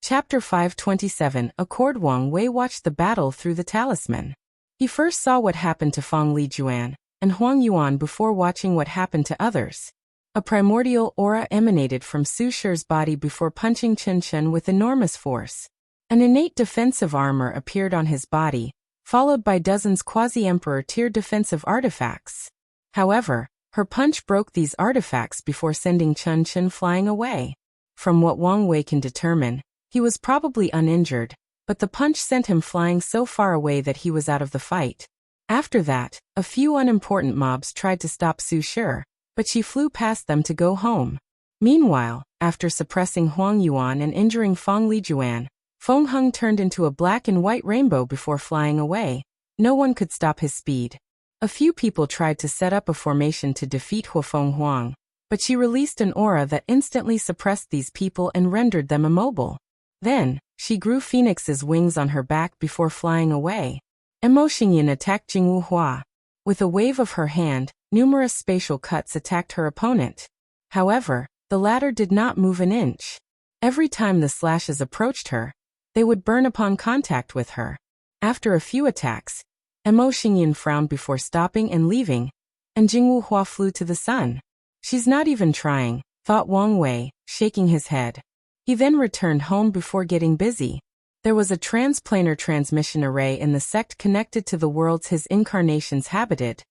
Chapter 527 Accord. Wang Wei watched the battle through the talisman. He first saw what happened to Feng Lijuan and Huang Yuan before watching what happened to others. A primordial aura emanated from Su Shi's body before punching Chen Chen with enormous force. An innate defensive armor appeared on his body, followed by dozens quasi-emperor tier defensive artifacts. However, her punch broke these artifacts before sending Chen Chen flying away. From what Wang Wei can determine, he was probably uninjured, but the punch sent him flying so far away that he was out of the fight. After that, a few unimportant mobs tried to stop Su Shi, but she flew past them to go home. Meanwhile, after suppressing Huang Yuan and injuring Feng Lijuan, Feng Heng turned into a black and white rainbow before flying away. No one could stop his speed. A few people tried to set up a formation to defeat Huafeng Huang, but she released an aura that instantly suppressed these people and rendered them immobile. Then, she grew Phoenix's wings on her back before flying away. Emoxingyan attacked Jingwu Hua. With a wave of her hand, numerous spatial cuts attacked her opponent. However, the latter did not move an inch. Every time the slashes approached her, they would burn upon contact with her. After a few attacks, Emoxingyan frowned before stopping and leaving, and Jingwu Hua flew to the sun. She's not even trying, thought Wang Wei, shaking his head. He then returned home before getting busy. There was a transplanar transmission array in the sect connected to the worlds his incarnations habited.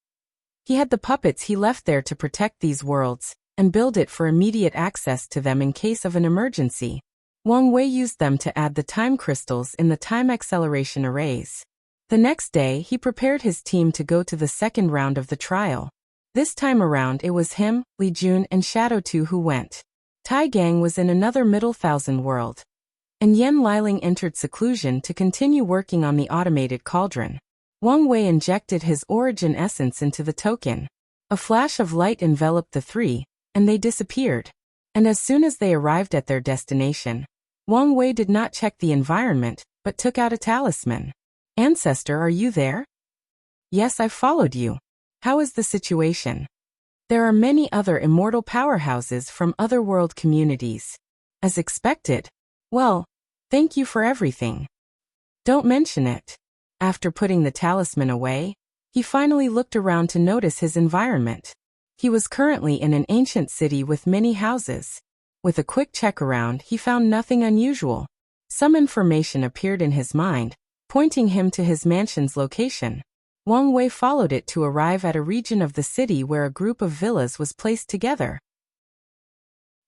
He had the puppets he left there to protect these worlds, and build it for immediate access to them in case of an emergency. Wang Wei used them to add the time crystals in the time acceleration arrays. The next day, he prepared his team to go to the second round of the trial. This time around it was him, Li Jun and Shadow 2 who went. Tai Gang was in another Middle Thousand world, and Yen Liling entered seclusion to continue working on the automated cauldron. Wang Wei injected his origin essence into the token. A flash of light enveloped the three, and they disappeared. And as soon as they arrived at their destination, Wang Wei did not check the environment, but took out a talisman. Ancestor, are you there? Yes, I followed you. How is the situation? There are many other immortal powerhouses from other world communities. As expected. Well, thank you for everything. Don't mention it. After putting the talisman away, he finally looked around to notice his environment. He was currently in an ancient city with many houses. With a quick check around, he found nothing unusual. Some information appeared in his mind, pointing him to his mansion's location. Wang Wei followed it to arrive at a region of the city where a group of villas was placed together.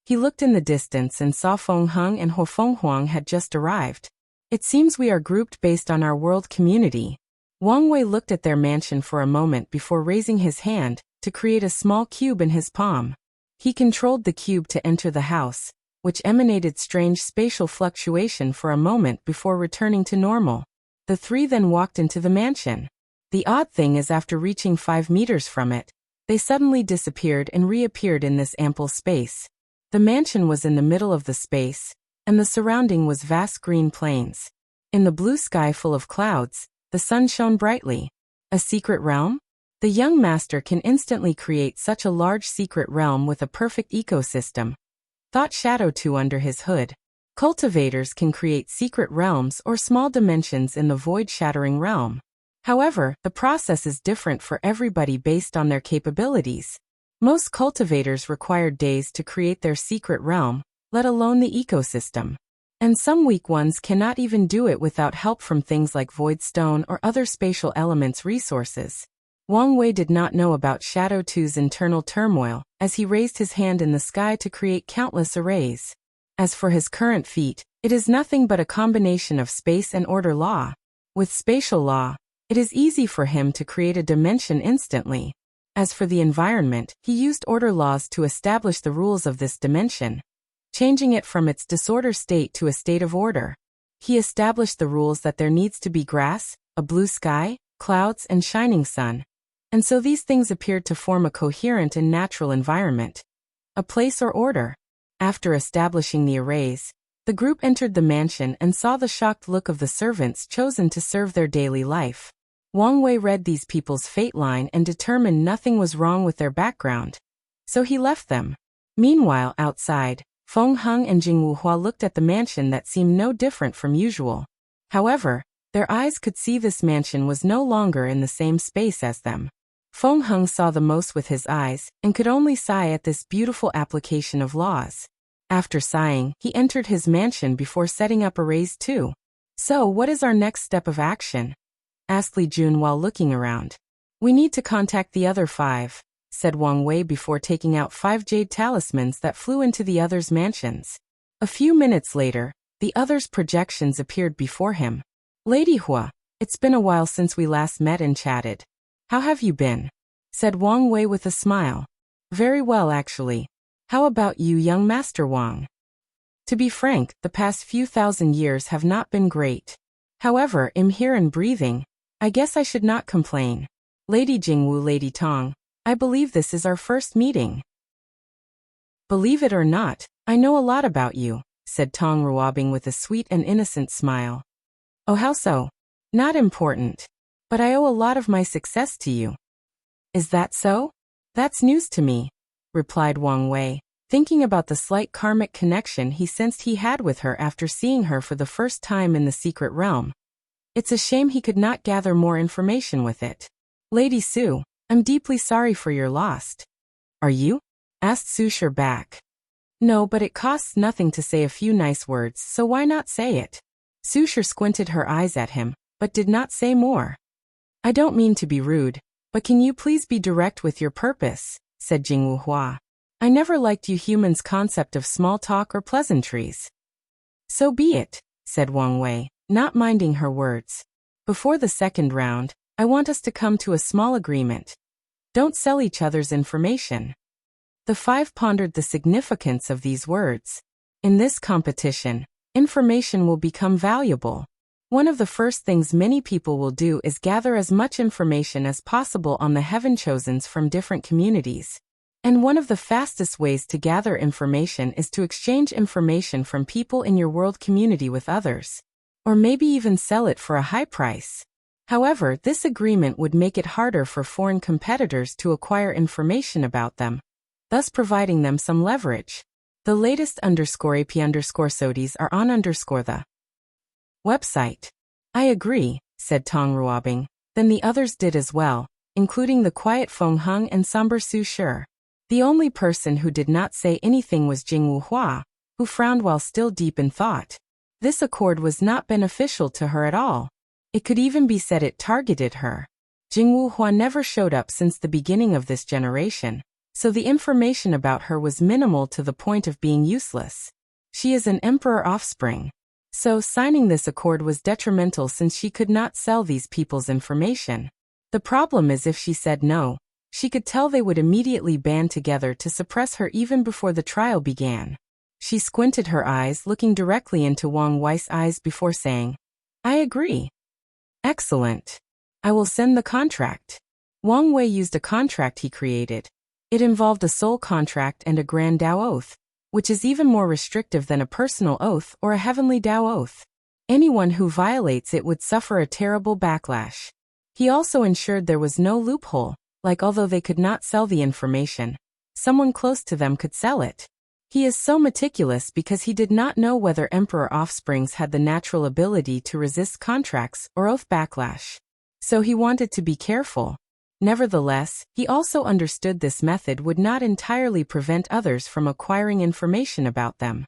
He looked in the distance and saw Feng Heng and Huafeng Huang had just arrived. It seems we are grouped based on our world community. Wang Wei looked at their mansion for a moment before raising his hand to create a small cube in his palm. He controlled the cube to enter the house, which emanated strange spatial fluctuation for a moment before returning to normal. The three then walked into the mansion. The odd thing is after reaching 5 meters from it, they suddenly disappeared and reappeared in this ample space. The mansion was in the middle of the space, and the surrounding was vast green plains. In the blue sky full of clouds, the sun shone brightly. A secret realm? The young master can instantly create such a large secret realm with a perfect ecosystem, thought Shadow 2 under his hood. Cultivators can create secret realms or small dimensions in the void-shattering realm. However, the process is different for everybody based on their capabilities. Most cultivators require days to create their secret realm, let alone the ecosystem. And some weak ones cannot even do it without help from things like void stone or other spatial elements resources. Wang Wei did not know about Shadow 2's internal turmoil, as he raised his hand in the sky to create countless arrays. As for his current feat, it is nothing but a combination of space and order law. With spatial law, it is easy for him to create a dimension instantly. As for the environment, he used order laws to establish the rules of this dimension, changing it from its disorder state to a state of order. He established the rules that there needs to be grass, a blue sky, clouds, and shining sun. And so these things appeared to form a coherent and natural environment, a place or order. After establishing the arrays, the group entered the mansion and saw the shocked look of the servants chosen to serve their daily life. Wang Wei read these people's fate line and determined nothing was wrong with their background. So he left them. Meanwhile, outside, Feng Heng and Jing Wuhua looked at the mansion that seemed no different from usual. However, their eyes could see this mansion was no longer in the same space as them. Feng Heng saw the most with his eyes, and could only sigh at this beautiful application of laws. After sighing, he entered his mansion before setting up a raise too. "So, what is our next step of action?" asked Li Jun while looking around. "We need to contact the other 5, said Wang Wei before taking out 5 jade talismans that flew into the others' mansions. A few minutes later, the others' projections appeared before him. "Lady Hua, it's been a while since we last met and chatted. How have you been?" said Wang Wei with a smile. "Very well, actually. How about you, young Master Wang?" To be frank, the past few thousand years have not been great. However, I'm here and breathing. I guess I should not complain. Lady Jingwu, Lady Tong, I believe this is our first meeting. "Believe it or not, I know a lot about you," said Tong Ruobing with a sweet and innocent smile. "Oh, how so?" "Not important. But I owe a lot of my success to you." "Is that so?" "That's news to me," replied Wang Wei, thinking about the slight karmic connection he sensed he had with her after seeing her for the first time in the secret realm. It's a shame he could not gather more information with it. "Lady Su, I'm deeply sorry for your loss." "Are you?" asked Su Shi back. "No, but it costs nothing to say a few nice words, so why not say it?" Su Shi squinted her eyes at him, but did not say more. "I don't mean to be rude, but can you please be direct with your purpose?" said Jing Wuhua. "I never liked you humans' concept of small talk or pleasantries." "So be it," said Wang Wei, not minding her words. "Before the second round, I want us to come to a small agreement. Don't sell each other's information." The 5 pondered the significance of these words. In this competition, information will become valuable. One of the first things many people will do is gather as much information as possible on the Heaven Chosens from different communities. And one of the fastest ways to gather information is to exchange information from people in your world community with others. Or maybe even sell it for a high price. However, this agreement would make it harder for foreign competitors to acquire information about them, thus providing them some leverage. The latest _AP_SODIs are on the website. "I agree," said Tong Ruobing. Then the others did as well, including the quiet Feng Heng and somber Su Shi. The only person who did not say anything was Jing Wuhua, who frowned while still deep in thought. This accord was not beneficial to her at all. It could even be said it targeted her. Jing Wuhua never showed up since the beginning of this generation, so the information about her was minimal to the point of being useless. She is an emperor offspring. So signing this accord was detrimental since she could not sell these people's information. The problem is if she said no, she could tell they would immediately band together to suppress her even before the trial began. She squinted her eyes, looking directly into Wang Wei's eyes before saying, "I agree." "Excellent. I will send the contract." Wang Wei used a contract he created. It involved a soul contract and a grand Dao oath, which is even more restrictive than a personal oath or a heavenly Dao oath. Anyone who violates it would suffer a terrible backlash. He also ensured there was no loophole, like although they could not sell the information, someone close to them could sell it. He is so meticulous because he did not know whether emperor offsprings had the natural ability to resist contracts or oath backlash. So he wanted to be careful. Nevertheless, he also understood this method would not entirely prevent others from acquiring information about them.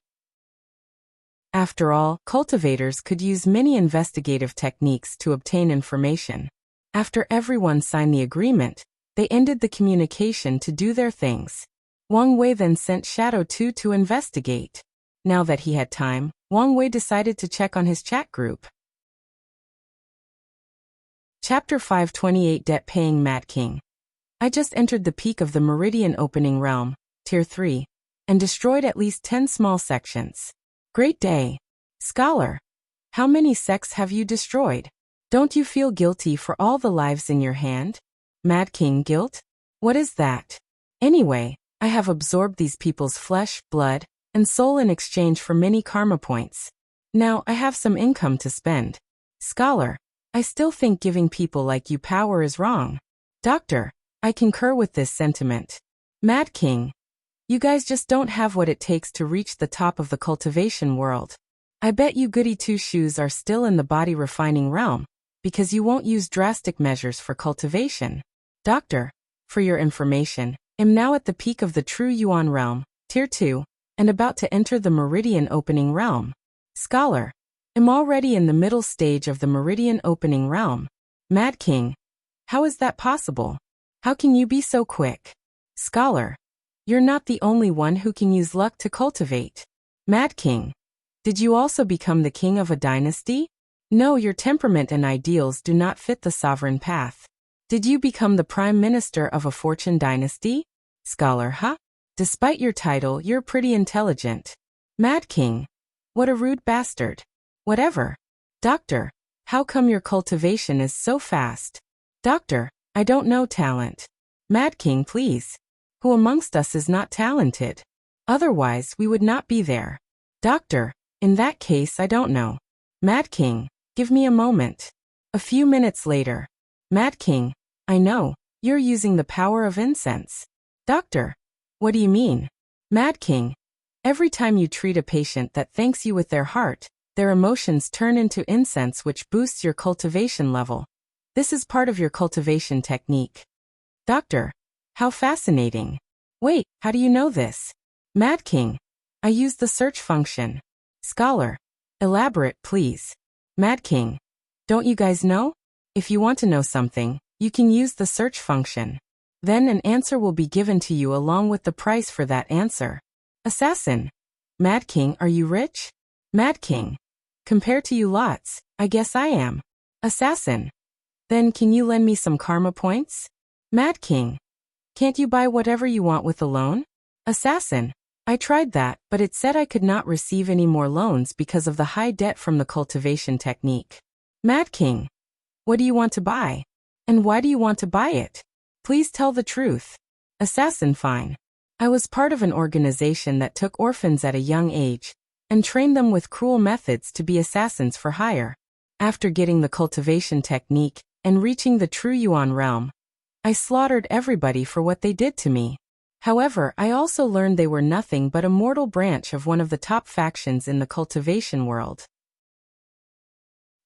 After all, cultivators could use many investigative techniques to obtain information. After everyone signed the agreement, they ended the communication to do their things. Wang Wei then sent Shadow 2 to investigate. Now that he had time, Wang Wei decided to check on his chat group. Chapter 528 Debt-Paying Mad King. I just entered the peak of the Meridian Opening Realm, Tier 3, and destroyed at least 10 small sections. Great day. Scholar. How many sects have you destroyed? Don't you feel guilty for all the lives in your hand? Mad King guilt? What is that? Anyway, I have absorbed these people's flesh, blood, and soul in exchange for many karma points. Now I have some income to spend. Scholar. I still think giving people like you power is wrong. Doctor, I concur with this sentiment. Mad King. You guys just don't have what it takes to reach the top of the cultivation world. I bet you goody two-shoes are still in the body refining realm, because you won't use drastic measures for cultivation. Doctor, for your information, am now at the peak of the true Yuan realm, Tier 2, and about to enter the Meridian Opening realm. Scholar, am already in the middle stage of the Meridian Opening realm. Mad King, how is that possible? How can you be so quick? Scholar, you're not the only one who can use luck to cultivate. Mad King, did you also become the king of a dynasty? No, your temperament and ideals do not fit the sovereign path. Did you become the prime minister of a fortune dynasty? Scholar, huh? Despite your title, you're pretty intelligent. Mad King, what a rude bastard. Whatever. Doctor, how come your cultivation is so fast? Doctor, I don't know talent. Mad King, please. Who amongst us is not talented? Otherwise, we would not be there. Doctor, in that case, I don't know. Mad King, give me a moment. A few minutes later. Mad King, I know, you're using the power of incense. Doctor, what do you mean? Mad King, every time you treat a patient that thanks you with their heart, their emotions turn into incense which boosts your cultivation level. This is part of your cultivation technique. Doctor, how fascinating. Wait, how do you know this? Mad King, I use the search function. Scholar, elaborate please. Mad King, don't you guys know? If you want to know something, you can use the search function. Then an answer will be given to you along with the price for that answer. Assassin. Mad King, are you rich? Mad King. Compared to you lots, I guess I am. Assassin. Then can you lend me some karma points? Mad King. Can't you buy whatever you want with a loan? Assassin. I tried that, but it said I could not receive any more loans because of the high debt from the cultivation technique. Mad King. What do you want to buy? And why do you want to buy it? Please tell the truth. Assassin. Fine. I was part of an organization that took orphans at a young age and trained them with cruel methods to be assassins for hire. After getting the cultivation technique and reaching the true Yuan realm, I slaughtered everybody for what they did to me. However, I also learned they were nothing but a mortal branch of one of the top factions in the cultivation world.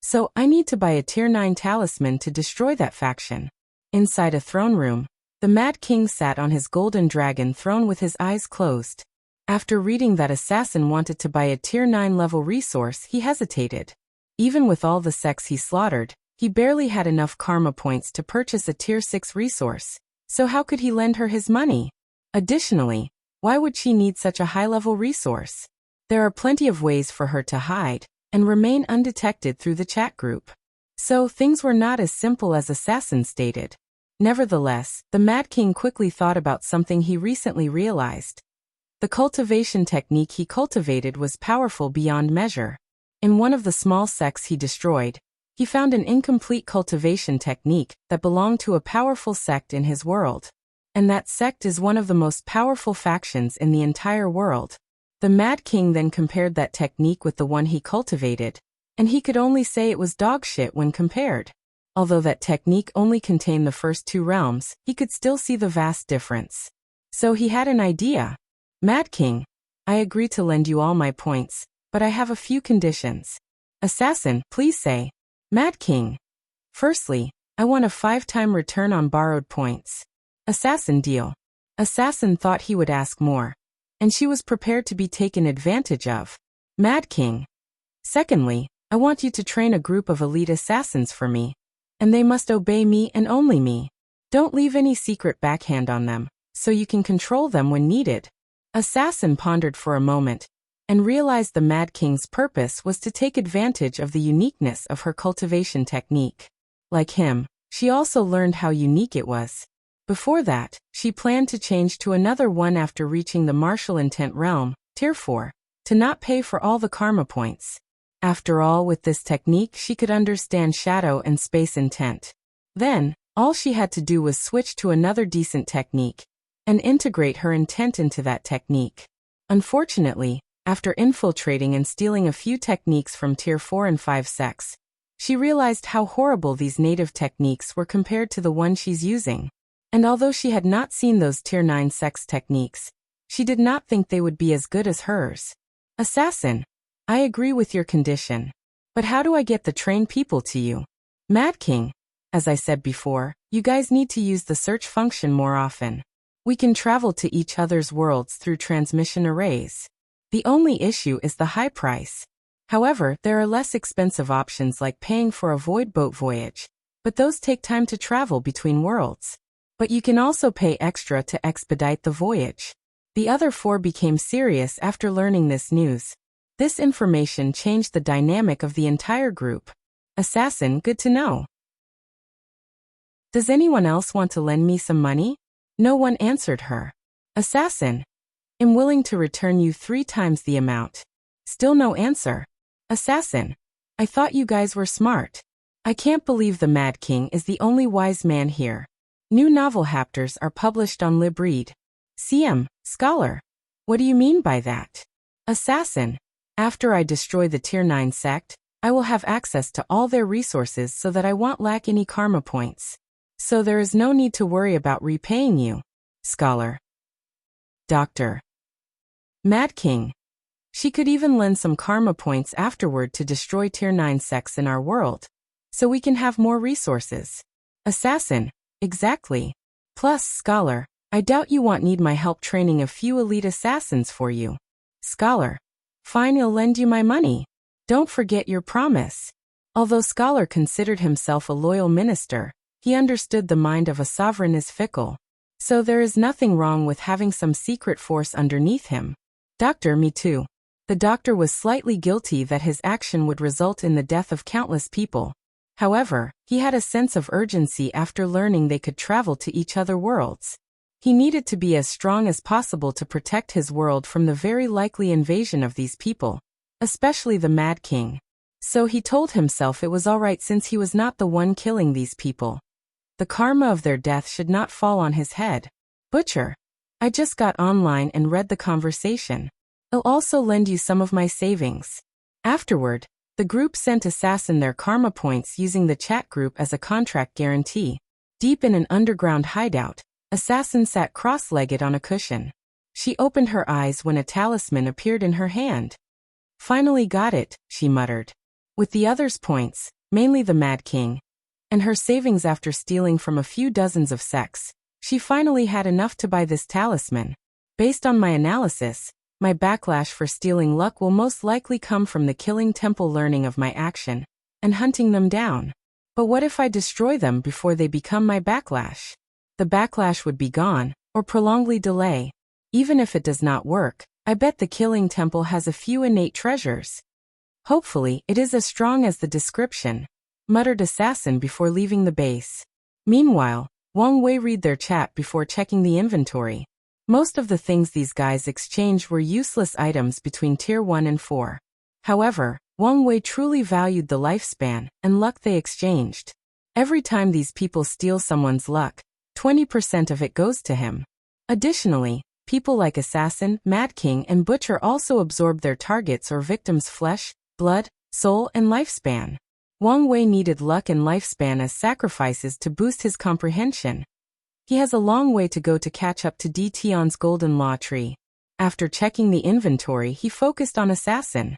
So, I need to buy a Tier 9 talisman to destroy that faction. Inside a throne room, the Mad King sat on his golden dragon throne with his eyes closed. After reading that Assassin wanted to buy a Tier 9 level resource, he hesitated. Even with all the sects he slaughtered, he barely had enough karma points to purchase a Tier 6 resource. So how could he lend her his money? Additionally, why would she need such a high-level resource? There are plenty of ways for her to hide and remain undetected through the chat group. So things were not as simple as Assassin stated. Nevertheless, the Mad King quickly thought about something he recently realized. The cultivation technique he cultivated was powerful beyond measure. In one of the small sects he destroyed, he found an incomplete cultivation technique that belonged to a powerful sect in his world. And that sect is one of the most powerful factions in the entire world. The Mad King then compared that technique with the one he cultivated, and he could only say it was dog shit when compared. Although that technique only contained the first two realms, he could still see the vast difference. So he had an idea. Mad King, I agree to lend you all my points, but I have a few conditions. Assassin, please say. Mad King. Firstly, I want a 5-time return on borrowed points. Assassin. Deal. Assassin thought he would ask more, and she was prepared to be taken advantage of. Mad King. Secondly, I want you to train a group of elite assassins for me, and they must obey me and only me. Don't leave any secret backhand on them, so you can control them when needed. Assassin pondered for a moment, and realized the Mad King's purpose was to take advantage of the uniqueness of her cultivation technique. Like him, she also learned how unique it was. Before that, she planned to change to another one after reaching the martial intent realm, Tier 4, to not pay for all the karma points. After all, with this technique she could understand shadow and space intent. Then, all she had to do was switch to another decent technique, and integrate her intent into that technique. Unfortunately, after infiltrating and stealing a few techniques from Tier 4 and 5 sects, she realized how horrible these native techniques were compared to the one she's using. And although she had not seen those Tier 9 sects techniques, She did not think they would be as good as hers. Assassin, I agree with your condition. But how do I get the trained people to you? Mad King, as I said before, you guys need to use the search function more often. We can travel to each other's worlds through transmission arrays. The only issue is the high price. However, there are less expensive options like paying for a void boat voyage, but those take time to travel between worlds. But you can also pay extra to expedite the voyage. The other four became serious after learning this news. This information changed the dynamic of the entire group. Assassin, good to know. Does anyone else want to lend me some money? No one answered her. Assassin, I'm willing to return you 3 times the amount. Still no answer. Assassin, I thought you guys were smart. I can't believe the Mad King is the only wise man here. New novel chapters are published on LibRead. CM, Scholar. What do you mean by that? Assassin, after I destroy the Tier 9 sect, I will have access to all their resources so that I won't lack any karma points. So there is no need to worry about repaying you. Scholar. Doctor. Mad King. She could even lend some karma points afterward to destroy Tier 9 sects in our world. So we can have more resources. Assassin. Exactly. Plus, Scholar, I doubt you won't need my help training a few elite assassins for you. Scholar. Fine, I'll lend you my money. Don't forget your promise. Although Scholar considered himself a loyal minister, he understood the mind of a sovereign is fickle. So there is nothing wrong with having some secret force underneath him. Doctor, me too. The doctor was slightly guilty that his action would result in the death of countless people. However, he had a sense of urgency after learning they could travel to each other worlds. He needed to be as strong as possible to protect his world from the very likely invasion of these people, especially the Mad King. So he told himself it was alright since he was not the one killing these people. The karma of their death should not fall on his head. Butcher. I just got online and read the conversation. I'll also lend you some of my savings. Afterward, the group sent Assassin their karma points using the chat group as a contract guarantee. Deep in an underground hideout, Assassin sat cross-legged on a cushion. She opened her eyes when a talisman appeared in her hand. Finally got it, she muttered. With the others' points, mainly the Mad King, and her savings after stealing from a few dozens of sects, she finally had enough to buy this talisman. Based on my analysis, my backlash for stealing luck will most likely come from the Killing Temple learning of my action and hunting them down. But what if I destroy them before they become my backlash? The backlash would be gone, or prolongedly delay. Even if it does not work, I bet the Killing Temple has a few innate treasures. Hopefully, it is as strong as the description, muttered Assassin before leaving the base. Meanwhile, Wang Wei read their chat before checking the inventory. Most of the things these guys exchanged were useless items between Tier 1 and 4. However, Wang Wei truly valued the lifespan and luck they exchanged. Every time these people steal someone's luck, 20% of it goes to him. Additionally, people like Assassin, Mad King, and Butcher also absorb their targets' or victims' flesh, blood, soul, and lifespan. Wang Wei needed luck and lifespan as sacrifices to boost his comprehension. He has a long way to go to catch up to Tion's golden law tree. After checking the inventory, he focused on Assassin.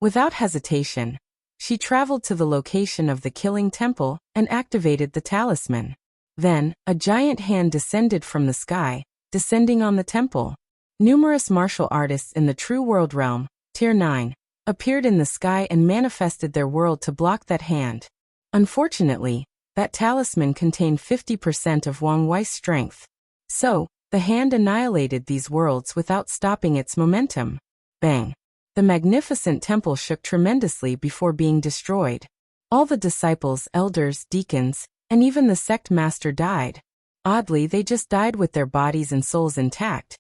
Without hesitation, she traveled to the location of the Killing Temple and activated the talisman. Then, a giant hand descended from the sky, descending on the temple. Numerous martial artists in the True World realm, Tier 9, appeared in the sky and manifested their world to block that hand. Unfortunately, that talisman contained 50% of Wang Wei's strength. So, the hand annihilated these worlds without stopping its momentum. Bang! The magnificent temple shook tremendously before being destroyed. All the disciples, elders, deacons, and even the sect master died. Oddly, they just died with their bodies and souls intact.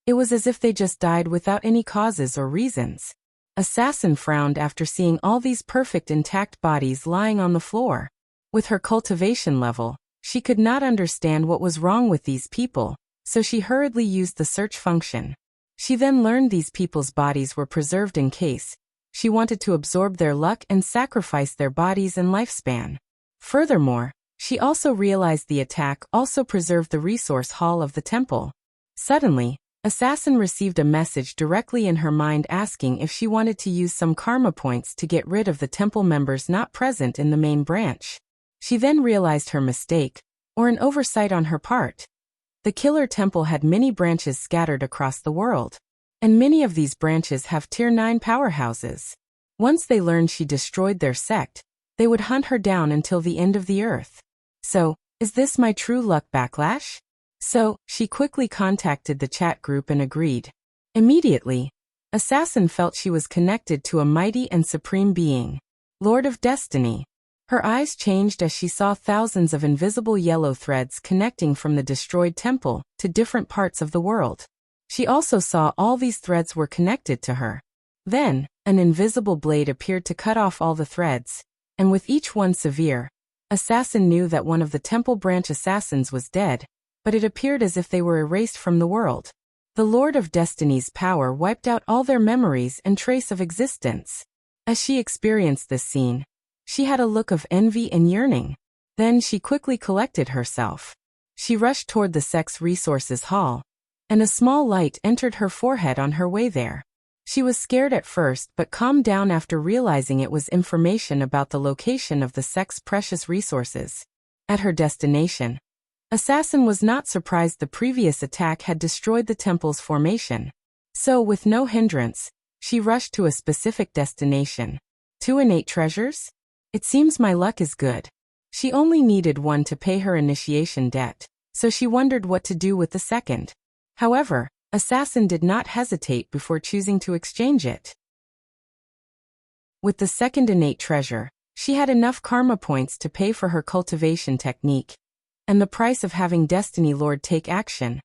It was as if they just died without any causes or reasons. Assassin frowned after seeing all these perfect intact bodies lying on the floor. With her cultivation level, she could not understand what was wrong with these people, so she hurriedly used the search function. She then learned these people's bodies were preserved in case she wanted to absorb their luck and sacrifice their bodies and lifespan. Furthermore, she also realized the attack also preserved the resource hall of the temple. Suddenly, Assassin received a message directly in her mind asking if she wanted to use some karma points to get rid of the temple members not present in the main branch. She then realized her mistake, or an oversight on her part. The killer temple had many branches scattered across the world, and many of these branches have Tier 9 powerhouses. Once they learned she destroyed their sect, they would hunt her down until the end of the earth. So, is this my true luck backlash? So, she quickly contacted the chat group and agreed. Immediately, Assassin felt she was connected to a mighty and supreme being, Lord of Destiny. Her eyes changed as she saw thousands of invisible yellow threads connecting from the destroyed temple to different parts of the world. She also saw all these threads were connected to her. Then, an invisible blade appeared to cut off all the threads, and with each one severe, Assassin knew that one of the temple branch assassins was dead, but it appeared as if they were erased from the world. The Lord of Destiny's power wiped out all their memories and trace of existence. As she experienced this scene, she had a look of envy and yearning. Then she quickly collected herself. She rushed toward the Sex Resources Hall, and a small light entered her forehead on her way there. She was scared at first but calmed down after realizing it was information about the location of the Sex Precious Resources. At her destination, Assassin was not surprised the previous attack had destroyed the temple's formation. So, with no hindrance, she rushed to a specific destination. 2 innate treasures? It seems my luck is good. She only needed one to pay her initiation debt, so she wondered what to do with the second. However, Assassin did not hesitate before choosing to exchange it. With the second innate treasure, she had enough karma points to pay for her cultivation technique, and the price of having Destiny Lord take action,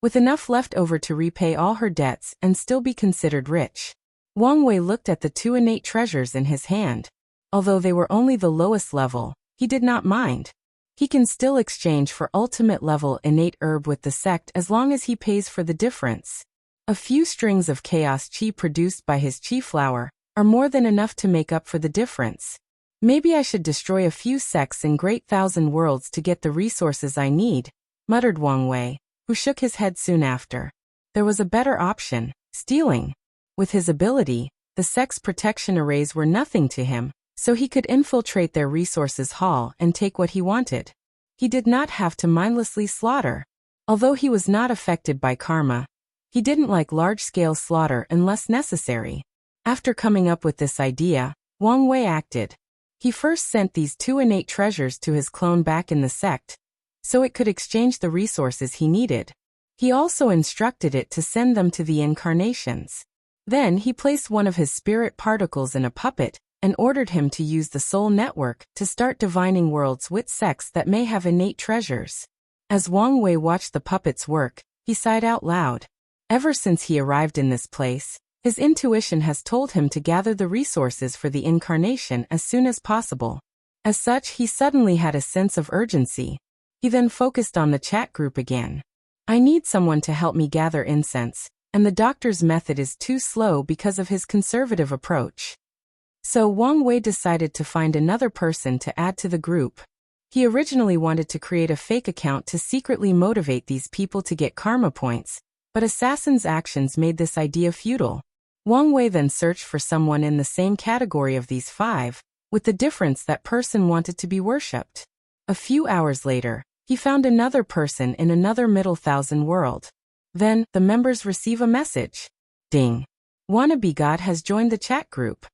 with enough left over to repay all her debts and still be considered rich. Wang Wei looked at the 2 innate treasures in his hand. Although they were only the lowest level, he did not mind. He can still exchange for ultimate level innate herb with the sect as long as he pays for the difference. A few strings of chaos chi produced by his chi flower are more than enough to make up for the difference. Maybe I should destroy a few sects in Great Thousand Worlds to get the resources I need, muttered Wang Wei, who shook his head soon after. There was a better option, stealing. With his ability, the sect's protection arrays were nothing to him, so he could infiltrate their resources hall and take what he wanted. He did not have to mindlessly slaughter. Although he was not affected by karma, he didn't like large-scale slaughter unless necessary. After coming up with this idea, Wang Wei acted. He first sent these 2 innate treasures to his clone back in the sect, so it could exchange the resources he needed. He also instructed it to send them to the incarnations. Then he placed one of his spirit particles in a puppet, and ordered him to use the soul network to start divining worlds with sects that may have innate treasures. As Wang Wei watched the puppets work, he sighed out loud. Ever since he arrived in this place, his intuition has told him to gather the resources for the incarnation as soon as possible. As such, he suddenly had a sense of urgency. He then focused on the chat group again. I need someone to help me gather incense, and the doctor's method is too slow because of his conservative approach. So Wang Wei decided to find another person to add to the group. He originally wanted to create a fake account to secretly motivate these people to get karma points, but Assassin's actions made this idea futile. Wang Wei then searched for someone in the same category of these 5, with the difference that person wanted to be worshipped. A few hours later, he found another person in another Middle Thousand world. Then, the members receive a message. Ding! Wannabe God has joined the chat group.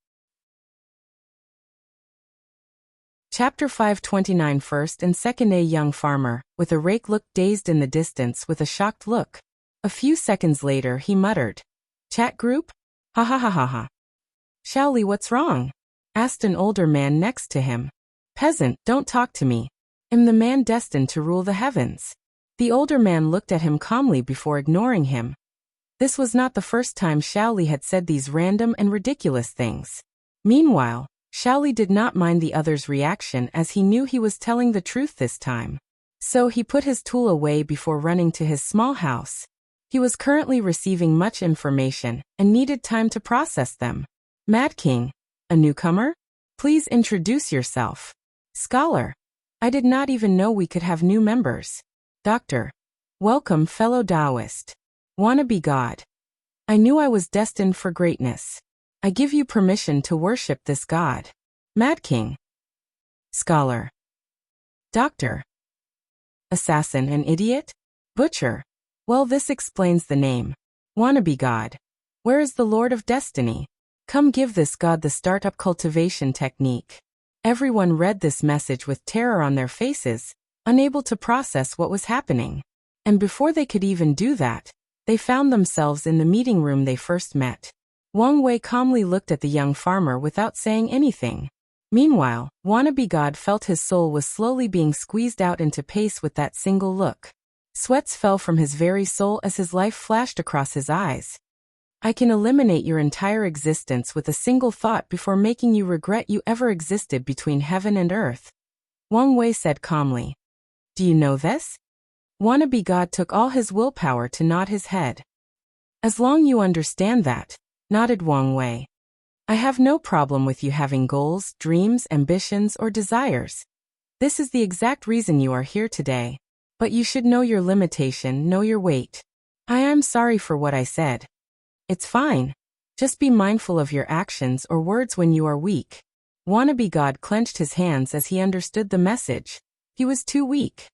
Chapter 529 First and Second. A young farmer, with a rake, looked dazed in the distance with a shocked look. A few seconds later he muttered, "Chat group? Ha ha ha ha ha. Shaoli, what's wrong?" asked an older man next to him. "Peasant, don't talk to me. I'm the man destined to rule the heavens." The older man looked at him calmly before ignoring him. This was not the first time Shaoli had said these random and ridiculous things. Meanwhile, Shaoli did not mind the other's reaction as he knew he was telling the truth this time. So he put his tool away before running to his small house. He was currently receiving much information and needed time to process them. Mad King, a newcomer? Please introduce yourself. Scholar. I did not even know we could have new members. Doctor. Welcome, fellow Taoist. Wannabe God. I knew I was destined for greatness. I give you permission to worship this God. Mad King. Scholar. Doctor. Assassin and idiot? Butcher. Well, this explains the name. Wannabe God. Where is the Lord of Destiny? Come give this God the startup cultivation technique. Everyone read this message with terror on their faces, unable to process what was happening. And before they could even do that, they found themselves in the meeting room they first met. Wang Wei calmly looked at the young farmer without saying anything. Meanwhile, Wannabe God felt his soul was slowly being squeezed out into pace with that single look. Sweats fell from his very soul as his life flashed across his eyes. I can eliminate your entire existence with a single thought before making you regret you ever existed between heaven and earth. Wang Wei said calmly. Do you know this? Wannabe God took all his willpower to nod his head. As long you understand that, nodded Wang Wei. I have no problem with you having goals, dreams, ambitions, or desires. This is the exact reason you are here today. But you should know your limitation, know your weight. I am sorry for what I said. It's fine. Just be mindful of your actions or words when you are weak. Wannabe God clenched his hands as he understood the message. He was too weak.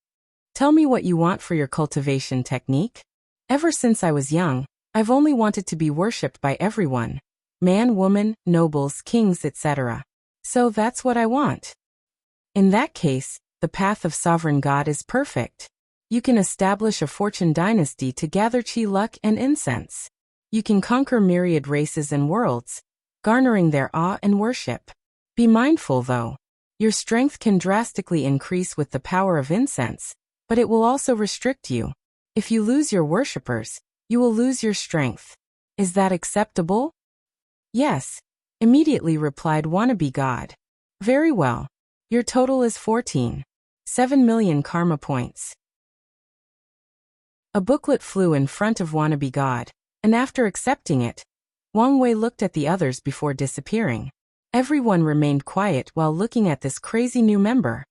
Tell me what you want for your cultivation technique. Ever since I was young, I've only wanted to be worshipped by everyone. Man, woman, nobles, kings, etc. So that's what I want. In that case, the path of sovereign God is perfect. You can establish a fortune dynasty to gather chi luck and incense. You can conquer myriad races and worlds, garnering their awe and worship. Be mindful though. Your strength can drastically increase with the power of incense, but it will also restrict you. If you lose your worshippers, you will lose your strength. Is that acceptable? Yes, immediately replied Wannabe God. Very well. Your total is 14. 7 million karma points. A booklet flew in front of Wannabe God, and after accepting it, Wang Wei looked at the others before disappearing. Everyone remained quiet while looking at this crazy new member.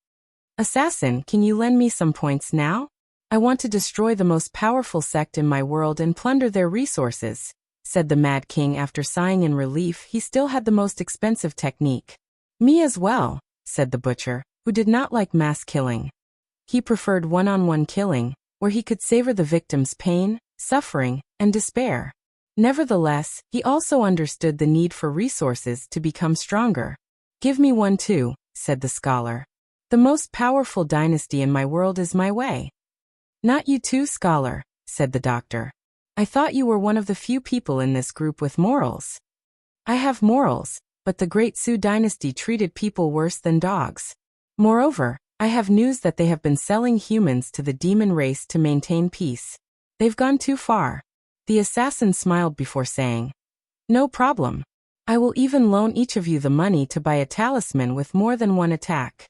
Assassin, can you lend me some points now? I want to destroy the most powerful sect in my world and plunder their resources, said the Mad King after sighing in relief. He still had the most expensive technique. Me as well, said the butcher, who did not like mass killing. He preferred one-on-one killing, where he could savor the victim's pain, suffering, and despair. Nevertheless, he also understood the need for resources to become stronger. Give me one too, said the scholar. The most powerful dynasty in my world is my way. Not you too, scholar, said the doctor. I thought you were one of the few people in this group with morals. I have morals, but the Great Su dynasty treated people worse than dogs. Moreover, I have news that they have been selling humans to the demon race to maintain peace. They've gone too far. The assassin smiled before saying, No problem. I will even loan each of you the money to buy a talisman with more than one attack.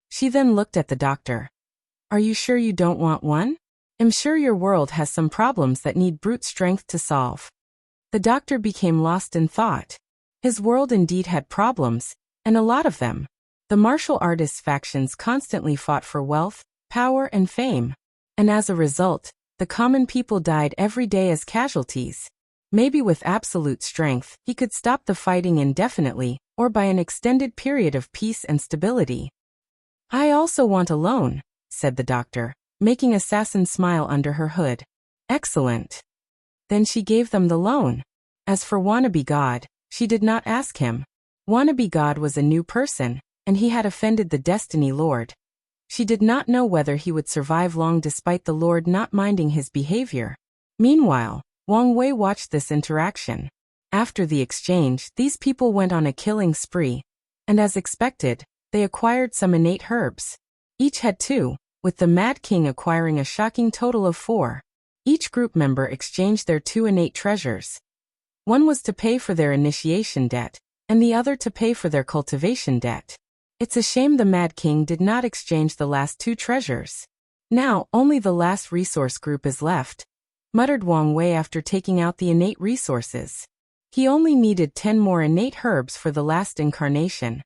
She then looked at the doctor. Are you sure you don't want one? I'm sure your world has some problems that need brute strength to solve. The doctor became lost in thought. His world indeed had problems, and a lot of them. The martial artists factions constantly fought for wealth, power, and fame. And as a result, the common people died every day as casualties. Maybe with absolute strength, he could stop the fighting indefinitely, or by an extended period of peace and stability. I also want a loan, said the doctor, making Assassin smile under her hood. Excellent. Then she gave them the loan. As for Wannabe God, she did not ask him. Wannabe God was a new person, and he had offended the Destiny Lord. She did not know whether he would survive long despite the Lord not minding his behavior. Meanwhile, Wang Wei watched this interaction. After the exchange, these people went on a killing spree, and as expected, they acquired some innate herbs. Each had 2, with the Mad King acquiring a shocking total of 4. Each group member exchanged their 2 innate treasures. One was to pay for their initiation debt, and the other to pay for their cultivation debt. It's a shame the Mad King did not exchange the last 2 treasures. Now, only the last resource group is left, muttered Wang Wei after taking out the innate resources. He only needed 10 more innate herbs for the last incarnation,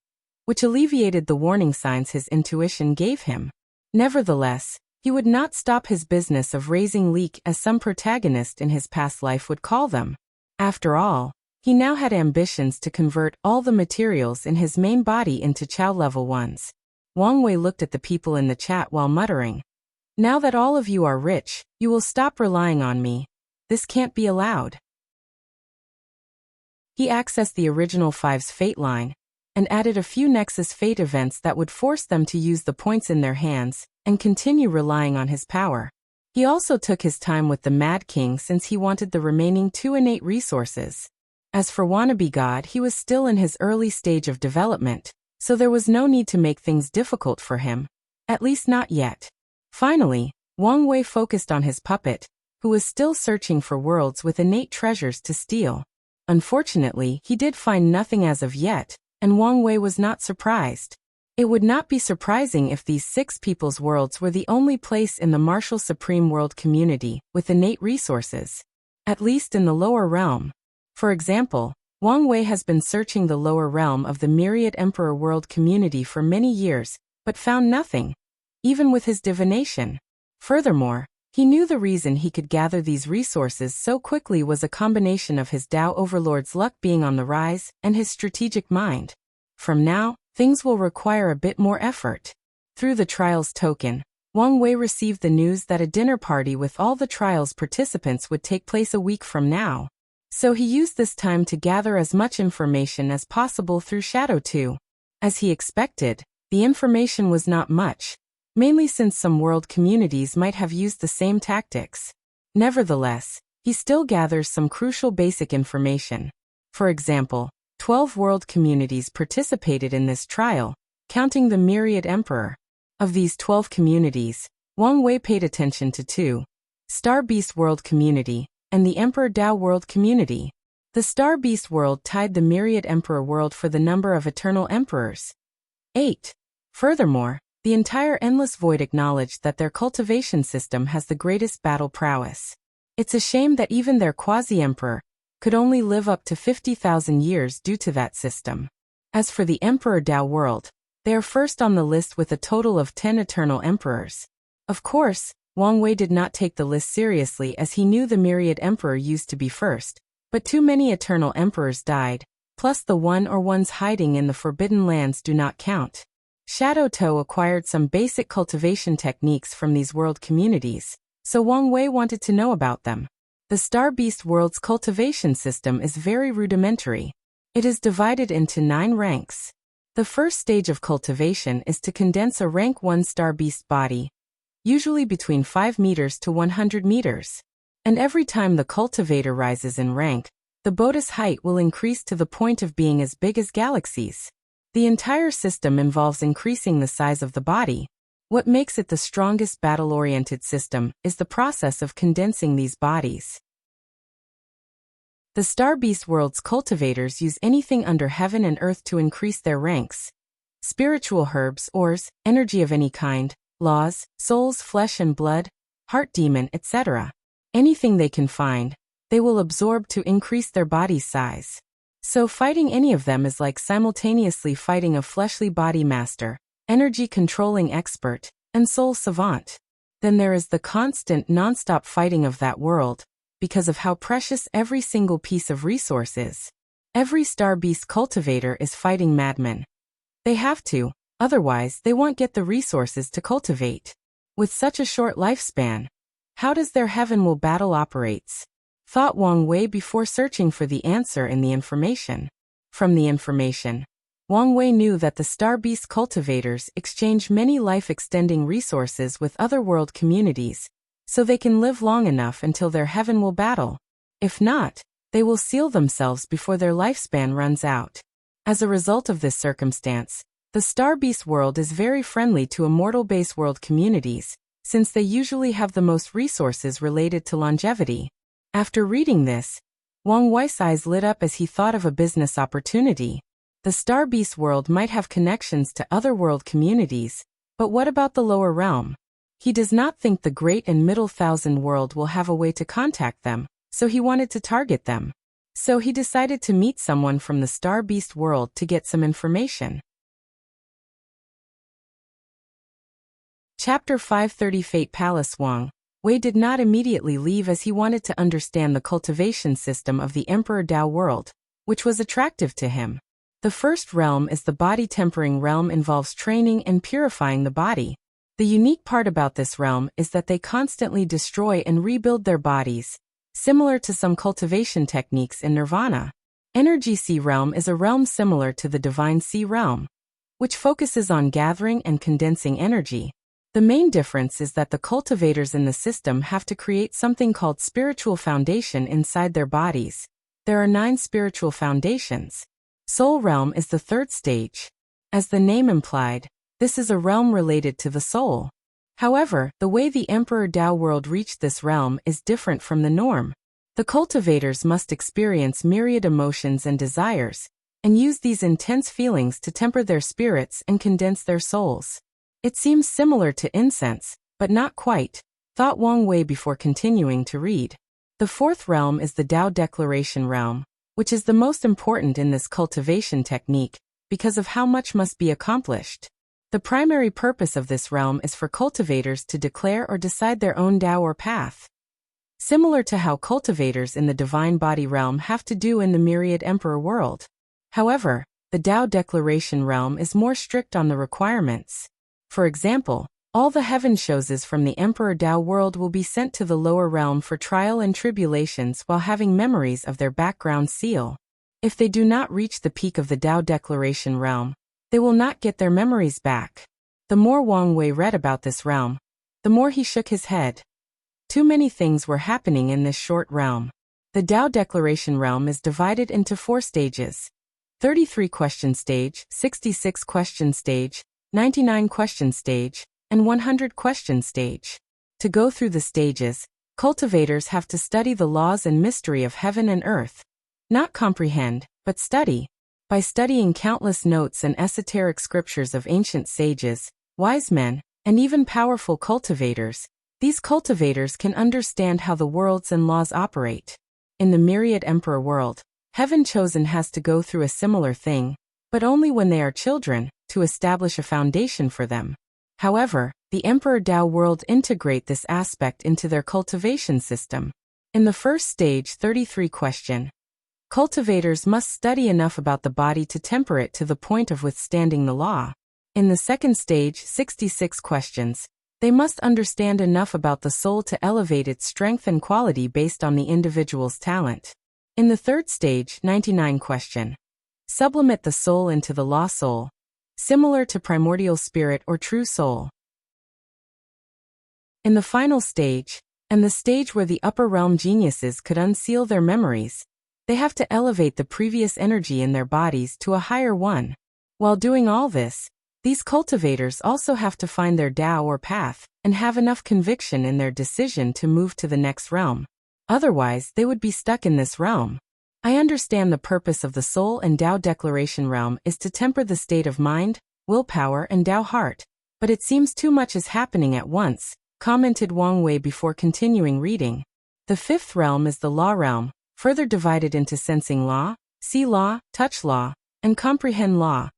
which alleviated the warning signs his intuition gave him. Nevertheless, He would not stop his business of raising leek, as some protagonist in his past life would call them. After all, he now had ambitions to convert all the materials in his main body into Chow level ones. Wang Wei looked at the people in the chat while muttering, "Now that all of you are rich, you will stop relying on me. This can't be allowed." He accessed the original Five's fate line and added a few Nexus fate events that would force them to use the points in their hands and continue relying on his power. He also took his time with the Mad King since he wanted the remaining 2 innate resources. As for Wannabe God, he was still in his early stage of development, so there was no need to make things difficult for him. At least not yet. Finally, Wang Wei focused on his puppet, who was still searching for worlds with innate treasures to steal. Unfortunately, he did find nothing as of yet, and Wang Wei was not surprised. It would not be surprising if these 6 people's worlds were the only place in the Martial Supreme World community with innate resources, at least in the lower realm. For example, Wang Wei has been searching the lower realm of the Myriad Emperor World community for many years, but found nothing, even with his divination. Furthermore, he knew the reason he could gather these resources so quickly was a combination of his Tao Overlord's luck being on the rise and his strategic mind. From now, things will require a bit more effort. Through the Trials token, Wang Wei received the news that a dinner party with all the Trials participants would take place a week from now. So he used this time to gather as much information as possible through Shadow 2. As he expected, the information was not much, mainly since some world communities might have used the same tactics. Nevertheless, he still gathers some crucial basic information. For example, 12 world communities participated in this trial, counting the Myriad Emperor. Of these 12 communities, Wang Wei paid attention to 2. Star Beast World Community and the Emperor Tao World Community. The Star Beast World tied the Myriad Emperor World for the number of eternal emperors. 8. Furthermore, the entire Endless Void acknowledged that their cultivation system has the greatest battle prowess. It's a shame that even their quasi-emperor could only live up to 50,000 years due to that system. As for the Emperor Tao World, they are first on the list with a total of 10 eternal emperors. Of course, Wang Wei did not take the list seriously as he knew the Myriad Emperor used to be first, but too many eternal emperors died, plus the one or ones hiding in the Forbidden Lands do not count. Shadow Toe acquired some basic cultivation techniques from these world communities, so Wang Wei wanted to know about them. The Star Beast World's cultivation system is very rudimentary. It is divided into 9 ranks. The first stage of cultivation is to condense a rank 1 Star Beast body, usually between 5 meters to 100 meters. And every time the cultivator rises in rank, the body's height will increase to the point of being as big as galaxies. The entire system involves increasing the size of the body. What makes it the strongest battle-oriented system is the process of condensing these bodies. The Star Beast World's cultivators use anything under heaven and earth to increase their ranks. Spiritual herbs, ores, energy of any kind, laws, souls, flesh and blood, heart demon, etc. Anything they can find, they will absorb to increase their body's size. So fighting any of them is like simultaneously fighting a fleshly body master, energy controlling expert, and soul savant. Then there is the constant non-stop fighting of that world, because of how precious every single piece of resource is. Every Star Beast cultivator is fighting madmen. They have to, otherwise they won't get the resources to cultivate. With such a short lifespan, how does their heaven will battle operates? Thought Wang Wei before searching for the answer in the information. From the information, Wang Wei knew that the Star Beast cultivators exchange many life-extending resources with other world communities, so they can live long enough until their heaven will battle. If not, they will seal themselves before their lifespan runs out. As a result of this circumstance, the Star Beast world is very friendly to immortal base world communities, since they usually have the most resources related to longevity. After reading this, Wang Wei's eyes lit up as he thought of a business opportunity. The Star Beast world might have connections to other world communities, but what about the lower realm? He does not think the Great and Middle Thousand world will have a way to contact them, so he wanted to target them. So he decided to meet someone from the Star Beast world to get some information. Chapter 530 Fate Palace. Wang Wei did not immediately leave as he wanted to understand the cultivation system of the Emperor Dao world, which was attractive to him. The first realm is the body tempering realm, involves training and purifying the body. The unique part about this realm is that they constantly destroy and rebuild their bodies, similar to some cultivation techniques in Nirvana. Energy Sea realm is a realm similar to the Divine Sea realm, which focuses on gathering and condensing energy. The main difference is that the cultivators in the system have to create something called spiritual foundation inside their bodies. There are 9 spiritual foundations. Soul realm is the third stage. As the name implied, this is a realm related to the soul. However, the way the Emperor Dao world reached this realm is different from the norm. The cultivators must experience myriad emotions and desires, and use these intense feelings to temper their spirits and condense their souls. It seems similar to incense, but not quite, thought Wang Wei before continuing to read. The fourth realm is the Dao Declaration realm, which is the most important in this cultivation technique, because of how much must be accomplished. The primary purpose of this realm is for cultivators to declare or decide their own Dao or path. Similar to how cultivators in the Divine Body realm have to do in the Myriad Emperor world. However, the Dao Declaration realm is more strict on the requirements. For example, all the heaven shows from the Emperor Dao world will be sent to the lower realm for trial and tribulations while having memories of their background seal. If they do not reach the peak of the Dao Declaration realm, they will not get their memories back. The more Wang Wei read about this realm, the more he shook his head. Too many things were happening in this short realm. The Dao Declaration realm is divided into 4 stages. 33 question stage, 66 question stage, 99 question stage, and 100 question stage. To go through the stages, cultivators have to study the laws and mystery of heaven and earth. Not comprehend, but study. By studying countless notes and esoteric scriptures of ancient sages, wise men, and even powerful cultivators, these cultivators can understand how the worlds and laws operate. In the Myriad Emperor world, Heaven Chosen has to go through a similar thing, but only when they are children, to establish a foundation for them. However, the Emperor Dao world integrate this aspect into their cultivation system. In the first stage 33 question, cultivators must study enough about the body to temper it to the point of withstanding the law. In the second stage 66 questions, they must understand enough about the soul to elevate its strength and quality based on the individual's talent. In the third stage 99 question, sublimate the soul into the law soul, similar to primordial spirit or true soul. In the final stage, and the stage where the upper realm geniuses could unseal their memories, they have to elevate the previous energy in their bodies to a higher one. While doing all this, these cultivators also have to find their Dao or path, and have enough conviction in their decision to move to the next realm. Otherwise, they would be stuck in this realm. I understand the purpose of the Soul and Dao Declaration realm is to temper the state of mind, willpower and Dao heart, but it seems too much is happening at once, commented Wang Wei before continuing reading. The fifth realm is the Law realm, further divided into Sensing Law, See Law, Touch Law, and Comprehend Law.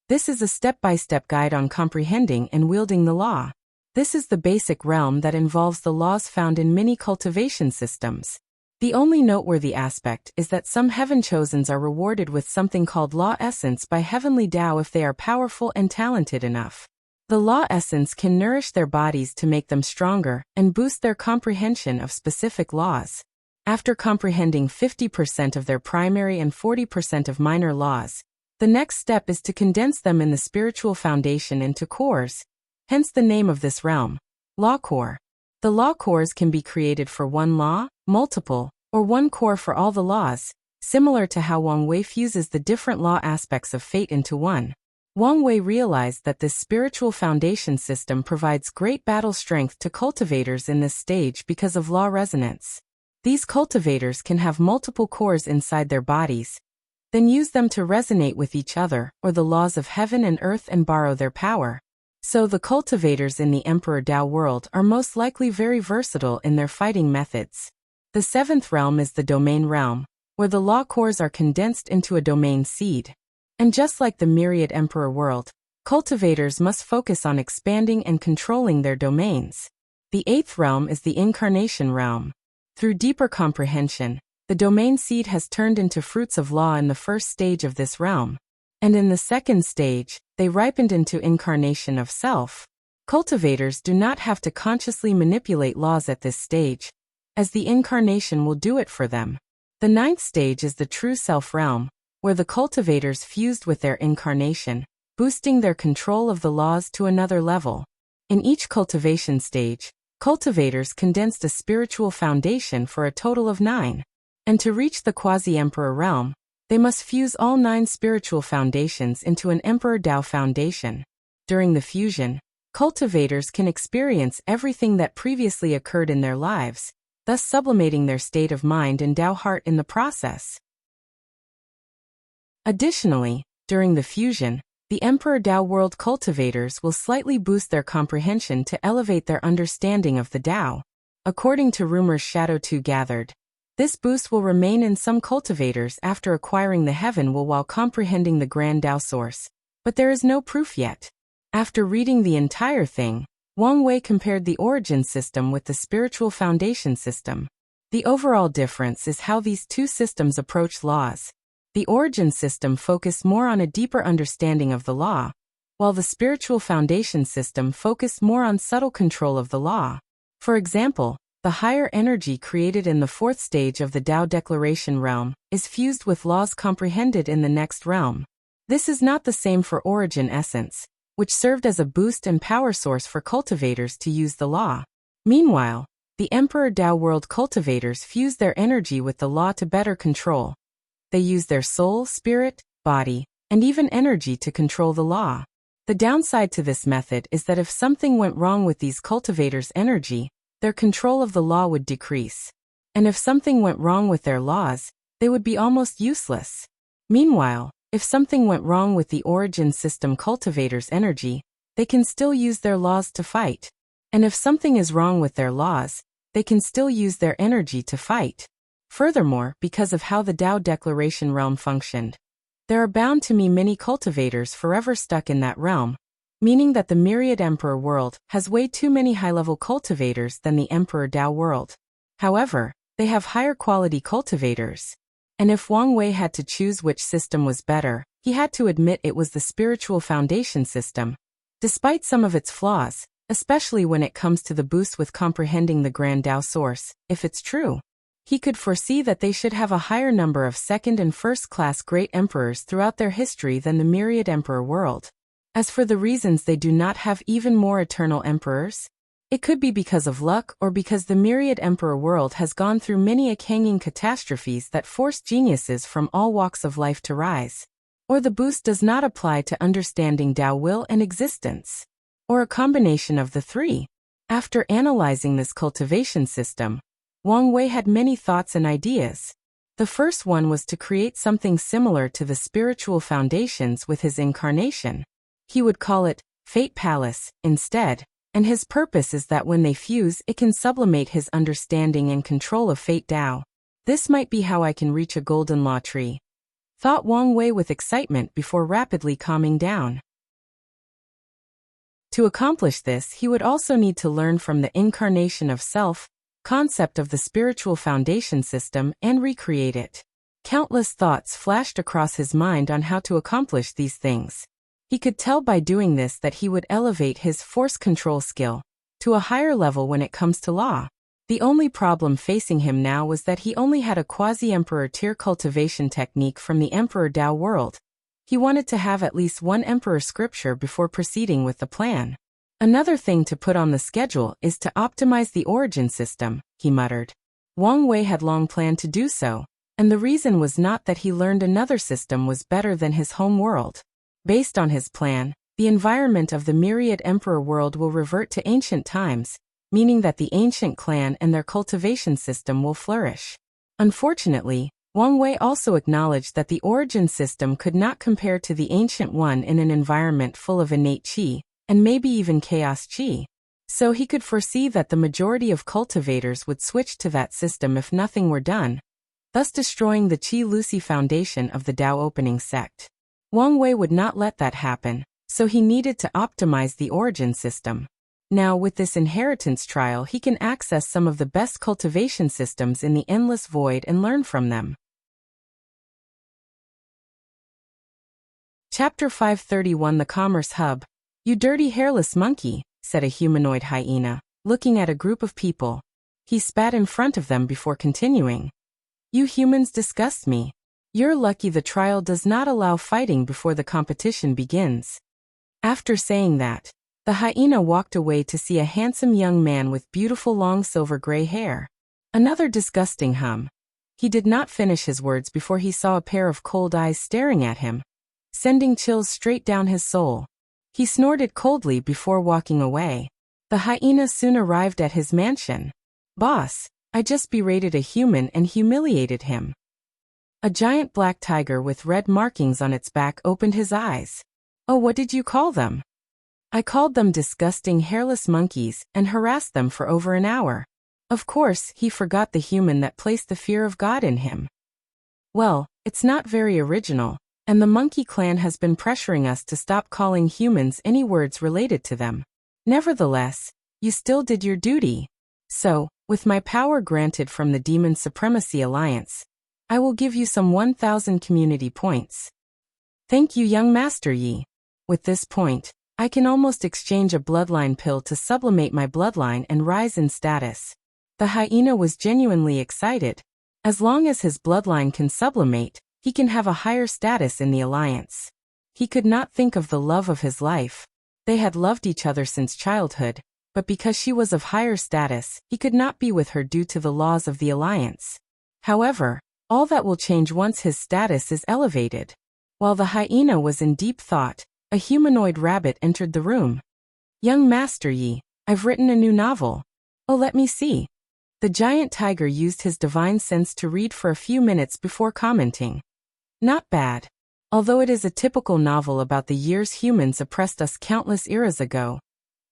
This is a step-by-step guide on comprehending and wielding the law. This is the basic realm that involves the laws found in many cultivation systems. The only noteworthy aspect is that some Heaven Chosens are rewarded with something called Law Essence by Heavenly Dao if they are powerful and talented enough. The Law Essence can nourish their bodies to make them stronger and boost their comprehension of specific laws. After comprehending 50% of their primary and 40% of minor laws, the next step is to condense them in the spiritual foundation into cores, hence the name of this realm, Law Core. The law cores can be created for one law, multiple, or one core for all the laws, similar to how Wang Wei fuses the different law aspects of fate into one. Wang Wei realized that this spiritual foundation system provides great battle strength to cultivators in this stage because of law resonance. These cultivators can have multiple cores inside their bodies, then use them to resonate with each other or the laws of heaven and earth and borrow their power. So the cultivators in the Emperor Dao world are most likely very versatile in their fighting methods. The seventh realm is the Domain realm, where the law cores are condensed into a domain seed. And just like the Myriad Emperor world, Cultivators must focus on expanding and controlling their domains. The eighth realm is the incarnation realm. Through deeper comprehension, the domain seed has turned into fruits of law in the first stage of this realm. And in the second stage, they ripened into incarnation of self. Cultivators do not have to consciously manipulate laws at this stage, as the incarnation will do it for them. The ninth stage is the true self realm, where the cultivators fused with their incarnation, boosting their control of the laws to another level. In each cultivation stage, cultivators condensed a spiritual foundation for a total of 9. And to reach the quasi-emperor realm, they must fuse all 9 spiritual foundations into an emperor Tao foundation. During the fusion, cultivators can experience everything that previously occurred in their lives, thus sublimating their state of mind and Tao heart in the process. Additionally, during the fusion, the Emperor Tao world cultivators will slightly boost their comprehension to elevate their understanding of the Tao. According to rumors Shadow 2 gathered, this boost will remain in some cultivators after acquiring the heaven will while comprehending the grand Tao source, but there is no proof yet. After reading the entire thing, Wang Wei compared the origin system with the spiritual foundation system. The overall difference is how these two systems approach laws. The origin system focused more on a deeper understanding of the law, while the spiritual foundation system focused more on subtle control of the law. For example, the higher energy created in the fourth stage of the Tao Declaration realm is fused with laws comprehended in the next realm. This is not the same for origin essence, which served as a boost and power source for cultivators to use the law. Meanwhile, the Emperor Tao world cultivators fuse their energy with the law to better control. They use their soul, spirit, body, and even energy to control the law. The downside to this method is that if something went wrong with these cultivators' energy, their control of the law would decrease. And if something went wrong with their laws, they would be almost useless. Meanwhile, if something went wrong with the origin system cultivators' energy, they can still use their laws to fight. And if something is wrong with their laws, they can still use their energy to fight. Furthermore, because of how the Tao Declaration realm functioned, there are bound to be many cultivators forever stuck in that realm, meaning that the myriad Emperor world has way too many high-level cultivators than the Emperor Tao world. However, they have higher quality cultivators. And if Wang Wei had to choose which system was better, he had to admit it was the spiritual foundation system. Despite some of its flaws, especially when it comes to the boost with comprehending the grand Tao source, if it's true, he could foresee that they should have a higher number of second and first-class great emperors throughout their history than the myriad emperor world. As for the reasons they do not have even more eternal emperors, it could be because of luck or because the myriad emperor world has gone through many hanging catastrophes that force geniuses from all walks of life to rise. Or the boost does not apply to understanding Tao will and existence. Or a combination of the three. After analyzing this cultivation system, Wang Wei had many thoughts and ideas. The first one was to create something similar to the spiritual foundations with his incarnation. He would call it Fate Palace instead, and his purpose is that when they fuse it can sublimate his understanding and control of Fate Tao. This might be how I can reach a golden law tree, thought Wang Wei with excitement before rapidly calming down. To accomplish this, he would also need to learn from the incarnation of self, concept of the spiritual foundation system, and recreate it. Countless thoughts flashed across his mind on how to accomplish these things. He could tell by doing this that he would elevate his force control skill to a higher level when it comes to law. The only problem facing him now was that he only had a quasi-emperor tier cultivation technique from the Emperor Tao world. He wanted to have at least one emperor scripture before proceeding with the plan. Another thing to put on the schedule is to optimize the origin system, he muttered. Wang Wei had long planned to do so, and the reason was not that he learned another system was better than his home world. Based on his plan, the environment of the myriad emperor world will revert to ancient times, meaning that the ancient clan and their cultivation system will flourish. Unfortunately, Wang Wei also acknowledged that the origin system could not compare to the ancient one in an environment full of innate qi, and maybe even chaos qi. So he could foresee that the majority of cultivators would switch to that system if nothing were done, thus destroying the Qi Lucy foundation of the Tao opening sect. Wang Wei would not let that happen, so he needed to optimize the origin system. Now, with this inheritance trial, he can access some of the best cultivation systems in the endless void and learn from them. Chapter 531 The Commerce Hub. "You dirty hairless monkey," said a humanoid hyena, looking at a group of people. He spat in front of them before continuing. "You humans disgust me. You're lucky the trial does not allow fighting before the competition begins." After saying that, the hyena walked away to see a handsome young man with beautiful long silver gray hair. Another disgusting hum. He did not finish his words before he saw a pair of cold eyes staring at him, sending chills straight down his soul. He snorted coldly before walking away. The hyena soon arrived at his mansion. "Boss, I just berated a human and humiliated him." A giant black tiger with red markings on its back opened his eyes. "Oh, what did you call them?" "I called them disgusting hairless monkeys and harassed them for over an hour." Of course, he forgot the human that placed the fear of God in him. "Well, it's not very original, and the monkey clan has been pressuring us to stop calling humans any words related to them. Nevertheless, you still did your duty. So, with my power granted from the Demon Supremacy Alliance, I will give you some 1,000 community points." "Thank you, young Master Yi. With this point, I can almost exchange a bloodline pill to sublimate my bloodline and rise in status." The hyena was genuinely excited. As long as his bloodline can sublimate, he can have a higher status in the Alliance. He could not think of the love of his life. They had loved each other since childhood, but because she was of higher status, he could not be with her due to the laws of the Alliance. However, all that will change once his status is elevated. While the hyena was in deep thought, a humanoid rabbit entered the room. "Young Master Yi, I've written a new novel." "Oh, let me see." The giant tiger used his divine sense to read for a few minutes before commenting. "Not bad. Although it is a typical novel about the years humans oppressed us countless eras ago.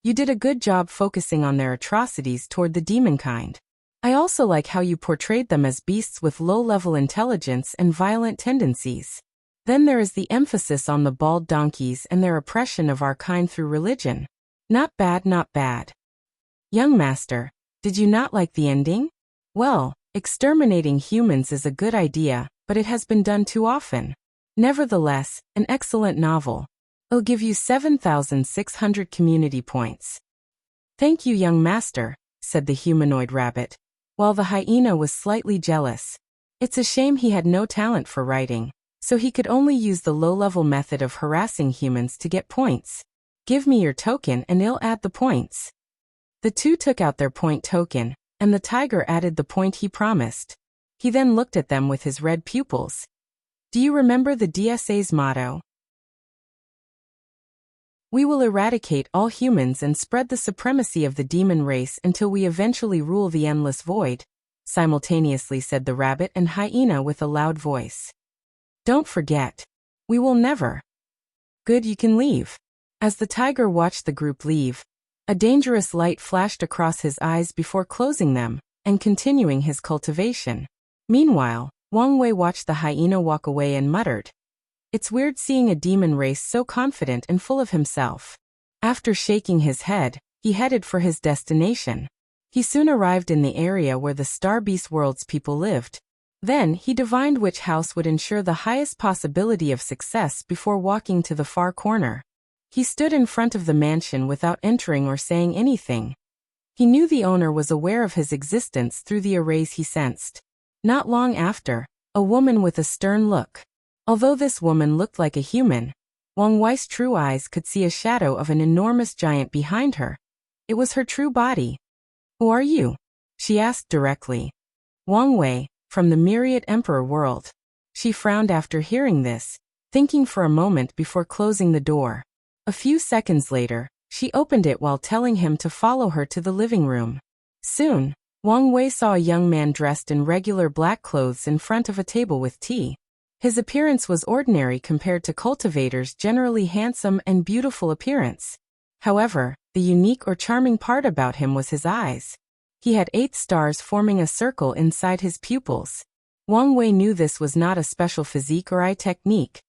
You did a good job focusing on their atrocities toward the demonkind. I also like how you portrayed them as beasts with low-level intelligence and violent tendencies. Then there is the emphasis on the bald donkeys and their oppression of our kind through religion. Not bad, not bad." "Young Master, did you not like the ending?" "Well, exterminating humans is a good idea, but it has been done too often. Nevertheless, an excellent novel. I'll give you 7,600 community points." "Thank you, young master," said the humanoid rabbit, while the hyena was slightly jealous. It's a shame he had no talent for writing, so he could only use the low-level method of harassing humans to get points. "Give me your token and I'll add the points." The two took out their point token, and the tiger added the point he promised. He then looked at them with his red pupils. "Do you remember the DSA's motto? We will eradicate all humans and spread the supremacy of the demon race until we eventually rule the endless void," simultaneously said the rabbit and hyena with a loud voice. "Don't forget. We will never." "Good, you can leave." As the tiger watched the group leave, a dangerous light flashed across his eyes before closing them and continuing his cultivation. Meanwhile, Wang Wei watched the hyena walk away and muttered, "It's weird seeing a demon race so confident and full of himself." After shaking his head, he headed for his destination. He soon arrived in the area where the Star Beast World's people lived. Then he divined which house would ensure the highest possibility of success before walking to the far corner. He stood in front of the mansion without entering or saying anything. He knew the owner was aware of his existence through the arrays he sensed. Not long after, a woman with a stern look. Although this woman looked like a human, Wang Wei's true eyes could see a shadow of an enormous giant behind her. It was her true body. "Who are you?" she asked directly. "Wang Wei, from the Myriad Emperor world." She frowned after hearing this, thinking for a moment before closing the door. A few seconds later, she opened it while telling him to follow her to the living room. Soon, Wang Wei saw a young man dressed in regular black clothes in front of a table with tea. His appearance was ordinary compared to cultivators' generally handsome and beautiful appearance. However, the unique or charming part about him was his eyes. He had 8 stars forming a circle inside his pupils. Wang Wei knew this was not a special physique or eye technique.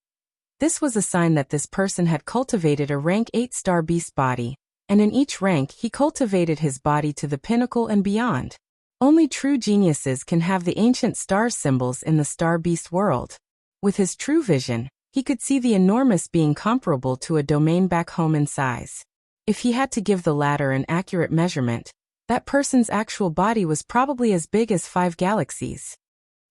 This was a sign that this person had cultivated a rank 8 star beast body, and in each rank he cultivated his body to the pinnacle and beyond. Only true geniuses can have the ancient stars symbols in the star beast world. With his true vision, he could see the enormous being comparable to a domain back home in size. If he had to give the latter an accurate measurement, that person's actual body was probably as big as 5 galaxies.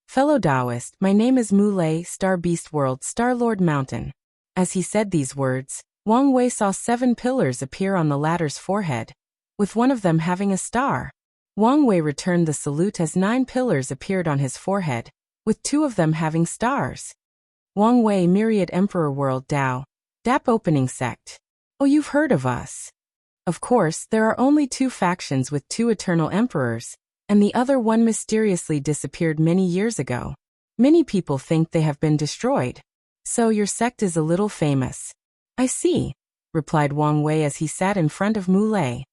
Fellow Taoist, my name is Mu Lei, Star Beast World, Star Lord Mountain. As he said these words, Wang Wei saw 7 pillars appear on the latter's forehead, with one of them having a star. Wang Wei returned the salute as 9 pillars appeared on his forehead, with 2 of them having stars. Wang Wei, Myriad Emperor World Dao, DAP Opening Sect. Oh, you've heard of us. Of course, there are only 2 factions with 2 eternal emperors, and the other one mysteriously disappeared many years ago. Many people think they have been destroyed. So your sect is a little famous. I see, replied Wang Wei as he sat in front of Mu Lei.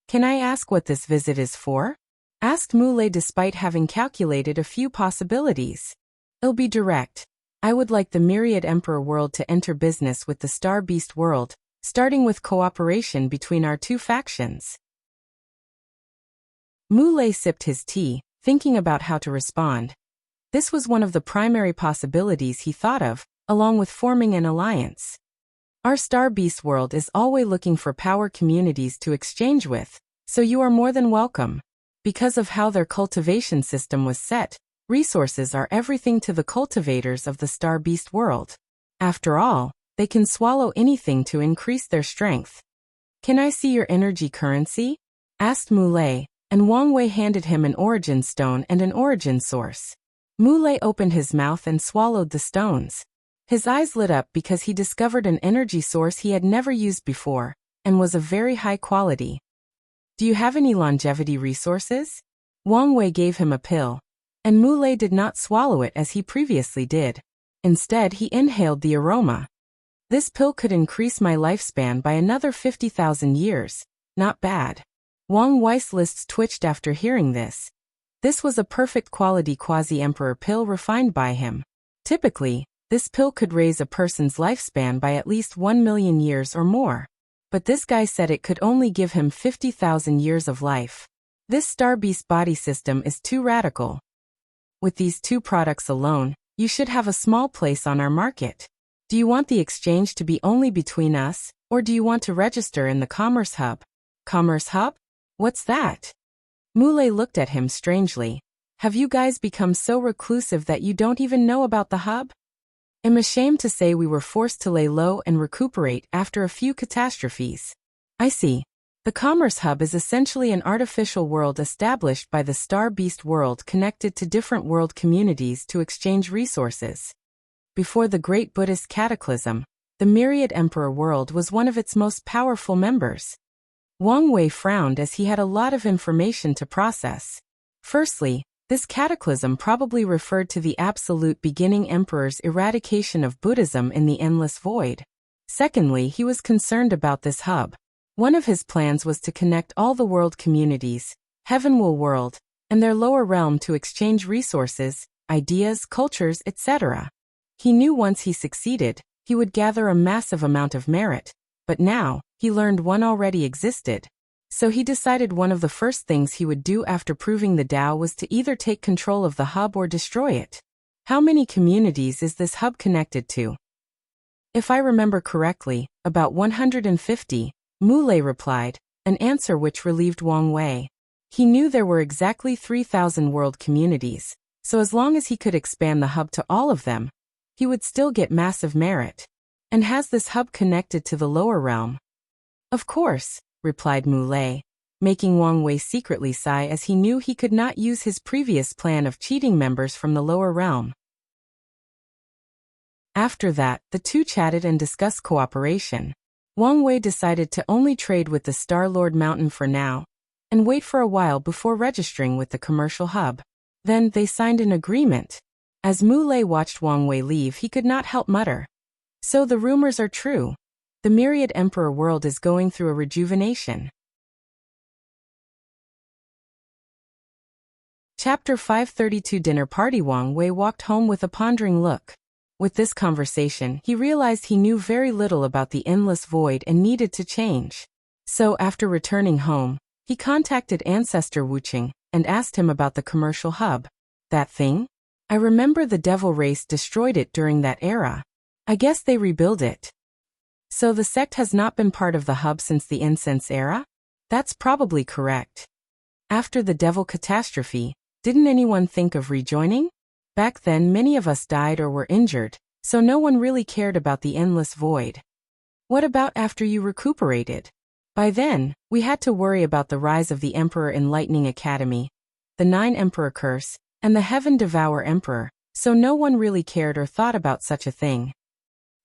Can I ask what this visit is for? Asked Mu Lei despite having calculated a few possibilities. It'll be direct. I would like the Myriad Emperor World to enter business with the Star Beast World, starting with cooperation between our 2 factions. Mu Lei sipped his tea, thinking about how to respond. This was one of the primary possibilities he thought of, along with forming an alliance. Our Star Beast World is always looking for power communities to exchange with, so you are more than welcome. Because of how their cultivation system was set, resources are everything to the cultivators of the Star Beast World. After all, they can swallow anything to increase their strength. Can I see your energy currency? Asked Mu Lei, and Wang Wei handed him an origin stone and an origin source. Mu Lei opened his mouth and swallowed the stones. His eyes lit up because he discovered an energy source he had never used before, and was of very high quality. Do you have any longevity resources? Wang Wei gave him a pill, and Mu Lei did not swallow it as he previously did. Instead, he inhaled the aroma. This pill could increase my lifespan by another 50,000 years. Not bad. Wang Wei's lips twitched after hearing this. This was a perfect quality quasi-emperor pill refined by him. Typically, this pill could raise a person's lifespan by at least 1 million years or more. But this guy said it could only give him 50,000 years of life. This Star Beast body system is too radical. With these 2 products alone, you should have a small place on our market. Do you want the exchange to be only between us, or do you want to register in the Commerce Hub? Commerce Hub? What's that? Mu Lei looked at him strangely. Have you guys become so reclusive that you don't even know about the hub? I'm ashamed to say we were forced to lay low and recuperate after a few catastrophes. I see. The Commerce Hub is essentially an artificial world established by the Star Beast World connected to different world communities to exchange resources. Before the Great Buddhist Cataclysm, the Myriad Emperor World was one of its most powerful members. Wang Wei frowned as he had a lot of information to process. Firstly, this cataclysm probably referred to the absolute beginning emperor's eradication of Buddhism in the endless void. Secondly, he was concerned about this hub. One of his plans was to connect all the world communities, Heavenwell World, and their lower realm to exchange resources, ideas, cultures, etc. He knew once he succeeded, he would gather a massive amount of merit, but now, he learned one already existed. So he decided one of the first things he would do after proving the Tao was to either take control of the hub or destroy it. How many communities is this hub connected to? If I remember correctly, about 150, Mu Lei replied, an answer which relieved Wang Wei. He knew there were exactly 3,000 world communities, so as long as he could expand the hub to all of them, he would still get massive merit. And has this hub connected to the lower realm? Of course, replied Mu Lei, making Wang Wei secretly sigh as he knew he could not use his previous plan of cheating members from the lower realm. After that, the 2 chatted and discussed cooperation. Wang Wei decided to only trade with the Star-Lord Mountain for now, and wait for a while before registering with the commercial hub. Then they signed an agreement. As Mu Lei watched Wang Wei leave, he could not help mutter. So the rumors are true. The Myriad Emperor World is going through a rejuvenation. Chapter 532 Dinner Party. Wang Wei walked home with a pondering look. With this conversation, he realized he knew very little about the endless void and needed to change. So after returning home, he contacted Ancestor Wuching and asked him about the commercial hub. That thing? I remember the devil race destroyed it during that era. I guess they rebuilt it. So the sect has not been part of the hub since the incense era? That's probably correct. After the devil catastrophe, didn't anyone think of rejoining? Back then many of us died or were injured, so no one really cared about the endless void. What about after you recuperated? By then, we had to worry about the rise of the Emperor Enlightening Academy, the 9 Emperor Curse, and the Heaven Devour Emperor, so no one really cared or thought about such a thing.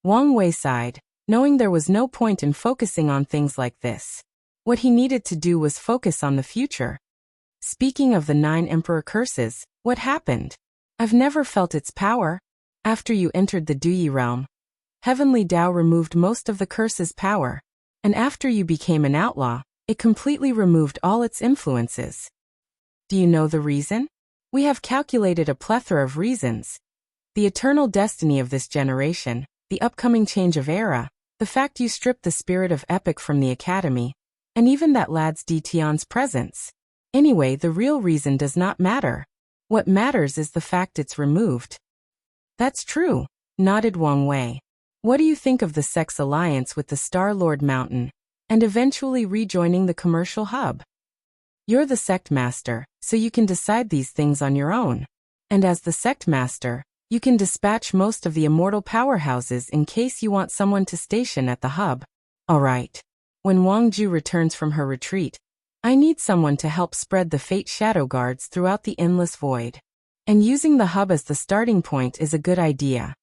Wang Wei sighed, knowing there was no point in focusing on things like this. What he needed to do was focus on the future. Speaking of the 9 Emperor Curses, what happened? I've never felt its power. After you entered the Duyi realm, Heavenly Tao removed most of the curse's power, and after you became an outlaw, it completely removed all its influences. Do you know the reason? We have calculated a plethora of reasons. The eternal destiny of this generation, the upcoming change of era, the fact you stripped the spirit of epic from the academy, and even that lad's Tion's presence. Anyway, the real reason does not matter. What matters is the fact it's removed. That's true, nodded Wang Wei. What do you think of the sect's alliance with the Star-Lord Mountain, and eventually rejoining the commercial hub? You're the sect master, so you can decide these things on your own. And as the sect master, you can dispatch most of the immortal powerhouses in case you want someone to station at the hub. Alright. When Wang Ju returns from her retreat, I need someone to help spread the Fate Shadow Guards throughout the endless void. And using the hub as the starting point is a good idea.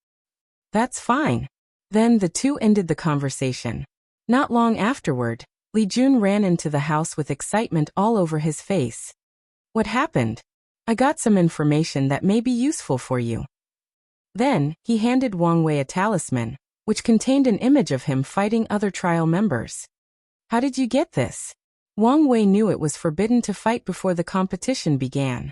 That's fine. Then the two ended the conversation. Not long afterward, Li Jun ran into the house with excitement all over his face. What happened? I got some information that may be useful for you. Then, he handed Wang Wei a talisman, which contained an image of him fighting other trial members. How did you get this? Wang Wei knew it was forbidden to fight before the competition began.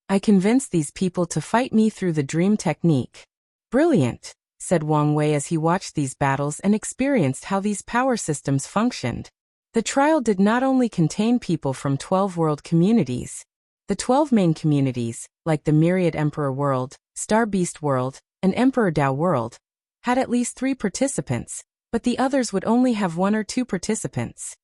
I convinced these people to fight me through the dream technique. Brilliant, said Wang Wei as he watched these battles and experienced how these power systems functioned. The trial did not only contain people from 12 world communities. The 12 main communities, like the Myriad Emperor World, Star Beast World, and Emperor Tao World, had at least 3 participants, but the others would only have 1 or 2 participants.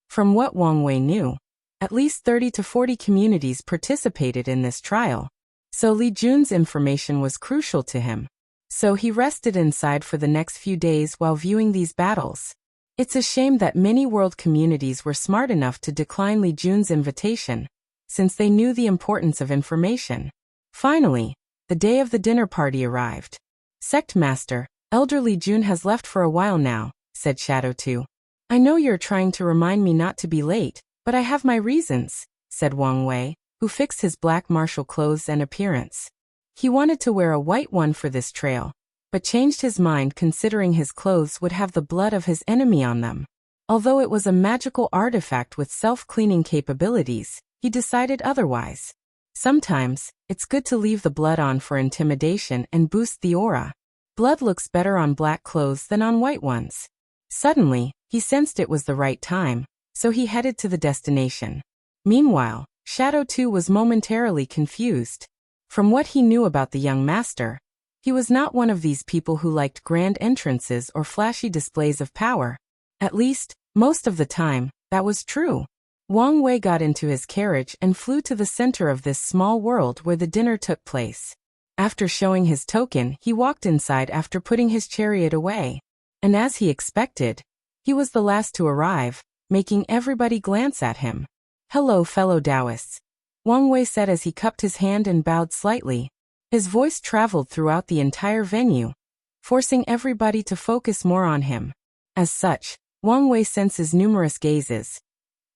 From what Wang Wei knew, at least 30 to 40 communities participated in this trial, so Li Jun's information was crucial to him. So he rested inside for the next few days while viewing these battles. It's a shame that many world communities were smart enough to decline Li Jun's invitation, since they knew the importance of information. Finally, the day of the dinner party arrived. Sect Master, Elder Li Jun has left for a while now, said Shadow 2. I know you're trying to remind me not to be late, but I have my reasons, said Wang Wei, who fixed his black martial clothes and appearance. He wanted to wear a white one for this trail, but changed his mind considering his clothes would have the blood of his enemy on them. Although it was a magical artifact with self-cleaning capabilities, he decided otherwise. Sometimes, it's good to leave the blood on for intimidation and boost the aura. Blood looks better on black clothes than on white ones. Suddenly, he sensed it was the right time, so he headed to the destination. Meanwhile, Shadow 2 was momentarily confused. From what he knew about the young master, he was not one of these people who liked grand entrances or flashy displays of power. At least, most of the time, that was true. Wang Wei got into his carriage and flew to the center of this small world where the dinner took place. After showing his token, he walked inside after putting his chariot away. And as he expected, he was the last to arrive, making everybody glance at him. Hello, fellow Taoists, Wang Wei said as he cupped his hand and bowed slightly. His voice traveled throughout the entire venue, forcing everybody to focus more on him. As such, Wang Wei senses numerous gazes.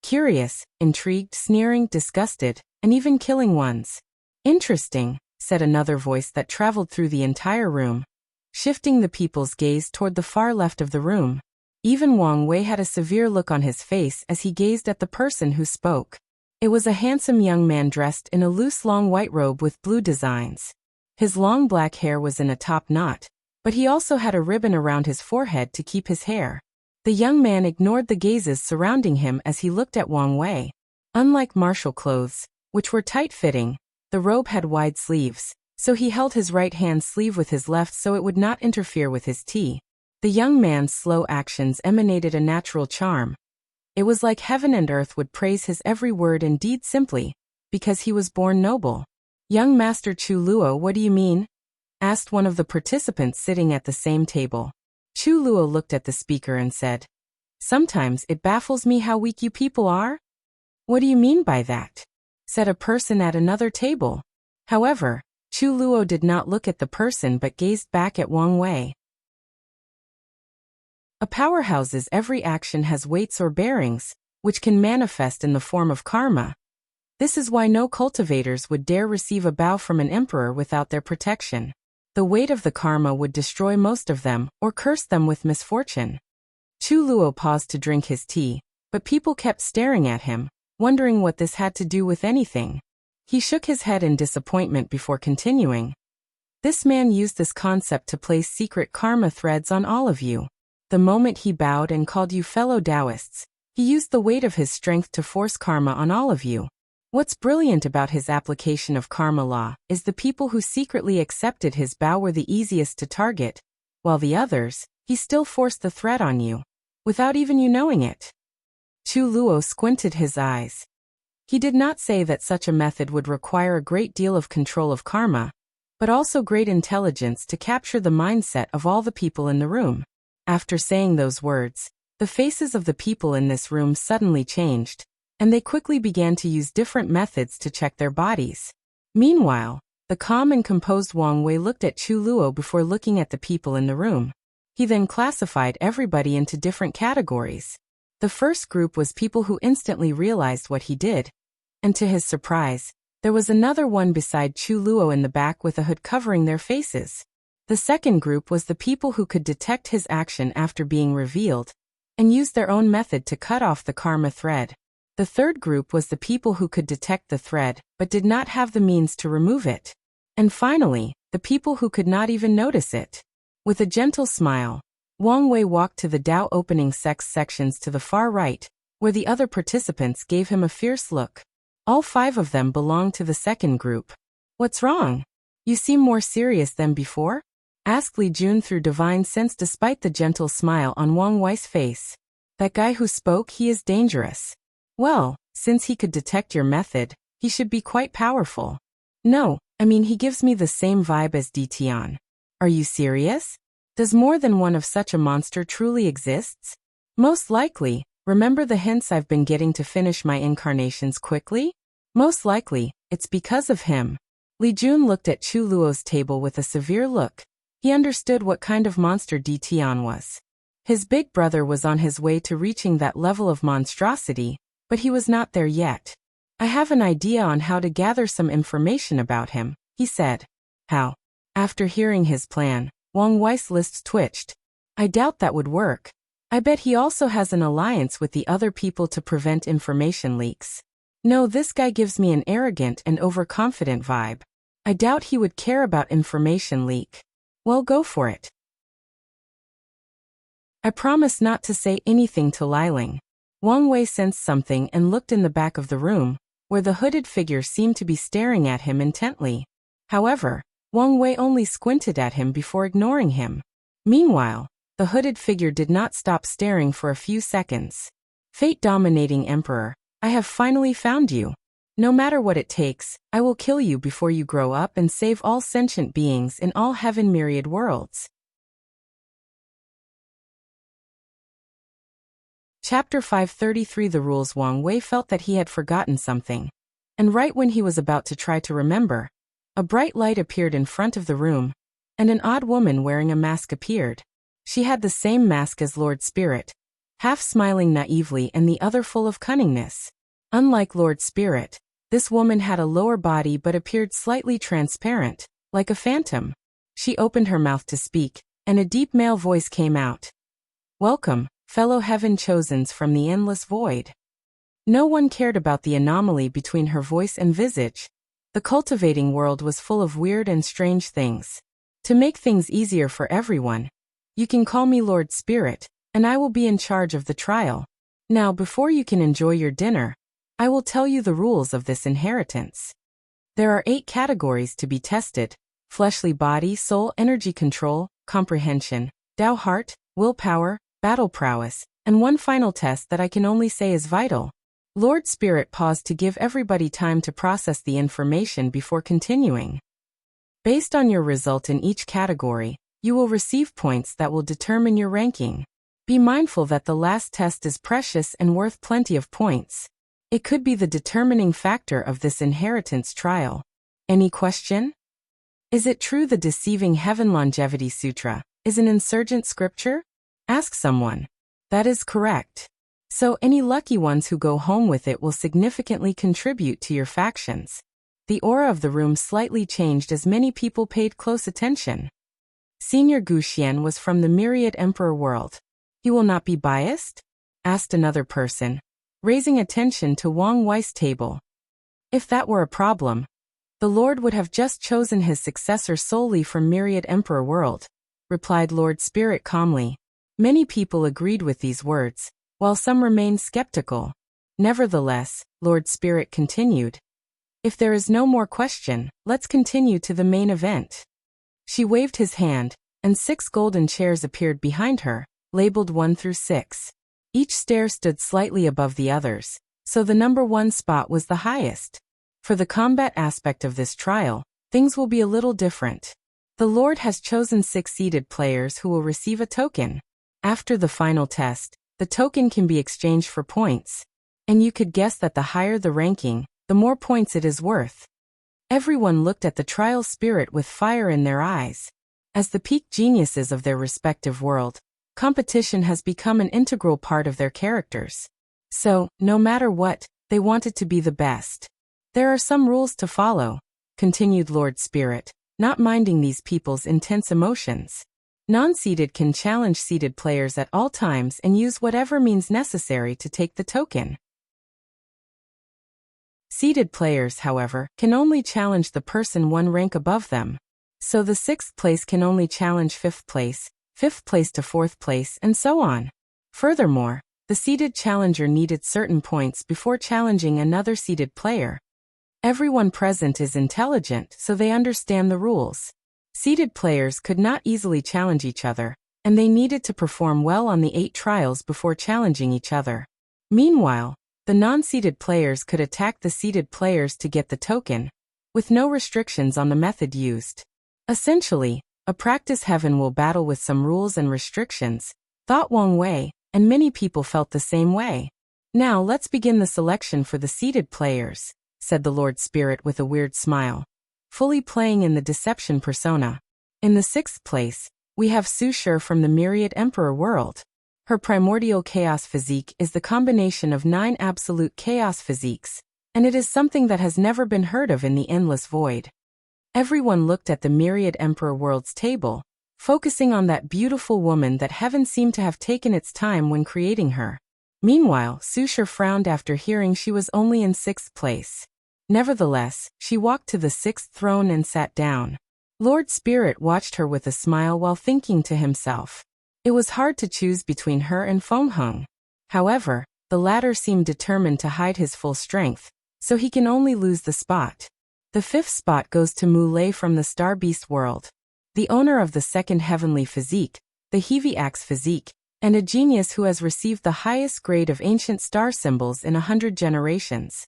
Curious, intrigued, sneering, disgusted, and even killing ones. Interesting, said another voice that traveled through the entire room, shifting the people's gaze toward the far left of the room. Even Wang Wei had a severe look on his face as he gazed at the person who spoke. It was a handsome young man dressed in a loose long white robe with blue designs. His long black hair was in a top knot, but he also had a ribbon around his forehead to keep his hair. The young man ignored the gazes surrounding him as he looked at Wang Wei. Unlike martial clothes, which were tight-fitting, the robe had wide sleeves, so he held his right hand sleeve with his left so it would not interfere with his tea. The young man's slow actions emanated a natural charm. It was like heaven and earth would praise his every word and deed simply, because he was born noble. "Young Master Chu Luo, what do you mean?" asked one of the participants sitting at the same table. Chu Luo looked at the speaker and said, "Sometimes it baffles me how weak you people are." "What do you mean by that?" said a person at another table. However, Chu Luo did not look at the person but gazed back at Wang Wei. A powerhouse's every action has weights or bearings, which can manifest in the form of karma. This is why no cultivators would dare receive a bow from an emperor without their protection. The weight of the karma would destroy most of them or curse them with misfortune. Chu Luo paused to drink his tea, but people kept staring at him, wondering what this had to do with anything. He shook his head in disappointment before continuing. "This man used this concept to place secret karma threads on all of you. The moment he bowed and called you fellow Taoists, he used the weight of his strength to force karma on all of you. What's brilliant about his application of karma law is the people who secretly accepted his bow were the easiest to target, while the others, he still forced the threat on you, without even you knowing it." Chu Luo squinted his eyes. He did not say that such a method would require a great deal of control of karma, but also great intelligence to capture the mindset of all the people in the room. After saying those words, the faces of the people in this room suddenly changed, and they quickly began to use different methods to check their bodies. Meanwhile, the calm and composed Wang Wei looked at Chu Luo before looking at the people in the room. He then classified everybody into different categories. The first group was people who instantly realized what he did, and to his surprise, there was another one beside Chu Luo in the back with a hood covering their faces. The second group was the people who could detect his action after being revealed, and used their own method to cut off the karma thread. The third group was the people who could detect the thread but did not have the means to remove it. And finally, the people who could not even notice it. With a gentle smile, Wang Wei walked to the Tao opening sections to the far right, where the other participants gave him a fierce look. All 5 of them belonged to the second group. "What's wrong? You seem more serious than before?" asked Li Jun through divine sense despite the gentle smile on Wang Wei's face. "That guy who spoke, he is dangerous." "Well, since he could detect your method, he should be quite powerful." "No, I mean he gives me the same vibe as Di Tian." "Are you serious? Does more than one of such a monster truly exists?" "Most likely. Remember the hints I've been getting to finish my incarnations quickly? Most likely, it's because of him." Li Jun looked at Chu Luo's table with a severe look. He understood what kind of monster Di Tian was. His big brother was on his way to reaching that level of monstrosity, but he was not there yet. "I have an idea on how to gather some information about him," he said. "How?" After hearing his plan, Wang Wei's lips twitched. "I doubt that would work. I bet he also has an alliance with the other people to prevent information leaks. No, this guy gives me an arrogant and overconfident vibe. I doubt he would care about information leak." "Well, go for it." "I promise not to say anything to Liling." Wang Wei sensed something and looked in the back of the room, where the hooded figure seemed to be staring at him intently. However, Wang Wei only squinted at him before ignoring him. Meanwhile, the hooded figure did not stop staring for a few seconds. "Fate-dominating Emperor, I have finally found you. No matter what it takes, I will kill you before you grow up and save all sentient beings in all heaven myriad worlds." Chapter 533 The Rules. Wang Wei felt that he had forgotten something. And right when he was about to try to remember, a bright light appeared in front of the room, and an odd woman wearing a mask appeared. She had the same mask as Lord Spirit, half smiling naively and the other full of cunningness. Unlike Lord Spirit, this woman had a lower body but appeared slightly transparent, like a phantom. She opened her mouth to speak, and a deep male voice came out. "Welcome, fellow heaven chosens from the endless void." No one cared about the anomaly between her voice and visage. The cultivating world was full of weird and strange things. To make things easier for everyone, you can call me Lord Spirit, and I will be in charge of the trial. Now, before you can enjoy your dinner, I will tell you the rules of this inheritance. There are 8 categories to be tested: fleshly body, soul, energy control, comprehension, Tao heart, willpower, battle prowess, and one final test that I can only say is vital. Lord Spirit paused to give everybody time to process the information before continuing. Based on your result in each category, you will receive points that will determine your ranking. Be mindful that the last test is precious and worth plenty of points. It could be the determining factor of this inheritance trial. Any question? Is it true the Deceiving Heaven Longevity Sutra is an insurgent scripture? Ask someone. That is correct. So any lucky ones who go home with it will significantly contribute to your factions. The aura of the room slightly changed as many people paid close attention. Senior Gu Xian was from the Myriad Emperor world. He will not be biased? Asked another person, raising attention to Wang Wei's table. If that were a problem, the Lord would have just chosen his successor solely from Myriad Emperor world, replied Lord Spirit calmly. Many people agreed with these words, while some remained skeptical. Nevertheless, Lord Spirit continued. If there is no more question, let's continue to the main event. She waved his hand, and 6 golden chairs appeared behind her, labeled 1 through 6. Each stair stood slightly above the others, so the number 1 spot was the highest. For the combat aspect of this trial, things will be a little different. The Lord has chosen 6 seeded players who will receive a token. After the final test, the token can be exchanged for points. And you could guess that the higher the ranking, the more points it is worth. Everyone looked at the trial spirit with fire in their eyes. As the peak geniuses of their respective world, competition has become an integral part of their characters. So, no matter what, they wanted to be the best. There are some rules to follow, continued Lord Spirit, not minding these people's intense emotions. Non-seeded can challenge seeded players at all times and use whatever means necessary to take the token. Seeded players, however, can only challenge the person 1 rank above them. So the 6th place can only challenge 5th place, 5th place to 4th place, and so on. Furthermore, the seeded challenger needed certain points before challenging another seeded player. Everyone present is intelligent, so they understand the rules. Seeded players could not easily challenge each other, and they needed to perform well on the 8 trials before challenging each other. Meanwhile, the non-seeded players could attack the seeded players to get the token, with no restrictions on the method used. Essentially, a practice heaven will battle with some rules and restrictions, thought Wang Wei, and many people felt the same way. Now let's begin the selection for the seeded players, said the Lord Spirit with a weird smile, fully playing in the deception persona. In the 6th place, we have Su Shi from the Myriad Emperor world. Her primordial chaos physique is the combination of 9 absolute chaos physiques, and it is something that has never been heard of in the endless void. Everyone looked at the Myriad Emperor world's table, focusing on that beautiful woman that heaven seemed to have taken its time when creating her. Meanwhile, Su Shi frowned after hearing she was only in 6th place. Nevertheless, she walked to the 6th throne and sat down. Lord Spirit watched her with a smile while thinking to himself. It was hard to choose between her and Feng Heng. However, the latter seemed determined to hide his full strength, so he can only lose the spot. The 5th spot goes to Mu Lei from the Star Beast world, the owner of the 2nd heavenly physique, the Heavy Axe physique, and a genius who has received the highest grade of ancient star symbols in 100 generations.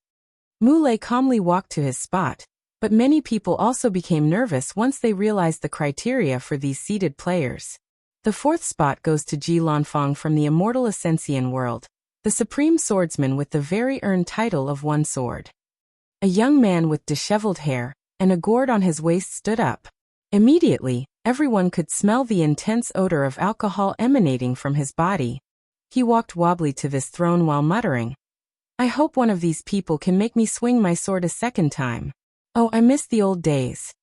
Mu Lei calmly walked to his spot, but many people also became nervous once they realized the criteria for these seeded players. The 4th spot goes to Ji Lanfang from the immortal Ascension world, the supreme swordsman with the very earned title of One Sword. A young man with disheveled hair and a gourd on his waist stood up. Immediately, everyone could smell the intense odor of alcohol emanating from his body. He walked wobbly to this throne while muttering, "I hope one of these people can make me swing my sword a second time. Oh, I miss the old days."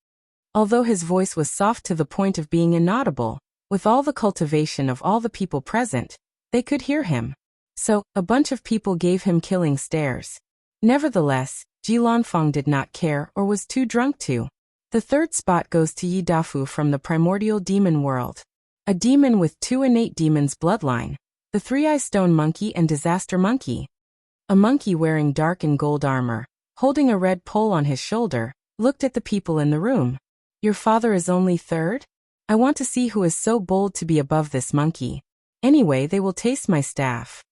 Although his voice was soft to the point of being inaudible, with all the cultivation of all the people present, they could hear him. So, a bunch of people gave him killing stares. Nevertheless, Jilanfeng did not care or was too drunk to. The third spot goes to Yi Dafu from the primordial demon world. A demon with 2 innate demons bloodline, the Three-Eye Stone Monkey and Disaster Monkey. A monkey wearing dark and gold armor, holding a red pole on his shoulder, looked at the people in the room. Your father is only third? I want to see who is so bold to be above this monkey. Anyway, they will taste my staff.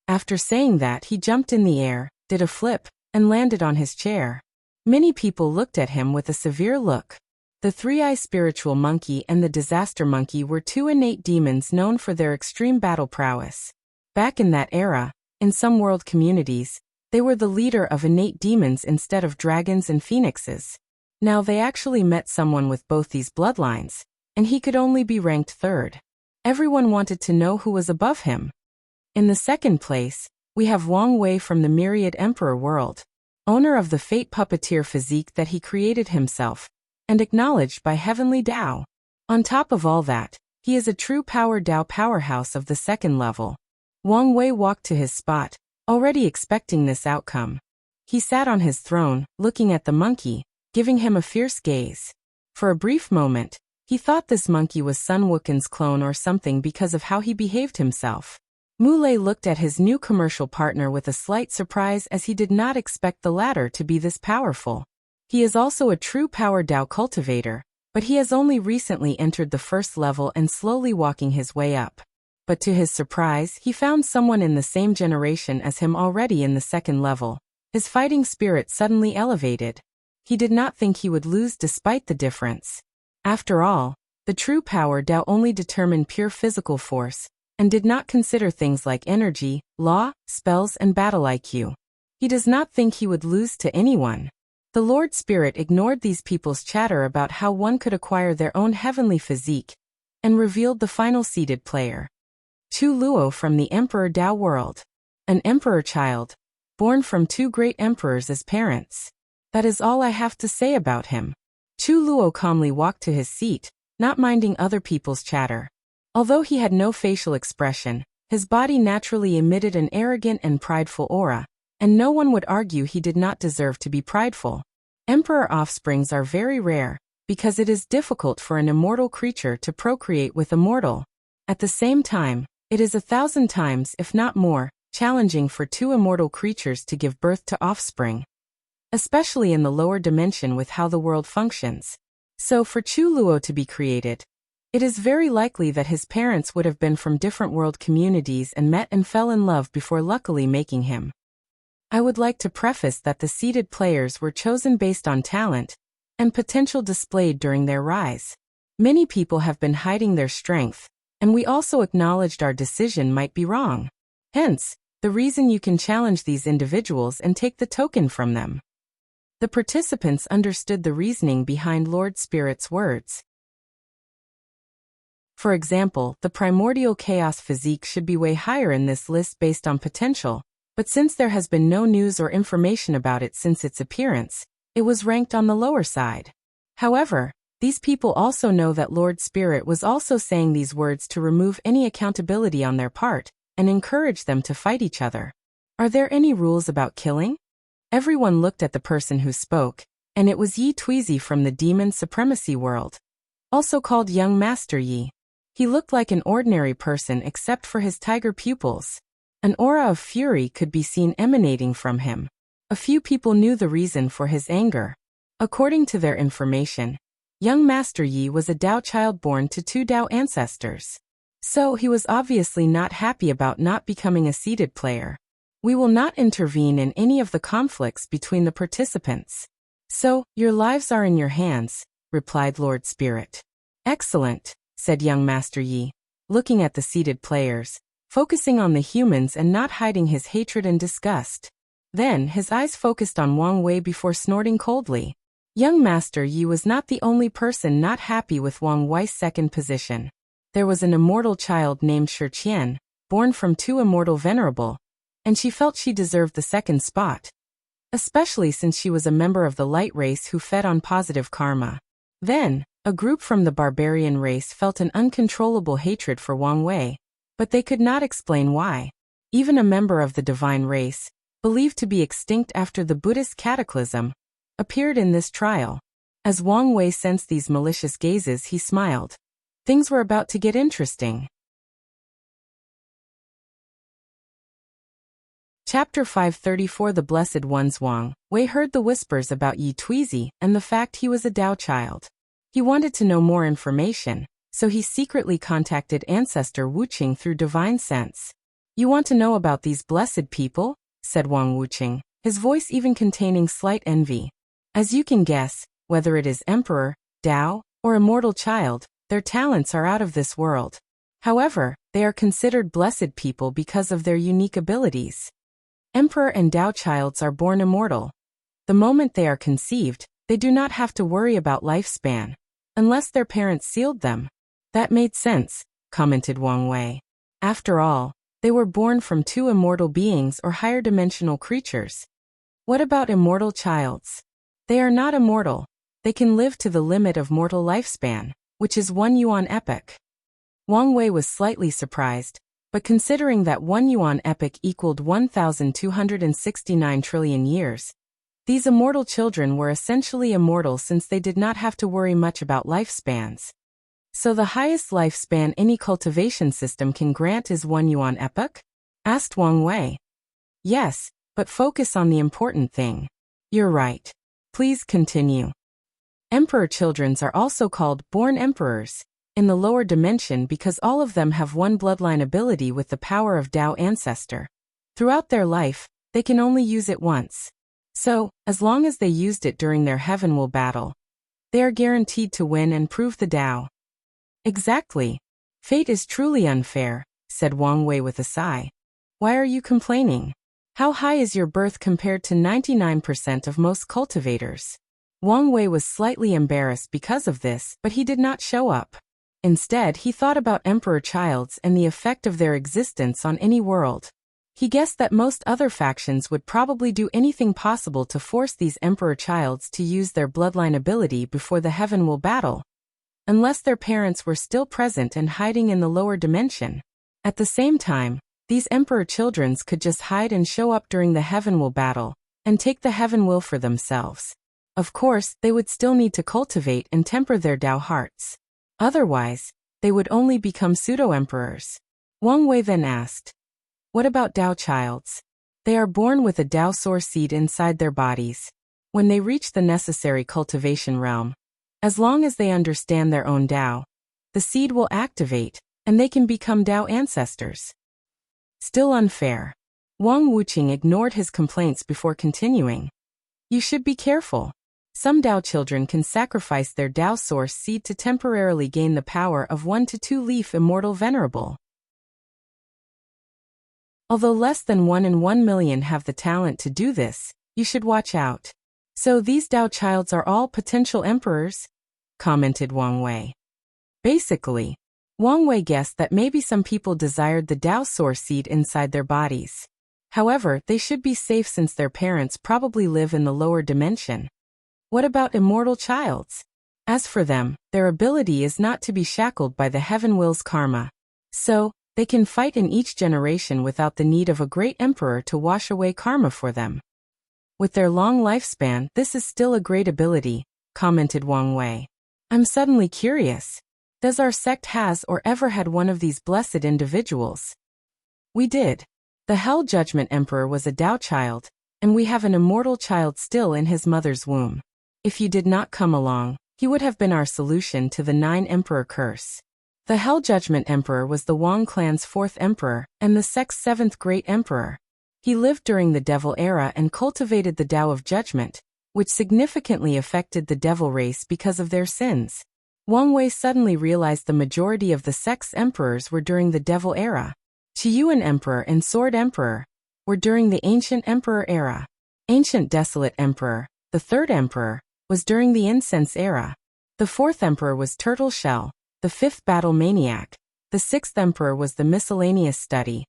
After saying that, he jumped in the air, did a flip, and landed on his chair. Many people looked at him with a severe look. The Three-Eye Spiritual Monkey and the Disaster Monkey were 2 innate demons known for their extreme battle prowess. Back in that era, in some world communities, they were the leader of innate demons instead of dragons and phoenixes. Now they actually met someone with both these bloodlines, and he could only be ranked third. Everyone wanted to know who was above him. In the second place, we have Wang Wei from the Myriad Emperor world, owner of the Fate Puppeteer physique that he created himself, and acknowledged by Heavenly Tao. On top of all that, he is a true Power Tao powerhouse of the second level. Wang Wei walked to his spot, already expecting this outcome. He sat on his throne, looking at the monkey, giving him a fierce gaze. For a brief moment, he thought this monkey was Sun Wuken's clone or something because of how he behaved himself. Muley looked at his new commercial partner with a slight surprise as he did not expect the latter to be this powerful. He is also a true Power Tao cultivator, but he has only recently entered the first level and slowly walking his way up. But to his surprise, he found someone in the same generation as him already in the second level. His fighting spirit suddenly elevated. He did not think he would lose despite the difference. After all, the true Power Tao only determined pure physical force, and did not consider things like energy, law, spells and battle IQ. He does not think he would lose to anyone. The Lord Spirit ignored these people's chatter about how one could acquire their own heavenly physique, and revealed the final seeded player. Chu Luo from the Emperor Tao world. An emperor child, born from 2 great emperors as parents. That is all I have to say about him. Chu Luo calmly walked to his seat, not minding other people's chatter. Although he had no facial expression, his body naturally emitted an arrogant and prideful aura, and no one would argue he did not deserve to be prideful. Emperor offsprings are very rare, because it is difficult for an immortal creature to procreate with a mortal. At the same time, it is 1,000 times, if not more, challenging for 2 immortal creatures to give birth to offspring, especially in the lower dimension with how the world functions. So for Chu Luo to be created, it is very likely that his parents would have been from different world communities and met and fell in love before luckily making him. I would like to preface that the seeded players were chosen based on talent and potential displayed during their rise. Many people have been hiding their strength, and we also acknowledged our decision might be wrong. Hence, the reason you can challenge these individuals and take the token from them. The participants understood the reasoning behind Lord Spirit's words. For example, the primordial chaos physique should be way higher in this list based on potential, but since there has been no news or information about it since its appearance, it was ranked on the lower side. However, these people also know that Lord Spirit was also saying these words to remove any accountability on their part, and encourage them to fight each other. Are there any rules about killing? Everyone looked at the person who spoke, and it was Yi Tweezy from the Demon Supremacy world, also called Young Master Yi. He looked like an ordinary person except for his tiger pupils. An aura of fury could be seen emanating from him. A few people knew the reason for his anger. According to their information, Young Master Yi was a Tao child born to 2 Tao ancestors. So he was obviously not happy about not becoming a seeded player. We will not intervene in any of the conflicts between the participants. So, your lives are in your hands, replied Lord Spirit. Excellent, said Young Master Yi, looking at the seeded players, focusing on the humans and not hiding his hatred and disgust. Then his eyes focused on Wang Wei before snorting coldly. Young Master Yi was not the only person not happy with Wang Wei's second position. There was an immortal child named Shi Qian, born from 2 immortal venerable, and she felt she deserved the second spot, especially since she was a member of the light race who fed on positive karma. Then, a group from the barbarian race felt an uncontrollable hatred for Wang Wei, but they could not explain why. Even a member of the divine race, believed to be extinct after the Buddhist cataclysm, appeared in this trial. As Wang Wei sensed these malicious gazes, he smiled. Things were about to get interesting. Chapter 534 The Blessed Ones. Wang Wei heard the whispers about Yi Tuizi and the fact he was a Tao child. He wanted to know more information, so he secretly contacted ancestor Wuqing through divine sense. You want to know about these blessed people? Said Wang Wuqing, his voice even containing slight envy. As you can guess, whether it is emperor, Tao, or immortal child, their talents are out of this world. However, they are considered blessed people because of their unique abilities. Emperor and Tao childs are born immortal. The moment they are conceived, they do not have to worry about lifespan, unless their parents sealed them. That made sense, commented Wang Wei. After all, they were born from two immortal beings or higher dimensional creatures. What about immortal childs? They are not immortal. They can live to the limit of mortal lifespan, which is 1 yuan epoch. Wang Wei was slightly surprised, but considering that 1 yuan epoch equaled 1,269 trillion years, these immortal children were essentially immortal since they did not have to worry much about lifespans. So the highest lifespan any cultivation system can grant is 1 yuan epoch? Asked Wang Wei. Yes, but focus on the important thing. You're right. Please continue. Emperor children are also called born emperors in the lower dimension because all of them have one bloodline ability with the power of Tao ancestor. Throughout their life, they can only use it once. So, as long as they used it during their heavenward battle, they are guaranteed to win and prove the Tao. Exactly. Fate is truly unfair, said Wang Wei with a sigh. Why are you complaining? How high is your birth compared to 99% of most cultivators? Wang Wei was slightly embarrassed because of this, but he did not show up. Instead, he thought about emperor childs and the effect of their existence on any world. He guessed that most other factions would probably do anything possible to force these emperor childs to use their bloodline ability before the heavenward battle, unless their parents were still present and hiding in the lower dimension. At the same time, these emperor children could just hide and show up during the heavenward battle, and take the heaven will for themselves. Of course, they would still need to cultivate and temper their Tao hearts. Otherwise, they would only become pseudo-emperors. Wang Wei then asked, what about Tao childs? They are born with a Tao source seed inside their bodies. When they reach the necessary cultivation realm, as long as they understand their own Tao, the seed will activate, and they can become Tao ancestors. Still unfair. Wang Wuqing ignored his complaints before continuing. You should be careful. Some Tao children can sacrifice their Tao source seed to temporarily gain the power of 1 to 2 leaf immortal venerable. Although less than 1 in 1 million have the talent to do this, you should watch out. So these Tao childs are all potential emperors? Commented Wang Wei. Basically, Wang Wei guessed that maybe some people desired the Tao source seed inside their bodies. However, they should be safe since their parents probably live in the lower dimension. What about immortal childs? As for them, their ability is not to be shackled by the heaven will's karma. So, they can fight in each generation without the need of a great emperor to wash away karma for them. With their long lifespan, this is still a great ability, commented Wang Wei. I'm suddenly curious. Does our sect has or ever had one of these blessed individuals? We did. The Hell Judgment Emperor was a Tao child, and we have an immortal child still in his mother's womb. If you did not come along, he would have been our solution to the 9 Emperor curse. The Hell Judgment Emperor was the Wang clan's 4th emperor and the sect's 7th great emperor. He lived during the Devil era and cultivated the Tao of Judgment, which significantly affected the Devil race because of their sins. Wang Wei suddenly realized the majority of the sect's emperors were during the Devil era. Qiyuan Emperor and Sword Emperor were during the Ancient Emperor era. Ancient Desolate Emperor, the 3rd emperor, was during the Incense era. The 4th emperor was Turtle Shell. The 5th Battle Maniac. The 6th Emperor was the Miscellaneous Study.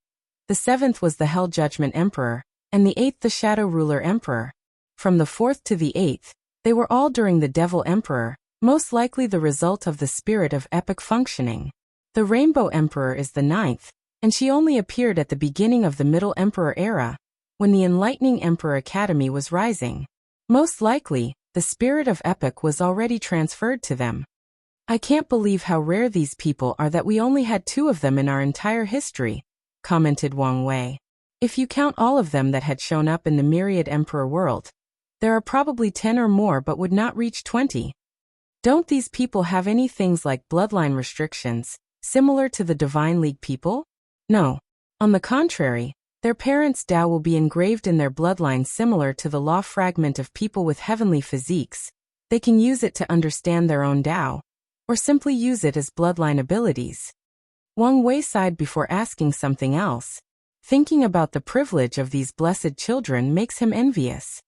The 7th was the Hell Judgment Emperor, and the 8th the Shadow Ruler Emperor. From the 4th to the 8th, they were all during the Devil Emperor, most likely the result of the spirit of epic functioning. The Rainbow Emperor is the 9th, and she only appeared at the beginning of the Middle Emperor era, when the enlightening Emperor Academy was rising. Most likely, the spirit of epic was already transferred to them. I can't believe how rare these people are that we only had 2 of them in our entire history, commented Wang Wei. If you count all of them that had shown up in the myriad Emperor world, there are probably 10 or more but would not reach 20. Don't these people have any things like bloodline restrictions, similar to the Divine League people? No. On the contrary, their parents' Tao will be engraved in their bloodline similar to the law fragment of people with heavenly physiques. They can use it to understand their own Tao, or simply use it as bloodline abilities. Wang Wei sighed before asking something else. Thinking about the privilege of these blessed children makes him envious.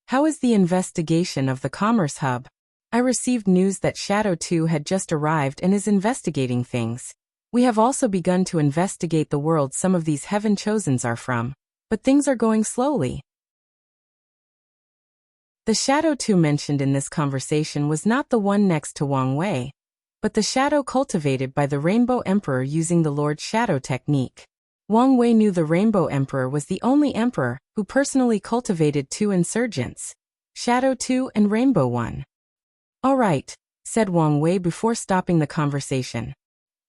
How is the investigation of the Commerce Hub? I received news that Shadow 2 had just arrived and is investigating things. We have also begun to investigate the world some of these Heaven Chosens are from, but things are going slowly. The Shadow 2 mentioned in this conversation was not the one next to Wang Wei, but the shadow cultivated by the Rainbow Emperor using the Lord Shadow technique. Wang Wei knew the Rainbow Emperor was the only emperor who personally cultivated 2 insurgents, Shadow 2 and Rainbow 1. All right, said Wang Wei before stopping the conversation.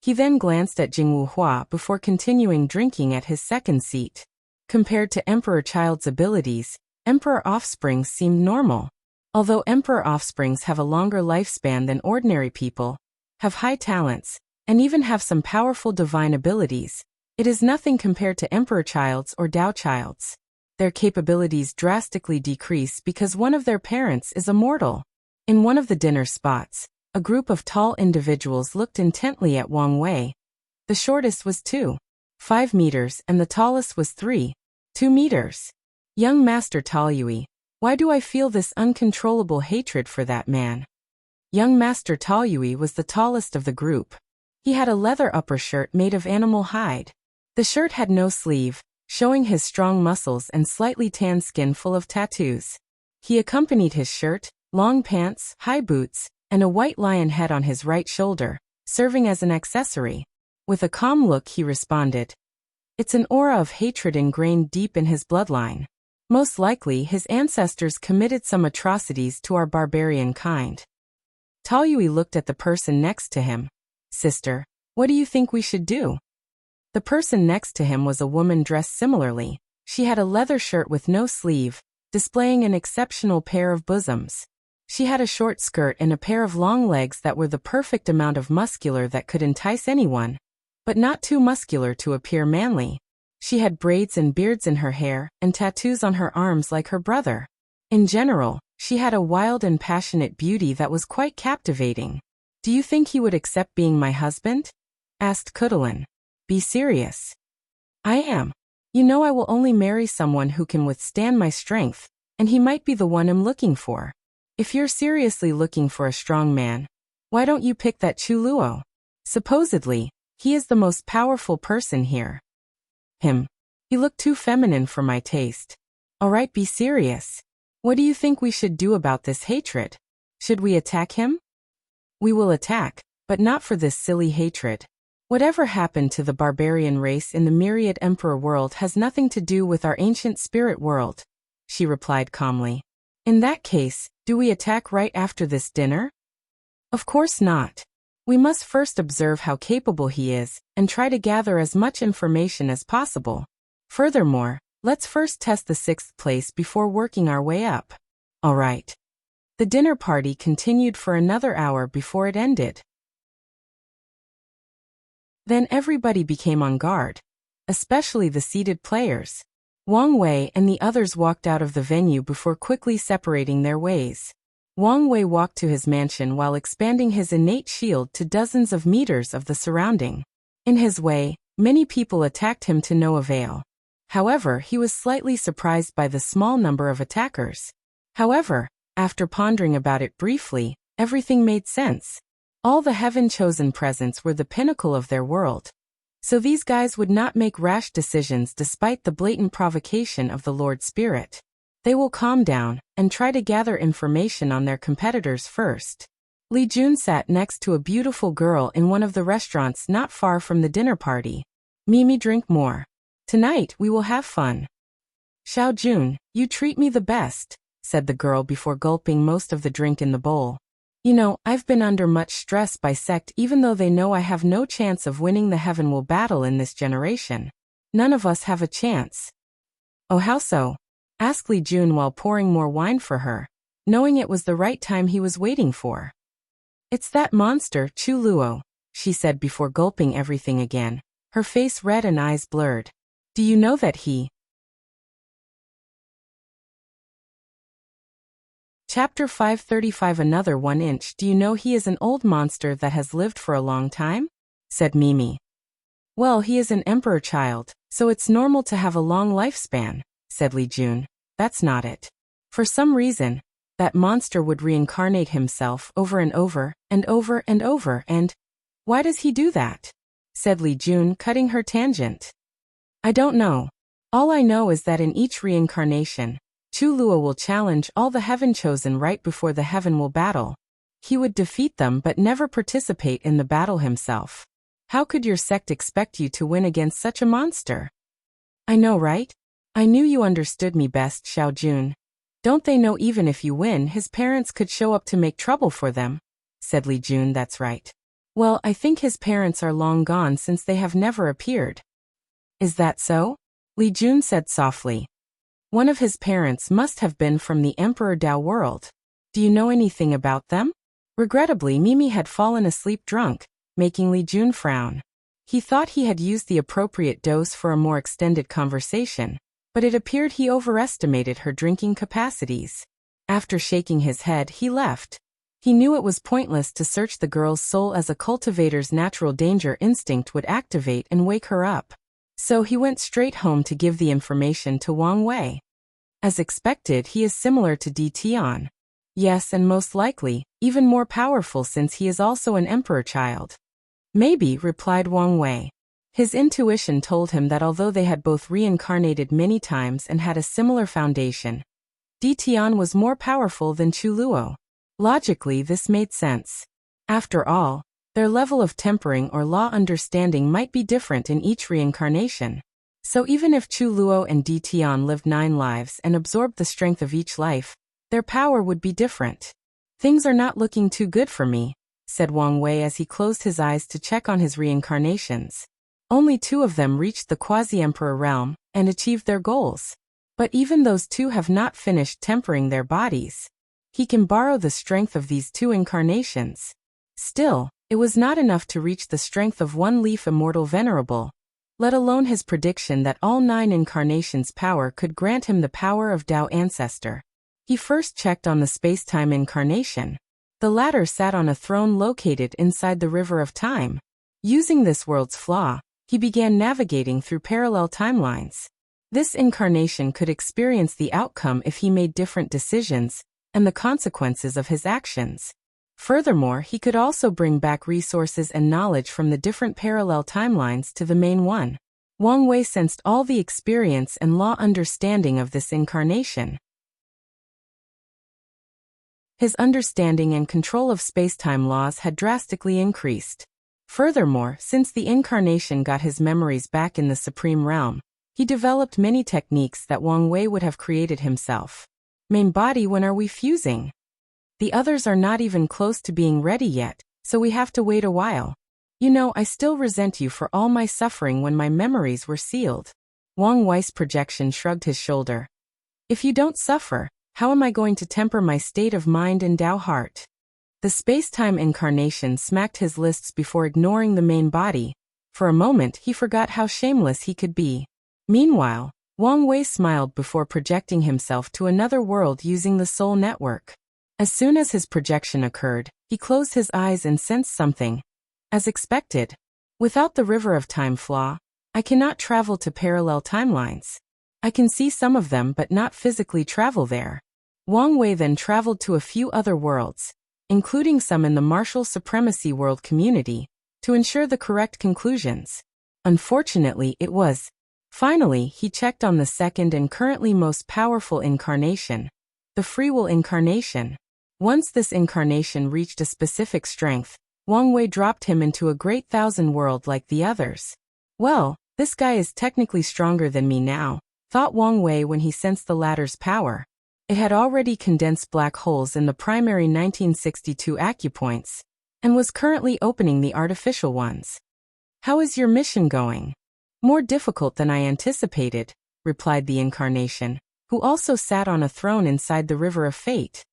He then glanced at Jingwu Hua before continuing drinking at his second seat. Compared to Emperor Child's abilities, Emperor Offsprings seemed normal. Although Emperor Offsprings have a longer lifespan than ordinary people, have high talents, and even have some powerful divine abilities, it is nothing compared to Emperor Child's or Tao Child's. Their capabilities drastically decrease because one of their parents is immortal. In one of the dinner spots, a group of tall individuals looked intently at Wang Wei. The shortest was 2.5 meters and the tallest was 3.2 meters. Young Master Taoyui, why do I feel this uncontrollable hatred for that man? Young Master Taoyui was the tallest of the group. He had a leather upper shirt made of animal hide. The shirt had no sleeve, showing his strong muscles and slightly tan skin full of tattoos. He accompanied his shirt, long pants, high boots, and a white lion head on his right shoulder, serving as an accessory. With a calm look he responded. It's an aura of hatred ingrained deep in his bloodline. Most likely his ancestors committed some atrocities to our barbarian kind. Taoyui looked at the person next to him. Sister, what do you think we should do? The person next to him was a woman dressed similarly. She had a leather shirt with no sleeve, displaying an exceptional pair of bosoms. She had a short skirt and a pair of long legs that were the perfect amount of muscular that could entice anyone, but not too muscular to appear manly. She had braids and beards in her hair and tattoos on her arms like her brother. In general, she had a wild and passionate beauty that was quite captivating. Do you think he would accept being my husband? Asked Kudalin. Be serious. I am. You know I will only marry someone who can withstand my strength, and he might be the one I'm looking for. If you're seriously looking for a strong man, why don't you pick that Chu Luo? Supposedly, he is the most powerful person here. Him. He looked too feminine for my taste. Alright, be serious. What do you think we should do about this hatred? Should we attack him? We will attack, but not for this silly hatred. Whatever happened to the barbarian race in the myriad emperor world has nothing to do with our ancient spirit world, she replied calmly. In that case, do we attack right after this dinner? Of course not. We must first observe how capable he is, and try to gather as much information as possible. Furthermore, let's first test the 6th place before working our way up. All right. The dinner party continued for another hour before it ended. Then everybody became on guard, especially the seated players. Wang Wei and the others walked out of the venue before quickly separating their ways. Wang Wei walked to his mansion while expanding his innate shield to dozens of meters of the surrounding. In his way, many people attacked him to no avail. However, he was slightly surprised by the small number of attackers. However, after pondering about it briefly, everything made sense. All the heaven-chosen presents were the pinnacle of their world. So these guys would not make rash decisions despite the blatant provocation of the Lord Spirit. They will calm down and try to gather information on their competitors first. Li Jun sat next to a beautiful girl in one of the restaurants not far from the dinner party. Mimi, drink more. Tonight we will have fun. Xiao Jun, you treat me the best, said the girl before gulping most of the drink in the bowl. You know, I've been under much stress by sect even though they know I have no chance of winning the Heavenwell battle in this generation. None of us have a chance. Oh, how so? Asked Li Jun while pouring more wine for her, knowing it was the right time he was waiting for. It's that monster, Chu Luo, she said before gulping everything again, her face red and eyes blurred. Do you know that he... Chapter 535 Another 1 inch. Do you know he is an old monster that has lived for a long time? Said Mimi. Well, he is an emperor child, so it's normal to have a long lifespan, said Li Jun. That's not it. For some reason, that monster would reincarnate himself over and over, and over and over, and... Why does he do that? Said Li Jun, cutting her tangent. I don't know. All I know is that in each reincarnation, Chu Luo will challenge all the Heaven Chosen right before the Heavenwell battle. He would defeat them but never participate in the battle himself. How could your sect expect you to win against such a monster? I know, right? I knew you understood me best, Xiao Jun. Don't they know even if you win, his parents could show up to make trouble for them? Said Li Jun. That's right. Well, I think his parents are long gone since they have never appeared. Is that so? Li Jun said softly. One of his parents must have been from the Emperor Dao world. Do you know anything about them? Regrettably, Mimi had fallen asleep drunk, making Li Jun frown. He thought he had used the appropriate dose for a more extended conversation, but it appeared he overestimated her drinking capacities. After shaking his head, he left. He knew it was pointless to search the girl's soul as a cultivator's natural danger instinct would activate and wake her up. So he went straight home to give the information to Wang Wei. As expected, he is similar to Di Tian. Yes, and most likely, even more powerful since he is also an emperor child. Maybe, replied Wang Wei. His intuition told him that although they had both reincarnated many times and had a similar foundation, Di Tian was more powerful than Chu Luo. Logically, this made sense. After all, their level of tempering or law understanding might be different in each reincarnation. So even if Chu Luo and Di Tian lived 9 lives and absorbed the strength of each life, their power would be different. Things are not looking too good for me, said Wang Wei as he closed his eyes to check on his reincarnations. Only 2 of them reached the quasi-emperor realm and achieved their goals. But even those 2 have not finished tempering their bodies. He can borrow the strength of these 2 incarnations. Still, it was not enough to reach the strength of 1 leaf immortal venerable, let alone his prediction that all 9 incarnations' power could grant him the power of Dao ancestor. He first checked on the space-time incarnation. The latter sat on a throne located inside the river of time. Using this world's flaw, he began navigating through parallel timelines. This incarnation could experience the outcome if he made different decisions, and the consequences of his actions. Furthermore, he could also bring back resources and knowledge from the different parallel timelines to the main one. Wang Wei sensed all the experience and law understanding of this incarnation. His understanding and control of space-time laws had drastically increased. Furthermore, since the incarnation got his memories back in the Supreme Realm, he developed many techniques that Wang Wei would have created himself. Main body, when are we fusing? The others are not even close to being ready yet, so we have to wait a while. You know, I still resent you for all my suffering when my memories were sealed. Wang Wei's projection shrugged his shoulder. If you don't suffer, how am I going to temper my state of mind and Dao heart? The space-time incarnation smacked his lists before ignoring the main body. For a moment, he forgot how shameless he could be. Meanwhile, Wang Wei smiled before projecting himself to another world using the soul network. As soon as his projection occurred, he closed his eyes and sensed something. As expected, without the river of time flaw, I cannot travel to parallel timelines. I can see some of them but not physically travel there. Wang Wei then traveled to a few other worlds, including some in the martial supremacy world community, to ensure the correct conclusions. Unfortunately, it was. Finally, he checked on the second and currently most powerful incarnation, the free will incarnation. Once this incarnation reached a specific strength, Wang Wei dropped him into a great 1,000 world like the others. Well, this guy is technically stronger than me now, thought Wang Wei when he sensed the latter's power. It had already condensed black holes in the primary 1962 acupoints, and was currently opening the artificial ones. How is your mission going? More difficult than I anticipated, replied the incarnation, who also sat on a throne inside the River of Fate.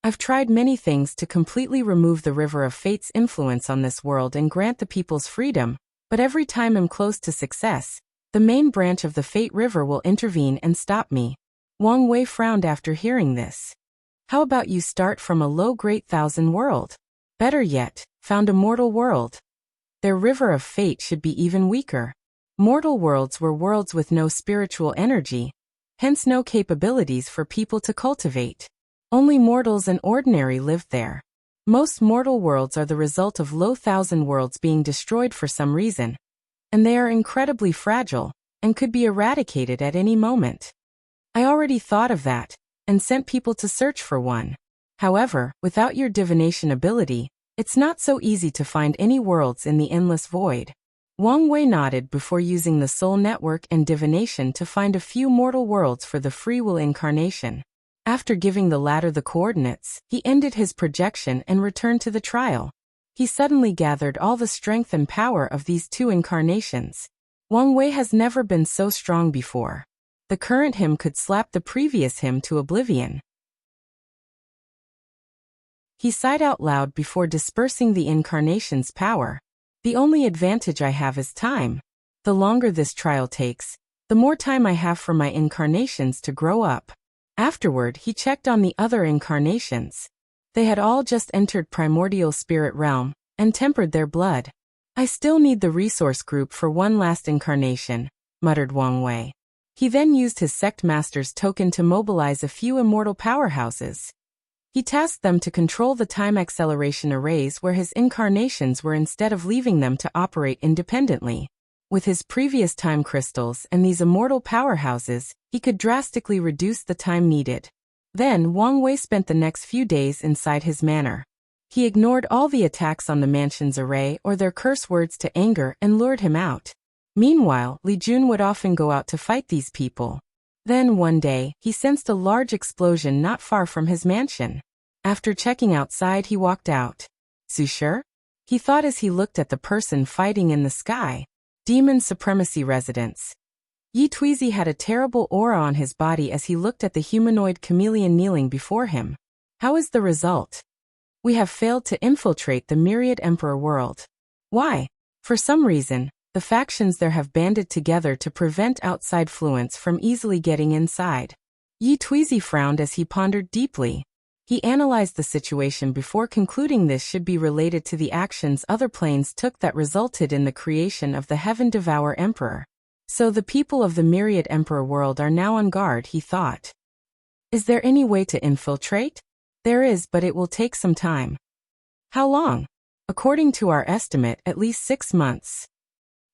I've tried many things to completely remove the River of Fate's influence on this world and grant the people's freedom, but every time I'm close to success, the main branch of the Fate River will intervene and stop me. Wang Wei frowned after hearing this. How about you start from a low great thousand world? Better yet, found a mortal world. Their River of Fate should be even weaker. Mortal worlds were worlds with no spiritual energy, hence no capabilities for people to cultivate. Only mortals and ordinary lived there. Most mortal worlds are the result of low thousand worlds being destroyed for some reason, and they are incredibly fragile, and could be eradicated at any moment. I already thought of that, and sent people to search for one. However, without your divination ability, it's not so easy to find any worlds in the endless void. Wang Wei nodded before using the soul network and divination to find a few mortal worlds for the free will incarnation. After giving the latter the coordinates, he ended his projection and returned to the trial. He suddenly gathered all the strength and power of these two incarnations. Wang Wei has never been so strong before. The current him could slap the previous him to oblivion. He sighed out loud before dispersing the incarnation's power. The only advantage I have is time. The longer this trial takes, the more time I have for my incarnations to grow up. Afterward, he checked on the other incarnations. They had all just entered primordial spirit realm, and tempered their blood. I still need the resource group for one last incarnation, muttered Wang Wei. He then used his sect master's token to mobilize a few immortal powerhouses. He tasked them to control the time acceleration arrays where his incarnations were instead of leaving them to operate independently. With his previous time crystals and these immortal powerhouses, he could drastically reduce the time needed. Then Wang Wei spent the next few days inside his manor. He ignored all the attacks on the mansion's array or their curse words to anger and lured him out. Meanwhile, Li Jun would often go out to fight these people. Then one day, he sensed a large explosion not far from his mansion. After checking outside, he walked out. Sure? He thought as he looked at the person fighting in the sky. Demon Supremacy Residence. Yi Tuizi had a terrible aura on his body as he looked at the humanoid chameleon kneeling before him. How is the result? We have failed to infiltrate the Myriad Emperor world. Why? For some reason, the factions there have banded together to prevent outside fluence from easily getting inside. Yi Tuizi frowned as he pondered deeply. He analyzed the situation before concluding this should be related to the actions other planes took that resulted in the creation of the Heaven Devourer Emperor. So the people of the Myriad Emperor world are now on guard, he thought. Is there any way to infiltrate? There is, but it will take some time. How long? According to our estimate, at least 6 months.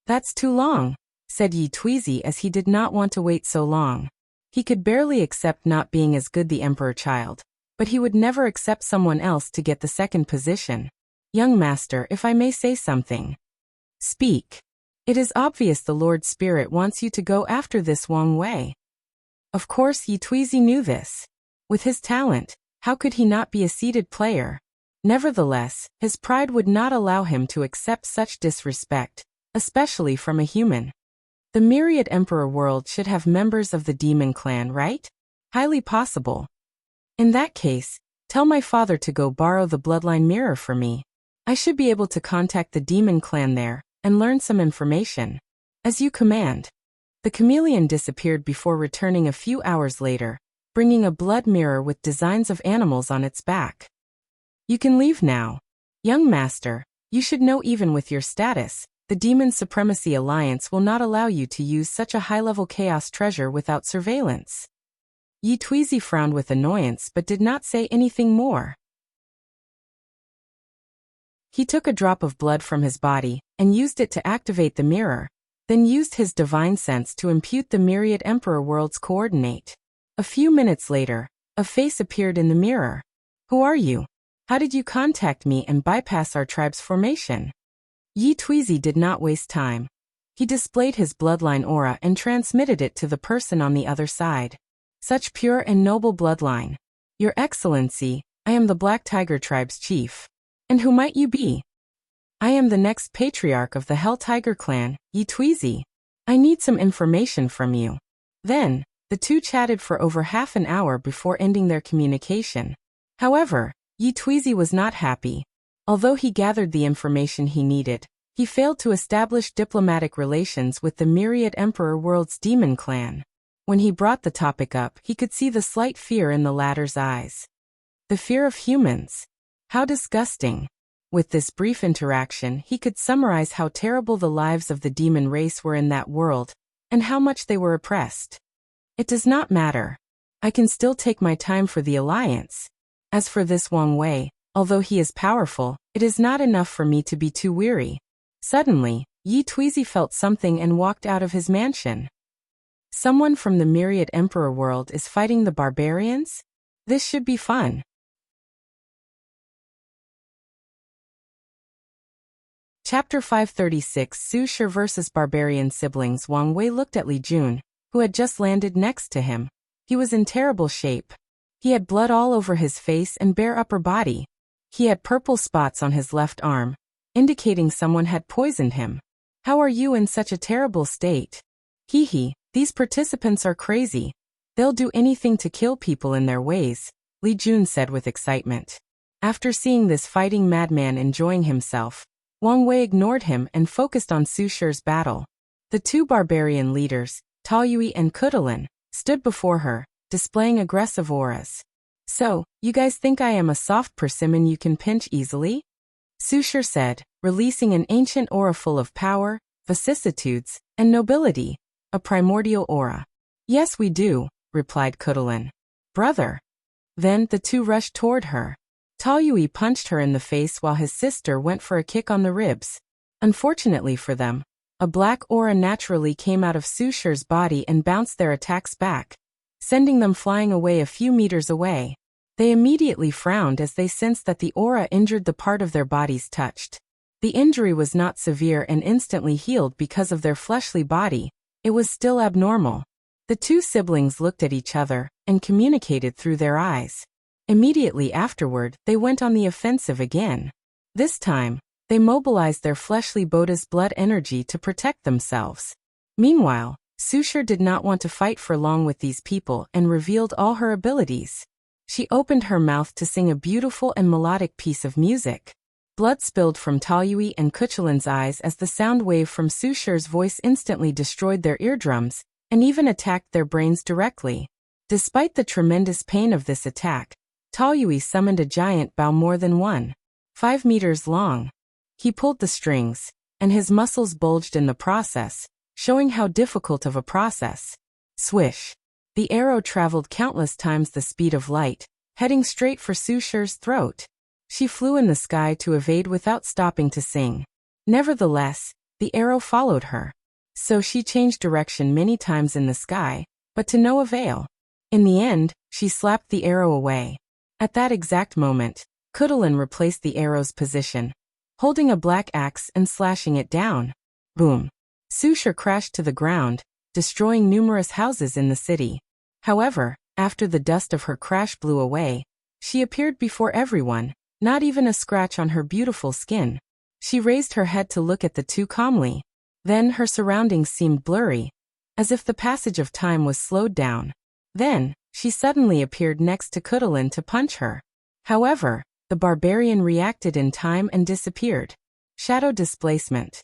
That's too long, said Yi Tuizi as he did not want to wait so long. He could barely accept not being as good the emperor child, but he would never accept someone else to get the second position. Young master, if I may say something. Speak. It is obvious the Lord Spirit wants you to go after this Wang Wei. Of course Yi Tuizi knew this. With his talent, how could he not be a seated player? Nevertheless, his pride would not allow him to accept such disrespect, especially from a human. The Myriad Emperor world should have members of the demon clan, right? Highly possible. In that case, tell my father to go borrow the bloodline mirror for me. I should be able to contact the demon clan there, and learn some information. As you command. The chameleon disappeared before returning a few hours later, bringing a blood mirror with designs of animals on its back. You can leave now. Young master, you should know even with your status, the Demon Supremacy Alliance will not allow you to use such a high-level chaos treasure without surveillance. Yi Tuizi frowned with annoyance but did not say anything more. He took a drop of blood from his body and used it to activate the mirror, then used his divine sense to impute the Myriad Emperor world's coordinate. A few minutes later, a face appeared in the mirror. Who are you? How did you contact me and bypass our tribe's formation? Yi Tuizi did not waste time. He displayed his bloodline aura and transmitted it to the person on the other side. Such pure and noble bloodline. Your Excellency, I am the Black Tiger Tribe's chief. And who might you be? I am the next patriarch of the Hell Tiger clan, Yi Tweezy. I need some information from you. Then, the two chatted for over half an hour before ending their communication. However, Yi Tweezy was not happy. Although he gathered the information he needed, he failed to establish diplomatic relations with the Myriad Emperor World's demon clan. When he brought the topic up, he could see the slight fear in the latter's eyes. The fear of humans. How disgusting. With this brief interaction, he could summarize how terrible the lives of the demon race were in that world, and how much they were oppressed. It does not matter. I can still take my time for the alliance. As for this Wang Wei, although he is powerful, it is not enough for me to be too weary. Suddenly, Yi Tweezy felt something and walked out of his mansion. Someone from the Myriad Emperor world is fighting the barbarians? This should be fun. Chapter 536 Su Shi vs. Barbarian Siblings. Wang Wei looked at Li Jun, who had just landed next to him. He was in terrible shape. He had blood all over his face and bare upper body. He had purple spots on his left arm, indicating someone had poisoned him. How are you in such a terrible state? Hee, these participants are crazy. They'll do anything to kill people in their ways, Li Jun said with excitement. After seeing this fighting madman enjoying himself, Wang Wei ignored him and focused on Su Shi's battle. The two barbarian leaders, Taoyui and Kudalin, stood before her, displaying aggressive auras. So, you guys think I am a soft persimmon you can pinch easily? Su Shi said, releasing an ancient aura full of power, vicissitudes, and nobility, a primordial aura. Yes we do, replied Kudalin. Brother. Then the two rushed toward her. Taoyui punched her in the face while his sister went for a kick on the ribs. Unfortunately for them, a black aura naturally came out of Su Shi's body and bounced their attacks back, sending them flying away a few meters away. They immediately frowned as they sensed that the aura injured the part of their bodies touched. The injury was not severe and instantly healed because of their fleshly body. It was still abnormal. The two siblings looked at each other and communicated through their eyes. Immediately afterward, they went on the offensive again. This time, they mobilized their fleshly Boda's blood energy to protect themselves. Meanwhile, Su Shi did not want to fight for long with these people and revealed all her abilities. She opened her mouth to sing a beautiful and melodic piece of music. Blood spilled from Taoyui and Kuchelin's eyes as the sound wave from Su Shi's voice instantly destroyed their eardrums and even attacked their brains directly. Despite the tremendous pain of this attack, Taoyui summoned a giant bow more than 1.5 meters long. He pulled the strings, and his muscles bulged in the process, showing how difficult of a process. Swish. The arrow traveled countless times the speed of light, heading straight for Su Shi's throat. She flew in the sky to evade without stopping to sing. Nevertheless, the arrow followed her. So she changed direction many times in the sky, but to no avail. In the end, she slapped the arrow away. At that exact moment, Kudalin replaced the arrow's position, holding a black axe and slashing it down. Boom. Su Shi crashed to the ground, destroying numerous houses in the city. However, after the dust of her crash blew away, she appeared before everyone, not even a scratch on her beautiful skin. She raised her head to look at the two calmly. Then her surroundings seemed blurry, as if the passage of time was slowed down. Then, she suddenly appeared next to Kudalin to punch her. However, the barbarian reacted in time and disappeared. Shadow displacement.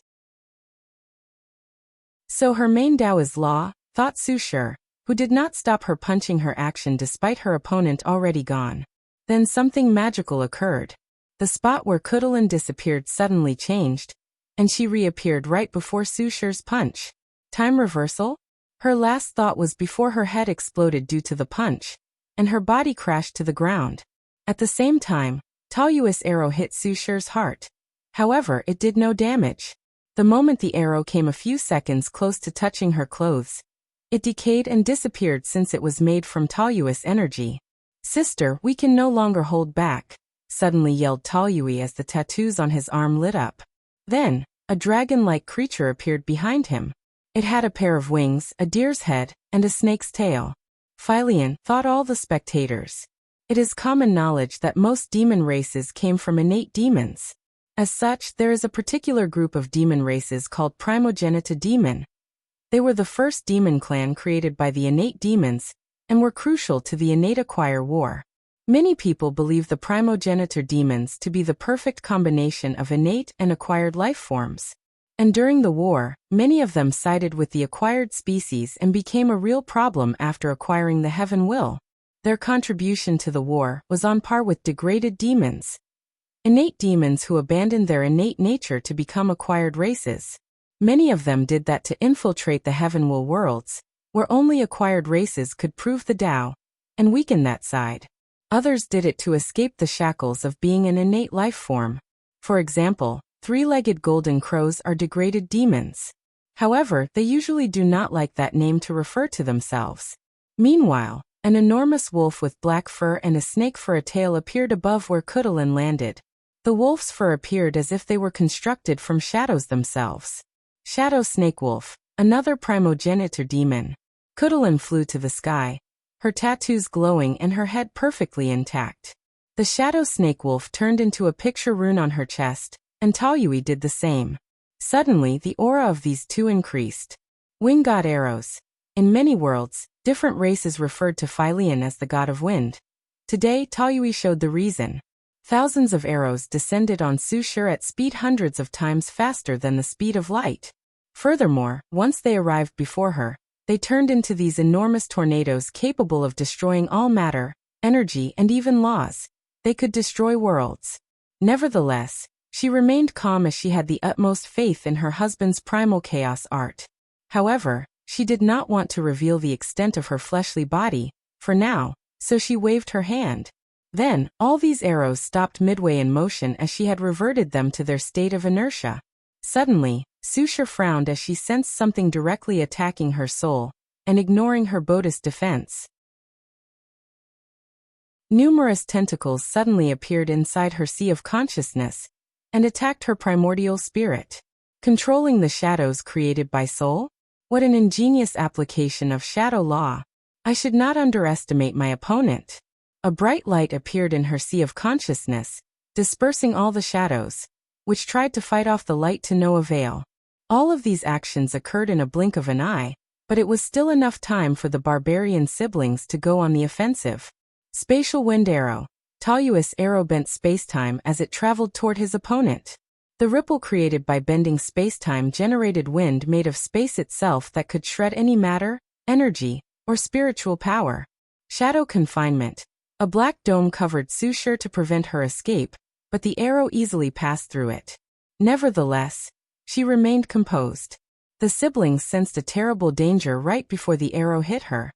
So her main Dao is law, thought Su Shi, who did not stop her punching her action despite her opponent already gone. Then something magical occurred. The spot where Kudalin disappeared suddenly changed, and she reappeared right before Su Shi's punch. Time reversal? Her last thought was before her head exploded due to the punch, and her body crashed to the ground. At the same time, Taoyui's arrow hit Su Shi's heart. However, it did no damage. The moment the arrow came a few seconds close to touching her clothes, it decayed and disappeared since it was made from Taoyui's energy. Sister, we can no longer hold back, suddenly yelled Taoyui as the tattoos on his arm lit up. Then, a dragon-like creature appeared behind him. It had a pair of wings, a deer's head, and a snake's tail. Phylian, thought all the spectators. It is common knowledge that most demon races came from innate demons. As such, there is a particular group of demon races called Primogenita demon. They were the first demon clan created by the innate demons, and were crucial to the innate acquire war. Many people believe the primogenitor demons to be the perfect combination of innate and acquired life forms. And during the war, many of them sided with the acquired species and became a real problem after acquiring the heaven will. Their contribution to the war was on par with degraded demons. Innate demons who abandoned their innate nature to become acquired races. Many of them did that to infiltrate the heaven will worlds, where only acquired races could prove the Tao, and weaken that side. Others did it to escape the shackles of being an innate life form. For example, three-legged golden crows are degraded demons. However, they usually do not like that name to refer to themselves. Meanwhile, an enormous wolf with black fur and a snake for a tail appeared above where Kudalin landed. The wolf's fur appeared as if they were constructed from shadows themselves. Shadow Snake Wolf, another primogenitor demon. Kudalin flew to the sky, her tattoos glowing and her head perfectly intact. The Shadow Snake Wolf turned into a picture rune on her chest, and Taoyui did the same. Suddenly, the aura of these two increased. Wing god arrows. In many worlds, different races referred to Phylian as the god of wind. Today, Taoyui showed the reason. Thousands of arrows descended on Sushur at speed hundreds of times faster than the speed of light. Furthermore, once they arrived before her, they turned into these enormous tornadoes capable of destroying all matter, energy, and even laws. They could destroy worlds. Nevertheless, she remained calm as she had the utmost faith in her husband's primal chaos art. However, she did not want to reveal the extent of her fleshly body, for now, so she waved her hand. Then, all these arrows stopped midway in motion as she had reverted them to their state of inertia. Suddenly, Sushur frowned as she sensed something directly attacking her soul, and ignoring her Buddhist defense. Numerous tentacles suddenly appeared inside her sea of consciousness, and attacked her primordial spirit. Controlling the shadows created by soul? What an ingenious application of shadow law. I should not underestimate my opponent. A bright light appeared in her sea of consciousness, dispersing all the shadows, which tried to fight off the light to no avail. All of these actions occurred in a blink of an eye, but it was still enough time for the barbarian siblings to go on the offensive. Spatial Wind Arrow. Taoyui's arrow bent spacetime as it traveled toward his opponent. The ripple created by bending spacetime generated wind made of space itself that could shred any matter, energy, or spiritual power. Shadow Confinement. A black dome covered Sushur to prevent her escape, but the arrow easily passed through it. Nevertheless, she remained composed. The siblings sensed a terrible danger right before the arrow hit her,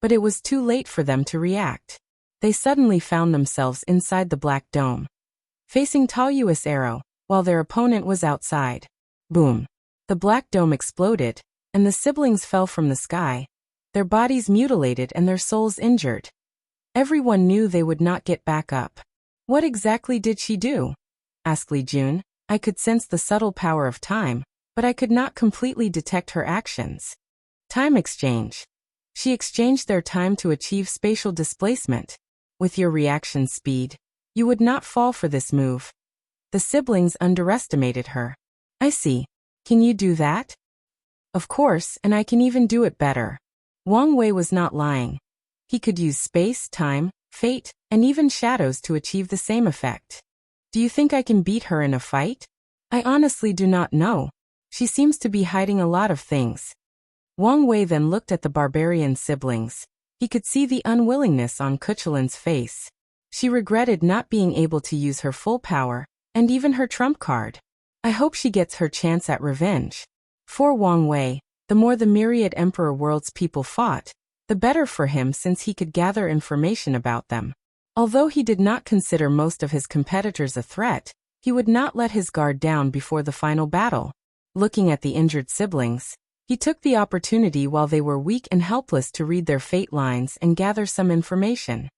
but it was too late for them to react. They suddenly found themselves inside the black dome, facing Taoyui's arrow, while their opponent was outside. Boom! The black dome exploded, and the siblings fell from the sky, their bodies mutilated and their souls injured. Everyone knew they would not get back up. What exactly did she do? Asked Li Jun. I could sense the subtle power of time, but I could not completely detect her actions. Time exchange. She exchanged their time to achieve spatial displacement. With your reaction speed, you would not fall for this move. The siblings underestimated her. I see. Can you do that? Of course, and I can even do it better. Wang Wei was not lying. He could use space, time, fate, and even shadows to achieve the same effect. Do you think I can beat her in a fight? I honestly do not know. She seems to be hiding a lot of things. Wang Wei then looked at the barbarian siblings. He could see the unwillingness on Kuchelin's face. She regretted not being able to use her full power, and even her trump card. I hope she gets her chance at revenge. For Wang Wei, the more the myriad Emperor World's people fought, the better for him since he could gather information about them. Although he did not consider most of his competitors a threat, he would not let his guard down before the final battle. Looking at the injured siblings, he took the opportunity while they were weak and helpless to read their fate lines and gather some information.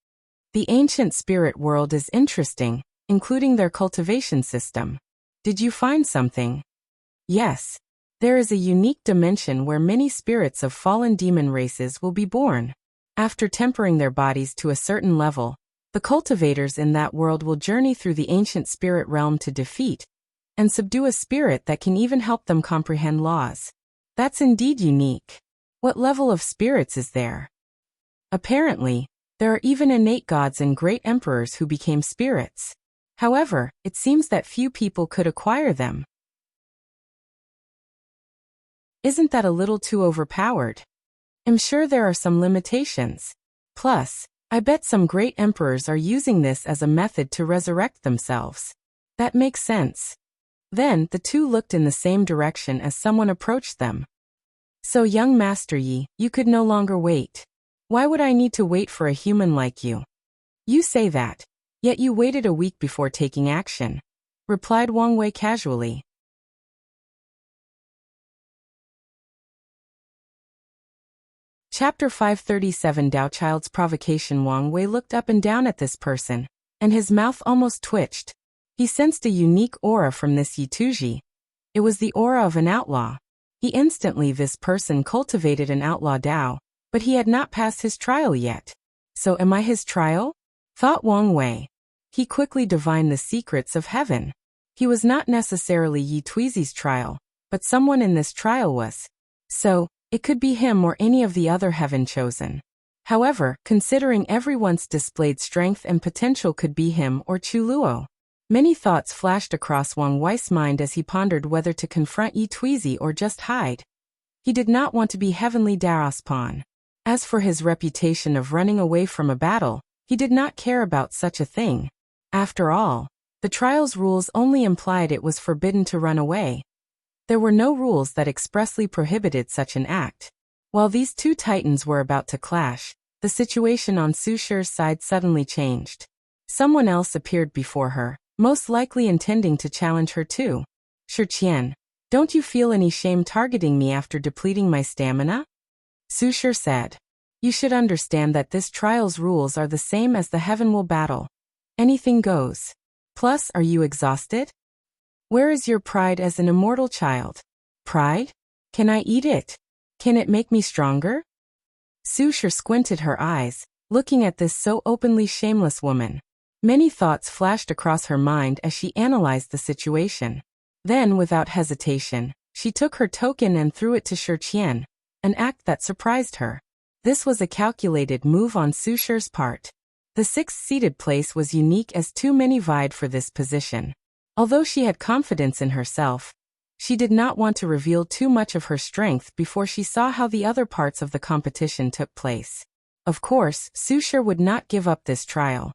The ancient spirit world is interesting, including their cultivation system. Did you find something? Yes. There is a unique dimension where many spirits of fallen demon races will be born. After tempering their bodies to a certain level, the cultivators in that world will journey through the ancient spirit realm to defeat and subdue a spirit that can even help them comprehend laws. That's indeed unique. What level of spirits is there? Apparently, there are even innate gods and great emperors who became spirits. However, it seems that few people could acquire them. Isn't that a little too overpowered? I'm sure there are some limitations. Plus, I bet some great emperors are using this as a method to resurrect themselves. That makes sense. Then, the two looked in the same direction as someone approached them. So young Master Yi, you could no longer wait. Why would I need to wait for a human like you? You say that, yet you waited a week before taking action, replied Wang Wei casually. Chapter 537 Dao Child's Provocation. Wang Wei looked up and down at this person, and his mouth almost twitched. He sensed a unique aura from this Yi Tuji. It was the aura of an outlaw. This person cultivated an outlaw Dao, but he had not passed his trial yet. So am I his trial? Thought Wang Wei. He quickly divined the secrets of heaven. He was not necessarily Yi Tuizi's trial, but someone in this trial was. So, it could be him or any of the other heaven chosen. However, considering everyone's displayed strength and potential, could be him or Chu Luo. Many thoughts flashed across Wang Wei's mind as he pondered whether to confront Yi Tuizi or just hide. He did not want to be heavenly Dao's pawn. As for his reputation of running away from a battle, he did not care about such a thing. After all, the trial's rules only implied it was forbidden to run away. There were no rules that expressly prohibited such an act. While these two titans were about to clash, the situation on Su Shi's side suddenly changed. Someone else appeared before her, most likely intending to challenge her too. Shi Qian, don't you feel any shame targeting me after depleting my stamina? Su Shi said. You should understand that this trial's rules are the same as the Heavenwell battle. Anything goes. Plus, are you exhausted? Where is your pride as an immortal child? Pride? Can I eat it? Can it make me stronger? Su Shi squinted her eyes, looking at this so openly shameless woman. Many thoughts flashed across her mind as she analyzed the situation. Then, without hesitation, she took her token and threw it to Shi Qian, an act that surprised her. This was a calculated move on Su Shi's part. The sixth-seated place was unique as too many vied for this position. Although she had confidence in herself, she did not want to reveal too much of her strength before she saw how the other parts of the competition took place. Of course, Su Shi would not give up this trial.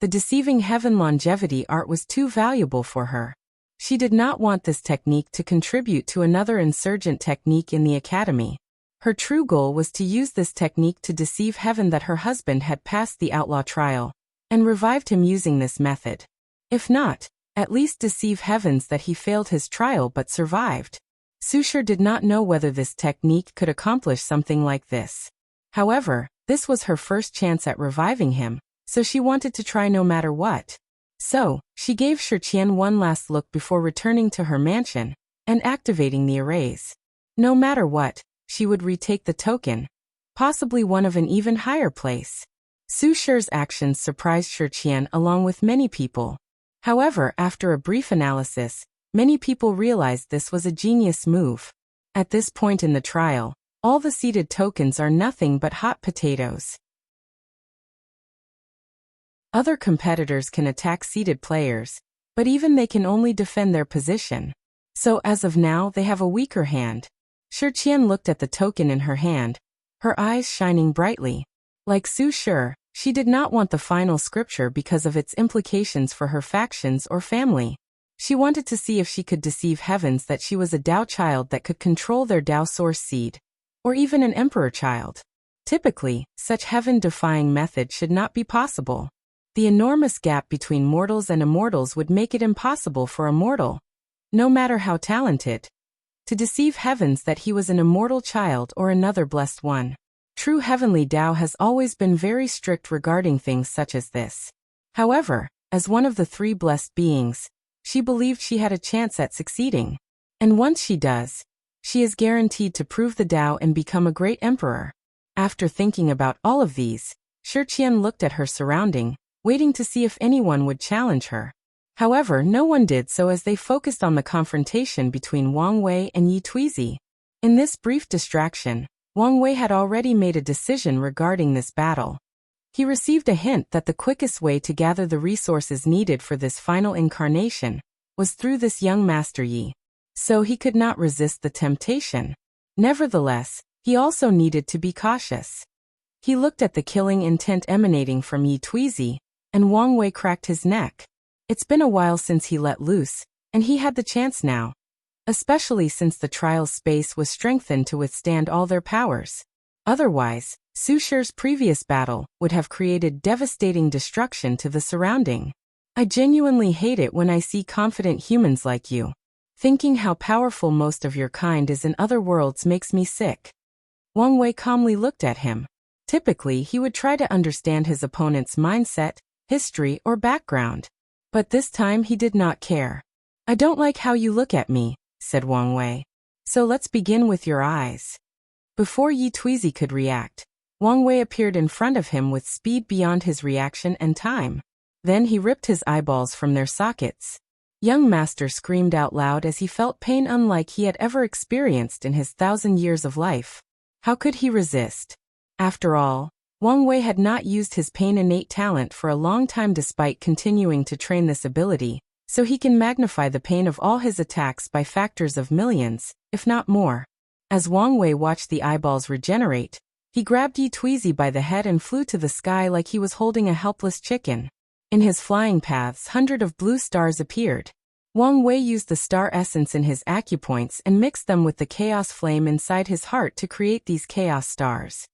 The deceiving heaven longevity art was too valuable for her. She did not want this technique to contribute to another insurgent technique in the academy. Her true goal was to use this technique to deceive heaven that her husband had passed the outlaw trial, and revived him using this method. If not, at least deceive heavens that he failed his trial but survived. Su Shi did not know whether this technique could accomplish something like this. However, this was her first chance at reviving him, so she wanted to try no matter what. So, she gave Shi Qian one last look before returning to her mansion and activating the arrays. No matter what, she would retake the token, possibly one of an even higher place. Su Shi's actions surprised Shi Qian along with many people. However, after a brief analysis, many people realized this was a genius move. At this point in the trial, all the seeded tokens are nothing but hot potatoes. Other competitors can attack seeded players, but even they can only defend their position. So as of now, they have a weaker hand. Shi Qian looked at the token in her hand, her eyes shining brightly. Like Su Shi, she did not want the final scripture because of its implications for her factions or family. She wanted to see if she could deceive heavens that she was a Dao child that could control their Dao source seed, or even an emperor child. Typically, such heaven-defying method should not be possible. The enormous gap between mortals and immortals would make it impossible for a mortal, no matter how talented, to deceive heavens that he was an immortal child or another blessed one. True heavenly Dao has always been very strict regarding things such as this. However, as one of the three blessed beings, she believed she had a chance at succeeding. And once she does, she is guaranteed to prove the Tao and become a great emperor. After thinking about all of these, Shi Qian looked at her surrounding, waiting to see if anyone would challenge her. However, no one did so as they focused on the confrontation between Wang Wei and Yi Tuizi. In this brief distraction, Wang Wei had already made a decision regarding this battle. He received a hint that the quickest way to gather the resources needed for this final incarnation was through this young Master Yi. So he could not resist the temptation. Nevertheless, he also needed to be cautious. He looked at the killing intent emanating from Yi Tuizi, and Wang Wei cracked his neck. It's been a while since he let loose, and he had the chance now. Especially since the trial's space was strengthened to withstand all their powers. Otherwise, Su Shi's previous battle would have created devastating destruction to the surrounding. I genuinely hate it when I see confident humans like you. Thinking how powerful most of your kind is in other worlds makes me sick. Wang Wei calmly looked at him. Typically, he would try to understand his opponent's mindset, history, or background. But this time he did not care. I don't like how you look at me, said Wang Wei. So let's begin with your eyes. Before Yi Tuizi could react, Wang Wei appeared in front of him with speed beyond his reaction and time. Then he ripped his eyeballs from their sockets. Young Master screamed out loud as he felt pain unlike he had ever experienced in his 1,000 years of life. How could he resist? After all, Wang Wei had not used his pain innate talent for a long time despite continuing to train this ability, so he can magnify the pain of all his attacks by factors of millions, if not more. As Wang Wei watched the eyeballs regenerate, he grabbed Yi Tuizi by the head and flew to the sky like he was holding a helpless chicken. In his flying paths, hundreds of blue stars appeared. Wang Wei used the star essence in his acupoints and mixed them with the chaos flame inside his heart to create these chaos stars.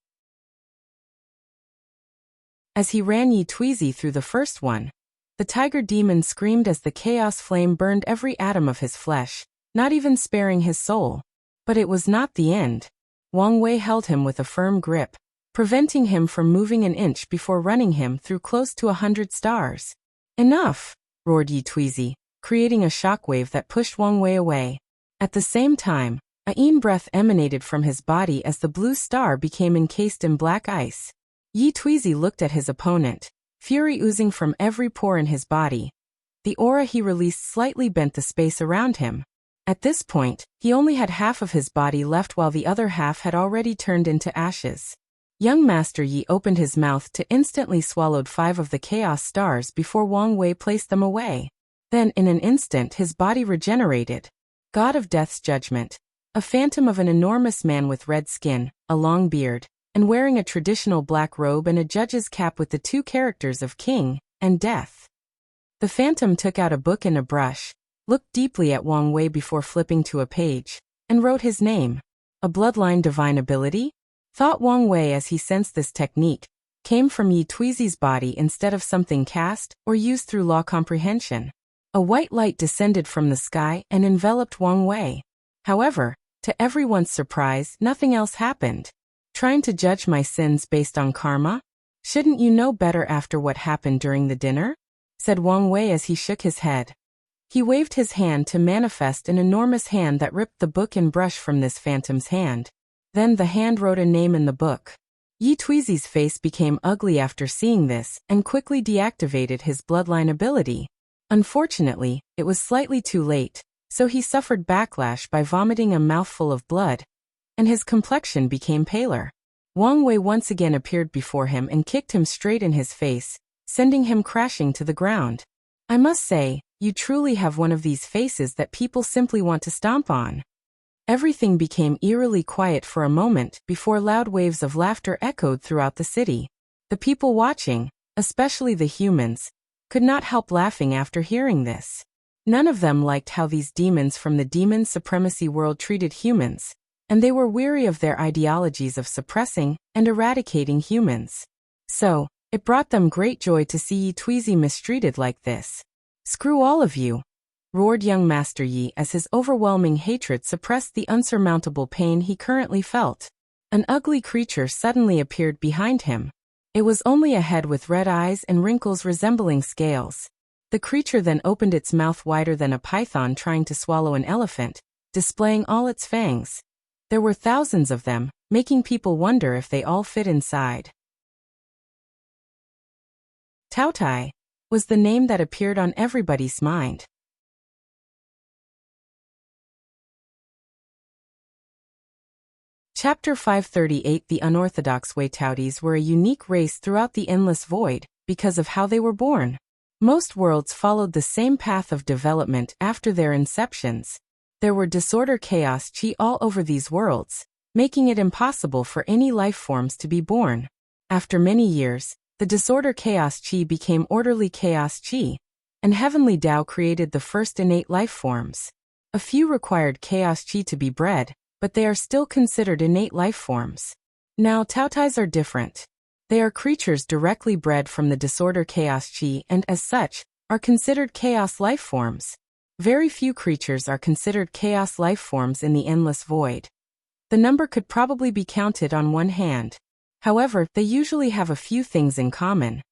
As he ran Yi Tuizi through the first one, the tiger demon screamed as the chaos flame burned every atom of his flesh, not even sparing his soul. But it was not the end. Wang Wei held him with a firm grip, preventing him from moving an inch before running him through close to 100 stars. Enough, roared Yi Tuizi, creating a shockwave that pushed Wang Wei away. At the same time, a yin breath emanated from his body as the blue star became encased in black ice. Yi Tuizi looked at his opponent, fury oozing from every pore in his body. The aura he released slightly bent the space around him. At this point, he only had half of his body left while the other half had already turned into ashes. Young Master Yi opened his mouth to instantly swallowed 5 of the chaos stars before Wang Wei placed them away. Then in an instant his body regenerated. God of Death's judgment. A phantom of an enormous man with red skin, a long beard, and wearing a traditional black robe and a judge's cap with the 2 characters of King and Death. The phantom took out a book and a brush, looked deeply at Wang Wei before flipping to a page, and wrote his name. A bloodline divine ability? Thought Wang Wei as he sensed this technique came from Yi Tuizi's body instead of something cast or used through law comprehension. A white light descended from the sky and enveloped Wang Wei. However, to everyone's surprise, nothing else happened. Trying to judge my sins based on karma? Shouldn't you know better after what happened during the dinner? Said Wang Wei as he shook his head. He waved his hand to manifest an enormous hand that ripped the book and brush from this phantom's hand. Then the hand wrote a name in the book. Yi Tuizi's face became ugly after seeing this and quickly deactivated his bloodline ability. Unfortunately, it was slightly too late, so he suffered backlash by vomiting a mouthful of blood, and his complexion became paler. Wang Wei once again appeared before him and kicked him straight in his face, sending him crashing to the ground. I must say, you truly have one of these faces that people simply want to stomp on. Everything became eerily quiet for a moment before loud waves of laughter echoed throughout the city. The people watching, especially the humans, could not help laughing after hearing this. None of them liked how these demons from the demon supremacy world treated humans, and they were weary of their ideologies of suppressing and eradicating humans. So, it brought them great joy to see Yi Tuizi mistreated like this. Screw all of you, roared young Master Yi as his overwhelming hatred suppressed the unsurmountable pain he currently felt. An ugly creature suddenly appeared behind him. It was only a head with red eyes and wrinkles resembling scales. The creature then opened its mouth wider than a python trying to swallow an elephant, displaying all its fangs. There were thousands of them, making people wonder if they all fit inside. Taotai was the name that appeared on everybody's mind. Chapter 538 The Unorthodox Waytautis were a unique race throughout the endless void, because of how they were born. Most worlds followed the same path of development after their inceptions. There were disorder chaos chi all over these worlds, making it impossible for any life forms to be born. After many years, the disorder chaos chi became orderly chaos chi, and heavenly Tao created the first innate life forms. A few required chaos chi to be bred, but they are still considered innate life forms. Now Taotais are different. They are creatures directly bred from the disorder chaos chi and as such, are considered chaos life forms. Very few creatures are considered chaos life forms in the endless void. The number could probably be counted on one hand. However, they usually have a few things in common.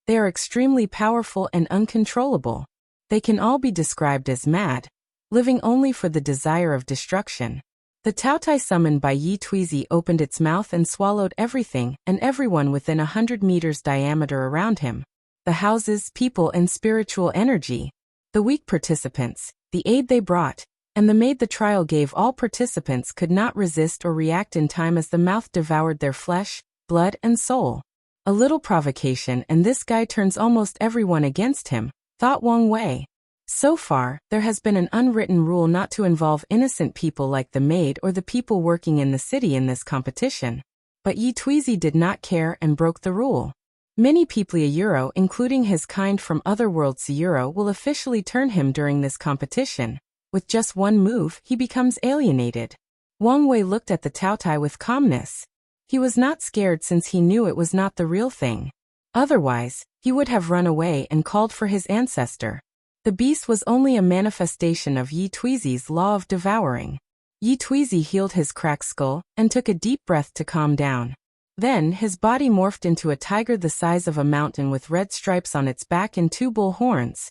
They are extremely powerful and uncontrollable. They can all be described as mad, living only for the desire of destruction. The Taotai summoned by Yi Tuizi opened its mouth and swallowed everything and everyone within 100 meters diameter around him. The houses, people and spiritual energy. The weak participants, the aid they brought, and the maid the trial gave all participants could not resist or react in time as the mouth devoured their flesh, blood and soul. A little provocation and this guy turns almost everyone against him, thought Wang Wei. So far, there has been an unwritten rule not to involve innocent people like the maid or the people working in the city in this competition. But Yi Tuizi did not care and broke the rule. Many people Euro, including his kind from other worlds Euro, will officially turn him during this competition. With just one move, he becomes alienated. Wang Wei looked at the Taotai with calmness. He was not scared since he knew it was not the real thing. Otherwise, he would have run away and called for his ancestor. The beast was only a manifestation of Yi Tuizi's law of devouring. Yi Tuizi healed his cracked skull and took a deep breath to calm down. Then his body morphed into a tiger the size of a mountain with red stripes on its back and 2 bull horns.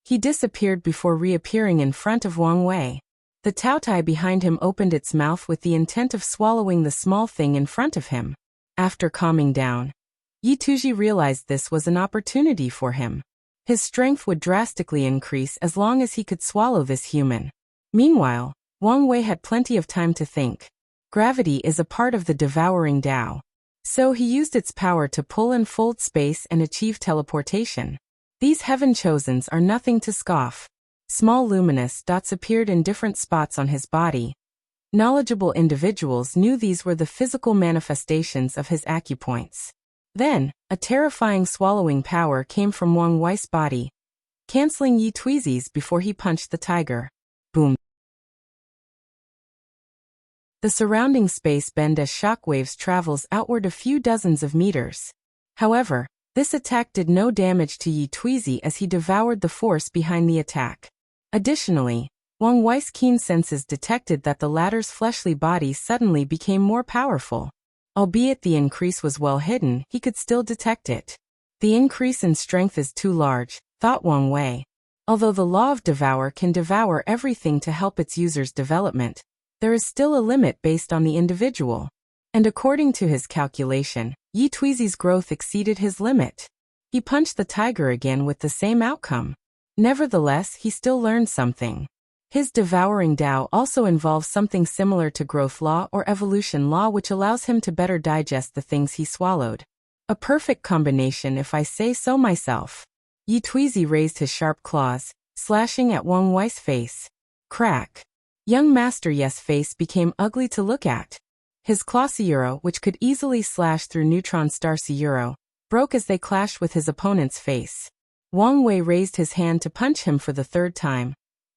He disappeared before reappearing in front of Wang Wei. The Taotai behind him opened its mouth with the intent of swallowing the small thing in front of him. After calming down, Yi Tuizi realized this was an opportunity for him. His strength would drastically increase as long as he could swallow this human. Meanwhile, Wang Wei had plenty of time to think. Gravity is a part of the devouring Tao. So he used its power to pull and fold space and achieve teleportation. These heaven chosens are nothing to scoff. Small luminous dots appeared in different spots on his body. Knowledgeable individuals knew these were the physical manifestations of his acupoints. Then, a terrifying swallowing power came from Wang Wei's body, canceling Yi Tuizi's before he punched the tiger. Boom. The surrounding space bent as shockwaves travels outward a few dozens of meters. However, this attack did no damage to Yi Tuizi as he devoured the force behind the attack. Additionally, Wang Wei's keen senses detected that the latter's fleshly body suddenly became more powerful. Albeit the increase was well hidden, he could still detect it. The increase in strength is too large, thought Wang Wei. Although the law of devour can devour everything to help its user's development, there is still a limit based on the individual. And according to his calculation, Yi Tuizi's growth exceeded his limit. He punched the tiger again with the same outcome. Nevertheless, he still learned something. His devouring Tao also involves something similar to growth law or evolution law, which allows him to better digest the things he swallowed. A perfect combination if I say so myself. Yi Tuizi raised his sharp claws, slashing at Wang Wei's face. Crack. Young Master Yes' face became ugly to look at. His claw Seuro, which could easily slash through neutron star Seuro, broke as they clashed with his opponent's face. Wang Wei raised his hand to punch him for the 3rd time.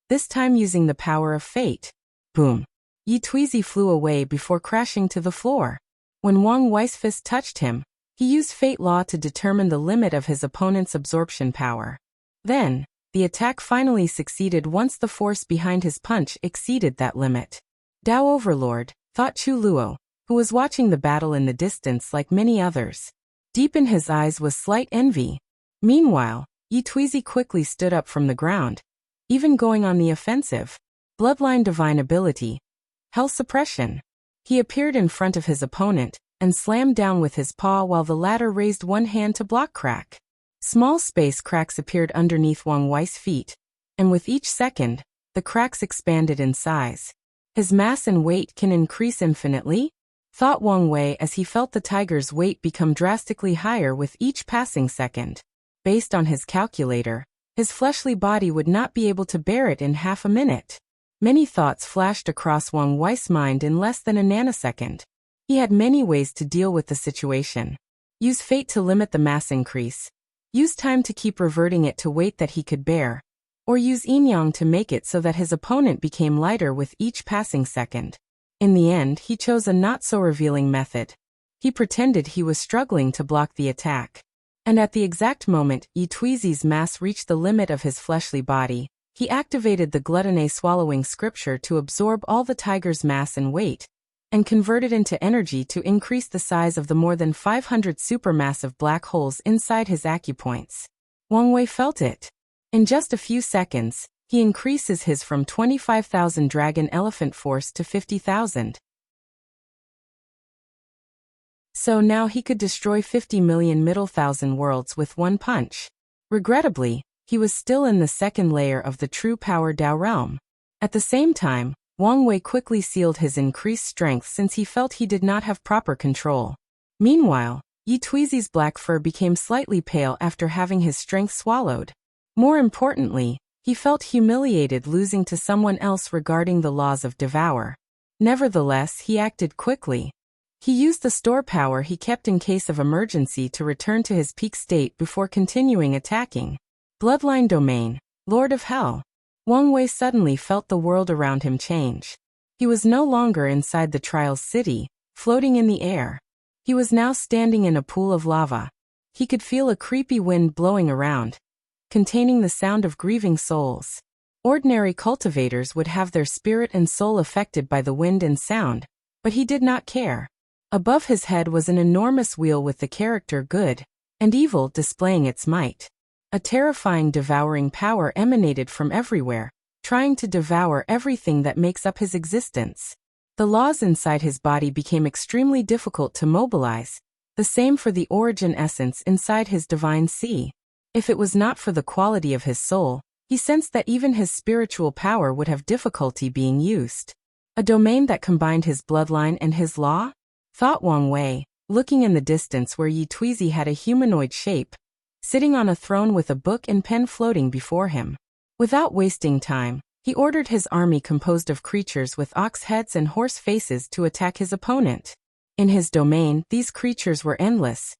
This time using the power of fate. Boom. Yi Tuizi flew away before crashing to the floor. When Wang Wei's fist touched him, he used fate law to determine the limit of his opponent's absorption power. Then, the attack finally succeeded once the force behind his punch exceeded that limit. Tao Overlord, thought Chu Luo, who was watching the battle in the distance like many others. Deep in his eyes was slight envy. Meanwhile, Yi Tuizi quickly stood up from the ground, even going on the offensive. Bloodline divine ability. Hell suppression. He appeared in front of his opponent and slammed down with his paw while the latter raised one hand to block crack. Small space cracks appeared underneath Wang Wei's feet, and with each second, the cracks expanded in size. His mass and weight can increase infinitely? Thought Wang Wei as he felt the tiger's weight become drastically higher with each passing second. Based on his calculator, his fleshly body would not be able to bear it in half a minute. Many thoughts flashed across Wang Wei's mind in less than a nanosecond. He had many ways to deal with the situation. Use fate to limit the mass increase. Use time to keep reverting it to weight that he could bear. Or use yin-yang to make it so that his opponent became lighter with each passing second. In the end, he chose a not-so-revealing method. He pretended he was struggling to block the attack. And at the exact moment Yi Tuizi's mass reached the limit of his fleshly body, he activated the gluttony swallowing scripture to absorb all the tiger's mass and weight, and convert it into energy to increase the size of the more than 500 supermassive black holes inside his acupoints. Wang Wei felt it. In just a few seconds, he increases his from 25,000 dragon elephant force to 50,000. So now he could destroy 50 million middle thousand worlds with one punch. Regrettably, he was still in the second layer of the true power Dao realm. At the same time, Wang Wei quickly sealed his increased strength since he felt he did not have proper control. Meanwhile, Yi Tuizi's black fur became slightly pale after having his strength swallowed. More importantly, he felt humiliated losing to someone else regarding the laws of devour. Nevertheless, he acted quickly. He used the store power he kept in case of emergency to return to his peak state before continuing attacking. Bloodline domain, Lord of Hell. Wang Wei suddenly felt the world around him change. He was no longer inside the Trials City, floating in the air. He was now standing in a pool of lava. He could feel a creepy wind blowing around, containing the sound of grieving souls. Ordinary cultivators would have their spirit and soul affected by the wind and sound, but he did not care. Above his head was an enormous wheel with the character good and evil displaying its might. A terrifying devouring power emanated from everywhere, trying to devour everything that makes up his existence. The laws inside his body became extremely difficult to mobilize, the same for the origin essence inside his divine sea. If it was not for the quality of his soul, he sensed that even his spiritual power would have difficulty being used. A domain that combined his bloodline and his law? Thought Wang Wei, looking in the distance where Yi Tuizi had a humanoid shape, sitting on a throne with a book and pen floating before him. Without wasting time, he ordered his army composed of creatures with ox heads and horse faces to attack his opponent. In his domain, these creatures were endless,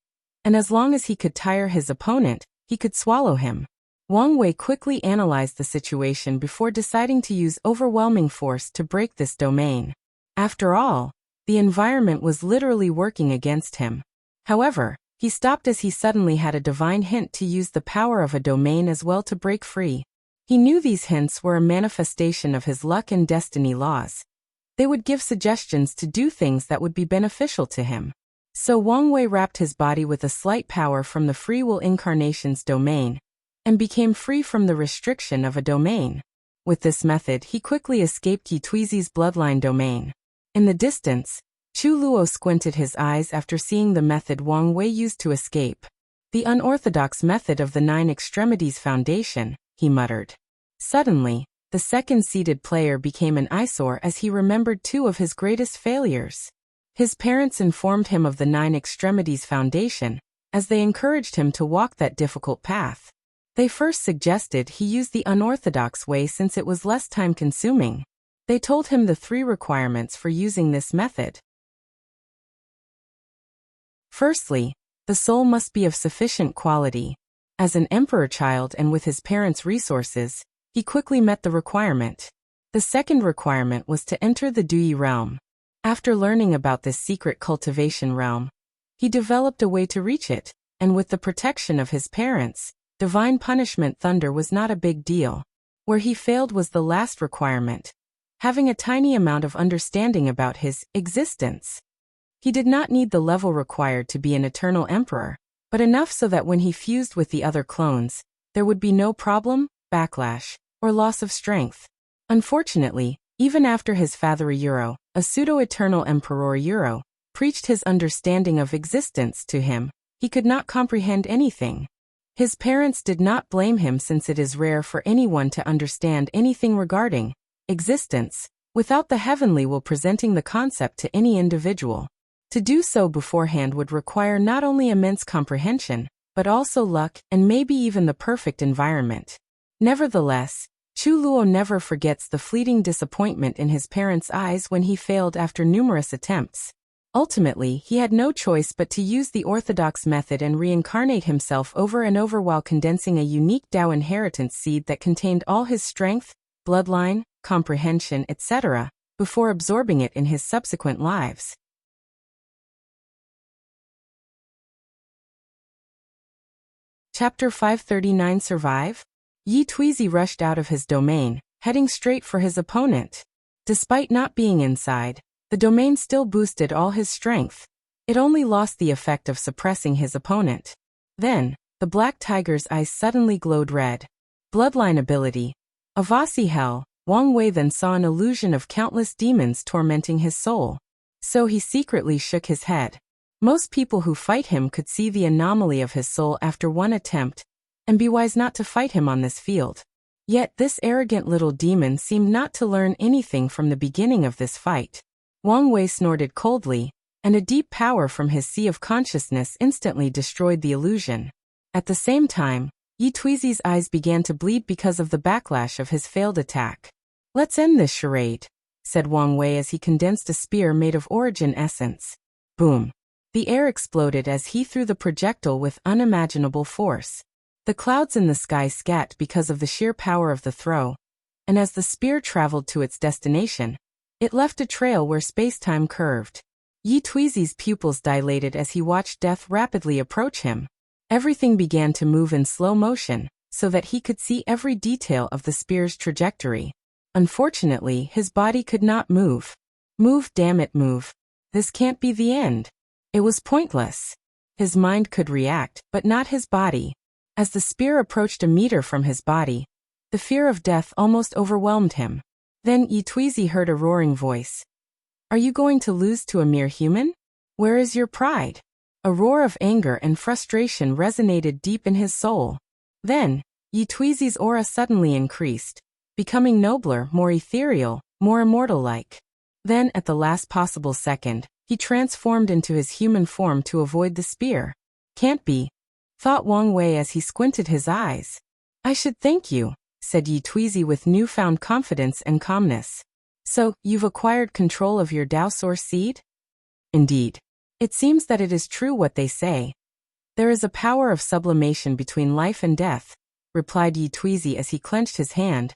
and as long as he could tire his opponent, he could swallow him. Wang Wei quickly analyzed the situation before deciding to use overwhelming force to break this domain. After all, the environment was literally working against him. However, he stopped as he suddenly had a divine hint to use the power of a domain as well to break free. He knew these hints were a manifestation of his luck and destiny laws. They would give suggestions to do things that would be beneficial to him. So Wang Wei wrapped his body with a slight power from the free will incarnation's domain, and became free from the restriction of a domain. With this method, he quickly escaped Yi Tuizi's bloodline domain. In the distance, Chu Luo squinted his eyes after seeing the method Wang Wei used to escape. The unorthodox method of the Nine Extremities Foundation, he muttered. Suddenly, the second-seated player became an eyesore as he remembered two of his greatest failures. His parents informed him of the Nine Extremities Foundation, as they encouraged him to walk that difficult path. They first suggested he use the unorthodox way since it was less time-consuming. They told him the 3 requirements for using this method. Firstly, the soul must be of sufficient quality. As an emperor child and with his parents' resources, he quickly met the requirement. The second requirement was to enter the Duyi realm. After learning about this secret cultivation realm, he developed a way to reach it, and with the protection of his parents, divine punishment thunder was not a big deal. Where he failed was the last requirement, having a tiny amount of understanding about his existence. He did not need the level required to be an eternal emperor, but enough so that when he fused with the other clones, there would be no problem, backlash, or loss of strength. Unfortunately, even after his father Euro, a pseudo-eternal emperor Euro, preached his understanding of existence to him, he could not comprehend anything. His parents did not blame him, since it is rare for anyone to understand anything regarding existence without the heavenly will presenting the concept to any individual. To do so beforehand would require not only immense comprehension, but also luck and maybe even the perfect environment. Nevertheless, Chu Luo never forgets the fleeting disappointment in his parents' eyes when he failed after numerous attempts. Ultimately, he had no choice but to use the orthodox method and reincarnate himself over and over while condensing a unique Tao inheritance seed that contained all his strength, bloodline, comprehension, etc., before absorbing it in his subsequent lives. Chapter 539 Survive? Yi Tuizi rushed out of his domain, heading straight for his opponent. Despite not being inside, the domain still boosted all his strength. It only lost the effect of suppressing his opponent. Then, the black tiger's eyes suddenly glowed red. Bloodline ability. Avasi hell. Wang Wei then saw an illusion of countless demons tormenting his soul. So he secretly shook his head. Most people who fight him could see the anomaly of his soul after one attempt, and be wise not to fight him on this field. Yet this arrogant little demon seemed not to learn anything from the beginning of this fight. Wang Wei snorted coldly, and a deep power from his sea of consciousness instantly destroyed the illusion. At the same time, Yi Tuizi's eyes began to bleed because of the backlash of his failed attack. "Let's end this charade," said Wang Wei as he condensed a spear made of origin essence. Boom! The air exploded as he threw the projectile with unimaginable force. The clouds in the sky scat because of the sheer power of the throw, and as the spear traveled to its destination, it left a trail where space-time curved. Yi Tuizi's pupils dilated as he watched death rapidly approach him. Everything began to move in slow motion, so that he could see every detail of the spear's trajectory. Unfortunately, his body could not move. Move, damn it, move. This can't be the end. It was pointless. His mind could react, but not his body. As the spear approached a meter from his body, the fear of death almost overwhelmed him. Then Yi Tuizi heard a roaring voice. "Are you going to lose to a mere human? Where is your pride?" A roar of anger and frustration resonated deep in his soul. Then, Yi Tuizi's aura suddenly increased, becoming nobler, more ethereal, more immortal-like. Then, at the last possible second, he transformed into his human form to avoid the spear. "Can't be," thought Wang Wei as he squinted his eyes. "I should thank you," said Yi Tuizi with newfound confidence and calmness. "So, you've acquired control of your Tao Source seed?" "Indeed. It seems that it is true what they say. There is a power of sublimation between life and death," replied Yi Tuizi as he clenched his hand,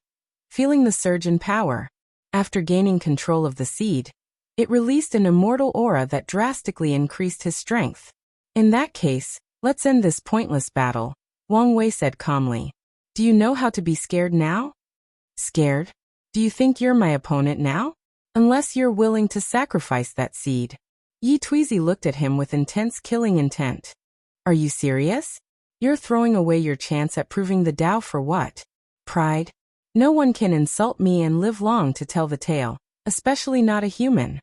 feeling the surge in power. After gaining control of the seed, it released an immortal aura that drastically increased his strength. "In that case, let's end this pointless battle," Wang Wei said calmly. "Do you know how to be scared now?" "Scared? Do you think you're my opponent now? Unless you're willing to sacrifice that seed." Yi Tuizi looked at him with intense killing intent. "Are you serious? You're throwing away your chance at proving the Tao for what? Pride? No one can insult me and live long to tell the tale, especially not a human."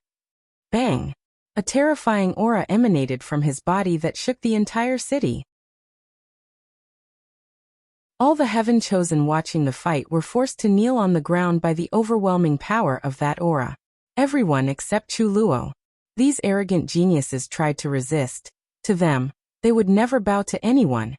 Bang! A terrifying aura emanated from his body that shook the entire city. All the heaven-chosen watching the fight were forced to kneel on the ground by the overwhelming power of that aura. Everyone except Chu Luo. These arrogant geniuses tried to resist. To them, they would never bow to anyone,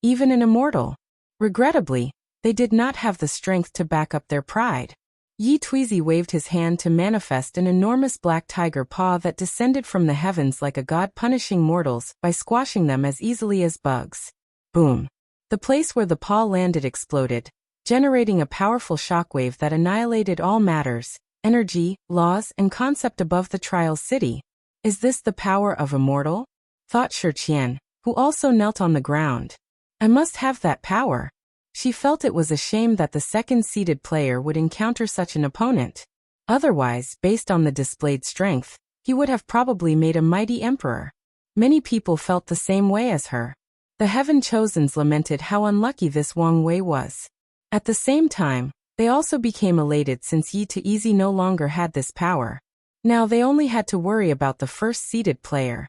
even an immortal. Regrettably, they did not have the strength to back up their pride. Yi Tuizi waved his hand to manifest an enormous black tiger paw that descended from the heavens like a god punishing mortals by squashing them as easily as bugs. Boom! The place where the paw landed exploded, generating a powerful shockwave that annihilated all matters, energy, laws, and concept above the trial city. "Is this the power of a mortal?" thought Shiqian, who also knelt on the ground. "I must have that power." She felt it was a shame that the second-seeded player would encounter such an opponent. Otherwise, based on the displayed strength, he would have probably made a mighty emperor. Many people felt the same way as her. The Heaven Chosens lamented how unlucky this Wang Wei was. At the same time, They also became elated since Yi Tuizi no longer had this power. Now they only had to worry about the first-seeded player.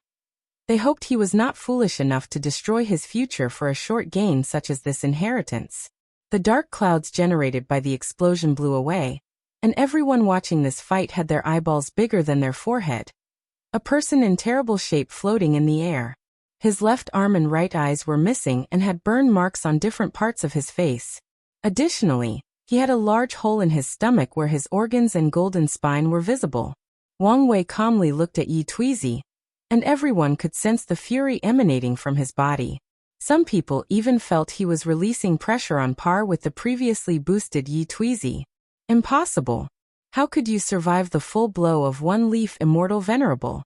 They hoped he was not foolish enough to destroy his future for a short gain such as this inheritance. The dark clouds generated by the explosion blew away, and everyone watching this fight had their eyeballs bigger than their forehead. A person in terrible shape floating in the air. His left arm and right eyes were missing and had burn marks on different parts of his face. Additionally, he had a large hole in his stomach where his organs and golden spine were visible. Wang Wei calmly looked at Yi Tuizi, and everyone could sense the fury emanating from his body. Some people even felt he was releasing pressure on par with the previously boosted Yi Tuizi. Impossible. How could you survive the full blow of one leaf immortal venerable?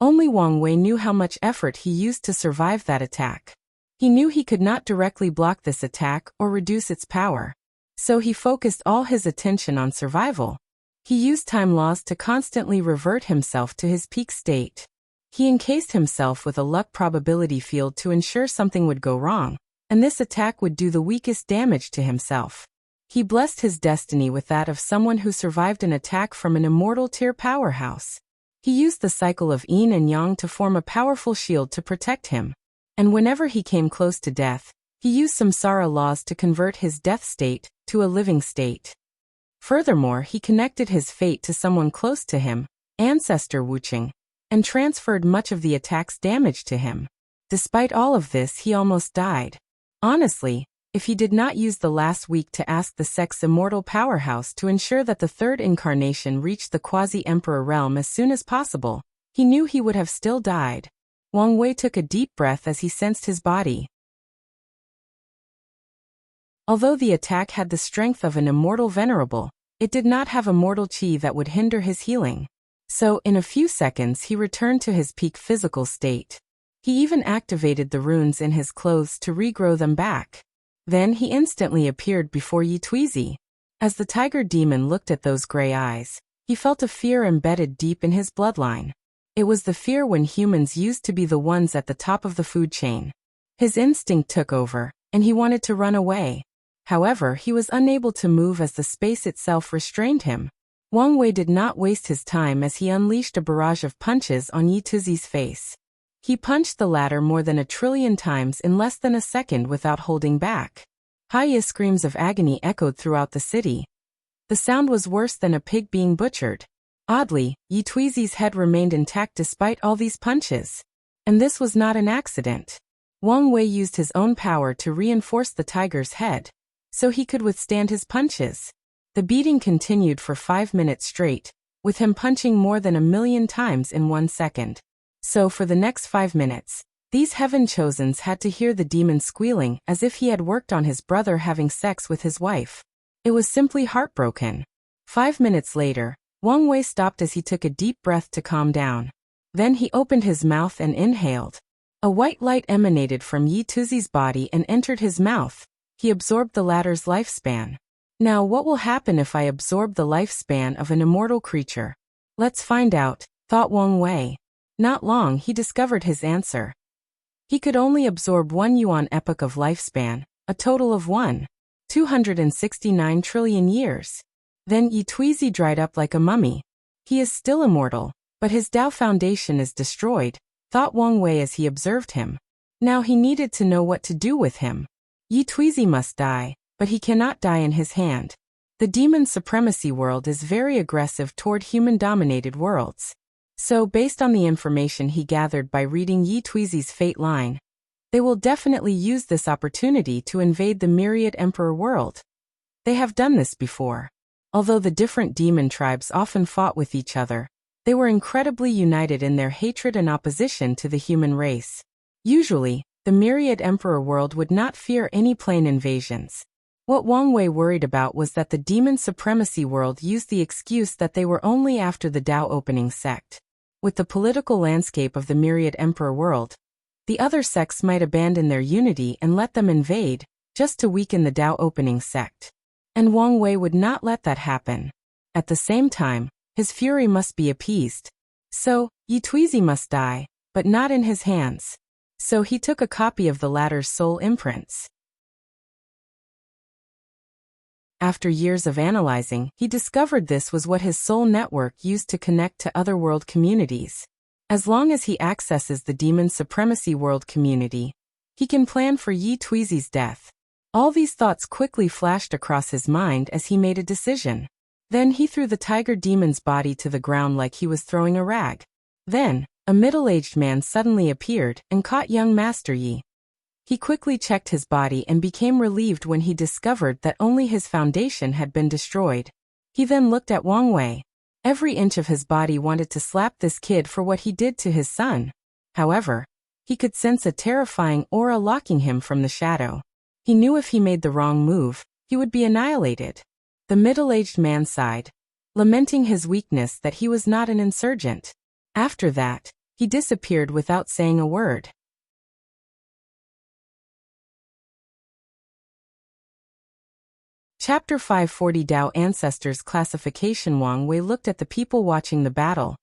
Only Wang Wei knew how much effort he used to survive that attack. He knew he could not directly block this attack or reduce its power. So he focused all his attention on survival. He used time laws to constantly revert himself to his peak state. He encased himself with a luck probability field to ensure something would go wrong, and this attack would do the weakest damage to himself. He blessed his destiny with that of someone who survived an attack from an immortal tier powerhouse. He used the cycle of yin and yang to form a powerful shield to protect him. And whenever he came close to death, he used samsara laws to convert his death state to a living state. Furthermore, he connected his fate to someone close to him, ancestor Wucheng, and transferred much of the attack's damage to him. Despite all of this, he almost died. Honestly, if he did not use the last week to ask the Sect's immortal powerhouse to ensure that the third incarnation reached the quasi-emperor realm as soon as possible, he knew he would have still died. Wang Wei took a deep breath as he sensed his body. Although the attack had the strength of an immortal venerable, it did not have immortal qi that would hinder his healing. So, in a few seconds he returned to his peak physical state. He even activated the runes in his clothes to regrow them back. Then he instantly appeared before Yi Tuizi. As the tiger demon looked at those gray eyes, he felt a fear embedded deep in his bloodline. It was the fear when humans used to be the ones at the top of the food chain. His instinct took over, and he wanted to run away. However, he was unable to move as the space itself restrained him. Wang Wei did not waste his time as he unleashed a barrage of punches on Yi Tuizi's face. He punched the latter more than 1,000,000,000 times in less than a second without holding back. High screams of agony echoed throughout the city. The sound was worse than a pig being butchered. Oddly, Yi Tuizi's head remained intact despite all these punches. And this was not an accident. Wang Wei used his own power to reinforce the tiger's head, so he could withstand his punches. The beating continued for 5 minutes straight, with him punching more than 1,000,000 times in 1 second. So for the next 5 minutes, these heaven chosens had to hear the demon squealing as if he had worked on his brother having sex with his wife. It was simply heartbroken. 5 minutes later, Wang Wei stopped as he took a deep breath to calm down. Then he opened his mouth and inhaled. A white light emanated from Yi Tuizi's body and entered his mouth. He absorbed the latter's lifespan. Now what will happen if I absorb the lifespan of an immortal creature? Let's find out, thought Wang Wei. Not long he discovered his answer. He could only absorb 1 yuan epoch of lifespan, a total of 1,269 trillion years. Then Yi Tuizi dried up like a mummy. He is still immortal, but his Tao foundation is destroyed, thought Wang Wei as he observed him. Now he needed to know what to do with him. Yi Tuizi must die, but he cannot die in his hand. The demon supremacy world is very aggressive toward human-dominated worlds. So based on the information he gathered by reading Yi Tuizi's fate line, they will definitely use this opportunity to invade the myriad emperor world. They have done this before. Although the different demon tribes often fought with each other, they were incredibly united in their hatred and opposition to the human race. Usually, the myriad emperor world would not fear any plain invasions. What Wang Wei worried about was that the demon supremacy world used the excuse that they were only after the Tao opening sect. With the political landscape of the myriad emperor world, the other sects might abandon their unity and let them invade, just to weaken the Tao opening sect. And Wang Wei would not let that happen. At the same time, his fury must be appeased. So, Yi Tuizi must die, but not in his hands. So he took a copy of the latter's soul imprints. After years of analyzing, he discovered this was what his soul network used to connect to otherworld communities. As long as he accesses the Demon Supremacy World community, he can plan for Yi Tuizi's death. All these thoughts quickly flashed across his mind as he made a decision. Then he threw the tiger demon's body to the ground like he was throwing a rag. Then, a middle-aged man suddenly appeared and caught young Master Yi. He quickly checked his body and became relieved when he discovered that only his foundation had been destroyed. He then looked at Wang Wei. Every inch of his body wanted to slap this kid for what he did to his son. However, he could sense a terrifying aura locking him from the shadow. He knew if he made the wrong move, he would be annihilated. The middle-aged man sighed, lamenting his weakness that he was not an insurgent. After that, he disappeared without saying a word. Chapter 540 Tao Ancestors Classification. Wang Wei looked at the people watching the battle,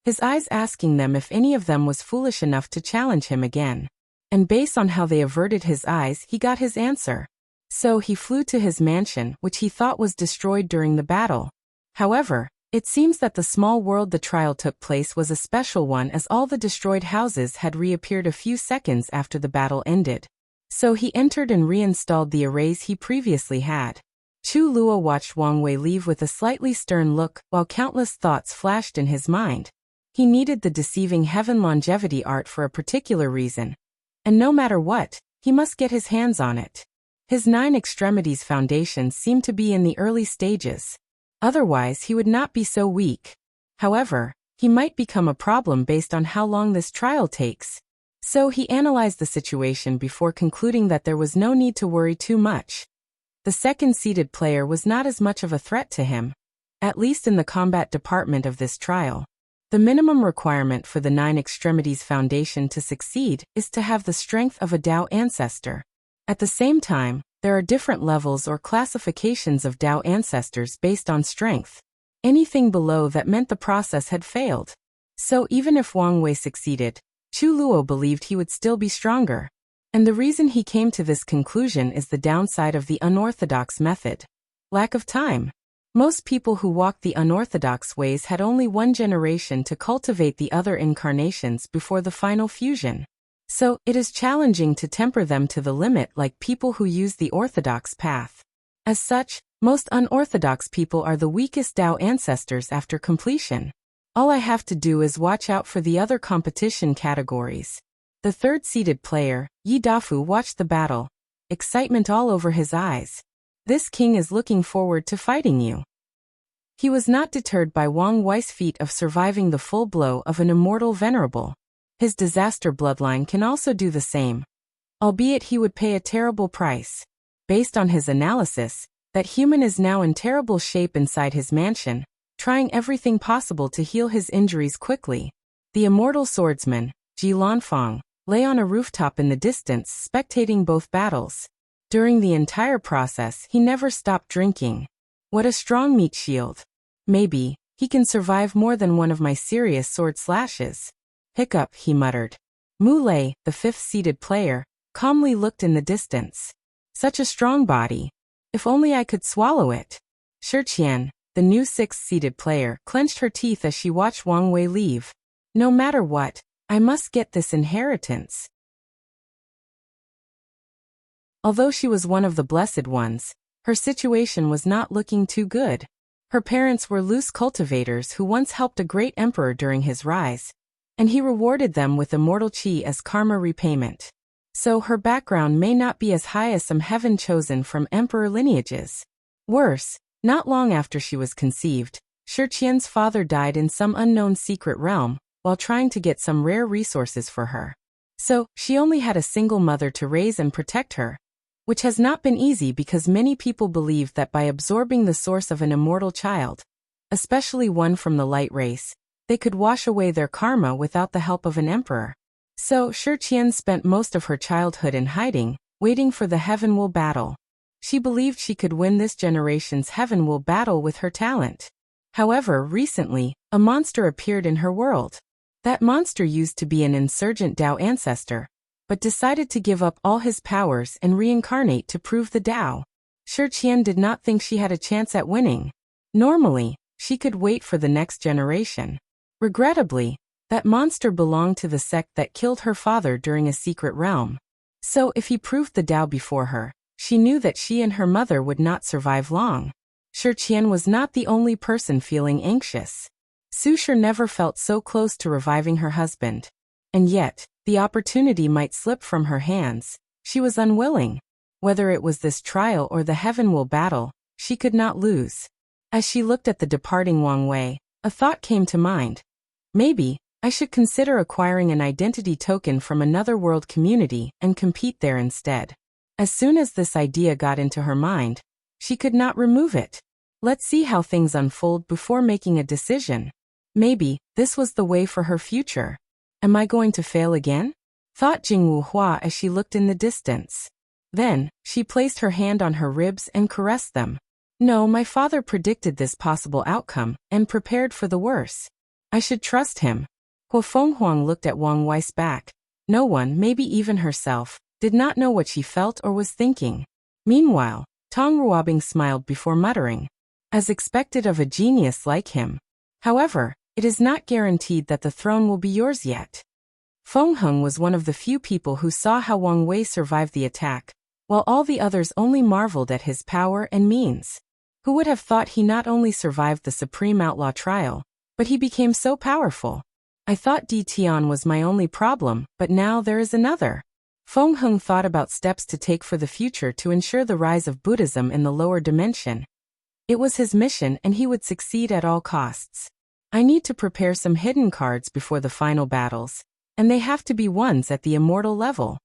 his eyes asking them if any of them was foolish enough to challenge him again. And based on how they averted his eyes, he got his answer. So he flew to his mansion, which he thought was destroyed during the battle. However, it seems that the small world the trial took place was a special one, as all the destroyed houses had reappeared a few seconds after the battle ended. So he entered and reinstalled the arrays he previously had. Chu Luo watched Wang Wei leave with a slightly stern look, while countless thoughts flashed in his mind. He needed the deceiving heaven longevity art for a particular reason. And no matter what, he must get his hands on it. His 9 extremities foundation seemed to be in the early stages. Otherwise he would not be so weak. However, he might become a problem based on how long this trial takes. So he analyzed the situation before concluding that there was no need to worry too much. The second-seeded player was not as much of a threat to him, at least in the combat department of this trial. The minimum requirement for the 9 extremities foundation to succeed is to have the strength of a Tao ancestor. At the same time, there are different levels or classifications of Tao ancestors based on strength. Anything below that meant the process had failed. So even if Wang Wei succeeded, Chu Luo believed he would still be stronger. And the reason he came to this conclusion is the downside of the unorthodox method: lack of time. Most people who walked the unorthodox ways had only one generation to cultivate the other incarnations before the final fusion. So, it is challenging to temper them to the limit like people who use the orthodox path. As such, most unorthodox people are the weakest Tao ancestors after completion. All I have to do is watch out for the other competition categories. The third-seeded player, Yi Dafu, watched the battle, excitement all over his eyes. This king is looking forward to fighting you. He was not deterred by Wang Wei's feat of surviving the full blow of an immortal venerable. His disaster bloodline can also do the same, albeit he would pay a terrible price. Based on his analysis, that human is now in terrible shape inside his mansion, trying everything possible to heal his injuries quickly. The immortal swordsman, Ji Lanfang, lay on a rooftop in the distance spectating both battles. During the entire process he never stopped drinking. What a strong meat shield. Maybe he can survive more than one of my serious sword slashes. Hiccup, he muttered. Mu Lei, the 5th-seeded player, calmly looked in the distance. Such a strong body. If only I could swallow it. Shi Qian, the new 6th-seeded player, clenched her teeth as she watched Wang Wei leave. No matter what, I must get this inheritance. Although she was one of the blessed ones, her situation was not looking too good. Her parents were loose cultivators who once helped a great emperor during his rise, and he rewarded them with immortal qi as karma repayment. So her background may not be as high as some heaven-chosen from emperor lineages. Worse, not long after she was conceived, Shi Qian's father died in some unknown secret realm, while trying to get some rare resources for her. So, she only had a single mother to raise and protect her, which has not been easy because many people believe that by absorbing the source of an immortal child, especially one from the light race, they could wash away their karma without the help of an emperor. So, Shi Qian spent most of her childhood in hiding, waiting for the Heaven Will battle. She believed she could win this generation's Heaven Will battle with her talent. However, recently, a monster appeared in her world. That monster used to be an insurgent Tao ancestor, but decided to give up all his powers and reincarnate to prove the Tao. Shi Qian did not think she had a chance at winning. Normally, she could wait for the next generation. Regrettably, that monster belonged to the sect that killed her father during a secret realm. So if he proved the Tao before her, she knew that she and her mother would not survive long. Shi Qian was not the only person feeling anxious. Su Shi never felt so close to reviving her husband. And yet, the opportunity might slip from her hands. She was unwilling. Whether it was this trial or the heaven will battle, she could not lose. As she looked at the departing Wang Wei, a thought came to mind. Maybe, I should consider acquiring an identity token from another world community and compete there instead. As soon as this idea got into her mind, she could not remove it. Let's see how things unfold before making a decision. Maybe, this was the way for her future. Am I going to fail again? Thought Jingwu Hua as she looked in the distance. Then, she placed her hand on her ribs and caressed them. No, my father predicted this possible outcome and prepared for the worst. I should trust him. Huo Fenghuang looked at Wang Wei's back. No one, maybe even herself, did not know what she felt or was thinking. Meanwhile, Tong Ruobing smiled before muttering. As expected of a genius like him. However, it is not guaranteed that the throne will be yours yet. Feng Heng was one of the few people who saw how Wang Wei survived the attack, while all the others only marveled at his power and means. Who would have thought he not only survived the Supreme Outlaw trial, but he became so powerful? I thought Di Tian was my only problem, but now there is another. Feng Heng thought about steps to take for the future to ensure the rise of Buddhism in the lower dimension. It was his mission and he would succeed at all costs. I need to prepare some hidden cards before the final battles, and they have to be ones at the immortal level.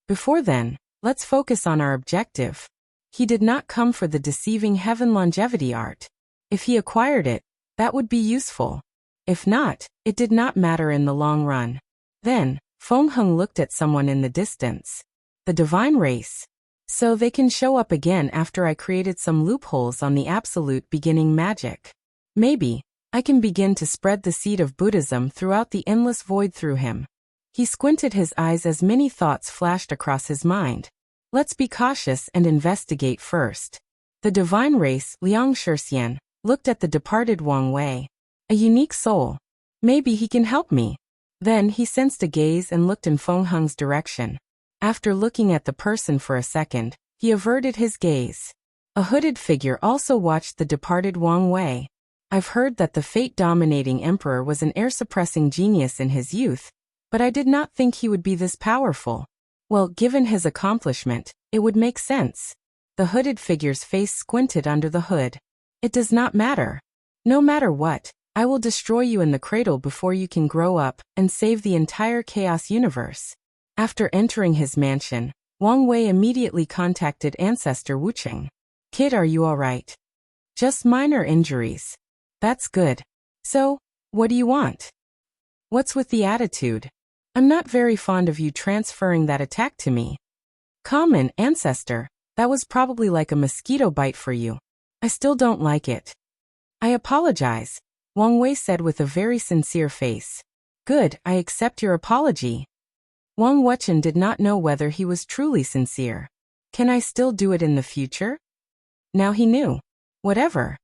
Before then, let's focus on our objective. He did not come for the deceiving heaven longevity art. If he acquired it, that would be useful. If not, it did not matter in the long run. Then, Feng Heng looked at someone in the distance. The divine race. So they can show up again after I created some loopholes on the absolute beginning magic. Maybe, I can begin to spread the seed of Buddhism throughout the endless void through him. He squinted his eyes as many thoughts flashed across his mind. Let's be cautious and investigate first. The divine race, Liang Shixian, looked at the departed Wang Wei. A unique soul. Maybe he can help me. Then he sensed a gaze and looked in Feng Heng's direction. After looking at the person for a second, he averted his gaze. A hooded figure also watched the departed Wang Wei. I've heard that the fate-dominating emperor was an air-suppressing genius in his youth, but I did not think he would be this powerful. Well, given his accomplishment, it would make sense. The hooded figure's face squinted under the hood. It does not matter. No matter what, I will destroy you in the cradle before you can grow up and save the entire chaos universe. After entering his mansion, Wang Wei immediately contacted ancestor Wucheng. Kid, are you alright? Just minor injuries. That's good. So, what do you want? What's with the attitude? I'm not very fond of you transferring that attack to me. Common, ancestor, that was probably like a mosquito bite for you. I still don't like it. I apologize, Wang Wei said with a very sincere face. Good, I accept your apology. Wang Wuchen did not know whether he was truly sincere. Can I still do it in the future? Now he knew. Whatever.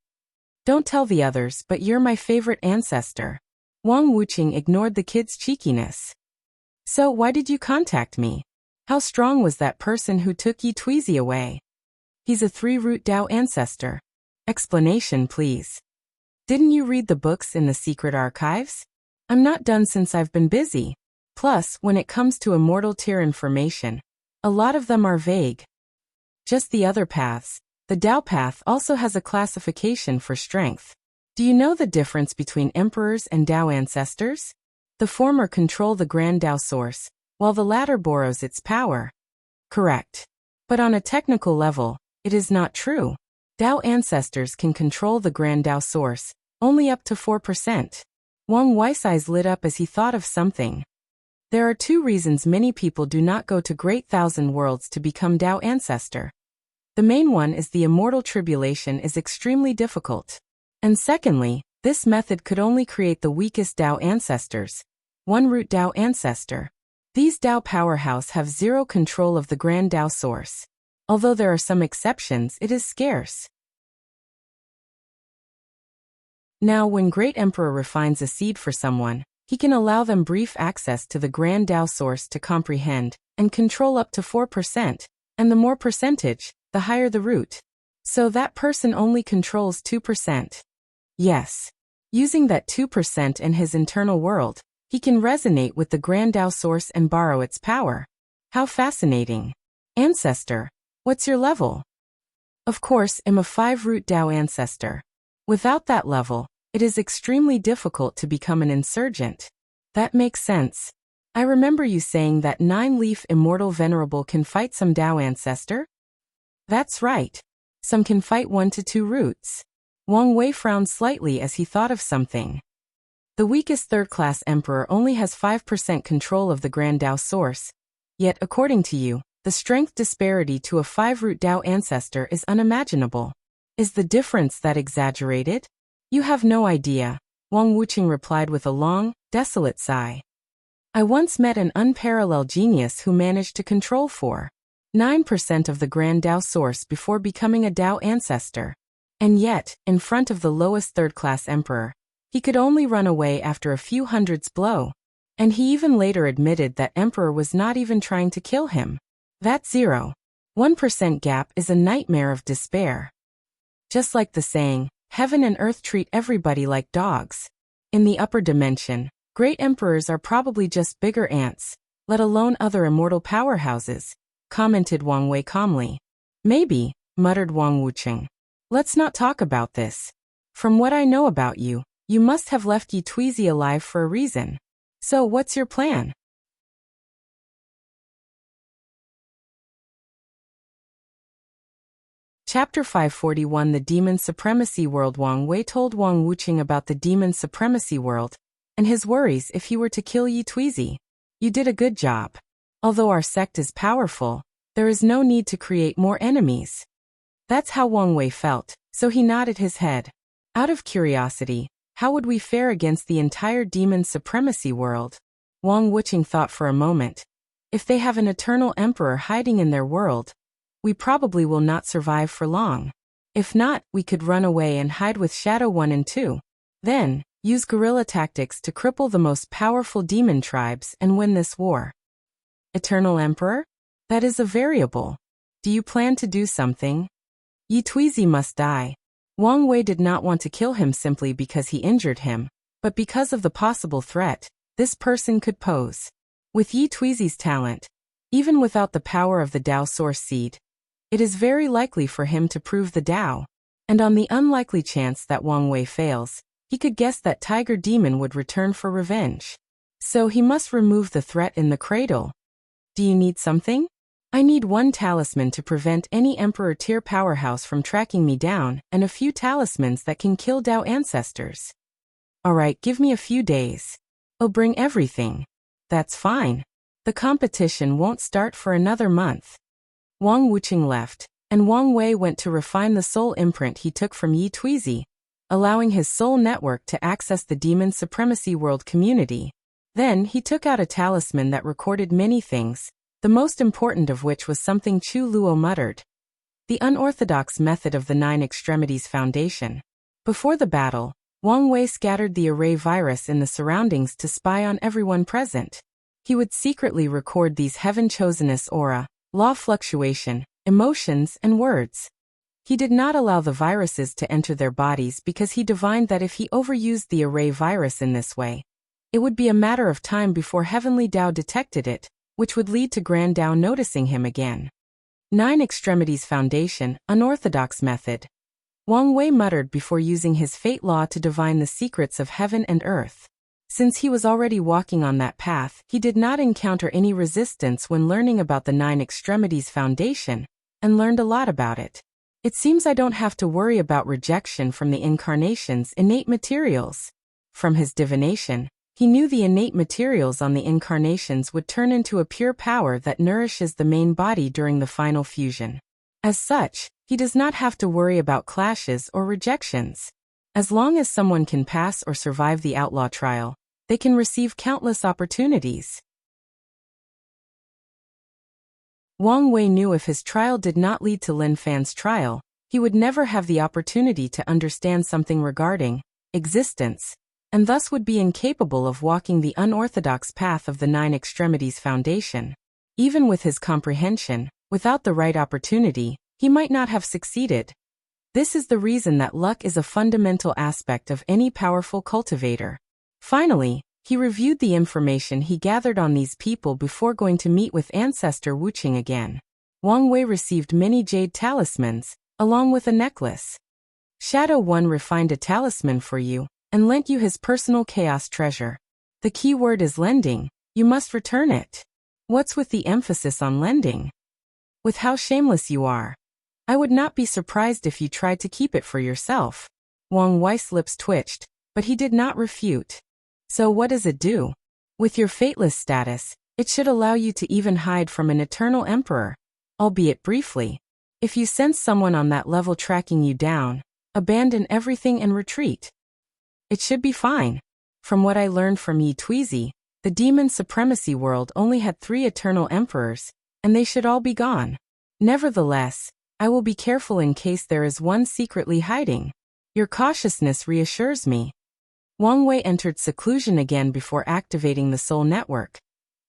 Don't tell the others, but you're my favorite ancestor. Wang Wucheng ignored the kid's cheekiness. So why did you contact me? How strong was that person who took Yi Tuizi away? He's a 3-root Dao ancestor. Explanation, please. Didn't you read the books in the secret archives? I'm not done since I've been busy. Plus, when it comes to immortal tier information, a lot of them are vague. Just the other paths. The Dao path also has a classification for strength. Do you know the difference between emperors and Dao ancestors? The former control the grand Dao source, while the latter borrows its power. Correct. But on a technical level, it is not true. Dao ancestors can control the grand Dao source, only up to 4%. Wang Wei's eyes lit up as he thought of something. There are 2 reasons many people do not go to Great Thousand Worlds to become Dao ancestor. The main one is the immortal tribulation is extremely difficult. And secondly, this method could only create the weakest Dao ancestors. 1-root Dao ancestor. These Tao powerhouse have zero control of the grand Tao source. Although there are some exceptions, it is scarce. Now, when Great Emperor refines a seed for someone, he can allow them brief access to the grand Tao source to comprehend and control up to 4%, and the more percentage, the higher the root. So that person only controls 2%. Yes. Using that 2% in his internal world, he can resonate with the grand Tao source and borrow its power. How fascinating. Ancestor, what's your level? Of course, I'm a 5-root Tao ancestor. Without that level, it is extremely difficult to become an insurgent. That makes sense. I remember you saying that 9-leaf immortal venerable can fight some Tao ancestor? That's right. Some can fight 1 to 2 roots. Wang Wei frowned slightly as he thought of something. The weakest third-class emperor only has 5% control of the grand Tao source. Yet, according to you, the strength disparity to a 5-root Tao ancestor is unimaginable. Is the difference that exaggerated? You have no idea, Wang Wuqing replied with a long, desolate sigh. I once met an unparalleled genius who managed to control 4.9% of the grand Tao source before becoming a Tao ancestor. And yet, in front of the lowest third-class emperor, he could only run away after a few hundreds blow. And he even later admitted that emperor was not even trying to kill him. That 0.1% gap is a nightmare of despair. Just like the saying, heaven and earth treat everybody like dogs. In the upper dimension, great emperors are probably just bigger ants, let alone other immortal powerhouses, commented Wang Wei calmly. Maybe, muttered Wang Wuqing. Let's not talk about this. From what I know about you, you must have left Yi Tuizi alive for a reason. So what's your plan? Chapter 541 The Demon Supremacy World. Wang Wei told Wang Wuqing about the Demon Supremacy World and his worries if he were to kill Yi Tuizi. You did a good job. Although our sect is powerful, there is no need to create more enemies. That's how Wang Wei felt, so he nodded his head. Out of curiosity, how would we fare against the entire Demon Supremacy World? Wang Wuqing thought for a moment. If they have an eternal emperor hiding in their world, we probably will not survive for long. If not, we could run away and hide with Shadow 1 and 2. Then, use guerrilla tactics to cripple the most powerful demon tribes and win this war. Eternal Emperor? That is a variable. Do you plan to do something? Yi Tuizi must die. Wang Wei did not want to kill him simply because he injured him, but because of the possible threat this person could pose. With Yi Tuizi's talent, even without the power of the Tao Source Seed, it is very likely for him to prove the Tao. And on the unlikely chance that Wang Wei fails, he could guess that Tiger Demon would return for revenge. So he must remove the threat in the cradle. Do you need something? I need 1 talisman to prevent any Emperor tier powerhouse from tracking me down, and a few talismans that can kill Tao ancestors. Alright, give me a few days. I'll bring everything. That's fine. The competition won't start for another month. Wang Wuqing left, and Wang Wei went to refine the soul imprint he took from Yi Tuizi, allowing his soul network to access the Demon Supremacy World community. Then he took out a talisman that recorded many things, the most important of which was something Chu Luo muttered. The unorthodox method of the 9 Extremities Foundation. Before the battle, Wang Wei scattered the array virus in the surroundings to spy on everyone present. He would secretly record these heaven-choseness aura, law fluctuation, emotions, and words. He did not allow the viruses to enter their bodies because he divined that if he overused the array virus in this way, it would be a matter of time before Heavenly Tao detected it, which would lead to Grand Tao noticing him again. 9 Extremities Foundation, unorthodox method. Wang Wei muttered before using his fate law to divine the secrets of heaven and earth. Since he was already walking on that path, he did not encounter any resistance when learning about the 9 Extremities Foundation, and learned a lot about it. It seems I don't have to worry about rejection from the incarnation's innate materials. From his divination, he knew the innate materials on the incarnations would turn into a pure power that nourishes the main body during the final fusion. As such, he does not have to worry about clashes or rejections. As long as someone can pass or survive the outlaw trial, they can receive countless opportunities. Wang Wei knew if his trial did not lead to Lin Fan's trial, he would never have the opportunity to understand something regarding existence, and thus would be incapable of walking the unorthodox path of the Nine Extremities Foundation. Even with his comprehension, without the right opportunity, he might not have succeeded. This is the reason that luck is a fundamental aspect of any powerful cultivator. Finally, he reviewed the information he gathered on these people before going to meet with Ancestor Wuqing again. Wang Wei received many jade talismans, along with a necklace. Shadow One refined a talisman for you, and lent you his personal chaos treasure. The key word is lending. You must return it. What's with the emphasis on lending? With how shameless you are. I would not be surprised if you tried to keep it for yourself. Wang Wei's lips twitched, but he did not refute. So what does it do? With your fateless status, it should allow you to even hide from an eternal emperor, albeit briefly. If you sense someone on that level tracking you down, abandon everything and retreat. It should be fine. From what I learned from Yi Tuizi, the demon supremacy world only had 3 eternal emperors, and they should all be gone. Nevertheless, I will be careful in case there is one secretly hiding. Your cautiousness reassures me. Wang Wei entered seclusion again before activating the soul network.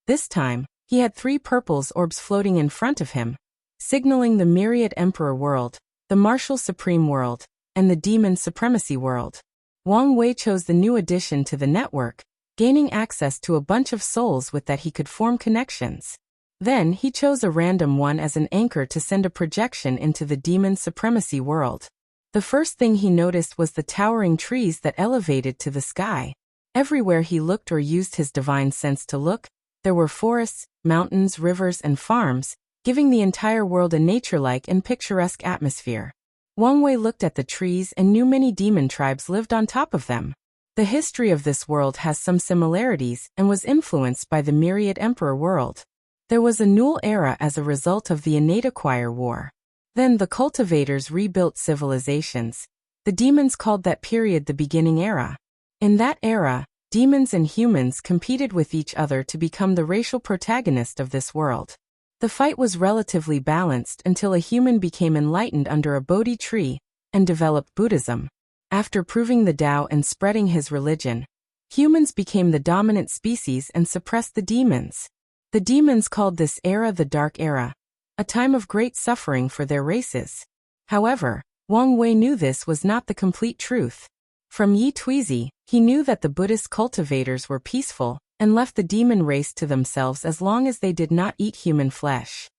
This time, he had 3 purples orbs floating in front of him, signaling the Myriad Emperor world, the Martial Supreme world, and the Demon Supremacy world. Wang Wei chose the new addition to the network, gaining access to a bunch of souls with that he could form connections. Then he chose a random one as an anchor to send a projection into the Demon Supremacy world. The first thing he noticed was the towering trees that elevated to the sky. Everywhere he looked or used his divine sense to look, there were forests, mountains, rivers, and farms, giving the entire world a nature-like and picturesque atmosphere. Wang Wei looked at the trees and knew many demon tribes lived on top of them. The history of this world has some similarities and was influenced by the Myriad Emperor world. There was a Null era as a result of the Innate Acquire War. Then the cultivators rebuilt civilizations. The demons called that period the Beginning Era. In that era, demons and humans competed with each other to become the racial protagonist of this world. The fight was relatively balanced until a human became enlightened under a Bodhi tree and developed Buddhism. After proving the Tao and spreading his religion, humans became the dominant species and suppressed the demons. The demons called this era the Dark Era, a time of great suffering for their races. However, Wang Wei knew this was not the complete truth. From Yi Tuizi, he knew that the Buddhist cultivators were peaceful and left the demon race to themselves as long as they did not eat human flesh.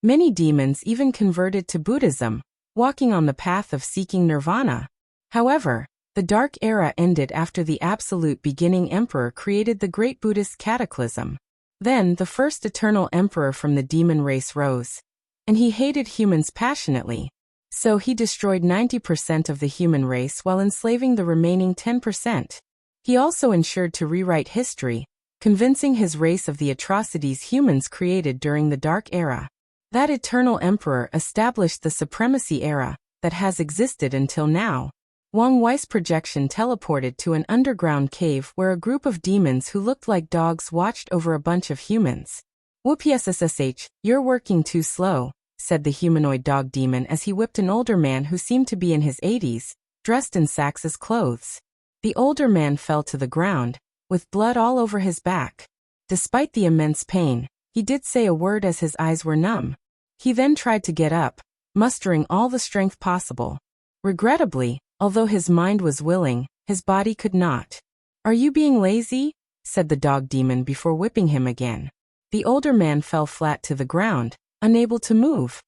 Many demons even converted to Buddhism, walking on the path of seeking nirvana. However, the Dark Era ended after the Absolute Beginning Emperor created the Great Buddhist Cataclysm. Then the first eternal emperor from the demon race rose, and he hated humans passionately. So he destroyed 90% of the human race while enslaving the remaining 10%. He also ensured to rewrite history, convincing his race of the atrocities humans created during the Dark Era. That eternal emperor established the Supremacy Era that has existed until now. Wang Wei's projection teleported to an underground cave where a group of demons who looked like dogs watched over a bunch of humans. "Whoopssh, you're working too slow," said the humanoid dog demon as he whipped an older man who seemed to be in his 80s, dressed in Sax's clothes. The older man fell to the ground, with blood all over his back. Despite the immense pain, he did say a word as his eyes were numb. He then tried to get up, mustering all the strength possible. Regrettably, although his mind was willing, his body could not. "Are you being lazy?" said the dog demon before whipping him again. The older man fell flat to the ground, unable to move.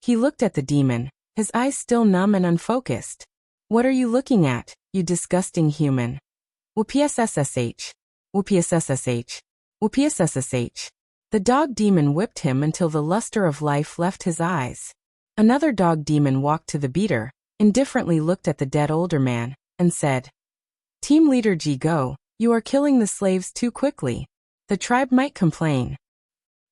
He looked at the demon, his eyes still numb and unfocused. "What are you looking at, you disgusting human?" "Whoopssh. Whoopssh. Whoopssh." The dog demon whipped him until the luster of life left his eyes. Another dog demon walked to the beater, indifferently looked at the dead older man, and said, "Team Leader Ji Go, you are killing the slaves too quickly. The tribe might complain.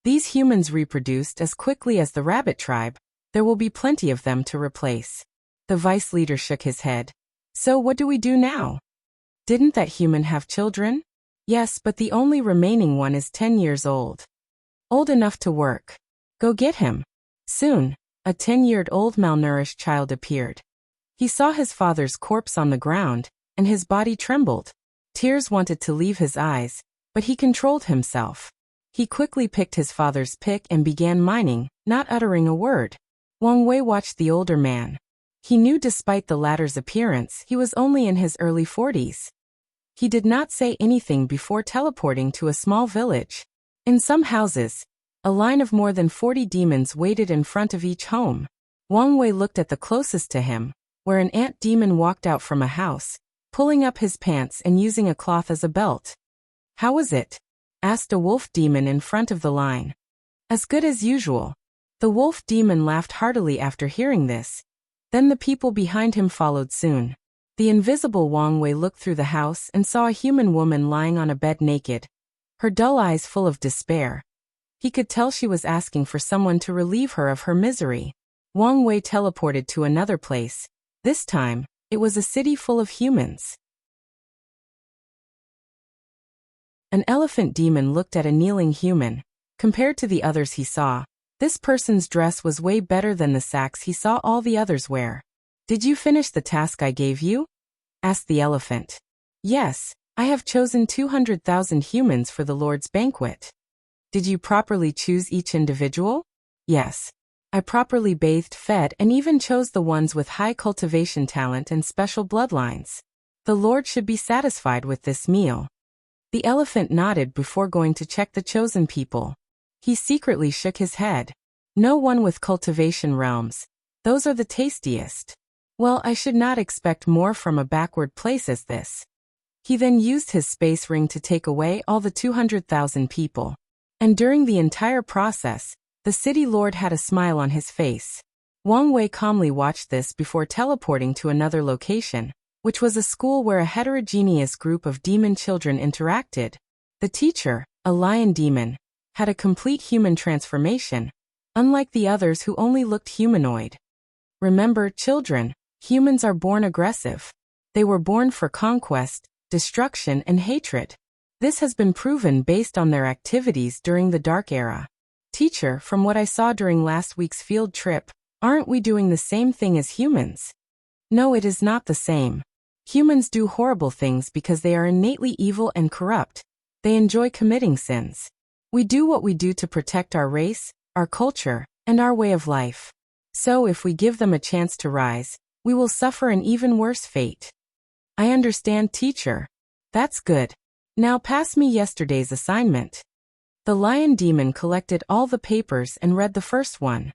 These humans reproduced as quickly as the rabbit tribe. There will be plenty of them to replace." The vice leader shook his head. "So what do we do now? Didn't that human have children?" Yes, but the only remaining one is 10 years old. Old enough to work. Go get him. Soon, a 10-year-old malnourished child appeared. He saw his father's corpse on the ground, and his body trembled. Tears wanted to leave his eyes, but he controlled himself. He quickly picked his father's pick and began mining, not uttering a word. Wang Wei watched the older man. He knew despite the latter's appearance, he was only in his early 40s. He did not say anything before teleporting to a small village. In some houses, a line of more than 40 demons waited in front of each home. Wang Wei looked at the closest to him, where an ant demon walked out from a house, pulling up his pants and using a cloth as a belt. "How was it?" asked a wolf demon in front of the line. "As good as usual." The wolf demon laughed heartily after hearing this. Then the people behind him followed soon. The invisible Wang Wei looked through the house and saw a human woman lying on a bed naked, her dull eyes full of despair. He could tell she was asking for someone to relieve her of her misery. Wang Wei teleported to another place. This time, it was a city full of humans. An elephant demon looked at a kneeling human. Compared to the others he saw, this person's dress was way better than the sacks he saw all the others wear. "Did you finish the task I gave you?" asked the elephant. "Yes, I have chosen 200,000 humans for the Lord's banquet." "Did you properly choose each individual?" "Yes. I properly bathed, fed, and even chose the ones with high cultivation talent and special bloodlines. The Lord should be satisfied with this meal." The elephant nodded before going to check the chosen people. He secretly shook his head. "No one with cultivation realms. Those are the tastiest. Well, I should not expect more from a backward place as this." He then used his space ring to take away all the 200,000 people. And during the entire process, the city lord had a smile on his face. Wang Wei calmly watched this before teleporting to another location, which was a school where a heterogeneous group of demon children interacted. The teacher, a lion demon, had a complete human transformation, unlike the others who only looked humanoid. Remember, children, humans are born aggressive. They were born for conquest, destruction, and hatred. This has been proven based on their activities during the Dark Era. "Teacher, from what I saw during last week's field trip, aren't we doing the same thing as humans?" "No, it is not the same. Humans do horrible things because they are innately evil and corrupt. They enjoy committing sins. We do what we do to protect our race, our culture, and our way of life. So if we give them a chance to rise, we will suffer an even worse fate." "I understand, teacher." "That's good. Now pass me yesterday's assignment." The lion demon collected all the papers and read the first one.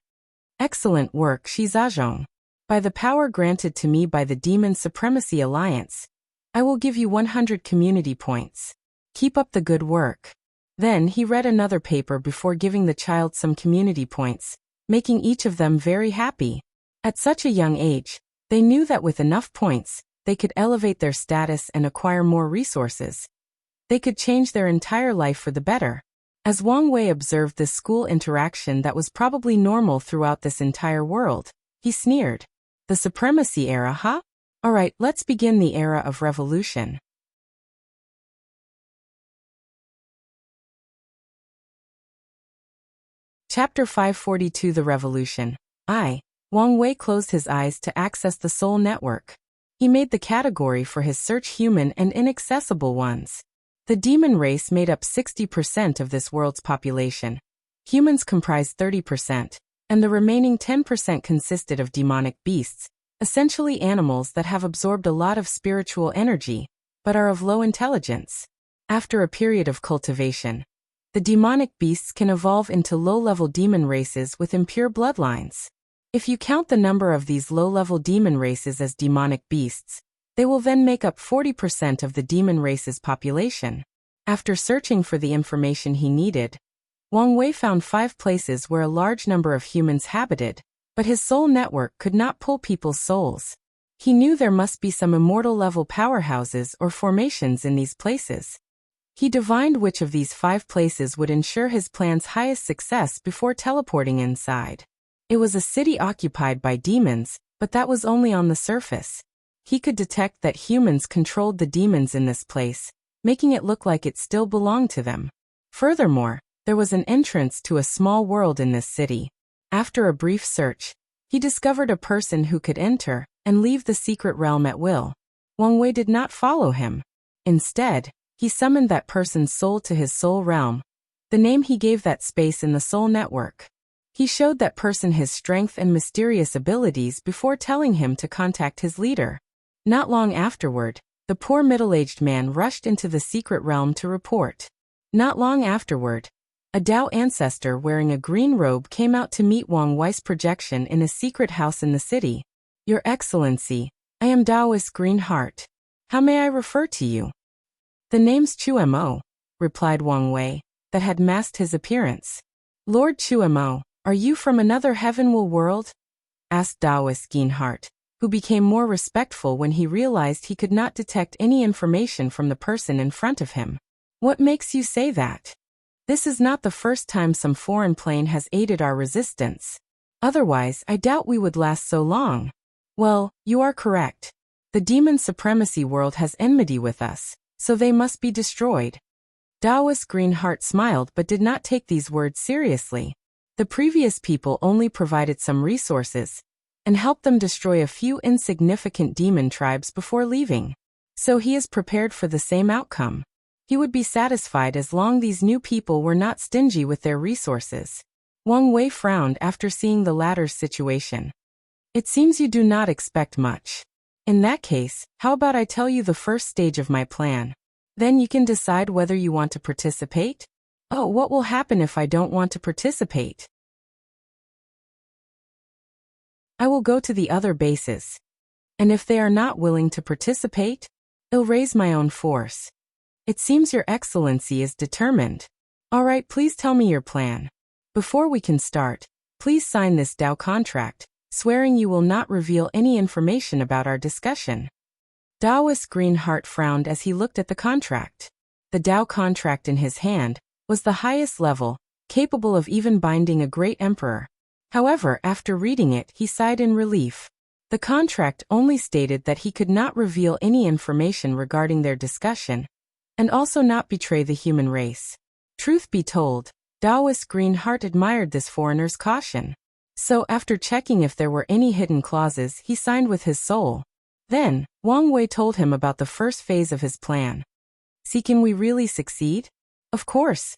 "Excellent work, Shizajong. By the power granted to me by the Demon Supremacy Alliance, I will give you 100 community points. Keep up the good work." Then he read another paper before giving the child some community points, making each of them very happy. At such a young age, they knew that with enough points, they could elevate their status and acquire more resources. They could change their entire life for the better. As Wang Wei observed this school interaction that was probably normal throughout this entire world, he sneered. "The Supremacy Era, huh? Alright, let's begin the Era of Revolution." Chapter 542 The Revolution. Wang Wei closed his eyes to access the Soul Network. He made the category for his search human and inaccessible ones. The demon race made up 60% of this world's population. Humans comprised 30%. And the remaining 10% consisted of demonic beasts, essentially animals that have absorbed a lot of spiritual energy, but are of low intelligence. After a period of cultivation, the demonic beasts can evolve into low-level demon races with impure bloodlines. If you count the number of these low-level demon races as demonic beasts, they will then make up 40% of the demon race's population. After searching for the information he needed, Wang Wei found 5 places where a large number of humans habited, but his soul network could not pull people's souls. He knew there must be some immortal-level powerhouses or formations in these places. He divined which of these 5 places would ensure his plan's highest success before teleporting inside. It was a city occupied by demons, but that was only on the surface. He could detect that humans controlled the demons in this place, making it look like it still belonged to them. Furthermore, there was an entrance to a small world in this city. After a brief search, he discovered a person who could enter and leave the secret realm at will. Wang Wei did not follow him. Instead, he summoned that person's soul to his soul realm, the name he gave that space in the soul network. He showed that person his strength and mysterious abilities before telling him to contact his leader. Not long afterward, the poor middle-aged man rushed into the secret realm to report. Not long afterward, a Dao ancestor wearing a green robe came out to meet Wang Wei's projection in a secret house in the city. Your Excellency, I am Daoist Green Heart. How may I refer to you? The name's Chu Mo, replied Wang Wei, that had masked his appearance. Lord Chu Mo, are you from another heavenly world? Asked Daoist Green Heart, who became more respectful when he realized he could not detect any information from the person in front of him. What makes you say that? This is not the first time some foreign plane has aided our resistance. Otherwise, I doubt we would last so long. Well, you are correct. The demon supremacy world has enmity with us, so they must be destroyed. Daoist Green Heart smiled but did not take these words seriously. The previous people only provided some resources and helped them destroy a few insignificant demon tribes before leaving. So he is prepared for the same outcome. He would be satisfied as long these new people were not stingy with their resources. Wang Wei frowned after seeing the latter's situation. It seems you do not expect much. In that case, how about I tell you the first stage of my plan? Then you can decide whether you want to participate? Oh, what will happen if I don't want to participate? I will go to the other bases. And if they are not willing to participate, I'll raise my own force. It seems Your Excellency is determined. All right, please tell me your plan. Before we can start, please sign this Dao contract, swearing you will not reveal any information about our discussion. Daoist Green Heart frowned as he looked at the contract. The Dao contract in his hand was the highest level, capable of even binding a great emperor. However, after reading it, he sighed in relief. The contract only stated that he could not reveal any information regarding their discussion, and also not betray the human race. Truth be told, Daoist Green Heart admired this foreigner's caution. So after checking if there were any hidden clauses, he signed with his soul. Then, Wang Wei told him about the first phase of his plan. See, can we really succeed? Of course.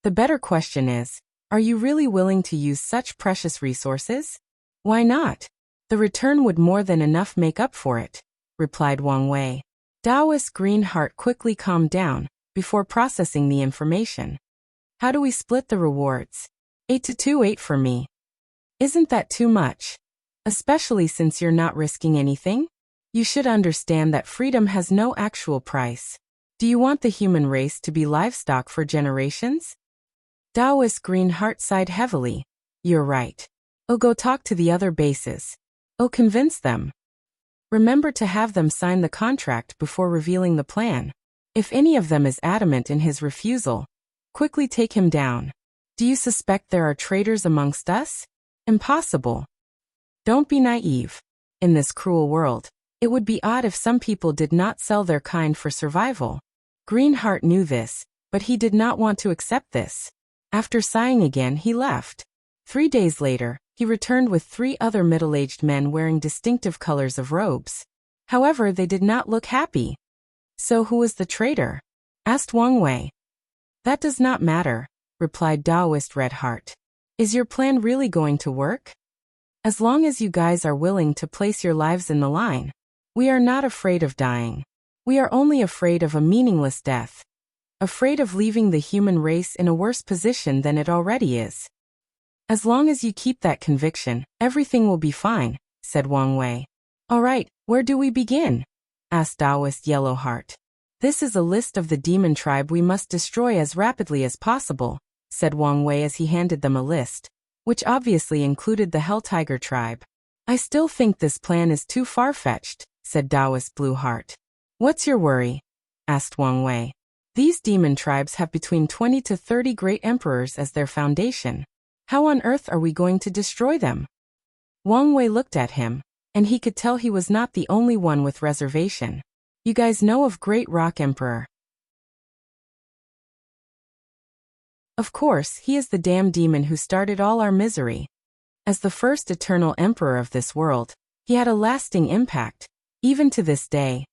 The better question is, are you really willing to use such precious resources? Why not? The return would more than enough make up for it, replied Wang Wei. Daoist Green Heart quickly calmed down before processing the information. How do we split the rewards? 8-2-8 for me. Isn't that too much? Especially since you're not risking anything? You should understand that freedom has no actual price. Do you want the human race to be livestock for generations? Daoist Green Heart sighed heavily. You're right. Oh, go talk to the other bases. Oh, convince them. Remember to have them sign the contract before revealing the plan. If any of them is adamant in his refusal, quickly take him down. Do you suspect there are traitors amongst us? Impossible. Don't be naive. In this cruel world, it would be odd if some people did not sell their kind for survival. Greenheart knew this, but he did not want to accept this. After sighing again, he left. 3 days later, he returned with 3 other middle-aged men wearing distinctive colors of robes. However, they did not look happy. So who was the traitor? Asked Wang Wei. That does not matter, replied Daoist Red Heart. Is your plan really going to work? As long as you guys are willing to place your lives in the line, we are not afraid of dying. We are only afraid of a meaningless death. Afraid of leaving the human race in a worse position than it already is. As long as you keep that conviction, everything will be fine, said Wang Wei. All right, where do we begin? Asked Daoist Yellow Heart. This is a list of the demon tribe we must destroy as rapidly as possible, said Wang Wei as he handed them a list, which obviously included the Hell Tiger tribe. I still think this plan is too far-fetched, said Daoist Blue Heart. What's your worry? Asked Wang Wei. These demon tribes have between 20 to 30 great emperors as their foundation. How on earth are we going to destroy them? Wang Wei looked at him, and he could tell he was not the only one with reservation. You guys know of Great Rock Emperor? Of course, he is the damn demon who started all our misery. As the first eternal emperor of this world, he had a lasting impact, even to this day.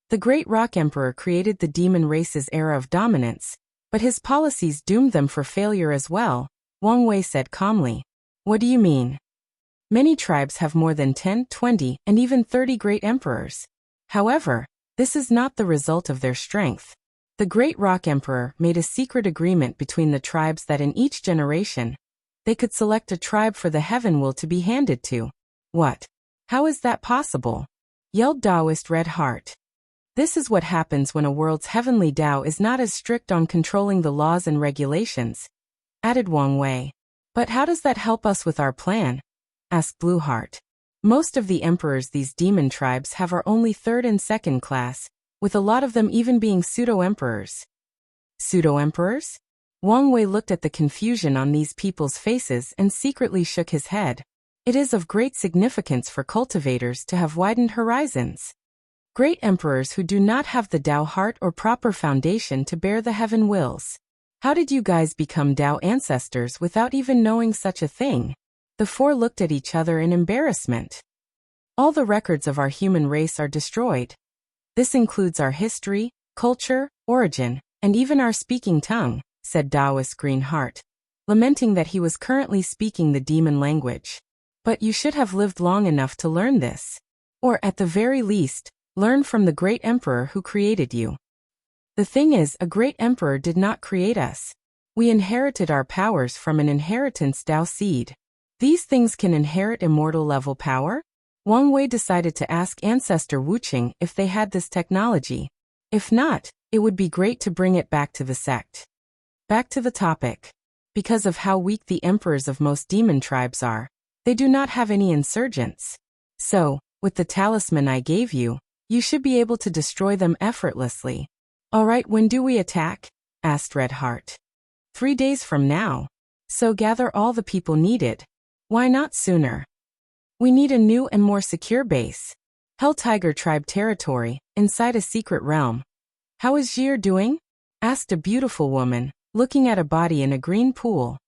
The Great Rock Emperor created the demon race's era of dominance, but his policies doomed them for failure as well, Wang Wei said calmly. What do you mean? Many tribes have more than 10, 20, and even 30 great emperors. However, this is not the result of their strength. The Great Rock Emperor made a secret agreement between the tribes that in each generation, they could select a tribe for the heaven will to be handed to. What? How is that possible? Yelled Taoist Red Heart. This is what happens when a world's heavenly Tao is not as strict on controlling the laws and regulations, added Wang Wei. But how does that help us with our plan? Asked Blueheart. Most of the emperors these demon tribes have are only third and second class, with a lot of them even being pseudo-emperors. Pseudo-emperors? Wang Wei looked at the confusion on these people's faces and secretly shook his head. It is of great significance for cultivators to have widened horizons. Great emperors who do not have the Tao heart or proper foundation to bear the heaven wills. How did you guys become Tao ancestors without even knowing such a thing? The four looked at each other in embarrassment. All the records of our human race are destroyed. This includes our history, culture, origin, and even our speaking tongue, said Taoist Greenheart, lamenting that he was currently speaking the demon language. But you should have lived long enough to learn this. Or at the very least, learn from the great emperor who created you. The thing is, a great emperor did not create us. We inherited our powers from an inheritance Tao seed. These things can inherit immortal level power? Wang Wei decided to ask Ancestor Wuqing if they had this technology. If not, it would be great to bring it back to the sect. Back to the topic. Because of how weak the emperors of most demon tribes are, they do not have any insurgents. So, with the talisman I gave you, you should be able to destroy them effortlessly. Alright, when do we attack? Asked Red Heart. 3 days from now. So gather all the people needed. Why not sooner? We need a new and more secure base. Hell Tiger Tribe territory, inside a secret realm. How is Jir doing? Asked a beautiful woman, looking at a body in a green pool.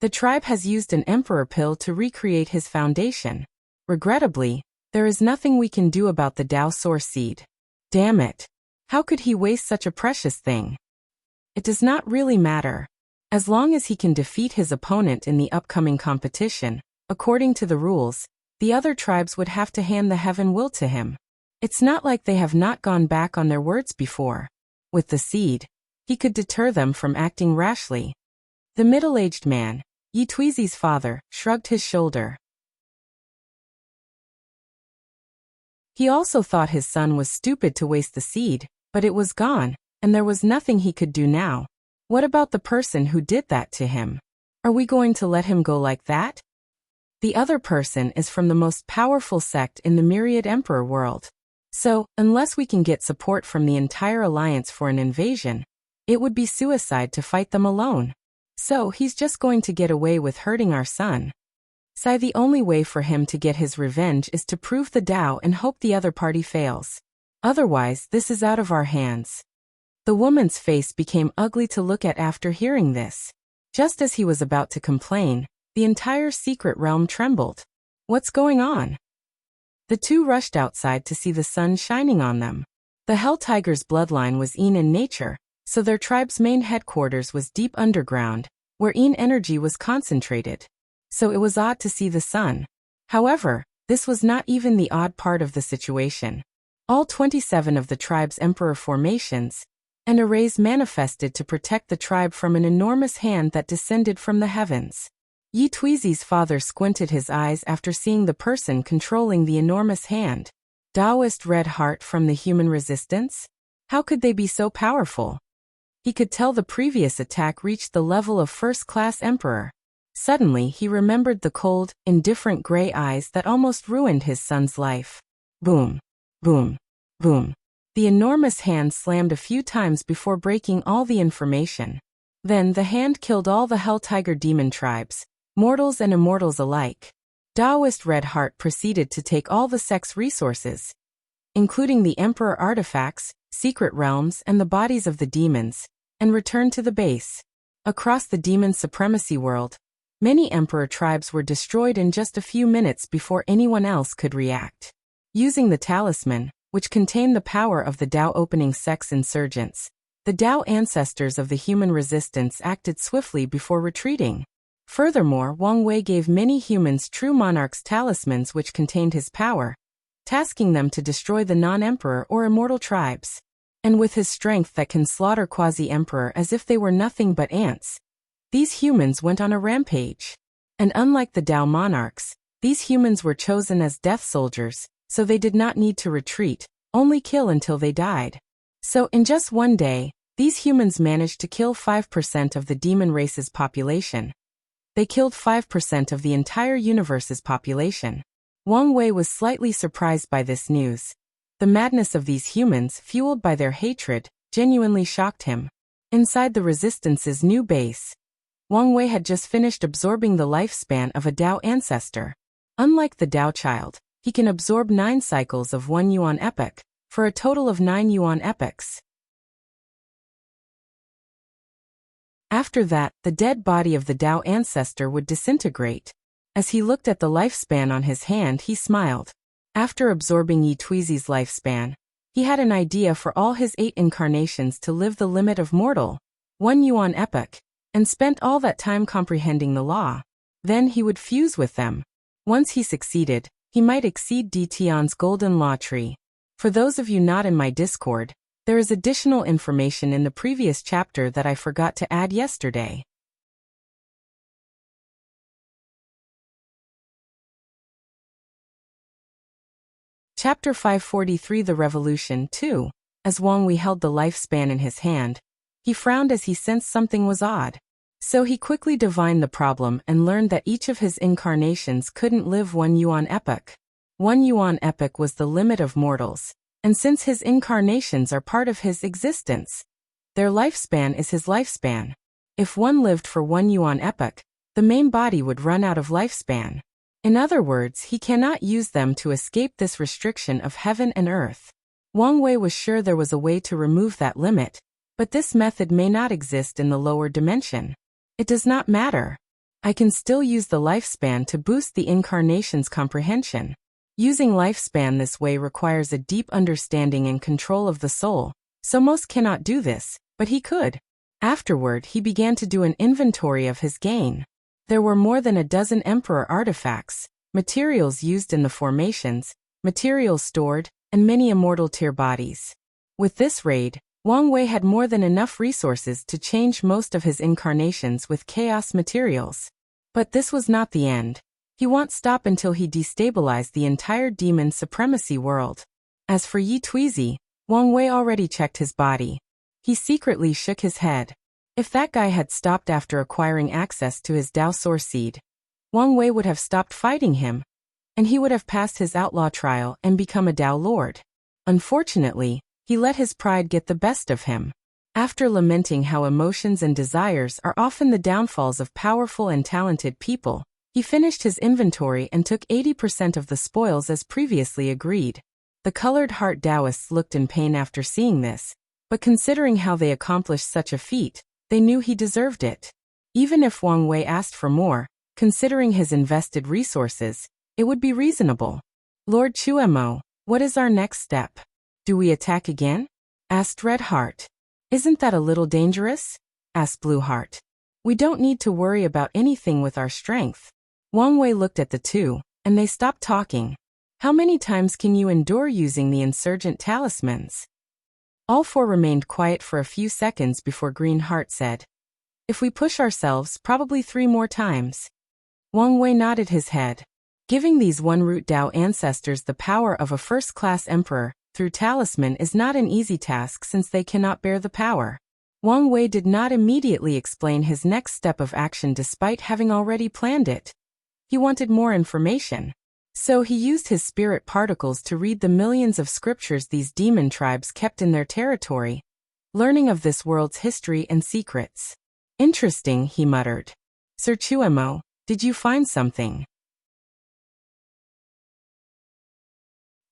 The tribe has used an emperor pill to recreate his foundation. Regrettably, there is nothing we can do about the Tao source seed. Damn it. How could he waste such a precious thing? It does not really matter. As long as he can defeat his opponent in the upcoming competition, according to the rules, the other tribes would have to hand the heaven will to him. It's not like they have not gone back on their words before. With the seed, he could deter them from acting rashly. The middle-aged man, Yi Tuizi's father, shrugged his shoulder. He also thought his son was stupid to waste the seed, but it was gone, and there was nothing he could do now. What about the person who did that to him? Are we going to let him go like that? The other person is from the most powerful sect in the Myriad Emperor world. So, unless we can get support from the entire alliance for an invasion, it would be suicide to fight them alone. So he's just going to get away with hurting our son. Sai, the only way for him to get his revenge is to prove the Tao and hope the other party fails. Otherwise, this is out of our hands. The woman's face became ugly to look at after hearing this. Just as he was about to complain, the entire secret realm trembled. What's going on? The two rushed outside to see the sun shining on them. The Hell Tiger's bloodline was Yin in nature, so their tribe's main headquarters was deep underground, where Yin energy was concentrated. So it was odd to see the sun. However, this was not even the odd part of the situation. All 27 of the tribe's emperor formations and arrays manifested to protect the tribe from an enormous hand that descended from the heavens. Yi Tuizi's father squinted his eyes after seeing the person controlling the enormous hand. Taoist Red Heart from the human resistance? How could they be so powerful? He could tell the previous attack reached the level of first-class emperor. Suddenly, he remembered the cold, indifferent gray eyes that almost ruined his son's life. Boom. Boom. Boom. The enormous hand slammed a few times before breaking all the information. Then the hand killed all the Hell Tiger demon tribes, mortals and immortals alike. Taoist Red Heart proceeded to take all the sect's resources, including the emperor artifacts, secret realms, and the bodies of the demons, and return to the base. Across the demon supremacy world, many emperor tribes were destroyed in just a few minutes before anyone else could react. Using the talisman, which contained the power of the Tao opening sex insurgents, the Tao ancestors of the human resistance acted swiftly before retreating. Furthermore, Wang Wei gave many humans true monarchs talismans which contained his power, tasking them to destroy the non-emperor or immortal tribes. And with his strength that can slaughter quasi-emperor as if they were nothing but ants, these humans went on a rampage. And unlike the Tao monarchs, these humans were chosen as death soldiers, so they did not need to retreat, only kill until they died. So in just one day, these humans managed to kill 5% of the demon race's population. They killed 5% of the entire universe's population. Wang Wei was slightly surprised by this news. The madness of these humans, fueled by their hatred, genuinely shocked him. Inside the Resistance's new base, Wang Wei had just finished absorbing the lifespan of a Tao ancestor. Unlike the Tao child, he can absorb 9 cycles of 1 yuan epoch, for a total of 9 yuan epochs. After that, the dead body of the Tao ancestor would disintegrate. As he looked at the lifespan on his hand, he smiled. After absorbing Yi Tuizi's lifespan, he had an idea for all his 8 incarnations to live the limit of mortal, 1 yuan epoch, and spent all that time comprehending the law. Then he would fuse with them. Once he succeeded, he might exceed Di Tian's golden law tree. For those of you not in my Discord, there is additional information in the previous chapter that I forgot to add yesterday. Chapter 543 The Revolution 2. As Wang Wei held the lifespan in his hand, he frowned as he sensed something was odd. So he quickly divined the problem and learned that each of his incarnations couldn't live 1 yuan epoch. 1 yuan epoch was the limit of mortals, and since his incarnations are part of his existence, their lifespan is his lifespan. If one lived for 1 yuan epoch, the main body would run out of lifespan. In other words, he cannot use them to escape this restriction of heaven and earth. Wang Wei was sure there was a way to remove that limit, but this method may not exist in the lower dimension. It does not matter. I can still use the lifespan to boost the incarnation's comprehension. Using lifespan this way requires a deep understanding and control of the soul, so most cannot do this, but he could. Afterward, he began to do an inventory of his gain. There were more than a dozen emperor artifacts, materials used in the formations, materials stored, and many immortal tier bodies. With this raid, Wang Wei had more than enough resources to change most of his incarnations with chaos materials. But this was not the end. He won't stop until he destabilized the entire demon supremacy world. As for Yi Tuizi, Wang Wei already checked his body. He secretly shook his head. If that guy had stopped after acquiring access to his Tao source seed, Wang Wei would have stopped fighting him, and he would have passed his outlaw trial and become a Tao lord. Unfortunately, he let his pride get the best of him. After lamenting how emotions and desires are often the downfalls of powerful and talented people, he finished his inventory and took 80% of the spoils as previously agreed. The colored heart Taoists looked in pain after seeing this, but considering how they accomplished such a feat, they knew he deserved it. Even if Wang Wei asked for more, considering his invested resources, it would be reasonable. Lord Chuemo, what is our next step? Do we attack again? Asked Red Heart. Isn't that a little dangerous? Asked Blue Heart. We don't need to worry about anything with our strength. Wang Wei looked at the two, and they stopped talking. How many times can you endure using the insurgent talismans? All four remained quiet for a few seconds before Green Heart said, If we push ourselves, probably 3 more times. Wang Wei nodded his head. Giving these one-root Tao ancestors the power of a first-class emperor through talisman is not an easy task since they cannot bear the power. Wang Wei did not immediately explain his next step of action despite having already planned it. He wanted more information. So he used his spirit particles to read the millions of scriptures these demon tribes kept in their territory, learning of this world's history and secrets. Interesting, he muttered. Sir Chuemo, did you find something?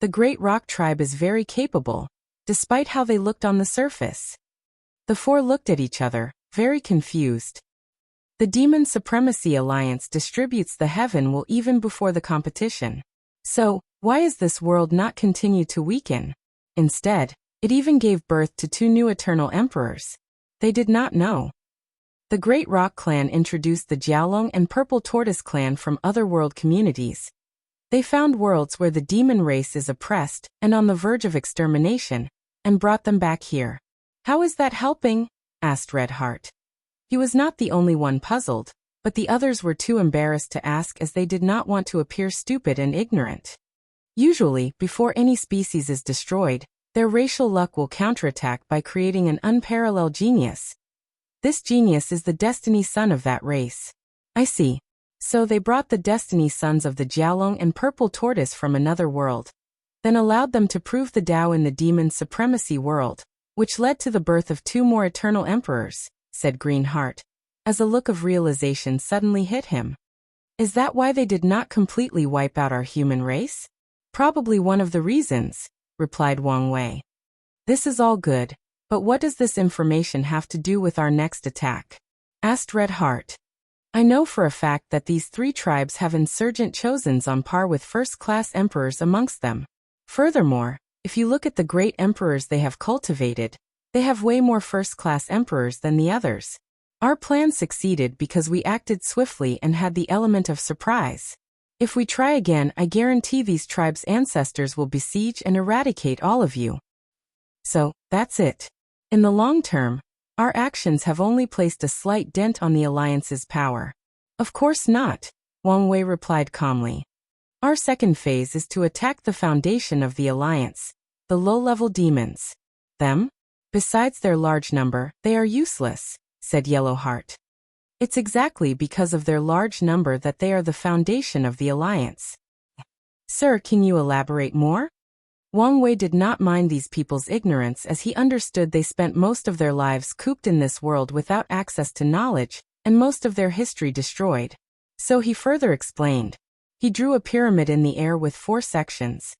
The Great Rock Tribe is very capable, despite how they looked on the surface. The four looked at each other, very confused. The Demon Supremacy Alliance distributes the heaven will even before the competition. So, why is this world not continue to weaken? Instead, it even gave birth to 2 new eternal emperors. They did not know. The Great Rock Clan introduced the Jiaolong and Purple Tortoise Clan from other world communities. They found worlds where the demon race is oppressed and on the verge of extermination, and brought them back here. How is that helping? Asked Red Heart. He was not the only one puzzled, but the others were too embarrassed to ask as they did not want to appear stupid and ignorant. Usually, before any species is destroyed, their racial luck will counterattack by creating an unparalleled genius. This genius is the destiny son of that race. I see. So they brought the destiny sons of the Jiaolong and Purple Tortoise from another world, then allowed them to prove the Tao in the demon supremacy world, which led to the birth of 2 more eternal emperors, said Green Heart, as a look of realization suddenly hit him. Is that why they did not completely wipe out our human race? Probably one of the reasons, replied Wang Wei. This is all good, but what does this information have to do with our next attack? Asked Red Heart. I know for a fact that these 3 tribes have insurgent chosens on par with first-class emperors amongst them. Furthermore, if you look at the great emperors they have cultivated, they have way more first-class emperors than the others. Our plan succeeded because we acted swiftly and had the element of surprise. If we try again, I guarantee these tribes' ancestors will besiege and eradicate all of you. So, that's it. In the long term, our actions have only placed a slight dent on the Alliance's power. Of course not, Wang Wei replied calmly. Our second phase is to attack the foundation of the Alliance, the low-level demons. Them? Besides their large number, they are useless, said Yellowheart. It's exactly because of their large number that they are the foundation of the Alliance. Sir, can you elaborate more? Wang Wei did not mind these people's ignorance as he understood they spent most of their lives cooped in this world without access to knowledge, and most of their history destroyed. So he further explained. He drew a pyramid in the air with 4 sections.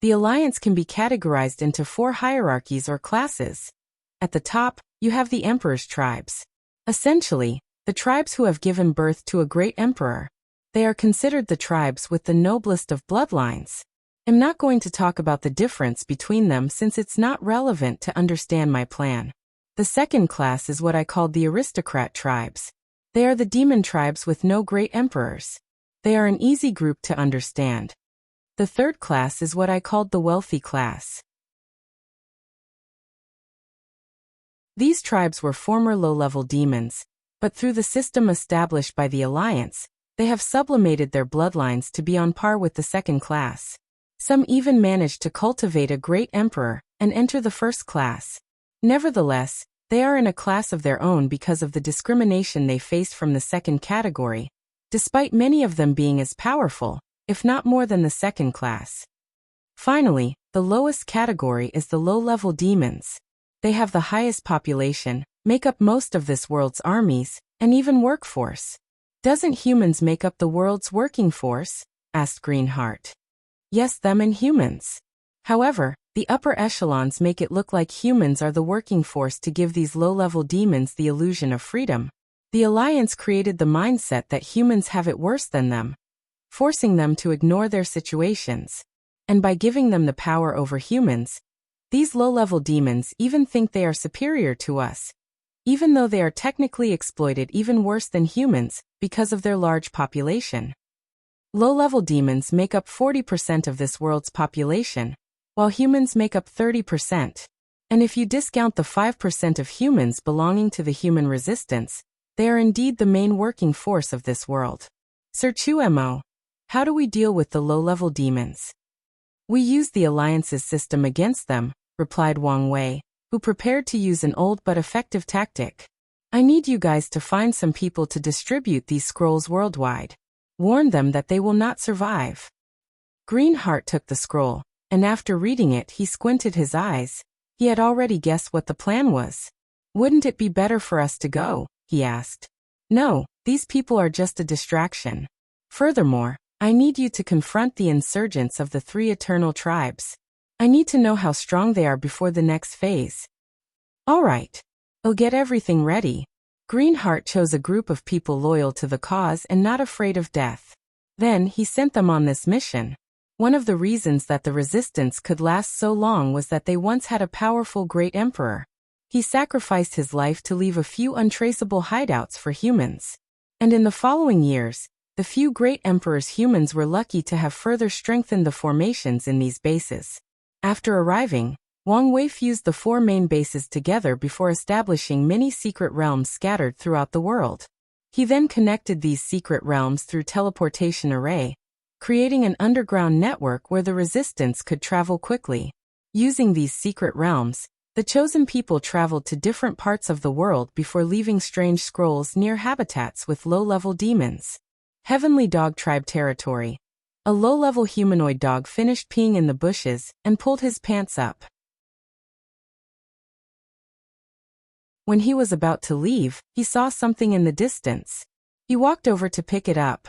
The Alliance can be categorized into 4 hierarchies or classes. At the top, you have the Emperor's tribes. Essentially, the tribes who have given birth to a great emperor. They are considered the tribes with the noblest of bloodlines. I'm not going to talk about the difference between them since it's not relevant to understand my plan. The second class is what I called the aristocrat tribes. They are the demon tribes with no great emperors. They are an easy group to understand. The third class is what I called the wealthy class. These tribes were former low-level demons, but through the system established by the Alliance, they have sublimated their bloodlines to be on par with the second class. Some even managed to cultivate a great emperor and enter the first class. Nevertheless, they are in a class of their own because of the discrimination they face from the second category, despite many of them being as powerful, if not more than the second class. Finally, the lowest category is the low-level demons. They have the highest population, make up most of this world's armies, and even workforce. Doesn't humans make up the world's working force? Asked Greenheart. Yes, them and humans. However, the upper echelons make it look like humans are the working force to give these low-level demons the illusion of freedom. The Alliance created the mindset that humans have it worse than them, forcing them to ignore their situations. And by giving them the power over humans, these low-level demons even think they are superior to us, even though they are technically exploited even worse than humans because of their large population. Low-level demons make up 40% of this world's population, while humans make up 30%. And if you discount the 5% of humans belonging to the human resistance, they are indeed the main working force of this world. Sir Chuemo, how do we deal with the low-level demons? We use the Alliance's system against them, replied Wang Wei, who prepared to use an old but effective tactic. I need you guys to find some people to distribute these scrolls worldwide. Warn them that they will not survive. Greenheart took the scroll, and after reading it he squinted his eyes. He had already guessed what the plan was. Wouldn't it be better for us to go? He asked. No, these people are just a distraction. Furthermore, I need you to confront the insurgents of the 3 eternal tribes. I need to know how strong they are before the next phase. All right. I'll get everything ready. Greenheart chose a group of people loyal to the cause and not afraid of death. Then, he sent them on this mission. One of the reasons that the resistance could last so long was that they once had a powerful great emperor. He sacrificed his life to leave a few untraceable hideouts for humans. And in the following years, the few great emperors humans were lucky to have further strengthened the formations in these bases. After arriving, Wang Wei fused the 4 main bases together before establishing many secret realms scattered throughout the world. He then connected these secret realms through teleportation array, creating an underground network where the resistance could travel quickly. Using these secret realms, the chosen people traveled to different parts of the world before leaving strange scrolls near habitats with low-level demons. Heavenly Dog Tribe Territory. A low-level humanoid dog finished peeing in the bushes and pulled his pants up. When he was about to leave, he saw something in the distance. He walked over to pick it up.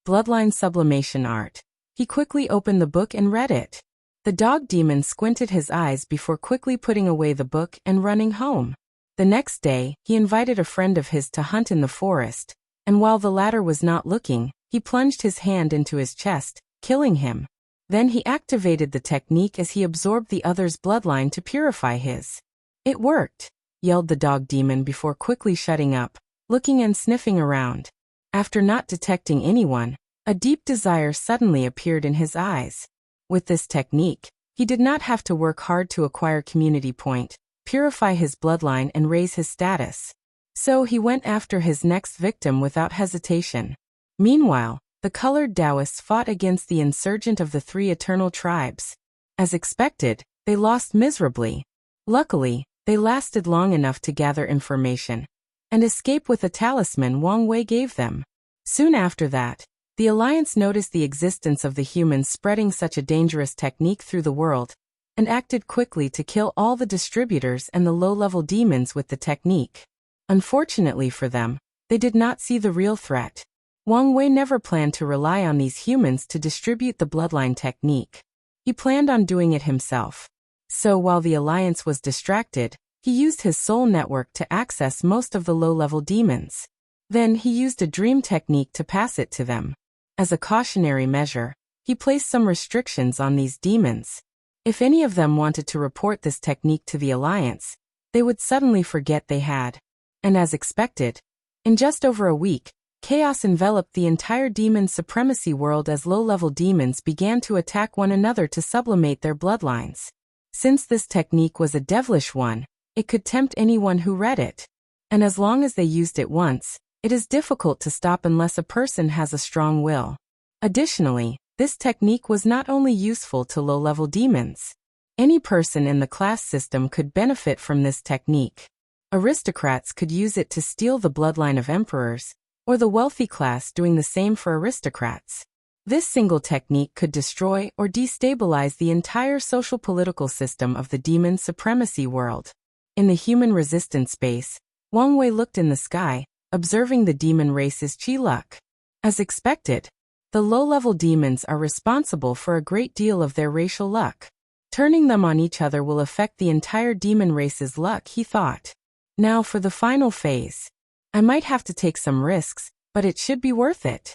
Bloodline Sublimation Art. He quickly opened the book and read it. The dog demon squinted his eyes before quickly putting away the book and running home. The next day, he invited a friend of his to hunt in the forest, and while the latter was not looking, he plunged his hand into his chest, killing him. Then he activated the technique as he absorbed the other's bloodline to purify his. It worked, yelled the dog demon before quickly shutting up, looking and sniffing around. After not detecting anyone, a deep desire suddenly appeared in his eyes. With this technique, he did not have to work hard to acquire community point, purify his bloodline and raise his status. So he went after his next victim without hesitation. Meanwhile, the colored Taoists fought against the insurgent of the 3 eternal tribes. As expected, they lost miserably. Luckily, they lasted long enough to gather information and escape with the talisman Wang Wei gave them. Soon after that, the Alliance noticed the existence of the humans spreading such a dangerous technique through the world, and acted quickly to kill all the distributors and the low-level demons with the technique. Unfortunately for them, they did not see the real threat. Wang Wei never planned to rely on these humans to distribute the bloodline technique. He planned on doing it himself. So while the Alliance was distracted, he used his soul network to access most of the low-level demons. Then he used a dream technique to pass it to them. As a cautionary measure, he placed some restrictions on these demons. If any of them wanted to report this technique to the Alliance, they would suddenly forget they had. And as expected, in just over a week, chaos enveloped the entire demon supremacy world as low-level demons began to attack one another to sublimate their bloodlines. Since this technique was a devilish one, it could tempt anyone who read it. And as long as they used it once, it is difficult to stop unless a person has a strong will. Additionally, this technique was not only useful to low-level demons. Any person in the class system could benefit from this technique. Aristocrats could use it to steal the bloodline of emperors, or the wealthy class doing the same for aristocrats. This single technique could destroy or destabilize the entire social-political system of the demon supremacy world. In the human resistance space, Wang Wei looked in the sky, observing the demon race's chi luck. As expected, the low-level demons are responsible for a great deal of their racial luck. Turning them on each other will affect the entire demon race's luck, he thought. Now for the final phase. I might have to take some risks, but it should be worth it.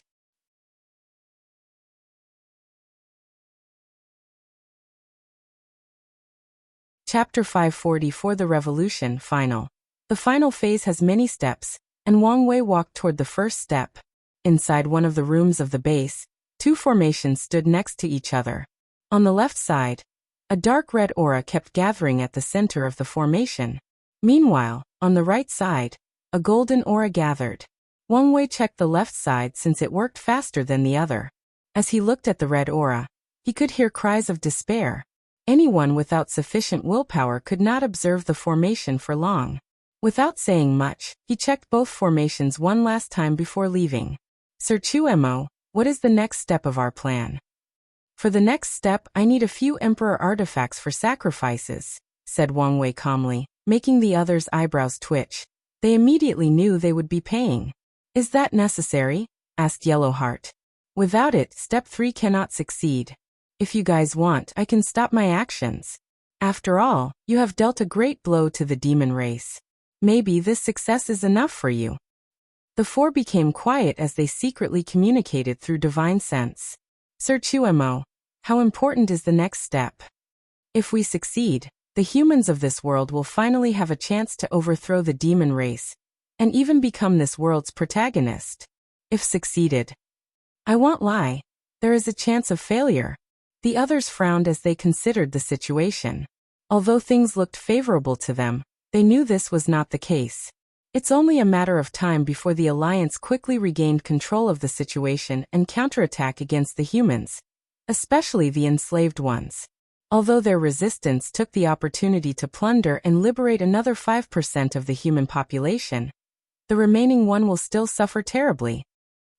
Chapter 544 The Revolution Final. The final phase has many steps, and Wang Wei walked toward the first step. Inside one of the rooms of the base, 2 formations stood next to each other. On the left side, a dark red aura kept gathering at the center of the formation. Meanwhile, on the right side, a golden aura gathered. Wang Wei checked the left side since it worked faster than the other. As he looked at the red aura, he could hear cries of despair. Anyone without sufficient willpower could not observe the formation for long. Without saying much, he checked both formations one last time before leaving. Sir Chuemo, what is the next step of our plan? For the next step, I need a few emperor artifacts for sacrifices, said Wang Wei calmly, making the others' eyebrows twitch. They immediately knew they would be paying. Is that necessary? Asked Yellowheart. Without it, step 3 cannot succeed. If you guys want, I can stop my actions. After all, you have dealt a great blow to the demon race. Maybe this success is enough for you. The four became quiet as they secretly communicated through divine sense. Sir Chuemo, how important is the next step? If we succeed, the humans of this world will finally have a chance to overthrow the demon race, and even become this world's protagonist. If succeeded. I won't lie, there is a chance of failure. The others frowned as they considered the situation. Although things looked favorable to them, they knew this was not the case. It's only a matter of time before the Alliance quickly regained control of the situation and counterattack against the humans, especially the enslaved ones. Although their resistance took the opportunity to plunder and liberate another 5% of the human population, the remaining one will still suffer terribly.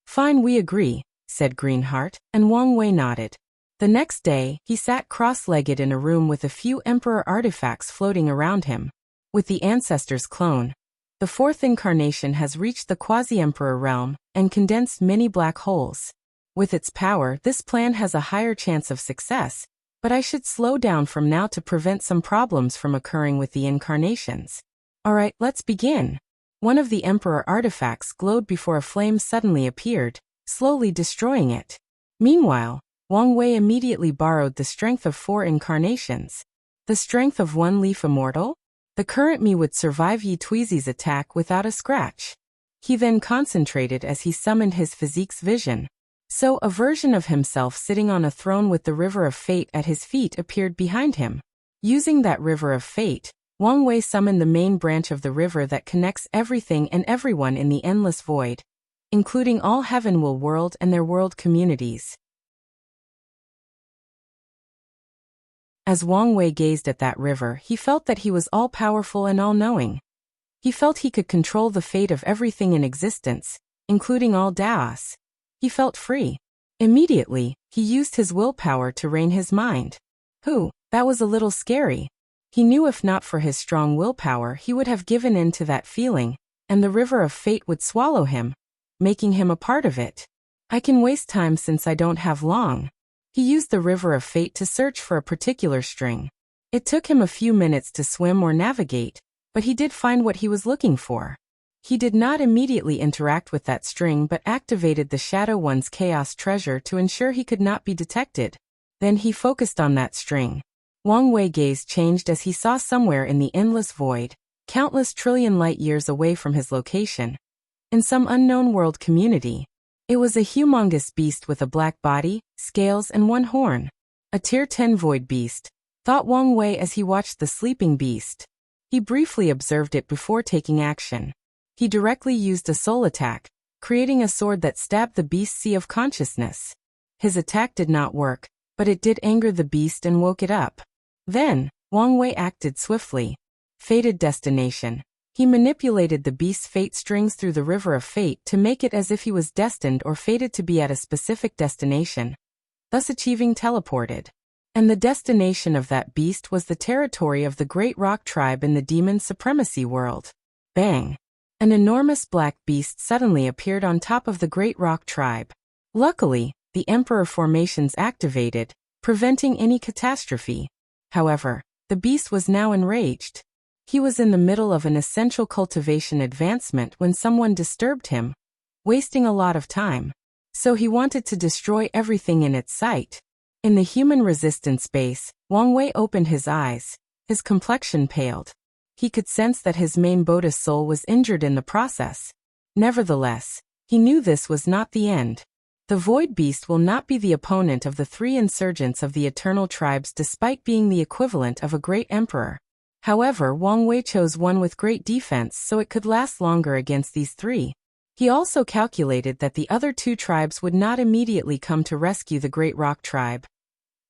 Fine, we agree, said Greenheart, and Wang Wei nodded. The next day, he sat cross-legged in a room with a few Emperor artifacts floating around him. With the Ancestor's clone, the fourth incarnation has reached the quasi-Emperor realm and condensed many black holes. With its power, this plan has a higher chance of success, but I should slow down from now to prevent some problems from occurring with the incarnations. Alright, let's begin. One of the Emperor artifacts glowed before a flame suddenly appeared, slowly destroying it. Meanwhile, Wang Wei immediately borrowed the strength of 4 incarnations. The strength of 1 leaf immortal? The current me would survive Yi Tuizi's attack without a scratch. He then concentrated as he summoned his physique's vision. So a version of himself sitting on a throne with the river of fate at his feet appeared behind him. Using that river of fate, Wang Wei summoned the main branch of the river that connects everything and everyone in the endless void, including all Heavenwell world and their world communities. As Wang Wei gazed at that river, he felt that he was all-powerful and all-knowing. He felt he could control the fate of everything in existence, including all Daos. He felt free. Immediately, he used his willpower to rein his mind. That was a little scary. He knew if not for his strong willpower he would have given in to that feeling, and the river of fate would swallow him, making him a part of it. I can waste time since I don't have long. He used the river of fate to search for a particular string. It took him a few minutes to swim or navigate, but he did find what he was looking for. He did not immediately interact with that string but activated the Shadow One's Chaos Treasure to ensure he could not be detected. Then he focused on that string. Wang Wei's gaze changed as he saw somewhere in the endless void, countless trillion light years away from his location, in some unknown world community. It was a humongous beast with a black body, scales and 1 horn. A Tier 10 void beast, thought Wang Wei as he watched the sleeping beast. He briefly observed it before taking action. He directly used a soul attack, creating a sword that stabbed the beast's sea of consciousness. His attack did not work, but it did anger the beast and woke it up. Then, Wang Wei acted swiftly. Fated destination. He manipulated the beast's fate strings through the river of fate to make it as if he was destined or fated to be at a specific destination, thus achieving teleported. And the destination of that beast was the territory of the Great Rock Tribe in the Demon Supremacy world. Bang! An enormous black beast suddenly appeared on top of the Great Rock Tribe. Luckily, the Emperor formations activated, preventing any catastrophe. However, the beast was now enraged. He was in the middle of an essential cultivation advancement when someone disturbed him, wasting a lot of time. So he wanted to destroy everything in its sight. In the human resistance base, Wang Wei opened his eyes. His complexion paled. He could sense that his main Boda soul was injured in the process. Nevertheless, he knew this was not the end. The Void Beast will not be the opponent of the 3 insurgents of the Eternal Tribes despite being the equivalent of a great emperor. However, Wang Wei chose one with great defense so it could last longer against these 3. He also calculated that the other 2 tribes would not immediately come to rescue the Great Rock Tribe.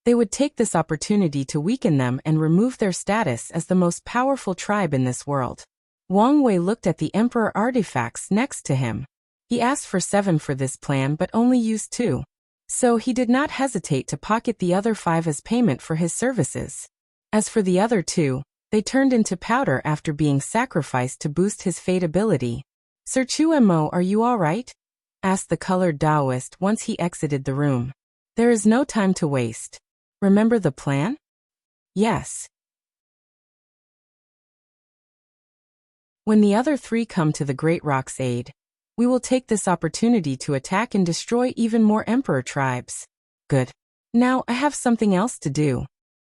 They would take this opportunity to weaken them and remove their status as the most powerful tribe in this world. Wang Wei looked at the Emperor artifacts next to him. He asked for 7 for this plan but only used 2. So he did not hesitate to pocket the other 5 as payment for his services. As for the other 2, they turned into powder after being sacrificed to boost his fate ability. Sir Chuemo, are you alright? Asked the colored Taoist once he exited the room. There is no time to waste. Remember the plan? Yes. When the other three come to the Great Rock's aid, we will take this opportunity to attack and destroy even more emperor tribes. Good. Now I have something else to do.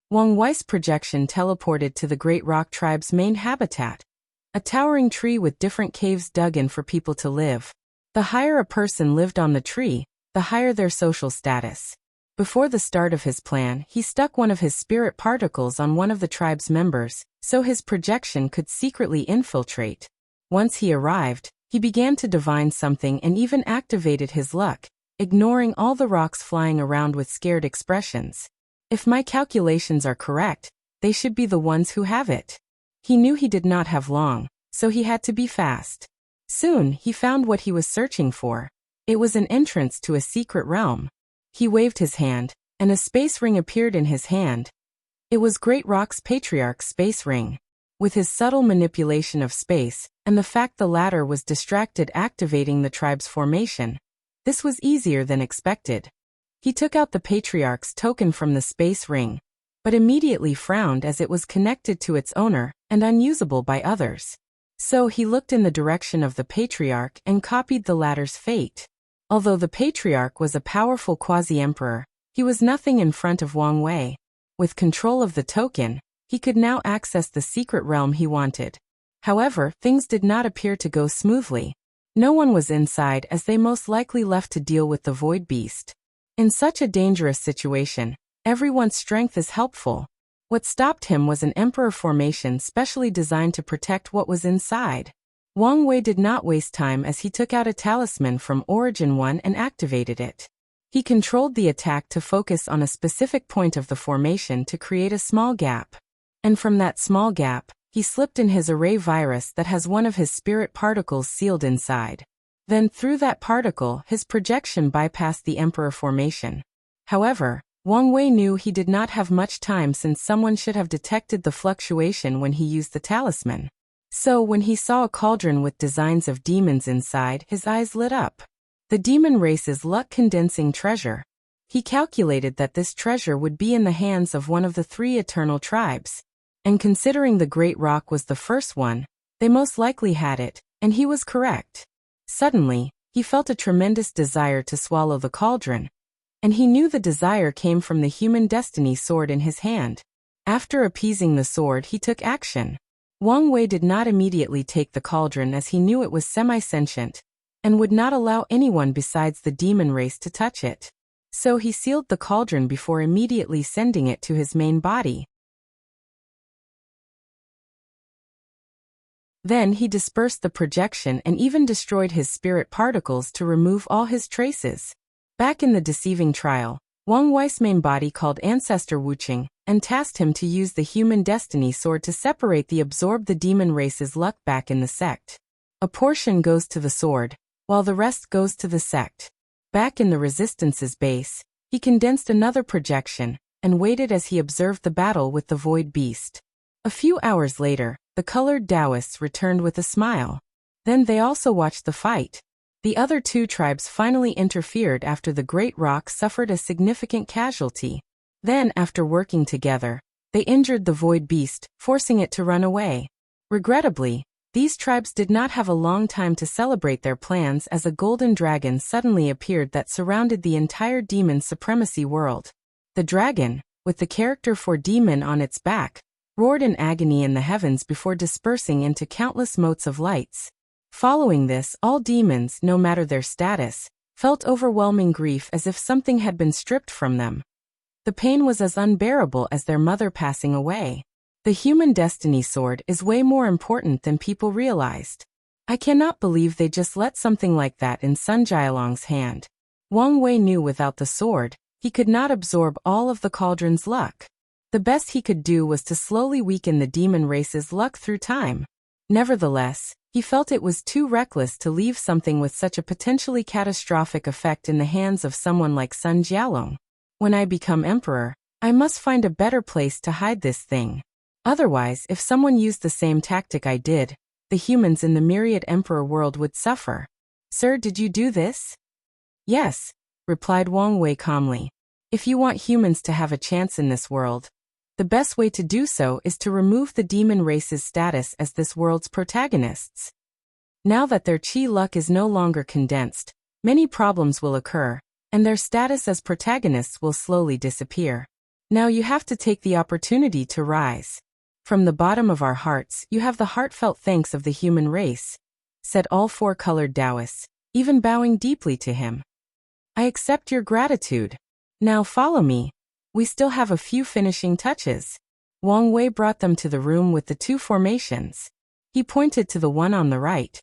Wang Wei's projection teleported to the Great Rock tribe's main habitat, a towering tree with different caves dug in for people to live. The higher a person lived on the tree, the higher their social status. Before the start of his plan, he stuck one of his spirit particles on one of the tribe's members, so his projection could secretly infiltrate. Once he arrived, he began to divine something and even activated his luck, ignoring all the rocks flying around with scared expressions. If my calculations are correct, they should be the ones who have it. He knew he did not have long, so he had to be fast. Soon, he found what he was searching for. It was an entrance to a secret realm. He waved his hand, and a space ring appeared in his hand. It was Great Rock's Patriarch's space ring. With his subtle manipulation of space, and the fact the latter was distracted activating the tribe's formation, this was easier than expected. He took out the Patriarch's token from the space ring, but immediately frowned as it was connected to its owner and unusable by others. So he looked in the direction of the Patriarch and copied the latter's fate. Although the Patriarch was a powerful quasi-emperor, he was nothing in front of Wang Wei. With control of the token, he could now access the secret realm he wanted. However, things did not appear to go smoothly. No one was inside as they most likely left to deal with the Void Beast. In such a dangerous situation, everyone's strength is helpful. What stopped him was an emperor formation specially designed to protect what was inside. Wang Wei did not waste time as he took out a talisman from Origin 1 and activated it. He controlled the attack to focus on a specific point of the formation to create a small gap. And from that small gap, he slipped in his array virus that has one of his spirit particles sealed inside. Then through that particle, his projection bypassed the emperor formation. However, Wang Wei knew he did not have much time since someone should have detected the fluctuation when he used the talisman. So when he saw a cauldron with designs of demons inside, his eyes lit up. The demon race's luck-condensing treasure. He calculated that this treasure would be in the hands of one of the three eternal tribes. And considering the Great Rock was the first one, they most likely had it, and he was correct. Suddenly, he felt a tremendous desire to swallow the cauldron, and he knew the desire came from the human destiny sword in his hand. After appeasing the sword, he took action. Wang Wei did not immediately take the cauldron as he knew it was semi-sentient, and would not allow anyone besides the demon race to touch it. So he sealed the cauldron before immediately sending it to his main body. Then he dispersed the projection and even destroyed his spirit particles to remove all his traces. Back in the deceiving trial, Wang Wei's main body called Ancestor Wuqing and tasked him to use the human destiny sword to separate the absorb the demon race's luck back in the sect. A portion goes to the sword, while the rest goes to the sect. Back in the Resistance's base, he condensed another projection and waited as he observed the battle with the Void Beast. A few hours later, the colored Taoists returned with a smile. Then they also watched the fight. The other two tribes finally interfered after the Great Rock suffered a significant casualty. Then, after working together, they injured the Void Beast, forcing it to run away. Regrettably, these tribes did not have a long time to celebrate their plans as a golden dragon suddenly appeared that surrounded the entire demon supremacy world. The dragon, with the character for demon on its back, roared in agony in the heavens before dispersing into countless motes of lights. Following this, all demons, no matter their status, felt overwhelming grief as if something had been stripped from them. The pain was as unbearable as their mother passing away. The human destiny sword is way more important than people realized. I cannot believe they just let something like that in Sun Jialong's hand. Wang Wei knew without the sword, he could not absorb all of the cauldron's luck. The best he could do was to slowly weaken the demon race's luck through time. Nevertheless, he felt it was too reckless to leave something with such a potentially catastrophic effect in the hands of someone like Sun Jialong. When I become emperor, I must find a better place to hide this thing. Otherwise, if someone used the same tactic I did, the humans in the myriad emperor world would suffer. Sir, did you do this? Yes, replied Wang Wei calmly. If you want humans to have a chance in this world, The best way to do so is to remove the demon race's status as this world's protagonists. Now that their chi luck is no longer condensed, many problems will occur, and their status as protagonists will slowly disappear. Now you have to take the opportunity to rise. From the bottom of our hearts, you have the heartfelt thanks of the human race, said all four-colored Taoists, even bowing deeply to him. I accept your gratitude. Now follow me. We still have a few finishing touches. Wang Wei brought them to the room with the two formations. He pointed to the one on the right.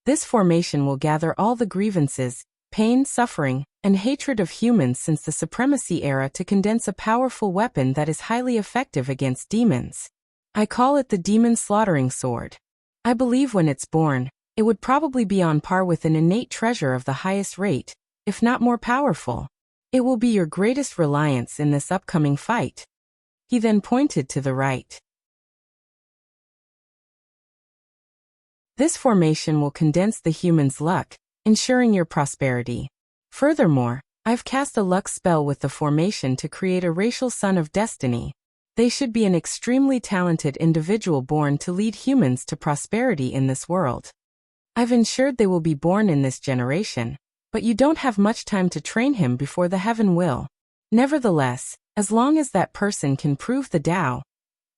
This formation will gather all the grievances, pain, suffering, and hatred of humans since the supremacy era to condense a powerful weapon that is highly effective against demons. I call it the demon slaughtering sword. I believe when it's born, it would probably be on par with an innate treasure of the highest rate, if not more powerful. It will be your greatest reliance in this upcoming fight. He then pointed to the right. This formation will condense the human's luck, ensuring your prosperity. Furthermore, I've cast a luck spell with the formation to create a racial son of destiny. They should be an extremely talented individual born to lead humans to prosperity in this world. I've ensured they will be born in this generation, but you don't have much time to train him before the heaven will. Nevertheless, as long as that person can prove the Tao,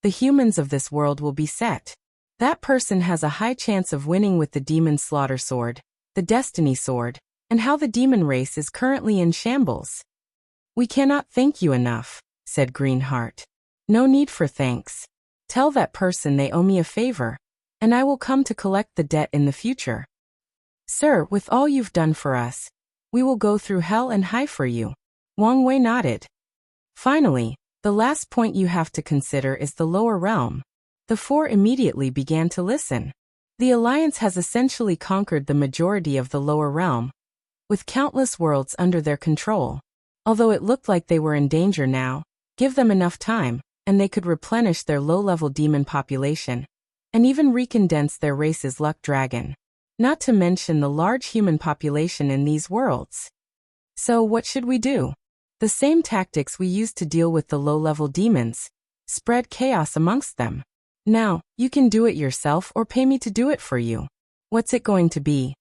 the humans of this world will be set. That person has a high chance of winning with the demon slaughter sword, the destiny sword, and how the demon race is currently in shambles. We cannot thank you enough, said Greenheart. No need for thanks. Tell that person they owe me a favor, and I will come to collect the debt in the future. Sir, with all you've done for us, we will go through hell and high for you. Wang Wei nodded. Finally, the last point you have to consider is the lower realm. The four immediately began to listen. The Alliance has essentially conquered the majority of the lower realm, with countless worlds under their control. Although it looked like they were in danger now, give them enough time, and they could replenish their low-level demon population, and even recondense their race's luck dragon. Not to mention the large human population in these worlds. So what should we do? The same tactics we used to deal with the low-level demons. Spread chaos amongst them. Now, you can do it yourself or pay me to do it for you. What's it going to be?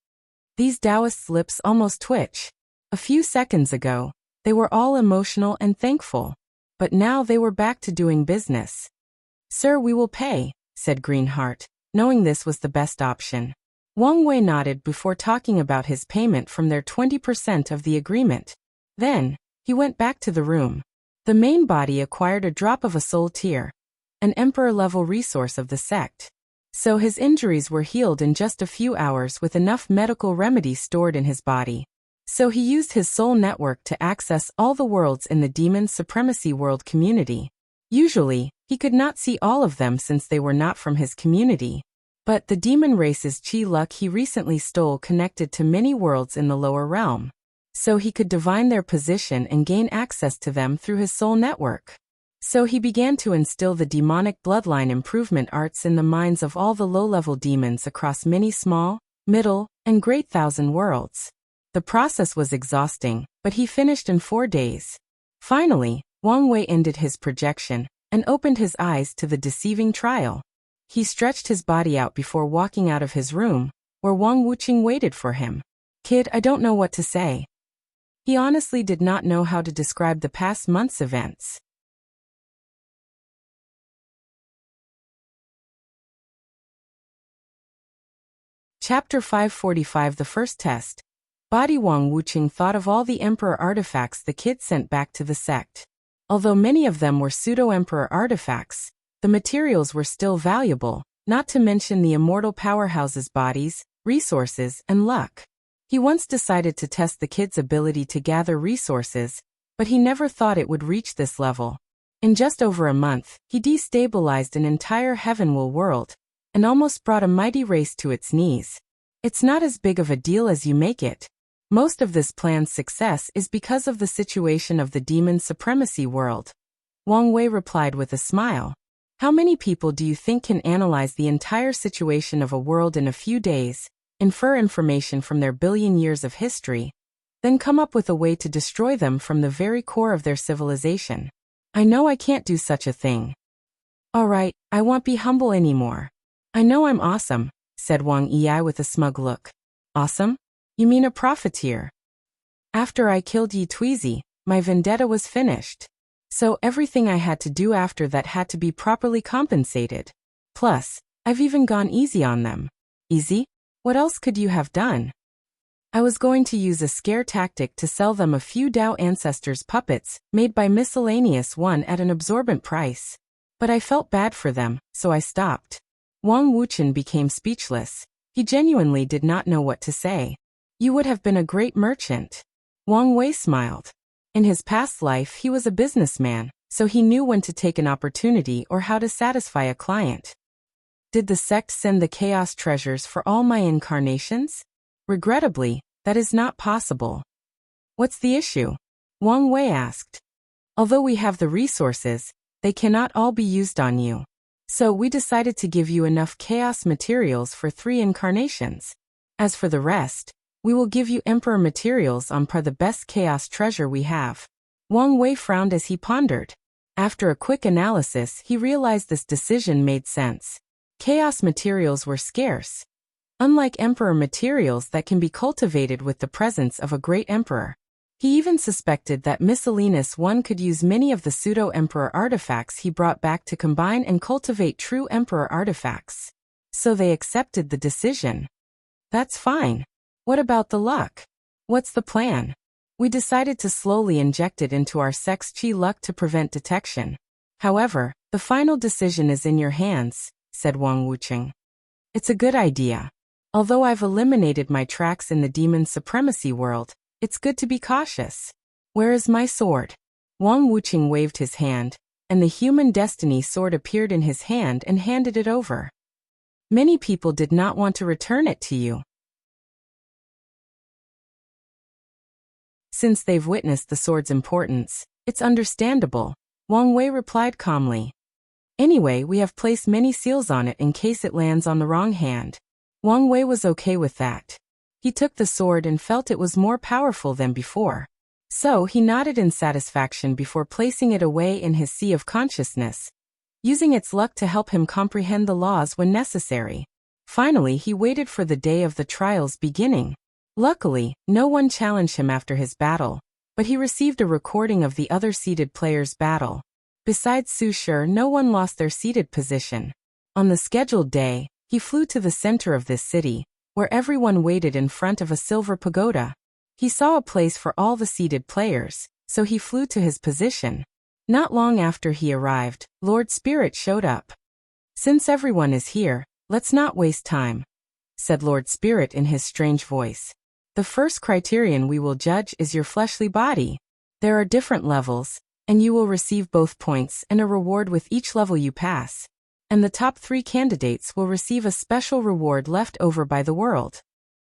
These Taoists' lips almost twitch. A few seconds ago, they were all emotional and thankful. But now they were back to doing business. Sir, we will pay, said Greenheart, knowing this was the best option. Wang Wei nodded before talking about his payment from their 20% of the agreement. Then, he went back to the room. The main body acquired a drop of a soul tear, an emperor-level resource of the sect. So his injuries were healed in just a few hours with enough medical remedies stored in his body. So he used his soul network to access all the worlds in the demon supremacy world community. Usually, he could not see all of them since they were not from his community. But the demon race's chi luck he recently stole connected to many worlds in the lower realm. So he could divine their position and gain access to them through his soul network. So he began to instill the demonic bloodline improvement arts in the minds of all the low-level demons across many small, middle, and great thousand worlds. The process was exhausting, but he finished in 4 days. Finally, Wang Wei ended his projection and opened his eyes to the deceiving trial. He stretched his body out before walking out of his room, where Wang Wuqing waited for him. Kid, I don't know what to say. He honestly did not know how to describe the past month's events. Chapter 545 The First Test. Body Wang Wuqing thought of all the Emperor artifacts the kid sent back to the sect. Although many of them were pseudo-Emperor artifacts, the materials were still valuable, not to mention the immortal powerhouse's bodies, resources, and luck. He once decided to test the kid's ability to gather resources, but he never thought it would reach this level. In just over a month, he destabilized an entire Heavenwell world, and almost brought a mighty race to its knees. It's not as big of a deal as you make it. Most of this plan's success is because of the situation of the demon supremacy world. Wang Wei replied with a smile. How many people do you think can analyze the entire situation of a world in a few days, infer information from their billion years of history, then come up with a way to destroy them from the very core of their civilization? I know I can't do such a thing. All right, I won't be humble anymore. I know I'm awesome, said Wang Yi with a smug look. Awesome? You mean a profiteer? After I killed Yi Tweezy, my vendetta was finished. So everything I had to do after that had to be properly compensated. Plus, I've even gone easy on them. Easy? What else could you have done? I was going to use a scare tactic to sell them a few Dao Ancestors puppets, made by Miscellaneous One at an absorbent price. But I felt bad for them, so I stopped. Wang Wuchen became speechless. He genuinely did not know what to say. You would have been a great merchant. Wang Wei smiled. In his past life he was a businessman, so he knew when to take an opportunity or how to satisfy a client. Did the sect send the chaos treasures for all my incarnations? Regrettably, that is not possible. What's the issue? Wang Wei asked. Although we have the resources, they cannot all be used on you. So we decided to give you enough chaos materials for 3 incarnations. As for the rest, we will give you emperor materials on par the best chaos treasure we have. Wang Wei frowned as he pondered. After a quick analysis, he realized this decision made sense. Chaos materials were scarce. Unlike emperor materials that can be cultivated with the presence of a great emperor. He even suspected that Miscellaneous One could use many of the pseudo-emperor artifacts he brought back to combine and cultivate true emperor artifacts. So they accepted the decision. That's fine. What about the luck? What's the plan? We decided to slowly inject it into our sex chi luck to prevent detection. However, the final decision is in your hands, said Wang Wucheng. It's a good idea. Although I've eliminated my tracks in the demon supremacy world, it's good to be cautious. Where is my sword? Wang Wucheng waved his hand, and the human destiny sword appeared in his hand and handed it over. Many people did not want to return it to you. Since they've witnessed the sword's importance, it's understandable, Wang Wei replied calmly. Anyway, we have placed many seals on it in case it lands on the wrong hand. Wang Wei was okay with that. He took the sword and felt it was more powerful than before. So he nodded in satisfaction before placing it away in his sea of consciousness, using its luck to help him comprehend the laws when necessary. Finally, he waited for the day of the trial's beginning. Luckily, no one challenged him after his battle, but he received a recording of the other seated players' battle. Besides Su Shi, no one lost their seated position. On the scheduled day, he flew to the center of this city, where everyone waited in front of a silver pagoda. He saw a place for all the seated players, so he flew to his position. Not long after he arrived, Lord Spirit showed up. Since everyone is here, let's not waste time, said Lord Spirit in his strange voice. The first criterion we will judge is your fleshly body. There are different levels, and you will receive both points and a reward with each level you pass. And the top 3 candidates will receive a special reward left over by the world.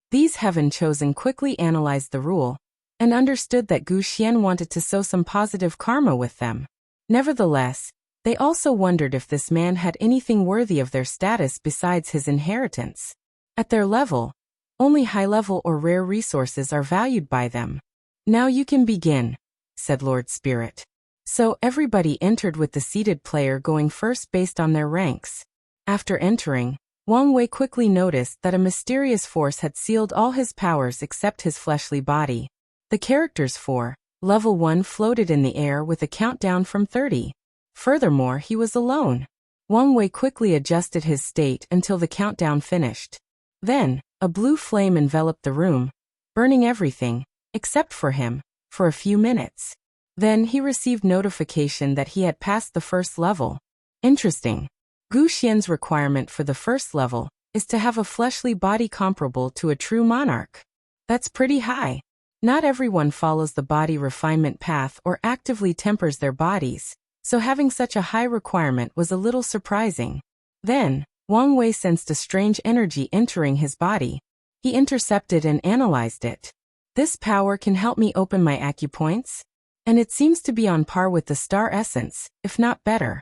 These heaven-chosen quickly analyzed the rule, and understood that Gu Xian wanted to sow some positive karma with them. Nevertheless, they also wondered if this man had anything worthy of their status besides his inheritance. At their level, only high-level or rare resources are valued by them. Now you can begin, said Lord Spirit. So everybody entered with the seated player going first based on their ranks. After entering, Wang Wei quickly noticed that a mysterious force had sealed all his powers except his fleshly body. The characters for Level 1 floated in the air with a countdown from 30. Furthermore, he was alone. Wang Wei quickly adjusted his state until the countdown finished. Then, a blue flame enveloped the room, burning everything, except for him, for a few minutes. Then he received notification that he had passed the first level. Interesting. Gu Xian's requirement for the first level is to have a fleshly body comparable to a true monarch. That's pretty high. Not everyone follows the body refinement path or actively tempers their bodies, so having such a high requirement was a little surprising. Then, Wang Wei sensed a strange energy entering his body. He intercepted and analyzed it. This power can help me open my acupoints? And it seems to be on par with the star essence, if not better.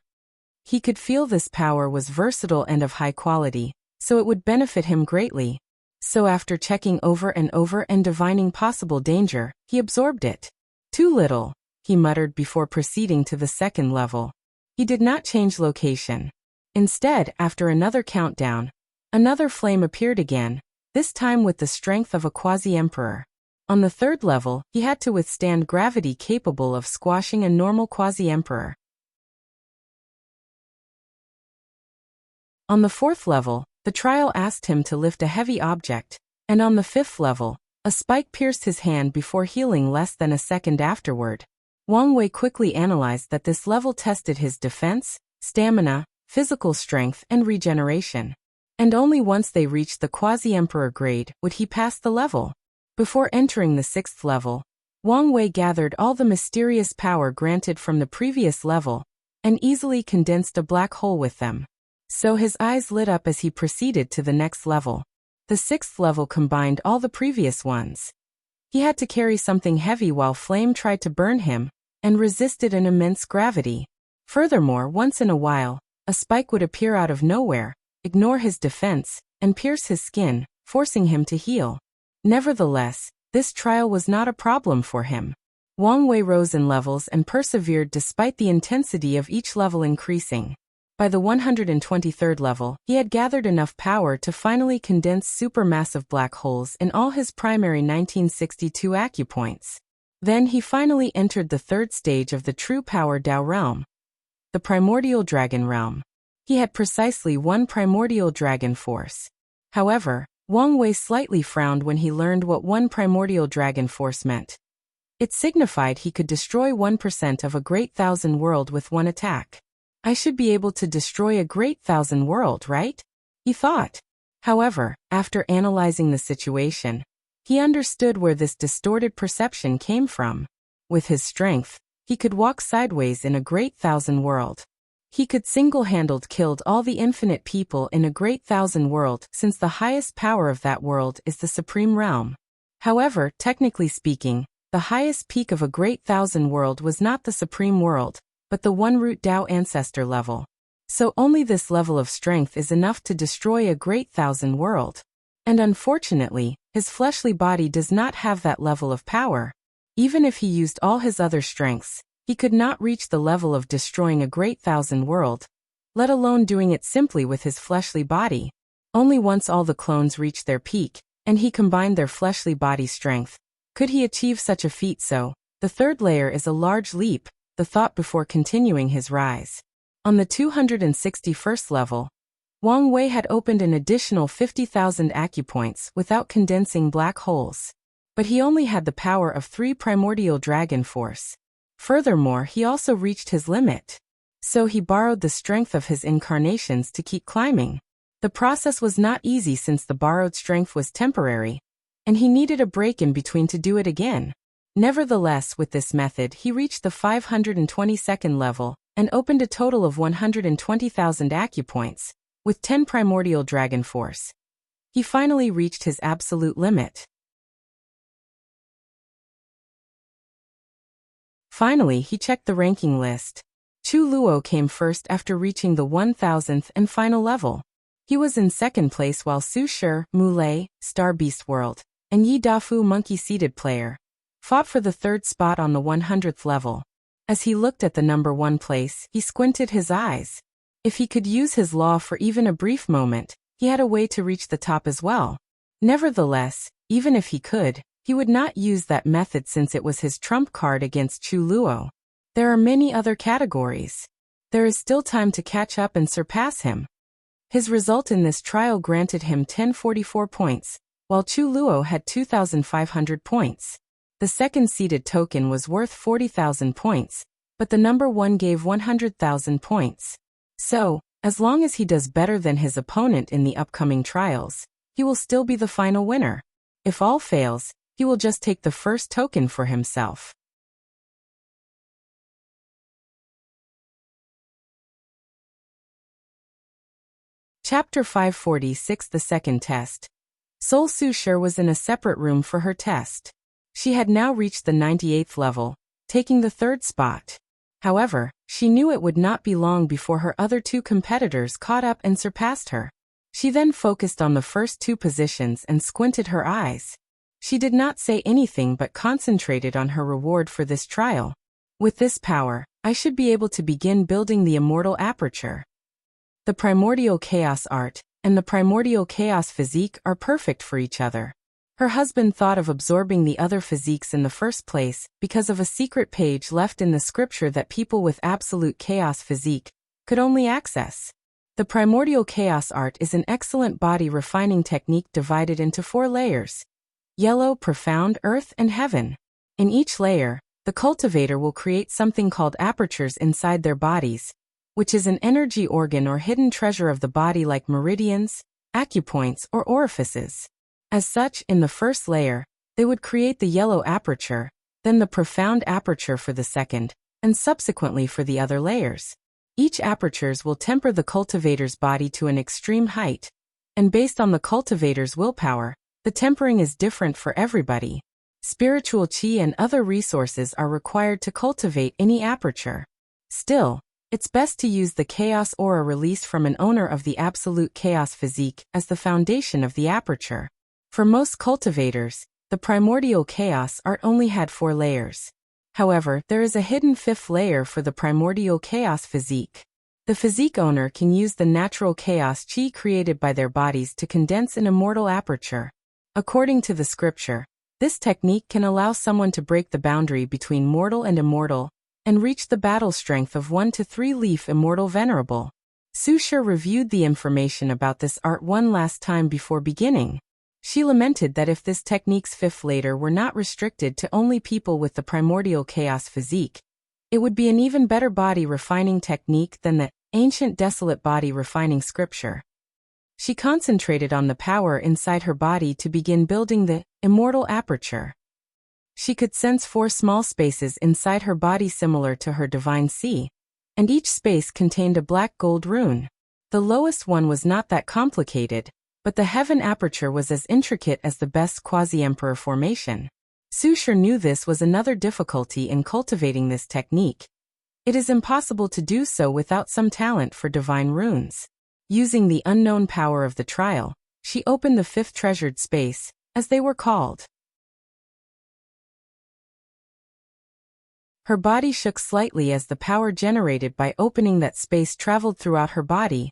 He could feel this power was versatile and of high quality, so it would benefit him greatly. So after checking over and divining possible danger, he absorbed it. Too little. he muttered before proceeding to the second level. He did not change location. Instead, after another countdown, another flame appeared again, this time with the strength of a quasi-emperor. On the third level, he had to withstand gravity capable of squashing a normal quasi-emperor. On the fourth level, the trial asked him to lift a heavy object, and on the fifth level, a spike pierced his hand before healing less than a second afterward. Wang Wei quickly analyzed that this level tested his defense, stamina, physical strength, and regeneration. And only once they reached the quasi-emperor grade would he pass the level. Before entering the sixth level, Wang Wei gathered all the mysterious power granted from the previous level, and easily condensed a black hole with them. So his eyes lit up as he proceeded to the next level. The sixth level combined all the previous ones. He had to carry something heavy while flame tried to burn him, and resisted an immense gravity. Furthermore, once in a while, a spike would appear out of nowhere, ignore his defense, and pierce his skin, forcing him to heal. Nevertheless, this trial was not a problem for him. Wang Wei rose in levels and persevered despite the intensity of each level increasing. By the 123rd level, he had gathered enough power to finally condense supermassive black holes in all his primary 1962 acupoints. Then he finally entered the third stage of the true power Dao realm, the primordial dragon realm. He had precisely one primordial dragon force. However, Wang Wei slightly frowned when he learned what one primordial dragon force meant. It signified he could destroy 1% of a great thousand world with one attack. I should be able to destroy a great thousand world, right? He thought. However, after analyzing the situation, he understood where this distorted perception came from. With his strength, he could walk sideways in a great thousand world. He could single-handed killed all the infinite people in a great thousand world since the highest power of that world is the supreme realm. However, technically speaking, the highest peak of a great thousand world was not the supreme world, but the one root Dao ancestor level. So only this level of strength is enough to destroy a great thousand world. And unfortunately, his fleshly body does not have that level of power. Even if he used all his other strengths, he could not reach the level of destroying a great thousand world, let alone doing it simply with his fleshly body. Only once all the clones reached their peak, and he combined their fleshly body strength, could he achieve such a feat. So, the third layer is a large leap, the thought before continuing his rise. On the 261st level, Wang Wei had opened an additional 50,000 acupoints without condensing black holes. But he only had the power of 3 primordial dragon force. Furthermore, he also reached his limit. So he borrowed the strength of his incarnations to keep climbing. The process was not easy since the borrowed strength was temporary, and he needed a break in between to do it again. Nevertheless, with this method he reached the 522nd level, and opened a total of 120,000 acupoints, with 10 primordial dragon force. He finally reached his absolute limit. Finally, he checked the ranking list. Chu Luo came first after reaching the 1000th and final level. He was in second place while Su Shi, Mu Lei, Star Beast World, and Yi Dafu monkey-seated player fought for the third spot on the 100th level. As he looked at the number 1 place, he squinted his eyes. If he could use his law for even a brief moment, he had a way to reach the top as well. Nevertheless, even if he could, he would not use that method since it was his trump card against Chu Luo. There are many other categories. There is still time to catch up and surpass him. His result in this trial granted him 1044 points, while Chu Luo had 2,500 points. The second-seeded token was worth 40,000 points, but the number 1 gave 100,000 points. So, as long as he does better than his opponent in the upcoming trials, he will still be the final winner. If all fails, he will just take the first token for himself. Chapter 546 The Second Test. Sol Su Shi was in a separate room for her test. She had now reached the 98th level, taking the third spot. However, she knew it would not be long before her other 2 competitors caught up and surpassed her. She then focused on the first 2 positions and squinted her eyes. She did not say anything but concentrated on her reward for this trial. With this power, I should be able to begin building the immortal aperture. The primordial chaos art and the primordial chaos physique are perfect for each other. Her husband thought of absorbing the other physiques in the first place because of a secret page left in the scripture that people with absolute chaos physique could only access. The primordial chaos art is an excellent body refining technique divided into 4 layers: yellow, profound, earth, and heaven. In each layer, the cultivator will create something called apertures inside their bodies, which is an energy organ or hidden treasure of the body like meridians, acupoints, or orifices. As such, in the first layer, they would create the yellow aperture, then the profound aperture for the second, and subsequently for the other layers. Each apertures will temper the cultivator's body to an extreme height, and based on the cultivator's willpower, the tempering is different for everybody. Spiritual chi and other resources are required to cultivate any aperture. Still, it's best to use the chaos aura released from an owner of the absolute chaos physique as the foundation of the aperture. For most cultivators, the primordial chaos art only had 4 layers. However, there is a hidden 5th layer for the primordial chaos physique. The physique owner can use the natural chaos chi created by their bodies to condense an immortal aperture. According to the scripture, this technique can allow someone to break the boundary between mortal and immortal, and reach the battle strength of 1 to 3 leaf immortal venerable. Susher reviewed the information about this art one last time before beginning. She lamented that if this technique's 5th layer were not restricted to only people with the primordial chaos physique, it would be an even better body refining technique than the ancient desolate body refining scripture. She concentrated on the power inside her body to begin building the immortal aperture. She could sense 4 small spaces inside her body similar to her divine sea, and each space contained a black gold rune. The lowest one was not that complicated, but the heaven aperture was as intricate as the best quasi-emperor formation. Susher knew this was another difficulty in cultivating this technique. It is impossible to do so without some talent for divine runes. Using the unknown power of the trial, she opened the 5th treasured space, as they were called. Her body shook slightly as the power generated by opening that space traveled throughout her body,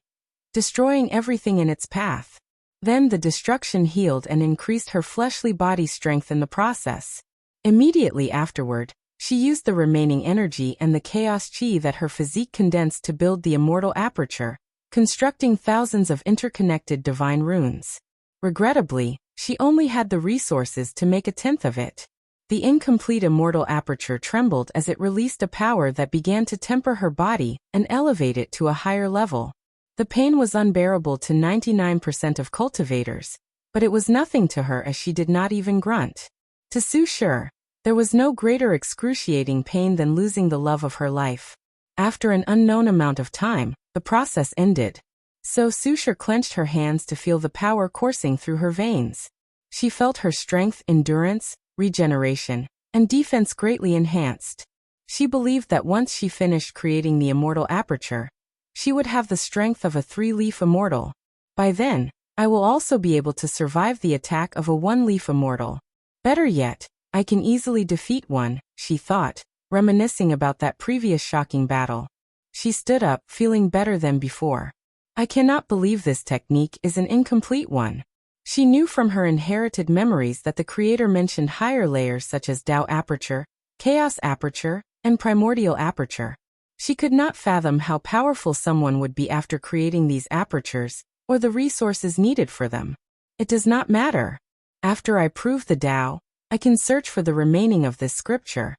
destroying everything in its path. Then the destruction healed and increased her fleshly body strength in the process. Immediately afterward, she used the remaining energy and the chaos chi that her physique condensed to build the immortal aperture, constructing thousands of interconnected divine runes. Regrettably, she only had the resources to make 1/10 of it. The incomplete immortal aperture trembled as it released a power that began to temper her body and elevate it to a higher level. The pain was unbearable to 99% of cultivators, but it was nothing to her as she did not even grunt. To Susher, there was no greater excruciating pain than losing the love of her life. After an unknown amount of time, the process ended. So Susher clenched her hands to feel the power coursing through her veins. She felt her strength, endurance, regeneration, and defense greatly enhanced. She believed that once she finished creating the immortal aperture, she would have the strength of a 3-leaf immortal. By then, I will also be able to survive the attack of a 1-leaf immortal. Better yet, I can easily defeat one, she thought, reminiscing about that previous shocking battle. She stood up, feeling better than before. I cannot believe this technique is an incomplete one. She knew from her inherited memories that the creator mentioned higher layers such as Tao aperture, chaos aperture, and primordial aperture. She could not fathom how powerful someone would be after creating these apertures, or the resources needed for them. It does not matter. After I prove the Tao, I can search for the remaining of this scripture.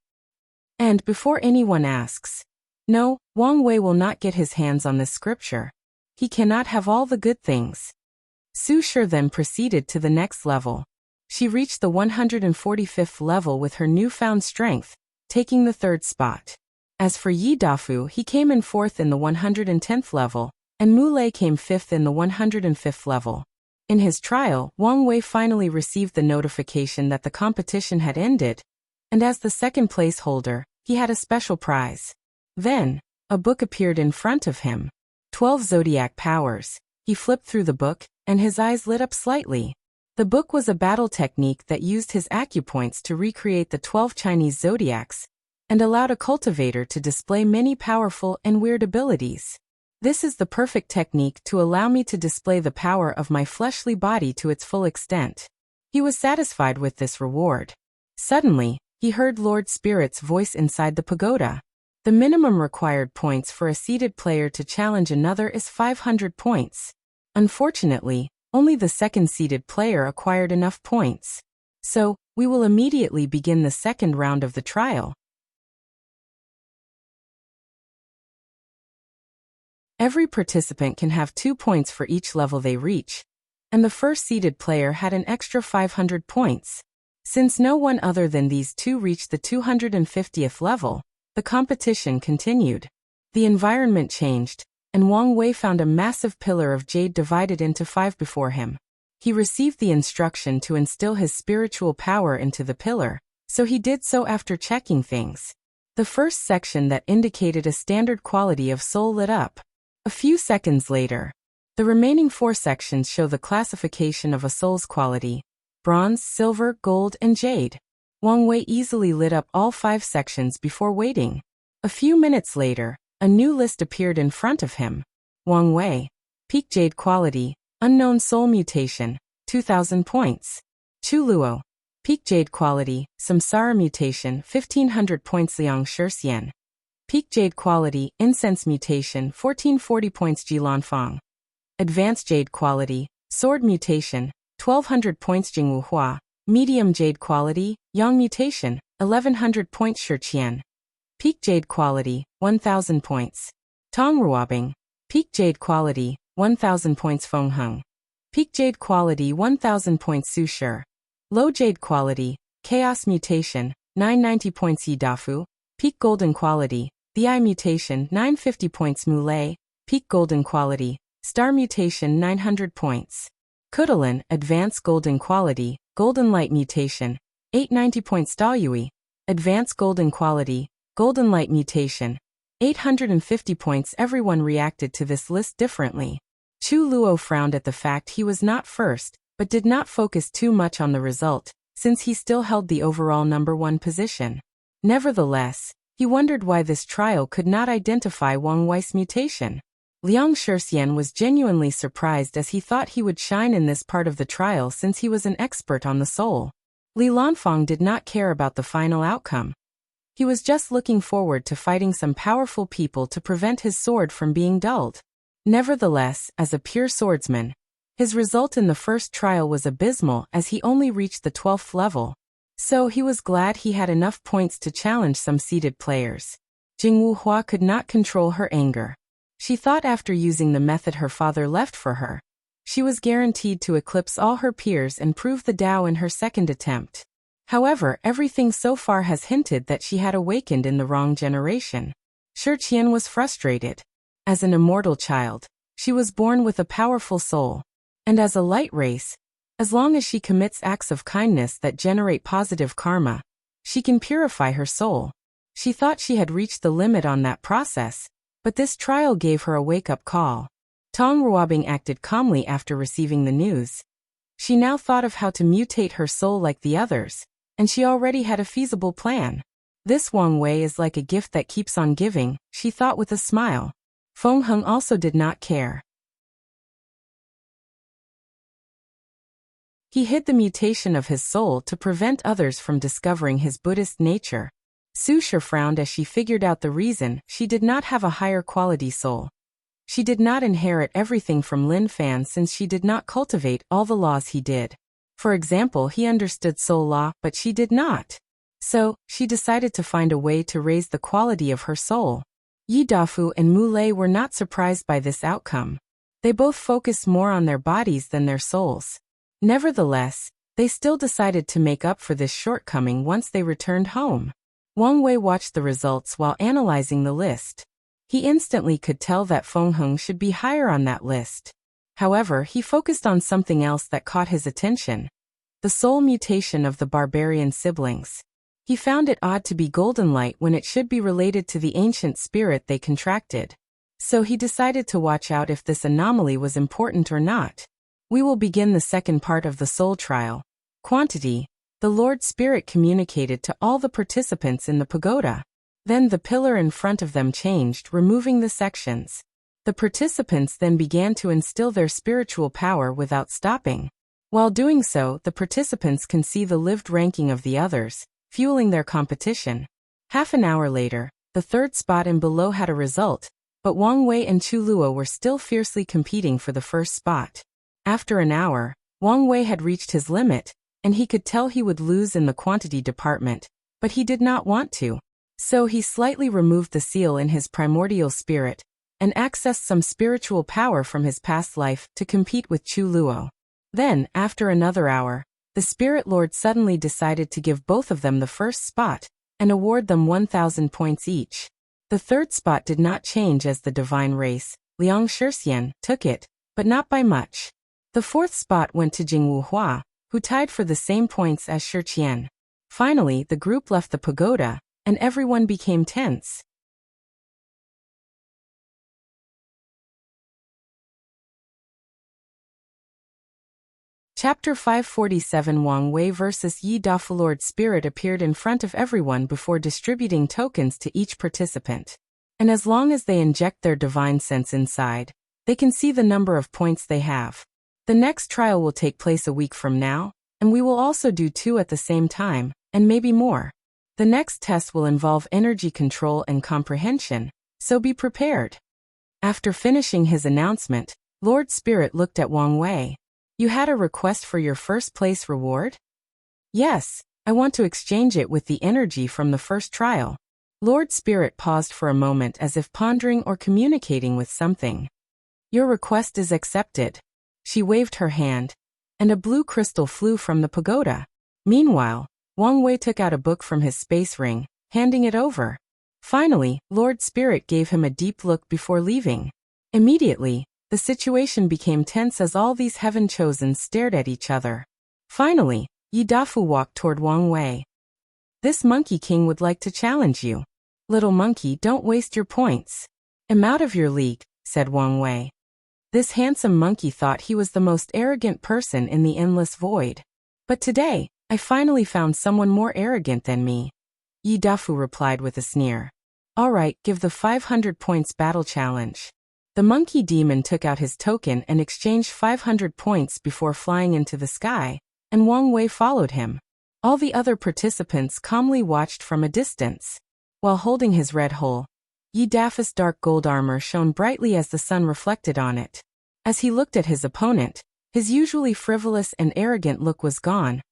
And before anyone asks, no, Wang Wei will not get his hands on this scripture. He cannot have all the good things. Susher then proceeded to the next level. She reached the 145th level with her newfound strength, taking the 3rd spot. As for Yi Dafu, he came in 4th in the 110th level, and Mu Lei came 5th in the 105th level. In his trial, Wang Wei finally received the notification that the competition had ended, and as the 2nd place holder, he had a special prize. Then, a book appeared in front of him. 12 zodiac powers. He flipped through the book, and his eyes lit up slightly. The book was a battle technique that used his acupoints to recreate the 12 Chinese zodiacs, and allowed a cultivator to display many powerful and weird abilities. This is the perfect technique to allow me to display the power of my fleshly body to its full extent. He was satisfied with this reward. Suddenly, he heard Lord Spirit's voice inside the pagoda. The minimum required points for a seeded player to challenge another is 500 points. Unfortunately, only the second seeded player acquired enough points. So, we will immediately begin the second round of the trial. Every participant can have 2 points for each level they reach, and the first seeded player had an extra 500 points. Since no one other than these two reached the 250th level, the competition continued. The environment changed, and Wang Wei found a massive pillar of jade divided into 5 before him. He received the instruction to instill his spiritual power into the pillar, so he did so after checking things. The first section that indicated a standard quality of soul lit up. A few seconds later, the remaining 4 sections show the classification of a soul's quality: bronze, silver, gold, and jade. Wang Wei easily lit up all 5 sections before waiting. A few minutes later, a new list appeared in front of him. Wang Wei. Peak Jade Quality, Unknown Soul Mutation, 2,000 points. Chu Luo. Peak Jade Quality, Samsara Mutation, 1,500 points. Liang Shixian. Peak Jade Quality, Incense Mutation, 1,440 points. Ji Lanfang. Advanced Jade Quality, Sword Mutation, 1,200 points. Jingwu Hua. Medium Jade Quality, Yang Mutation, 1,100 points. Shiqian. Peak Jade Quality, 1,000 points. Tong Ruobing. Peak Jade Quality, 1,000 points. Feng Heng. Peak Jade Quality, 1,000 points. Su Shi. Low Jade Quality, Chaos Mutation, 990 points. Yi Dafu. Peak Golden Quality, the Eye Mutation, 950 points. Mulei. Peak Golden Quality, Star Mutation, 900 points. Kudalin, Advanced Golden Quality, Golden Light Mutation, 890 points. Daoyui. Advanced Golden Quality, Golden Light Mutation, 850 points. Everyone reacted to this list differently. Chu Luo frowned at the fact he was not first, but did not focus too much on the result, since he still held the overall number 1 position. Nevertheless, he wondered why this trial could not identify Wang Wei's mutation. Liang Shixian was genuinely surprised, as he thought he would shine in this part of the trial since he was an expert on the soul. Li Lanfang did not care about the final outcome. He was just looking forward to fighting some powerful people to prevent his sword from being dulled. Nevertheless, as a pure swordsman, his result in the first trial was abysmal, as he only reached the 12th level. So he was glad he had enough points to challenge some seeded players. Jingwu Hua could not control her anger. She thought after using the method her father left for her, she was guaranteed to eclipse all her peers and prove the Tao in her second attempt. However, everything so far has hinted that she had awakened in the wrong generation. Shiqian was frustrated. As an immortal child, she was born with a powerful soul. And as a light race, as long as she commits acts of kindness that generate positive karma, she can purify her soul. She thought she had reached the limit on that process, but this trial gave her a wake-up call. Tong Ruobing acted calmly after receiving the news. She now thought of how to mutate her soul like the others, and she already had a feasible plan. This Wang Wei is like a gift that keeps on giving, she thought with a smile. Feng Heng also did not care. He hid the mutation of his soul to prevent others from discovering his Buddhist nature. Su Shi frowned as she figured out the reason: she did not have a higher quality soul. She did not inherit everything from Lin Fan, since she did not cultivate all the laws he did. For example, he understood soul law, but she did not. So, she decided to find a way to raise the quality of her soul. Yi Dafu and Mu Lei were not surprised by this outcome. They both focused more on their bodies than their souls. Nevertheless, they still decided to make up for this shortcoming once they returned home. Wang Wei watched the results while analyzing the list. He instantly could tell that Feng Heng should be higher on that list. However, he focused on something else that caught his attention: the soul mutation of the barbarian siblings. He found it odd to be golden light when it should be related to the ancient spirit they contracted. So he decided to watch out if this anomaly was important or not. We will begin the second part of the soul trial. Quantity. The Lord Spirit communicated to all the participants in the pagoda. Then the pillar in front of them changed, removing the sections. The participants then began to instill their spiritual power without stopping. While doing so, the participants can see the lived ranking of the others, fueling their competition. Half an hour later, the third spot and below had a result, but Wang Wei and Chu Luo were still fiercely competing for the first spot. After an hour, Wang Wei had reached his limit, and he could tell he would lose in the quantity department, but he did not want to. So he slightly removed the seal in his primordial spirit, and accessed some spiritual power from his past life to compete with Chu Luo. Then, after another hour, the Spirit Lord suddenly decided to give both of them the first spot, and award them 1,000 points each. The third spot did not change as the divine race, Liang Shixian, took it, but not by much. The fourth spot went to Jingwu Hua, who tied for the same points as Shiqian. Finally, the group left the pagoda, and everyone became tense. Chapter 547 Wang Wei vs. Yi Dafu. Lord Spirit appeared in front of everyone before distributing tokens to each participant. And as long as they inject their divine sense inside, they can see the number of points they have. The next trial will take place a week from now, and we will also do 2 at the same time, and maybe more. The next test will involve energy control and comprehension, so be prepared. After finishing his announcement, Lord Spirit looked at Wang Wei. You had a request for your first place reward? Yes, I want to exchange it with the energy from the first trial. Lord Spirit paused for a moment as if pondering or communicating with something. Your request is accepted. She waved her hand, and a blue crystal flew from the pagoda. Meanwhile, Wang Wei took out a book from his space ring, handing it over. Finally, Lord Spirit gave him a deep look before leaving. Immediately, the situation became tense as all these heaven chosen stared at each other. Finally, Yi Dafu walked toward Wang Wei. This Monkey King would like to challenge you. Little monkey, don't waste your points. I'm out of your league, said Wang Wei. This handsome monkey thought he was the most arrogant person in the endless void. But today, I finally found someone more arrogant than me. Yi Dafu replied with a sneer. All right, give the 500 points battle challenge. The monkey demon took out his token and exchanged 500 points before flying into the sky, and Wang Wei followed him. All the other participants calmly watched from a distance. While holding his red hole, Yi Dafu's dark gold armor shone brightly as the sun reflected on it. As he looked at his opponent, his usually frivolous and arrogant look was gone,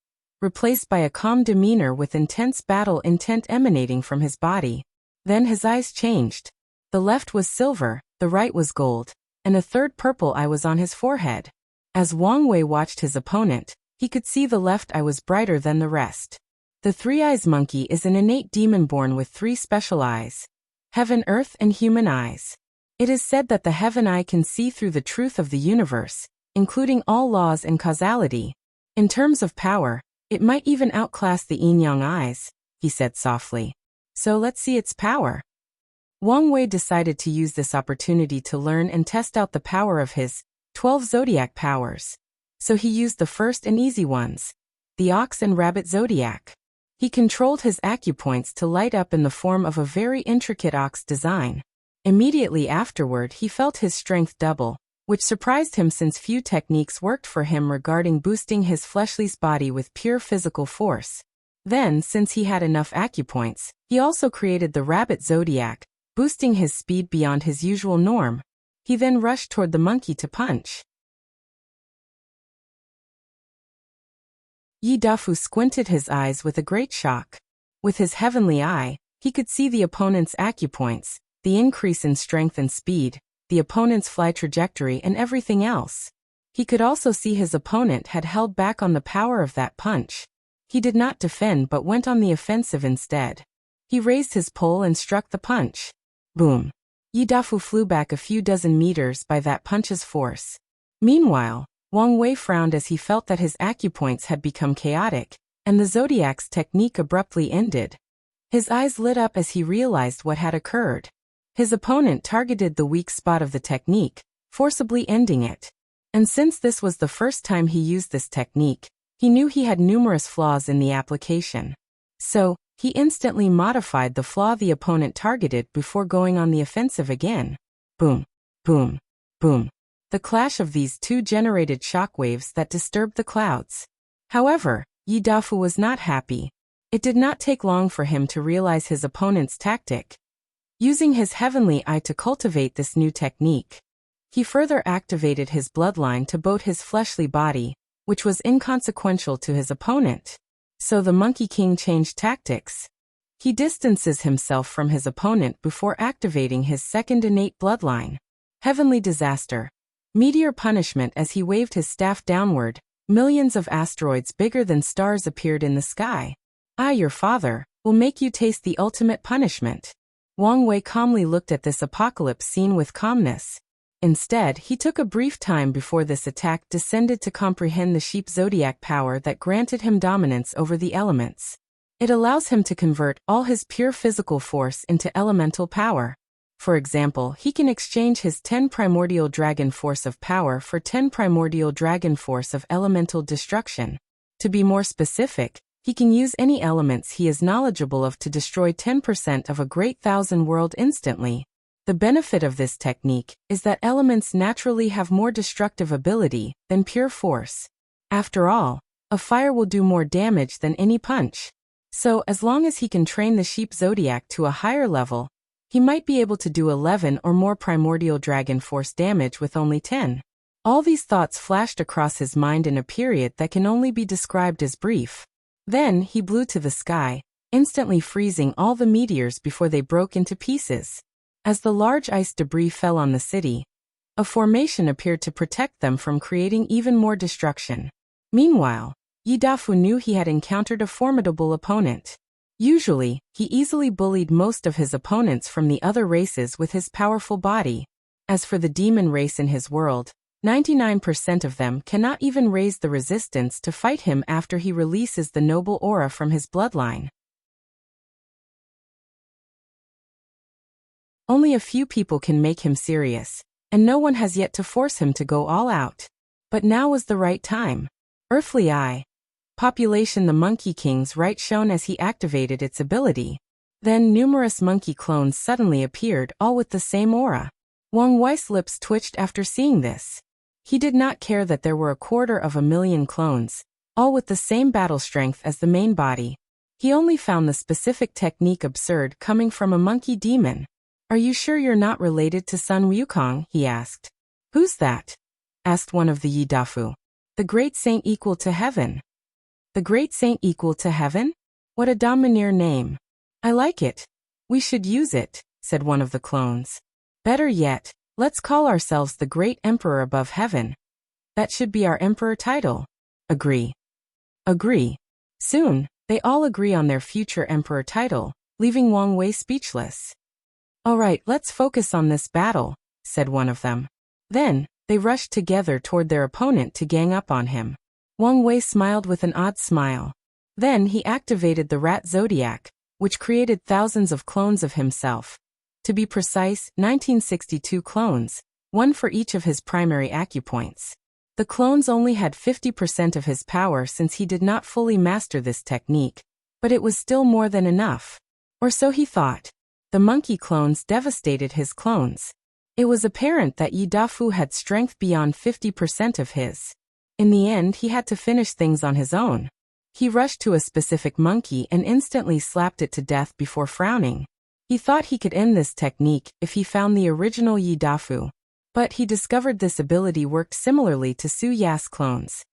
replaced by a calm demeanor with intense battle intent emanating from his body. Then his eyes changed. The left was silver, the right was gold, and a third purple eye was on his forehead. As Wang Wei watched his opponent, he could see the left eye was brighter than the rest. The three-eyes monkey is an innate demon born with 3 special eyes: heaven, earth, and human eyes. It is said that the heaven eye can see through the truth of the universe, including all laws and causality. In terms of power, it might even outclass the yin-yang eyes, he said softly. So let's see its power. Wang Wei decided to use this opportunity to learn and test out the power of his 12 zodiac powers. So he used the first and easy ones, the ox and rabbit zodiac. He controlled his acupoints to light up in the form of a very intricate ox design. Immediately afterward, he felt his strength double, which surprised him since few techniques worked for him regarding boosting his fleshly body with pure physical force. Then, since he had enough acupoints, he also created the rabbit zodiac, boosting his speed beyond his usual norm. He then rushed toward the monkey to punch. Yi Dafu squinted his eyes with a great shock. With his heavenly eye, he could see the opponent's acupoints, the increase in strength and speed, the opponent's fly trajectory, and everything else. He could also see his opponent had held back on the power of that punch. He did not defend but went on the offensive instead. He raised his pole and struck the punch. Boom! Yi Dafu flew back a few dozen meters by that punch's force. Meanwhile, Wang Wei frowned as he felt that his acupoints had become chaotic, and the zodiac's technique abruptly ended. His eyes lit up as he realized what had occurred. His opponent targeted the weak spot of the technique, forcibly ending it. And since this was the first time he used this technique, he knew he had numerous flaws in the application. So, He instantly modified the flaw the opponent targeted before going on the offensive again. Boom, boom, boom. The clash of these two generated shockwaves that disturbed the clouds. However, Yi Dafu was not happy. It did not take long for him to realize his opponent's tactic. Using his heavenly eye to cultivate this new technique, he further activated his bloodline to boat his fleshly body, which was inconsequential to his opponent. So the Monkey King changed tactics. He distances himself from his opponent before activating his second innate bloodline. Heavenly Disaster. Meteor Punishment. As he waved his staff downward, millions of asteroids bigger than stars appeared in the sky. I, your father, will make you taste the ultimate punishment. Wang Wei calmly looked at this apocalypse scene with calmness. Instead, he took a brief time before this attack descended to comprehend the sheep zodiac power that granted him dominance over the elements. It allows him to convert all his pure physical force into elemental power. For example, he can exchange his 10 primordial dragon force of power for 10 primordial dragon force of elemental destruction. To be more specific, he can use any elements he is knowledgeable of to destroy 10% of a great thousand world instantly. The benefit of this technique is that elements naturally have more destructive ability than pure force. After all, a fire will do more damage than any punch. So, as long as he can train the sheep zodiac to a higher level, he might be able to do 11 or more primordial dragon force damage with only 10. All these thoughts flashed across his mind in a period that can only be described as brief. Then he blew to the sky, instantly freezing all the meteors before they broke into pieces. As the large ice debris fell on the city, a formation appeared to protect them from creating even more destruction. Meanwhile, Yi Dafu knew he had encountered a formidable opponent. Usually, he easily bullied most of his opponents from the other races with his powerful body. As for the demon race in his world, 99% of them cannot even raise the resistance to fight him after he releases the noble aura from his bloodline. Only a few people can make him serious, and no one has yet to force him to go all out. But now was the right time. Earthly Eye. Population. The Monkey King's right shone as he activated its ability. Then numerous monkey clones suddenly appeared, all with the same aura. Wang Wei's lips twitched after seeing this. He did not care that there were 250,000 clones, all with the same battle strength as the main body. He only found the specific technique absurd coming from a monkey demon. Are you sure you're not related to Sun Wukong? He asked. Who's that? Asked one of the Yi Dafu. The Great Saint equal to heaven. The Great Saint equal to heaven? What a domineer name. I like it. We should use it, said one of the clones. Better yet, let's call ourselves the Great Emperor above heaven. That should be our emperor title. Agree. Agree. Soon, they all agree on their future emperor title, leaving Wang Wei speechless. All right, let's focus on this battle, said one of them. Then, they rushed together toward their opponent to gang up on him. Wang Wei smiled with an odd smile. Then he activated the Rat Zodiac, which created thousands of clones of himself. To be precise, 1962 clones, one for each of his primary acupoints. The clones only had 50% of his power since he did not fully master this technique, but it was still more than enough. Or so he thought. The monkey clones devastated his clones. It was apparent that Yi Dafu had strength beyond 50% of his. In the end, he had to finish things on his own. He rushed to a specific monkey and instantly slapped it to death before frowning. He thought he could end this technique if he found the original Yi Dafu. But he discovered this ability worked similarly to Su Ya's clones.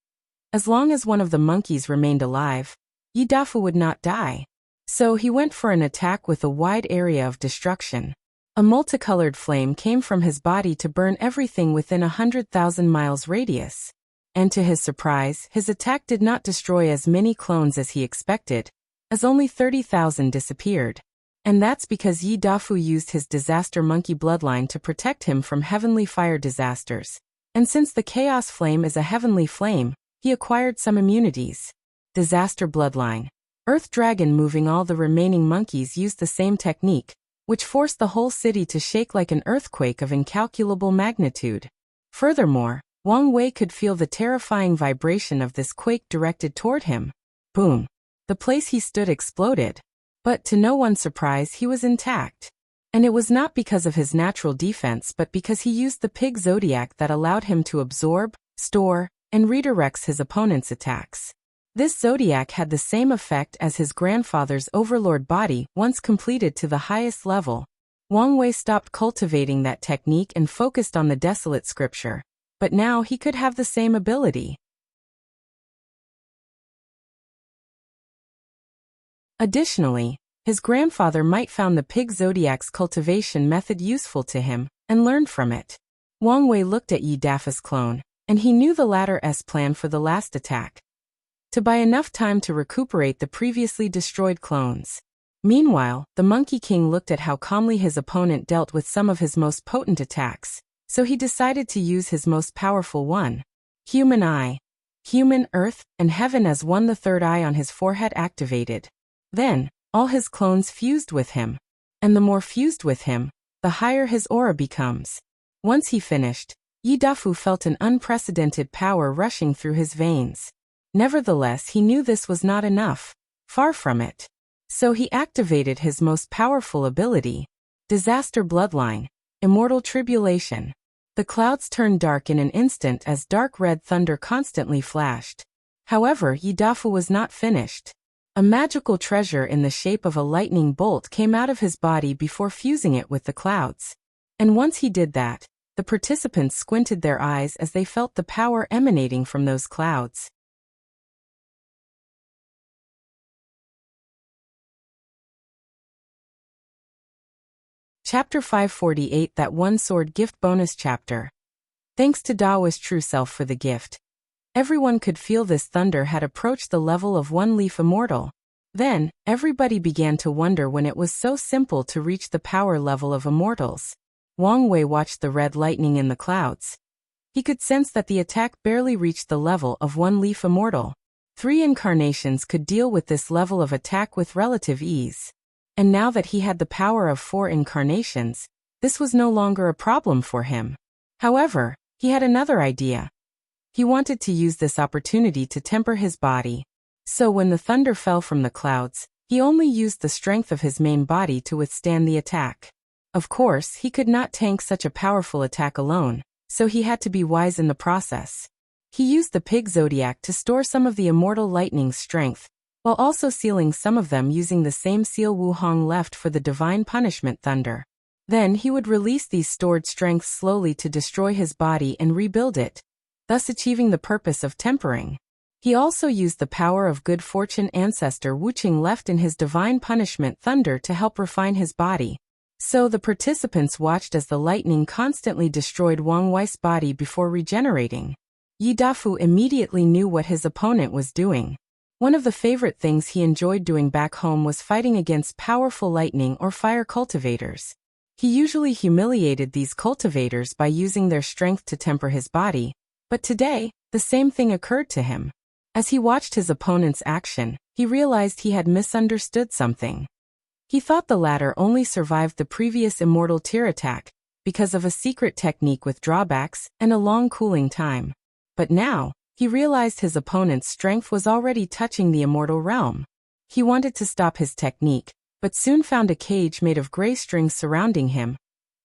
As long as one of the monkeys remained alive, Yi Dafu would not die. So he went for an attack with a wide area of destruction. A multicolored flame came from his body to burn everything within 100,000 miles radius. And to his surprise, his attack did not destroy as many clones as he expected, as only 30,000 disappeared. And that's because Yi Dafu used his disaster monkey bloodline to protect him from heavenly fire disasters. And since the chaos flame is a heavenly flame, he acquired some immunities. Disaster bloodline. Earth Dragon. Moving. All the remaining monkeys used the same technique, which forced the whole city to shake like an earthquake of incalculable magnitude. Furthermore, Wang Wei could feel the terrifying vibration of this quake directed toward him. Boom. The place he stood exploded. But to no one's surprise, he was intact. And it was not because of his natural defense but because he used the pig zodiac that allowed him to absorb, store, and redirects his opponent's attacks. This zodiac had the same effect as his grandfather's overlord body once completed to the highest level. Wang Wei stopped cultivating that technique and focused on the desolate scripture. But now he could have the same ability. Additionally, his grandfather might found the pig zodiac's cultivation method useful to him, and learned from it. Wang Wei looked at Yi Dafu's clone, and he knew the latter's plan for the last attack. To buy enough time to recuperate the previously destroyed clones. Meanwhile, the Monkey King looked at how calmly his opponent dealt with some of his most potent attacks, so he decided to use his most powerful one. Human Eye. Human, Earth, and Heaven as one. The third eye on his forehead activated. Then, all his clones fused with him. And the more fused with him, the higher his aura becomes. Once he finished, Yi Dafu felt an unprecedented power rushing through his veins. Nevertheless, he knew this was not enough. Far from it. So he activated his most powerful ability. Disaster Bloodline. Immortal Tribulation. The clouds turned dark in an instant as dark red thunder constantly flashed. However, Yi Dafu was not finished. A magical treasure in the shape of a lightning bolt came out of his body before fusing it with the clouds. And once he did that, the participants squinted their eyes as they felt the power emanating from those clouds. Chapter 548. That One Sword Gift Bonus Chapter. Thanks to Dao's true self for the gift. Everyone could feel this thunder had approached the level of One Leaf Immortal. Then, everybody began to wonder when it was so simple to reach the power level of immortals. Wang Wei watched the red lightning in the clouds. He could sense that the attack barely reached the level of One Leaf Immortal. 3 incarnations could deal with this level of attack with relative ease. And now that he had the power of 4 incarnations, this was no longer a problem for him. However, he had another idea. He wanted to use this opportunity to temper his body. So when the thunder fell from the clouds, he only used the strength of his main body to withstand the attack. Of course, he could not tank such a powerful attack alone, so he had to be wise in the process. He used the pig zodiac to store some of the immortal lightning's strength, while also sealing some of them using the same seal Wu Hong left for the divine punishment thunder. Then he would release these stored strengths slowly to destroy his body and rebuild it, thus achieving the purpose of tempering. He also used the power of good fortune ancestor Wuqing left in his divine punishment thunder to help refine his body. So the participants watched as the lightning constantly destroyed Wang Wei's body before regenerating. Yi Dafu immediately knew what his opponent was doing. One of the favorite things he enjoyed doing back home was fighting against powerful lightning or fire cultivators. He usually humiliated these cultivators by using their strength to temper his body, but today, the same thing occurred to him. As he watched his opponent's action, he realized he had misunderstood something. He thought the latter only survived the previous immortal tear attack because of a secret technique with drawbacks and a long cooling time. But now, he realized his opponent's strength was already touching the immortal realm. He wanted to stop his technique, but soon found a cage made of gray strings surrounding him,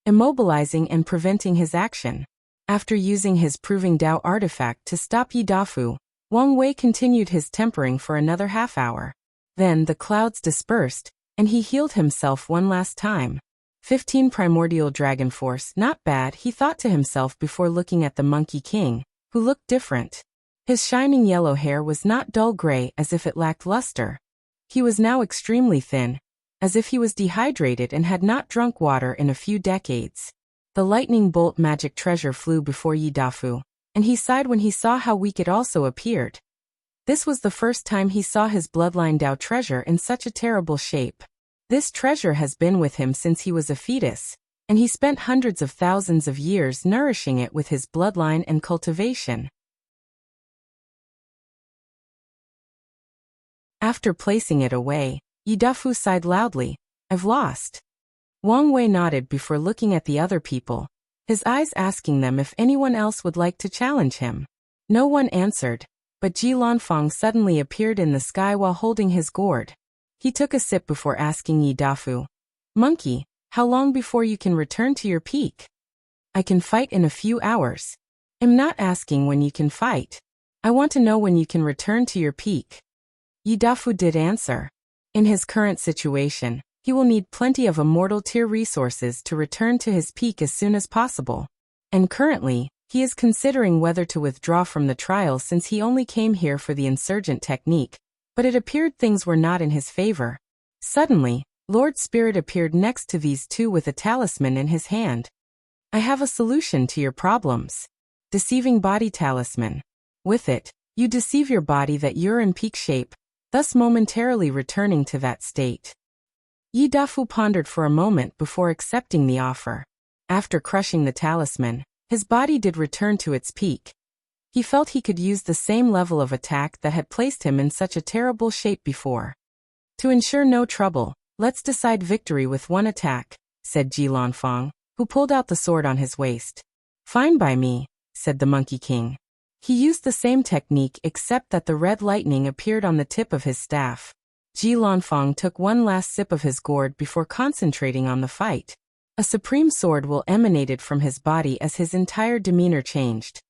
immobilizing and preventing his action. After using his Proving Dao artifact to stop Yi Dafu, Wang Wei continued his tempering for another half hour. Then the clouds dispersed, and he healed himself one last time. 15 Primordial Dragon Force. Not bad, he thought to himself before looking at the Monkey King, who looked different. His shining yellow hair was not dull gray as if it lacked luster. He was now extremely thin, as if he was dehydrated and had not drunk water in a few decades. The lightning bolt magic treasure flew before Yi Dafu, and he sighed when he saw how weak it also appeared. This was the first time he saw his bloodline Dao treasure in such a terrible shape. This treasure has been with him since he was a fetus, and he spent hundreds of thousands of years nourishing it with his bloodline and cultivation. After placing it away, Yi Dafu sighed loudly. I've lost. Wang Wei nodded before looking at the other people, his eyes asking them if anyone else would like to challenge him. No one answered, but Ji Lanfang suddenly appeared in the sky while holding his gourd. He took a sip before asking Yi Dafu, "Monkey, how long before you can return to your peak?" "I can fight in a few hours." "I'm not asking when you can fight. I want to know when you can return to your peak." Yi Dafu did answer. In his current situation, he will need plenty of immortal tier resources to return to his peak as soon as possible. And currently, he is considering whether to withdraw from the trial since he only came here for the insurgent technique, but it appeared things were not in his favor. Suddenly, Lord Spirit appeared next to these two with a talisman in his hand. "I have a solution to your problems. Deceiving body talisman. With it, you deceive your body that you're in peak shape, thus momentarily returning to that state." Yi Dafu pondered for a moment before accepting the offer. After crushing the talisman, his body did return to its peak. He felt he could use the same level of attack that had placed him in such a terrible shape before. "To ensure no trouble, let's decide victory with one attack," said Ji Lanfang, who pulled out the sword on his waist. "Fine by me," said the Monkey King. He used the same technique except that the red lightning appeared on the tip of his staff. Ji Lanfang took one last sip of his gourd before concentrating on the fight. A supreme sword will emanated from his body as his entire demeanor changed.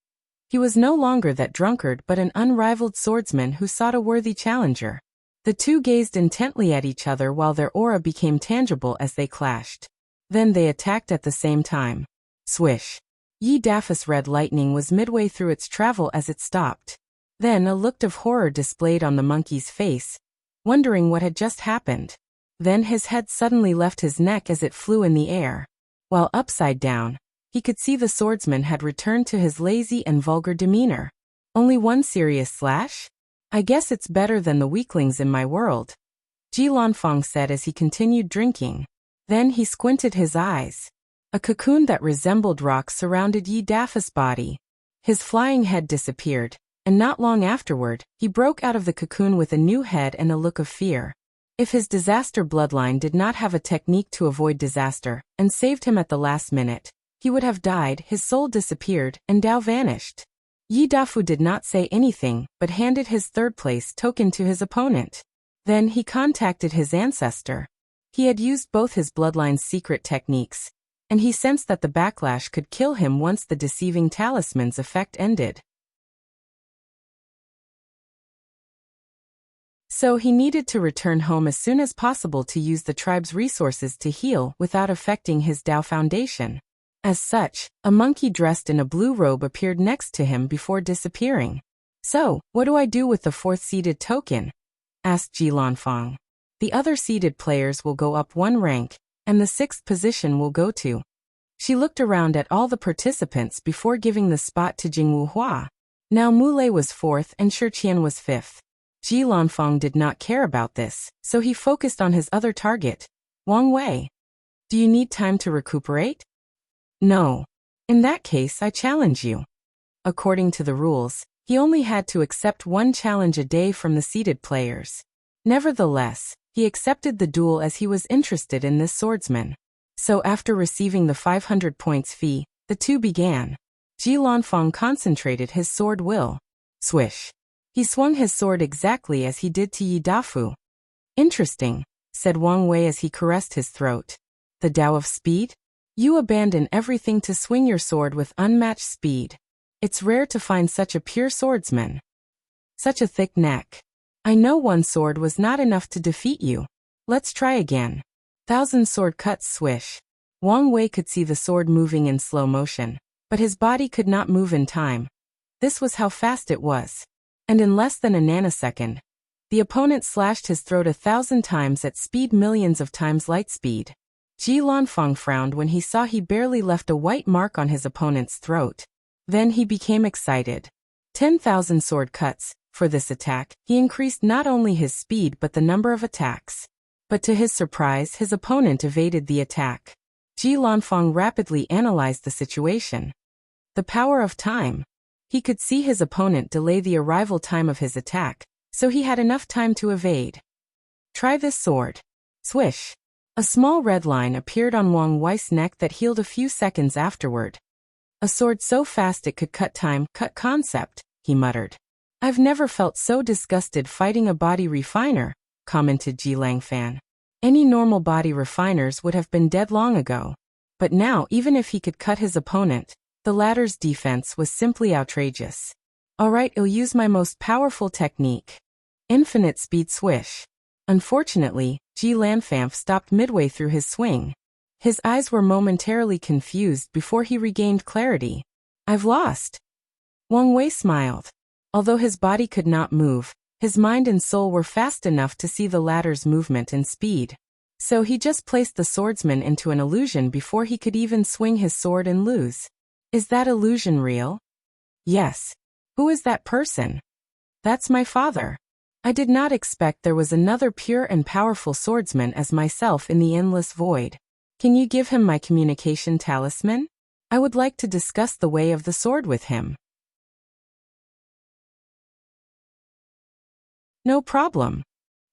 He was no longer that drunkard but an unrivaled swordsman who sought a worthy challenger. The two gazed intently at each other while their aura became tangible as they clashed. Then they attacked at the same time. Swish. Yi Dafu's red lightning was midway through its travel as it stopped. Then a look of horror displayed on the monkey's face, wondering what had just happened. Then his head suddenly left his neck as it flew in the air. While upside down, he could see the swordsman had returned to his lazy and vulgar demeanor. "Only one serious slash? I guess it's better than the weaklings in my world," Ji Lanfang said as he continued drinking. Then he squinted his eyes. A cocoon that resembled rock surrounded Yi Dafu's body. His flying head disappeared, and not long afterward, he broke out of the cocoon with a new head and a look of fear. If his disaster bloodline did not have a technique to avoid disaster, and saved him at the last minute, he would have died, his soul disappeared, and Dao vanished. Yi Dafu did not say anything, but handed his third-place token to his opponent. Then he contacted his ancestor. He had used both his bloodline's secret techniques, and he sensed that the backlash could kill him once the deceiving talisman's effect ended. So he needed to return home as soon as possible to use the tribe's resources to heal without affecting his Dao foundation. As such, a monkey dressed in a blue robe appeared next to him before disappearing. "So, what do I do with the fourth-seeded token?" asked Ji Lanfang. "The other seeded players will go up one rank, and the sixth position will go to." She looked around at all the participants before giving the spot to Jingwu Hua. Now Mulei was fourth and Shiqian was fifth. Ji Lanfang did not care about this, so he focused on his other target, Wang Wei. "Do you need time to recuperate?" "No. In that case, I challenge you." According to the rules, he only had to accept one challenge a day from the seeded players. Nevertheless, he accepted the duel as he was interested in this swordsman. So after receiving the 500 points fee, the two began. Ji Lanfang concentrated his sword will. Swish. He swung his sword exactly as he did to Yi Dafu. "Interesting," said Wang Wei as he caressed his throat. "The Tao of speed? You abandon everything to swing your sword with unmatched speed. It's rare to find such a pure swordsman. Such a thick neck. I know one sword was not enough to defeat you. Let's try again." 1,000 sword cuts swish. Wang Wei could see the sword moving in slow motion, but his body could not move in time. This was how fast it was. And in less than a nanosecond, the opponent slashed his throat 1,000 times at speed, millions of times light speed. Ji Lanfang frowned when he saw he barely left a white mark on his opponent's throat. Then he became excited. 10,000 sword cuts. For this attack, he increased not only his speed but the number of attacks. But to his surprise, his opponent evaded the attack. Ji Lanfang rapidly analyzed the situation. The power of time. He could see his opponent delay the arrival time of his attack, so he had enough time to evade. "Try this sword." Swish. A small red line appeared on Wang Wei's neck that healed a few seconds afterward. "A sword so fast it could cut time, cut concept," he muttered. "I've never felt so disgusted fighting a body refiner. commented Ji Langfan. Any normal body refiners would have been dead long ago. But now, even if he could cut his opponent, the latter's defense was simply outrageous. Alright, I'll use my most powerful technique. Infinite speed swish. Unfortunately, Ji Lanfan stopped midway through his swing. His eyes were momentarily confused before he regained clarity. I've lost. Wang Wei smiled. Although his body could not move, his mind and soul were fast enough to see the latter's movement and speed. So he just placed the swordsman into an illusion before he could even swing his sword and lose. Is that illusion real? Yes. Who is that person? That's my father. I did not expect there was another pure and powerful swordsman as myself in the endless void. Can you give him my communication talisman? I would like to discuss the way of the sword with him. No problem.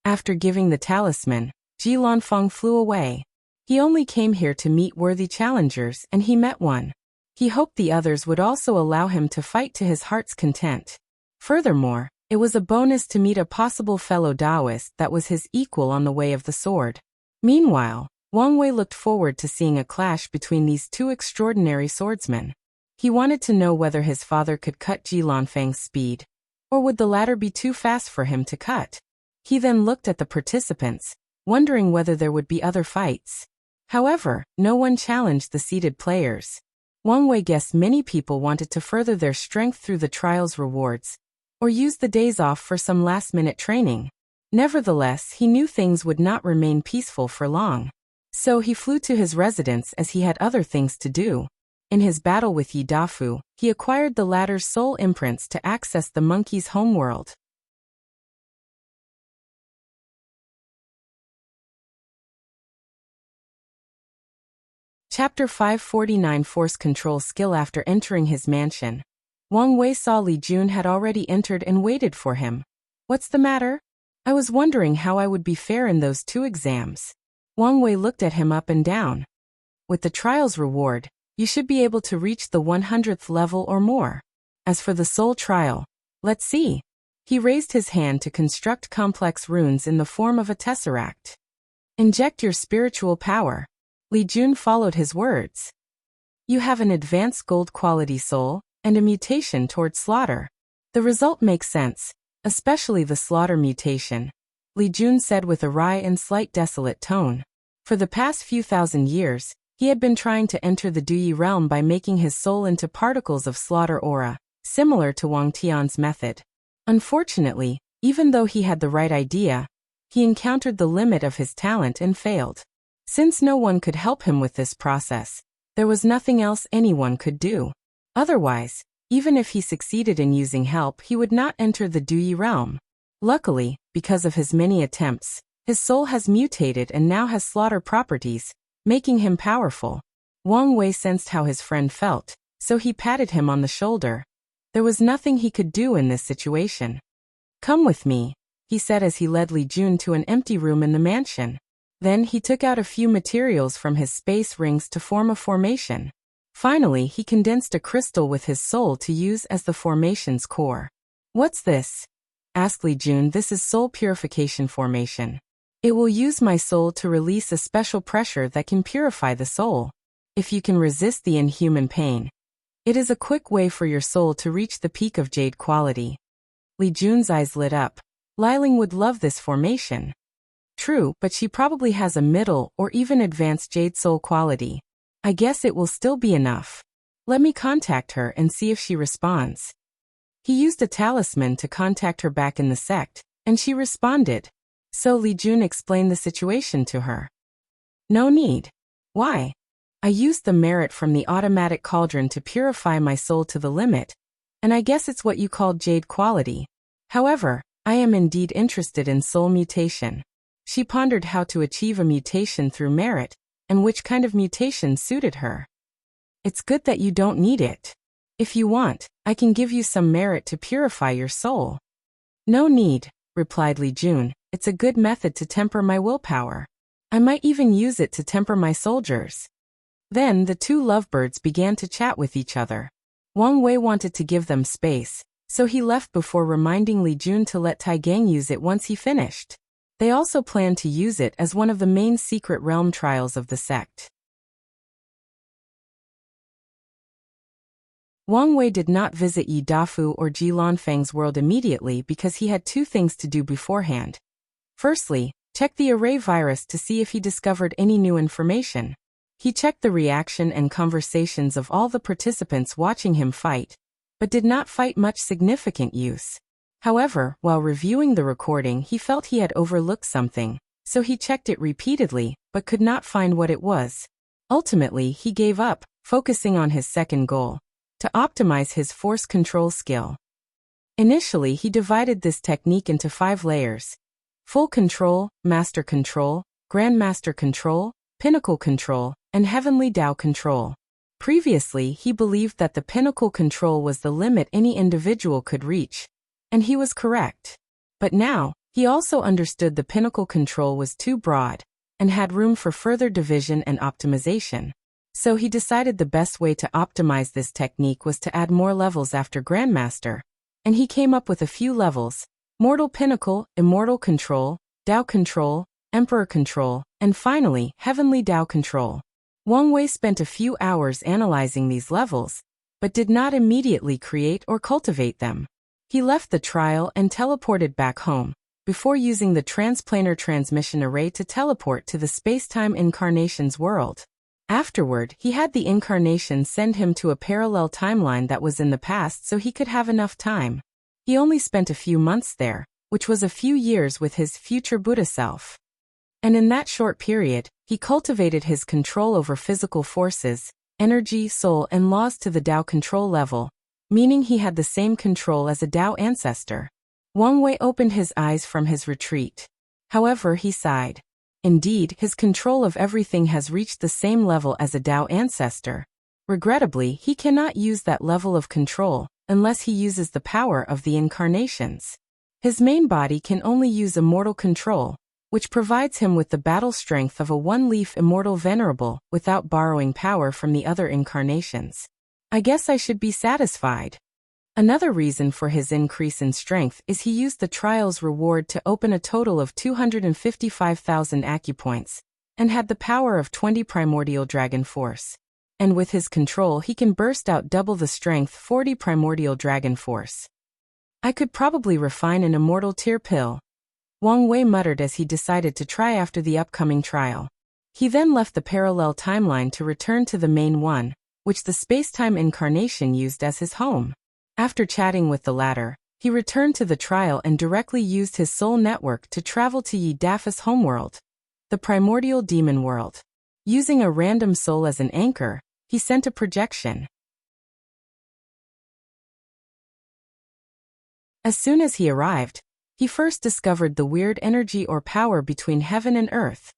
After giving the talisman, Ji Lanfang flew away. He only came here to meet worthy challengers, and he met one. He hoped the others would also allow him to fight to his heart's content. Furthermore, it was a bonus to meet a possible fellow Taoist that was his equal on the way of the sword. Meanwhile, Wang Wei looked forward to seeing a clash between these two extraordinary swordsmen. He wanted to know whether his father could cut Ji Lanfang's speed, or would the latter be too fast for him to cut. He then looked at the participants, wondering whether there would be other fights. However, no one challenged the seated players. Wang Wei guessed many people wanted to further their strength through the trial's rewards, or use the days off for some last-minute training. Nevertheless, he knew things would not remain peaceful for long. So he flew to his residence as he had other things to do. In his battle with Yi Dafu, he acquired the latter's soul imprints to access the monkey's homeworld. Chapter 549 Force Control Skill. After entering his mansion, Wang Wei saw Li Jun had already entered and waited for him. What's the matter? I was wondering how I would be fair in those 2 exams. Wang Wei looked at him up and down. With the trial's reward, you should be able to reach the 100th level or more. As for the soul trial, let's see. He raised his hand to construct complex runes in the form of a tesseract. Inject your spiritual power. Li Jun followed his words. You have an advanced gold quality soul, and a mutation toward slaughter. The result makes sense, especially the slaughter mutation, Li Jun said with a wry and slight desolate tone. For the past few thousand years, he had been trying to enter the Duyi realm by making his soul into particles of slaughter aura, similar to Wang Tian's method. Unfortunately, even though he had the right idea, he encountered the limit of his talent and failed. Since no one could help him with this process, there was nothing else anyone could do. Otherwise, even if he succeeded in using help, he would not enter the Duyi realm. Luckily, because of his many attempts, his soul has mutated and now has slaughter properties, making him powerful. Wang Wei sensed how his friend felt, so he patted him on the shoulder. There was nothing he could do in this situation. Come with me, he said as he led Li Jun to an empty room in the mansion. Then he took out a few materials from his space rings to form a formation. Finally, he condensed a crystal with his soul to use as the formation's core. What's this? Asked Li Jun. This is soul purification formation. It will use my soul to release a special pressure that can purify the soul. If you can resist the inhuman pain, it is a quick way for your soul to reach the peak of jade quality. Li Jun's eyes lit up. Liling would love this formation. True, but she probably has a middle or even advanced jade soul quality. I guess it will still be enough. Let me contact her and see if she responds. He used a talisman to contact her back in the sect, and she responded. So Li Jun explained the situation to her. No need. Why? I used the merit from the automatic cauldron to purify my soul to the limit, and I guess it's what you called jade quality. However, I am indeed interested in soul mutation. She pondered how to achieve a mutation through merit, and which kind of mutation suited her. It's good that you don't need it. If you want, I can give you some merit to purify your soul. No need, replied Li Jun. It's a good method to temper my willpower. I might even use it to temper my soldiers. Then the 2 lovebirds began to chat with each other. Wang Wei wanted to give them space, so he left before reminding Li Jun to let Tai Gang use it once he finished. They also planned to use it as one of the main secret realm trials of the sect. Wang Wei did not visit Yi Dafu or Ji Lanfeng's world immediately because he had two things to do beforehand. Firstly, check the array virus to see if he discovered any new information. He checked the reaction and conversations of all the participants watching him fight, but did not fight much significant use. However, while reviewing the recording, he felt he had overlooked something, so he checked it repeatedly, but could not find what it was. Ultimately, he gave up, focusing on his second goal: to optimize his force control skill. Initially, he divided this technique into 5 layers: full control, master control, grandmaster control, pinnacle control, and heavenly Tao control. Previously, he believed that the pinnacle control was the limit any individual could reach, and he was correct. But now, he also understood the pinnacle control was too broad and had room for further division and optimization. So he decided the best way to optimize this technique was to add more levels after Grandmaster, and he came up with a few levels: Mortal Pinnacle, Immortal Control, Tao Control, Emperor Control, and finally, Heavenly Tao Control. Wang Wei spent a few hours analyzing these levels, but did not immediately create or cultivate them. He left the trial and teleported back home, before using the transplanar transmission array to teleport to the space-time incarnation's world. Afterward, he had the incarnation send him to a parallel timeline that was in the past so he could have enough time. He only spent a few months there, which was a few years with his future Buddha self. And in that short period, he cultivated his control over physical forces, energy, soul, and laws to the Tao control level, meaning he had the same control as a Tao ancestor. Wang Wei opened his eyes from his retreat. However, he sighed. Indeed, his control of everything has reached the same level as a Tao ancestor. Regrettably, he cannot use that level of control unless he uses the power of the incarnations. His main body can only use immortal control, which provides him with the battle strength of a one-leaf immortal venerable without borrowing power from the other incarnations. I guess I should be satisfied. Another reason for his increase in strength is he used the trial's reward to open a total of 255,000 acupoints, and had the power of 20 primordial dragon force. And with his control he can burst out double the strength 40 primordial dragon force. I could probably refine an immortal tear pill, Wang Wei muttered as he decided to try after the upcoming trial. He then left the parallel timeline to return to the main one, which the space-time incarnation used as his home. After chatting with the latter, he returned to the trial and directly used his soul network to travel to Yi Dafu's homeworld, the primordial demon world. Using a random soul as an anchor, he sent a projection. As soon as he arrived, he first discovered the weird energy or power between heaven and earth,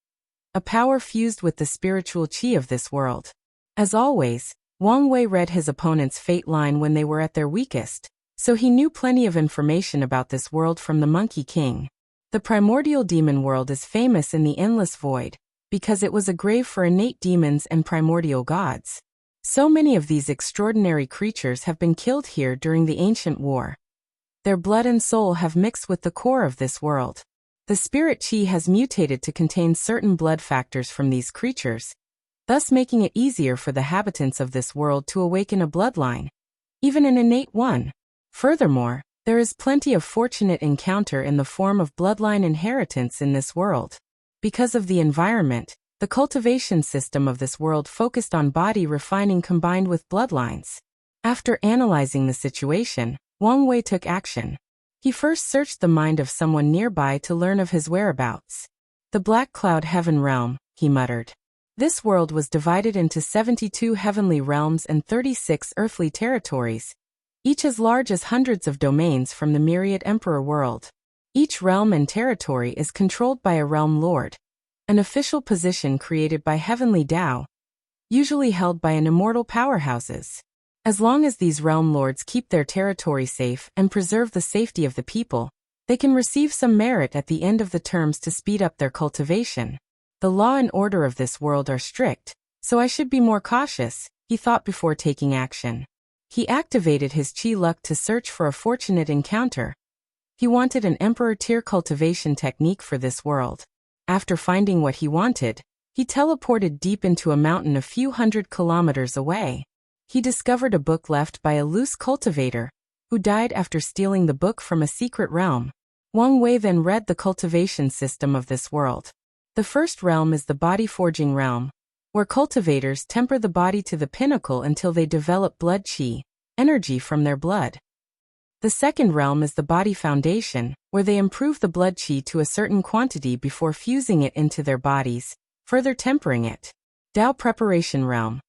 a power fused with the spiritual chi of this world. As always, Wang Wei read his opponent's fate line when they were at their weakest, so he knew plenty of information about this world from the Monkey King. The primordial demon world is famous in the endless void, because it was a grave for innate demons and primordial gods. So many of these extraordinary creatures have been killed here during the ancient war. Their blood and soul have mixed with the core of this world. The spirit chi has mutated to contain certain blood factors from these creatures, thus making it easier for the habitants of this world to awaken a bloodline, even an innate one. Furthermore, there is plenty of fortunate encounter in the form of bloodline inheritance in this world. Because of the environment, the cultivation system of this world focused on body refining combined with bloodlines. After analyzing the situation, Wang Wei took action. He first searched the mind of someone nearby to learn of his whereabouts. The Black Cloud Heaven Realm, he muttered. This world was divided into 72 heavenly realms and 36 earthly territories, each as large as hundreds of domains from the myriad emperor world. Each realm and territory is controlled by a realm lord, an official position created by heavenly Tao, usually held by an immortal powerhouses. As long as these realm lords keep their territory safe and preserve the safety of the people, they can receive some merit at the end of the terms to speed up their cultivation. The law and order of this world are strict, so I should be more cautious, he thought before taking action. He activated his chi luck to search for a fortunate encounter. He wanted an emperor-tier cultivation technique for this world. After finding what he wanted, he teleported deep into a mountain a few hundred kilometers away. He discovered a book left by a loose cultivator, who died after stealing the book from a secret realm. Wang Wei then read the cultivation system of this world. The first realm is the body-forging realm, where cultivators temper the body to the pinnacle until they develop blood qi, energy from their blood. The second realm is the body foundation, where they improve the blood qi to a certain quantity before fusing it into their bodies, further tempering it. Dao preparation realm.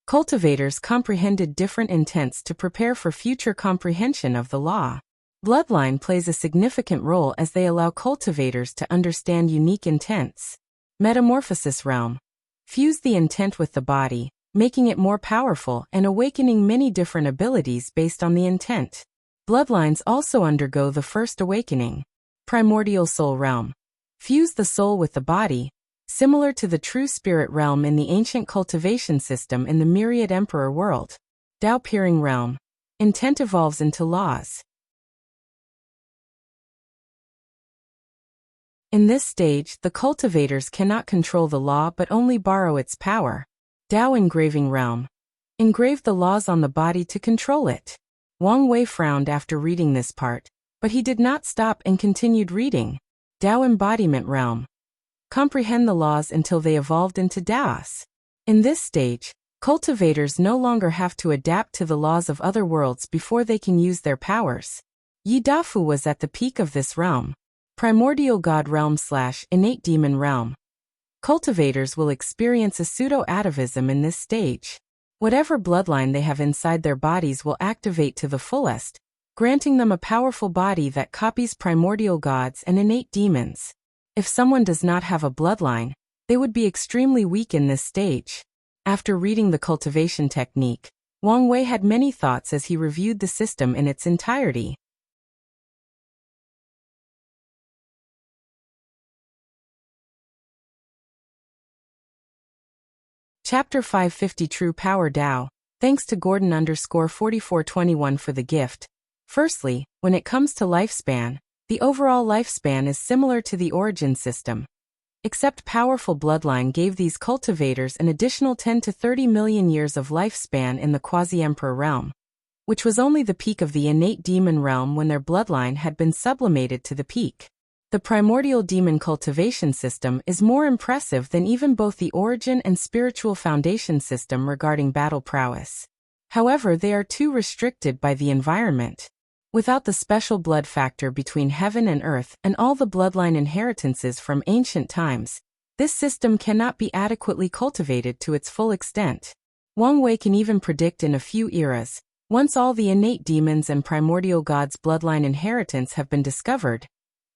Cultivators comprehended different intents to prepare for future comprehension of the law. Bloodline plays a significant role as they allow cultivators to understand unique intents. Metamorphosis realm. Fuse the intent with the body, making it more powerful and awakening many different abilities based on the intent. Bloodlines also undergo the first awakening. Primordial soul realm. Fuse the soul with the body, similar to the true spirit realm in the ancient cultivation system in the myriad emperor world. Dao peering realm. Intent evolves into laws. In this stage, the cultivators cannot control the law but only borrow its power. Dao engraving realm. Engrave the laws on the body to control it. Wang Wei frowned after reading this part, but he did not stop and continued reading. Dao embodiment realm. Comprehend the laws until they evolved into Daos. In this stage, cultivators no longer have to adapt to the laws of other worlds before they can use their powers. Yi Dafu was at the peak of this realm. Primordial God realm / innate demon realm. Cultivators will experience a pseudo-atavism in this stage. Whatever bloodline they have inside their bodies will activate to the fullest, granting them a powerful body that copies primordial gods and innate demons. If someone does not have a bloodline, they would be extremely weak in this stage. After reading the cultivation technique, Wang Wei had many thoughts as he reviewed the system in its entirety. Chapter 550 True Power Dao. Thanks to Gordon_4421 for the gift. Firstly, when it comes to lifespan, the overall lifespan is similar to the origin system. Except powerful bloodline gave these cultivators an additional 10 to 30 million years of lifespan in the quasi-emperor realm, which was only the peak of the innate demon realm when their bloodline had been sublimated to the peak. The primordial demon cultivation system is more impressive than even both the origin and spiritual foundation system regarding battle prowess. However, they are too restricted by the environment. Without the special blood factor between heaven and earth and all the bloodline inheritances from ancient times, this system cannot be adequately cultivated to its full extent. Wang Wei can even predict in a few eras, once all the innate demons and primordial gods' bloodline inheritance have been discovered,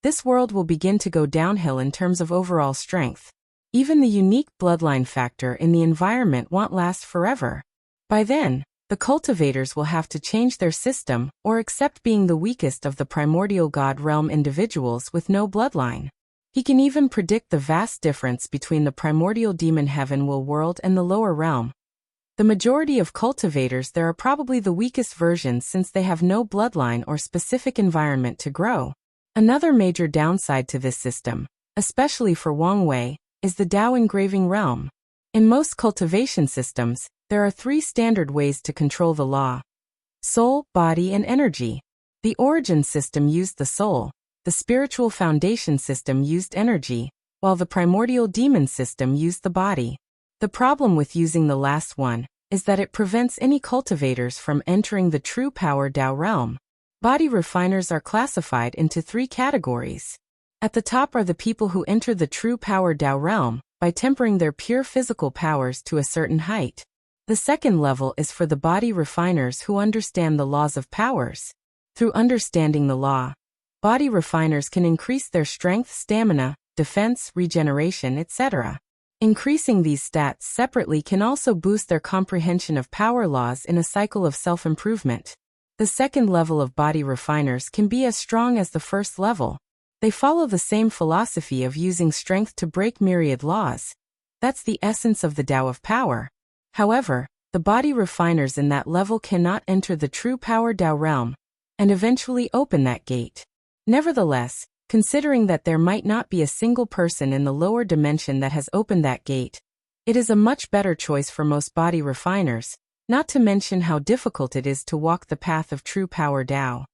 this world will begin to go downhill in terms of overall strength. Even the unique bloodline factor in the environment won't last forever. By then, the cultivators will have to change their system or accept being the weakest of the primordial god realm individuals with no bloodline. He can even predict the vast difference between the primordial demon heaven world and the lower realm. The majority of cultivators there are probably the weakest versions since they have no bloodline or specific environment to grow. Another major downside to this system, especially for Wang Wei, is the Dao engraving realm. In most cultivation systems, there are 3 standard ways to control the law: soul, body, and energy. The origin system used the soul, the spiritual foundation system used energy, while the primordial demon system used the body. The problem with using the last one is that it prevents any cultivators from entering the true power Dao realm. Body refiners are classified into 3 categories. At the top are the people who enter the true power Dao realm by tempering their pure physical powers to a certain height. The second level is for the body refiners who understand the laws of powers. Through understanding the law, body refiners can increase their strength, stamina, defense, regeneration, etc. Increasing these stats separately can also boost their comprehension of power laws in a cycle of self-improvement. The second level of body refiners can be as strong as the first level. They follow the same philosophy of using strength to break myriad laws. That's the essence of the Tao of power. However, the body refiners in that level cannot enter the true power Tao realm and eventually open that gate. Nevertheless, considering that there might not be a single person in the lower dimension that has opened that gate, it is a much better choice for most body refiners, not to mention how difficult it is to walk the path of true power Tao.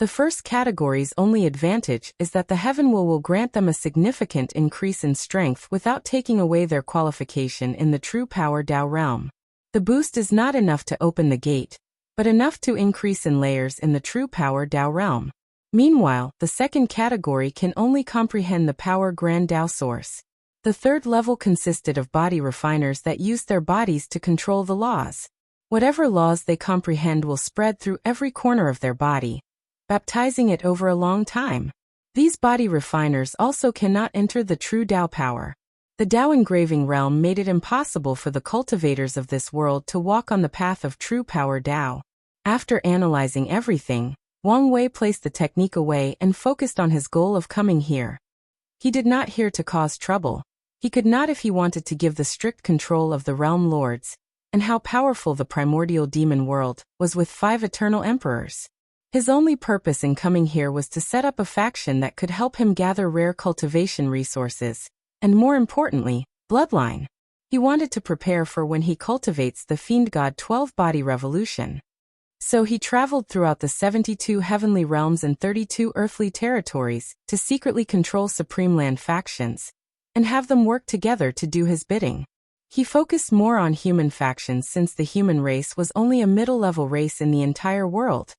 The first category's only advantage is that the heaven will grant them a significant increase in strength without taking away their qualification in the true power Tao realm. The boost is not enough to open the gate, but enough to increase in layers in the true power Tao realm. Meanwhile, the second category can only comprehend the power Grand Tao source. The third level consisted of body refiners that used their bodies to control the laws. Whatever laws they comprehend will spread through every corner of their body, baptizing it over a long time. These body refiners also cannot enter the true Tao power. The Tao engraving realm made it impossible for the cultivators of this world to walk on the path of true power Tao. After analyzing everything, Wang Wei placed the technique away and focused on his goal of coming here. He did not here to cause trouble. He could not if he wanted to give the strict control of the realm lords, and how powerful the primordial demon world was with 5 eternal emperors. His only purpose in coming here was to set up a faction that could help him gather rare cultivation resources, and more importantly, bloodline. He wanted to prepare for when he cultivates the Fiend God 12-body revolution. So he traveled throughout the 72 heavenly realms and 32 earthly territories to secretly control Supreme Land factions, and have them work together to do his bidding. He focused more on human factions since the human race was only a middle-level race in the entire world.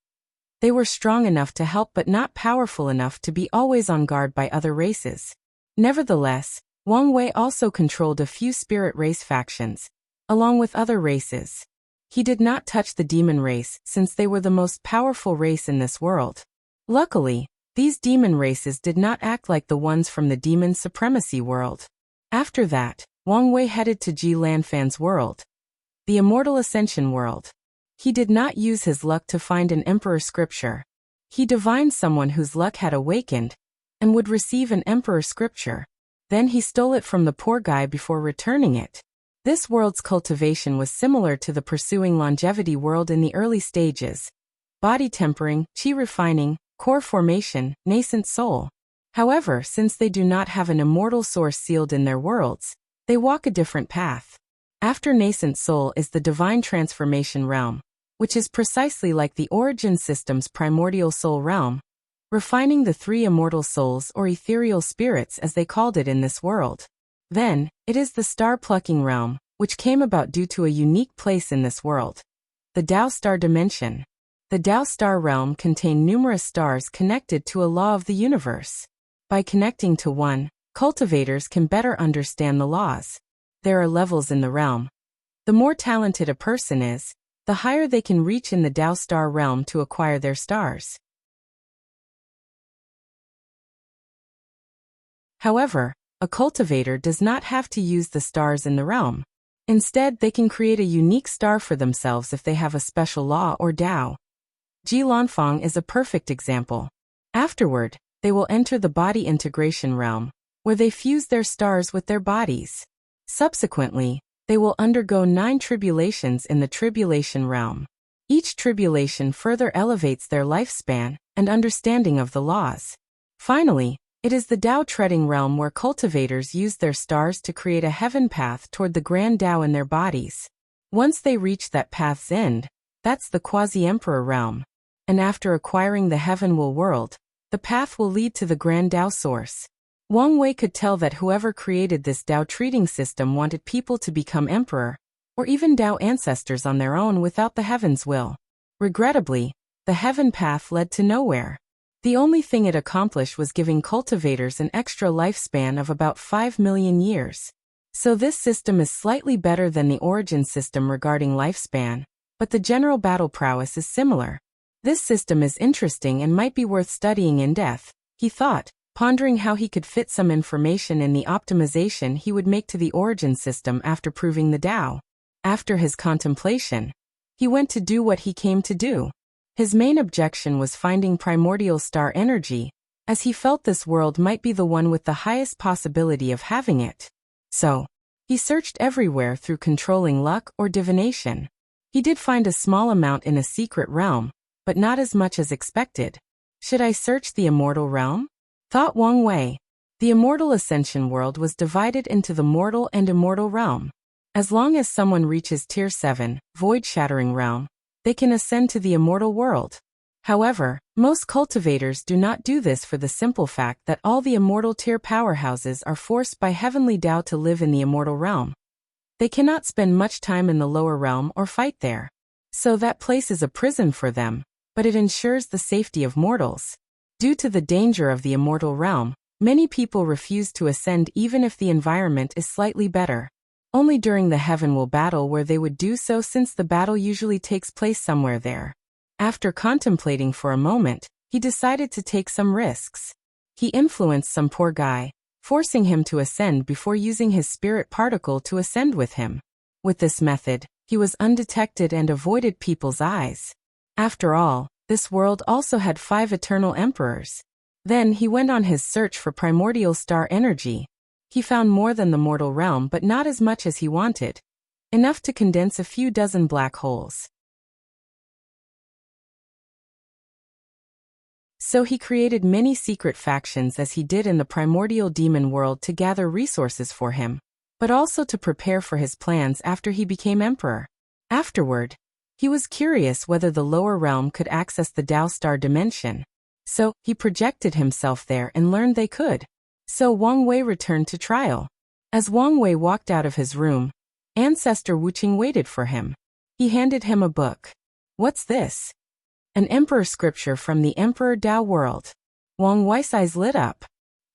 They were strong enough to help but not powerful enough to be always on guard by other races. Nevertheless, Wang Wei also controlled a few spirit race factions, along with other races. He did not touch the demon race since they were the most powerful race in this world. Luckily, these demon races did not act like the ones from the demon supremacy world. After that, Wang Wei headed to Ji Lanfan's world, the immortal ascension world. He did not use his luck to find an emperor scripture. He divined someone whose luck had awakened, and would receive an emperor scripture. Then he stole it from the poor guy before returning it. This world's cultivation was similar to the pursuing longevity world in the early stages: body tempering, chi refining, core formation, nascent soul. However, since they do not have an immortal source sealed in their worlds, they walk a different path. After nascent soul is the divine transformation realm, which is precisely like the origin system's primordial soul realm, refining the 3 immortal souls or ethereal spirits as they called it in this world. Then, it is the star-plucking realm, which came about due to a unique place in this world: the Tao star dimension. The Tao star realm contained numerous stars connected to a law of the universe. By connecting to one, cultivators can better understand the laws. There are levels in the realm. The more talented a person is, the higher they can reach in the Tao star realm to acquire their stars. However, a cultivator does not have to use the stars in the realm. Instead, they can create a unique star for themselves if they have a special law or Tao. Ji Lanfang is a perfect example. Afterward, they will enter the body integration realm, where they fuse their stars with their bodies. Subsequently, they will undergo 9 tribulations in the tribulation realm. Each tribulation further elevates their lifespan and understanding of the laws. Finally, it is the Tao treading realm where cultivators use their stars to create a heaven path toward the grand Tao in their bodies. Once they reach that path's end, that's the quasi-emperor realm. And after acquiring the heaven world, the path will lead to the grand Tao source. Wang Wei could tell that whoever created this Tao treating system wanted people to become emperor, or even Tao ancestors on their own without the heaven's will. Regrettably, the heaven path led to nowhere. The only thing it accomplished was giving cultivators an extra lifespan of about 5 million years. So this system is slightly better than the origin system regarding lifespan, but the general battle prowess is similar. This system is interesting and might be worth studying in depth, he thought, pondering how he could fit some information in the optimization he would make to the origin system after proving the Tao. After his contemplation, he went to do what he came to do. His main objection was finding primordial star energy, as he felt this world might be the one with the highest possibility of having it. So, he searched everywhere through controlling luck or divination. He did find a small amount in a secret realm, but not as much as expected. Should I search the immortal realm? Thought Wang Wei. The immortal ascension world was divided into the mortal and immortal realm. As long as someone reaches Tier 7, void-shattering realm, they can ascend to the immortal world. However, most cultivators do not do this for the simple fact that all the immortal tier powerhouses are forced by heavenly Tao to live in the immortal realm. They cannot spend much time in the lower realm or fight there. So that place is a prison for them, but it ensures the safety of mortals. Due to the danger of the immortal realm, many people refuse to ascend even if the environment is slightly better. Only during the Heavenwell battle where they would do so, since the battle usually takes place somewhere there. After contemplating for a moment, he decided to take some risks. He influenced some poor guy, forcing him to ascend before using his spirit particle to ascend with him. With this method, he was undetected and avoided people's eyes. After all, this world also had 5 eternal emperors. Then he went on his search for primordial star energy. He found more than the mortal realm, but not as much as he wanted. Enough to condense a few dozen black holes. So he created many secret factions as he did in the primordial demon world to gather resources for him, but also to prepare for his plans after he became emperor. Afterward, he was curious whether the lower realm could access the Tao Star dimension. So, he projected himself there and learned they could. So Wang Wei returned to trial. As Wang Wei walked out of his room, Ancestor Wuqing waited for him. He handed him a book. What's this? An emperor scripture from the Emperor Tao world. Wang Wei's eyes lit up.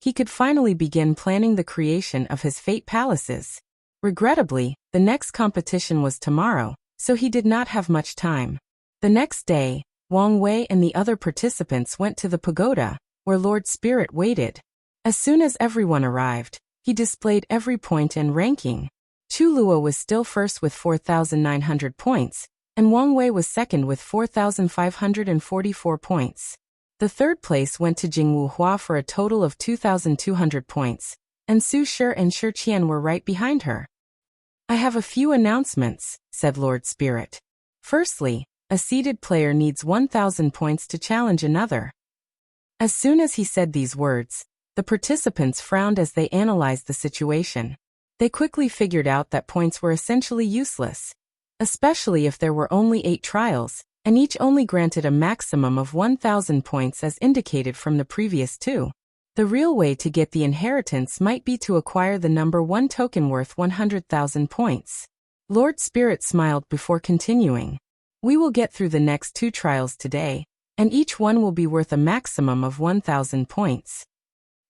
He could finally begin planning the creation of his fate palaces. Regrettably, the next competition was tomorrow, so he did not have much time. The next day, Wang Wei and the other participants went to the pagoda, where Lord Spirit waited. As soon as everyone arrived, he displayed every point and ranking. Chu Luo was still first with 4,900 points, and Wang Wei was second with 4,544 points. The third place went to Jingwu Hua for a total of 2,200 points, and Su Shi and Shi Qian were right behind her. I have a few announcements, said Lord Spirit. Firstly, a seeded player needs 1,000 points to challenge another. As soon as he said these words, the participants frowned as they analyzed the situation. They quickly figured out that points were essentially useless, especially if there were only 8 trials, and each only granted a maximum of 1,000 points as indicated from the previous 2. The real way to get the inheritance might be to acquire the number 1 token worth 100,000 points. Lord Spirit smiled before continuing. We will get through the next 2 trials today, and each one will be worth a maximum of 1,000 points.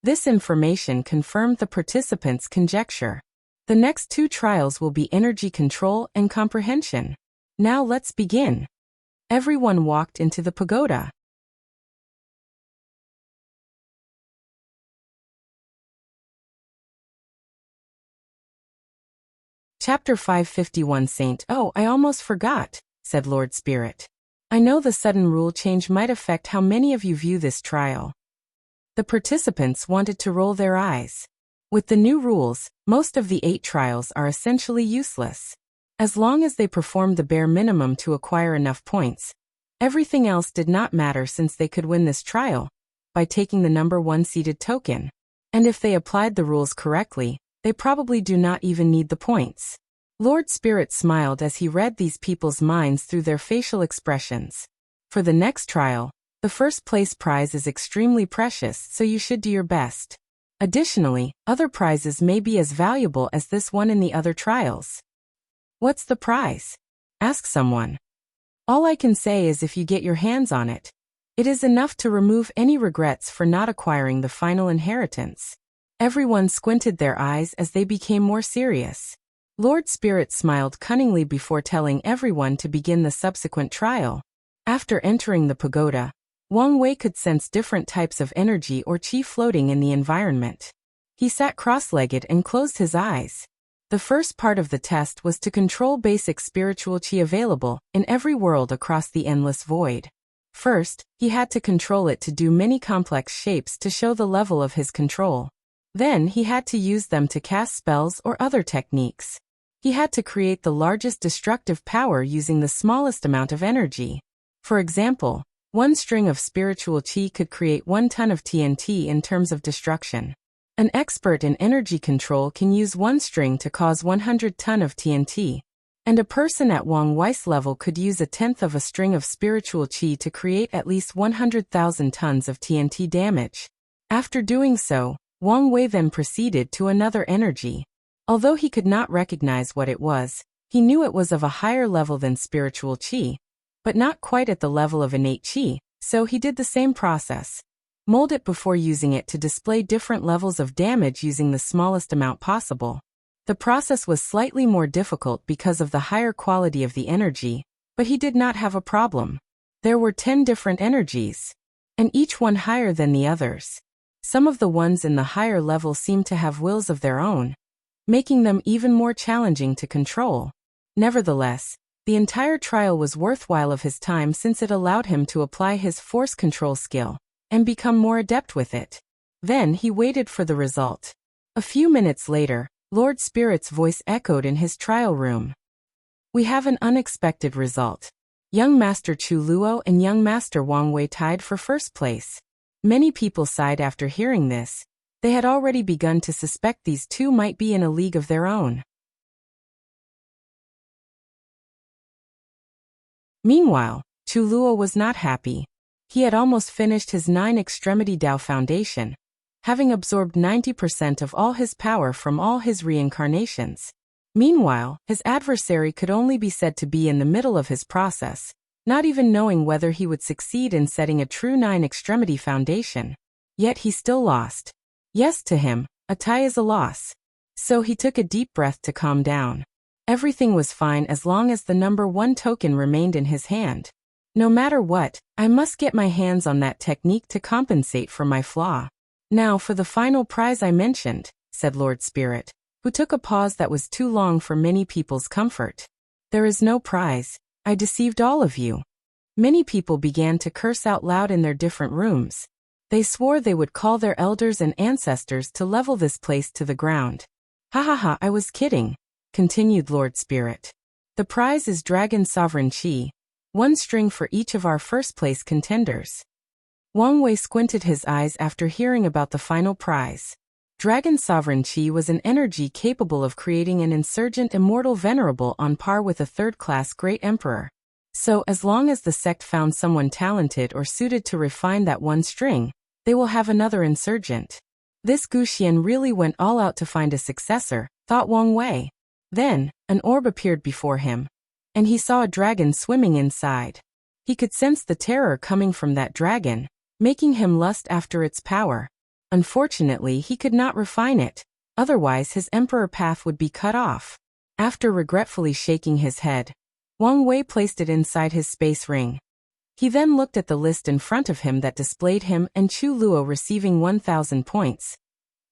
This information confirmed the participants' conjecture. The next 2 trials will be energy control and comprehension. Now let's begin. Everyone walked into the pagoda. Chapter 551 Saint. Oh, I almost forgot, said Lord Spirit. I know the sudden rule change might affect how many of you view this trial. The participants wanted to roll their eyes. With the new rules, most of the 8 trials are essentially useless. As long as they performed the bare minimum to acquire enough points, everything else did not matter since they could win this trial by taking the number 1 seeded token. And if they applied the rules correctly, they probably do not even need the points. Lord Spirit smiled as he read these people's minds through their facial expressions. For the next trial, the first place prize is extremely precious, so you should do your best. Additionally, other prizes may be as valuable as this one in the other trials. What's the prize? Ask someone. All I can say is if you get your hands on it, it is enough to remove any regrets for not acquiring the final inheritance. Everyone squinted their eyes as they became more serious. Lord Spirit smiled cunningly before telling everyone to begin the subsequent trial. After entering the pagoda, Wang Wei could sense different types of energy or qi floating in the environment. He sat cross-legged and closed his eyes. The first part of the test was to control basic spiritual qi available in every world across the endless void. First, he had to control it to do many complex shapes to show the level of his control. Then he had to use them to cast spells or other techniques. He had to create the largest destructive power using the smallest amount of energy. For example, one string of spiritual chi could create 1 ton of TNT in terms of destruction. An expert in energy control can use one string to cause 100 ton of TNT. And a person at Wang Wei's level could use 1/10 of a string of spiritual chi to create at least 100,000 tons of TNT damage. After doing so, Wang Wei then proceeded to another energy. Although he could not recognize what it was, he knew it was of a higher level than spiritual chi, but not quite at the level of innate chi, so he did the same process. Mold it before using it to display different levels of damage using the smallest amount possible. The process was slightly more difficult because of the higher quality of the energy, but he did not have a problem. There were 10 different energies, and each one higher than the others. Some of the ones in the higher level seemed to have wills of their own, making them even more challenging to control. Nevertheless, the entire trial was worthwhile of his time since it allowed him to apply his force control skill and become more adept with it. Then he waited for the result. A few minutes later, Lord Spirit's voice echoed in his trial room. "We have an unexpected result. Young Master Chu Luo and Young Master Wang Wei tied for first place." Many people sighed after hearing this. They had already begun to suspect these two might be in a league of their own. Meanwhile, Chu Luo was not happy. He had almost finished his 9-extremity Dao foundation, having absorbed 90% of all his power from all his reincarnations. Meanwhile, his adversary could only be said to be in the middle of his process, not even knowing whether he would succeed in setting a true 9-extremity foundation. Yet he still lost. Yes, to him, a tie is a loss. So he took a deep breath to calm down. Everything was fine as long as the number 1 token remained in his hand. No matter what, I must get my hands on that technique to compensate for my flaw. "Now for the final prize I mentioned," said Lord Spirit, who took a pause that was too long for many people's comfort. "There is no prize. I deceived all of you." Many people began to curse out loud in their different rooms. They swore they would call their elders and ancestors to level this place to the ground. "Ha ha ha, I was kidding," continued Lord Spirit. "The prize is Dragon Sovereign Chi, 1 string for each of our first-place contenders." Wang Wei squinted his eyes after hearing about the final prize. Dragon Sovereign Chi was an energy capable of creating an insurgent immortal venerable on par with a 3rd-class great emperor. So as long as the sect found someone talented or suited to refine that 1 string, they will have another insurgent. This Guxian really went all out to find a successor, thought Wang Wei. Then, an orb appeared before him, and he saw a dragon swimming inside. He could sense the terror coming from that dragon, making him lust after its power. Unfortunately, he could not refine it, otherwise his emperor path would be cut off. After regretfully shaking his head, Wang Wei placed it inside his space ring. He then looked at the list in front of him that displayed him and Chu Luo receiving 1,000 points.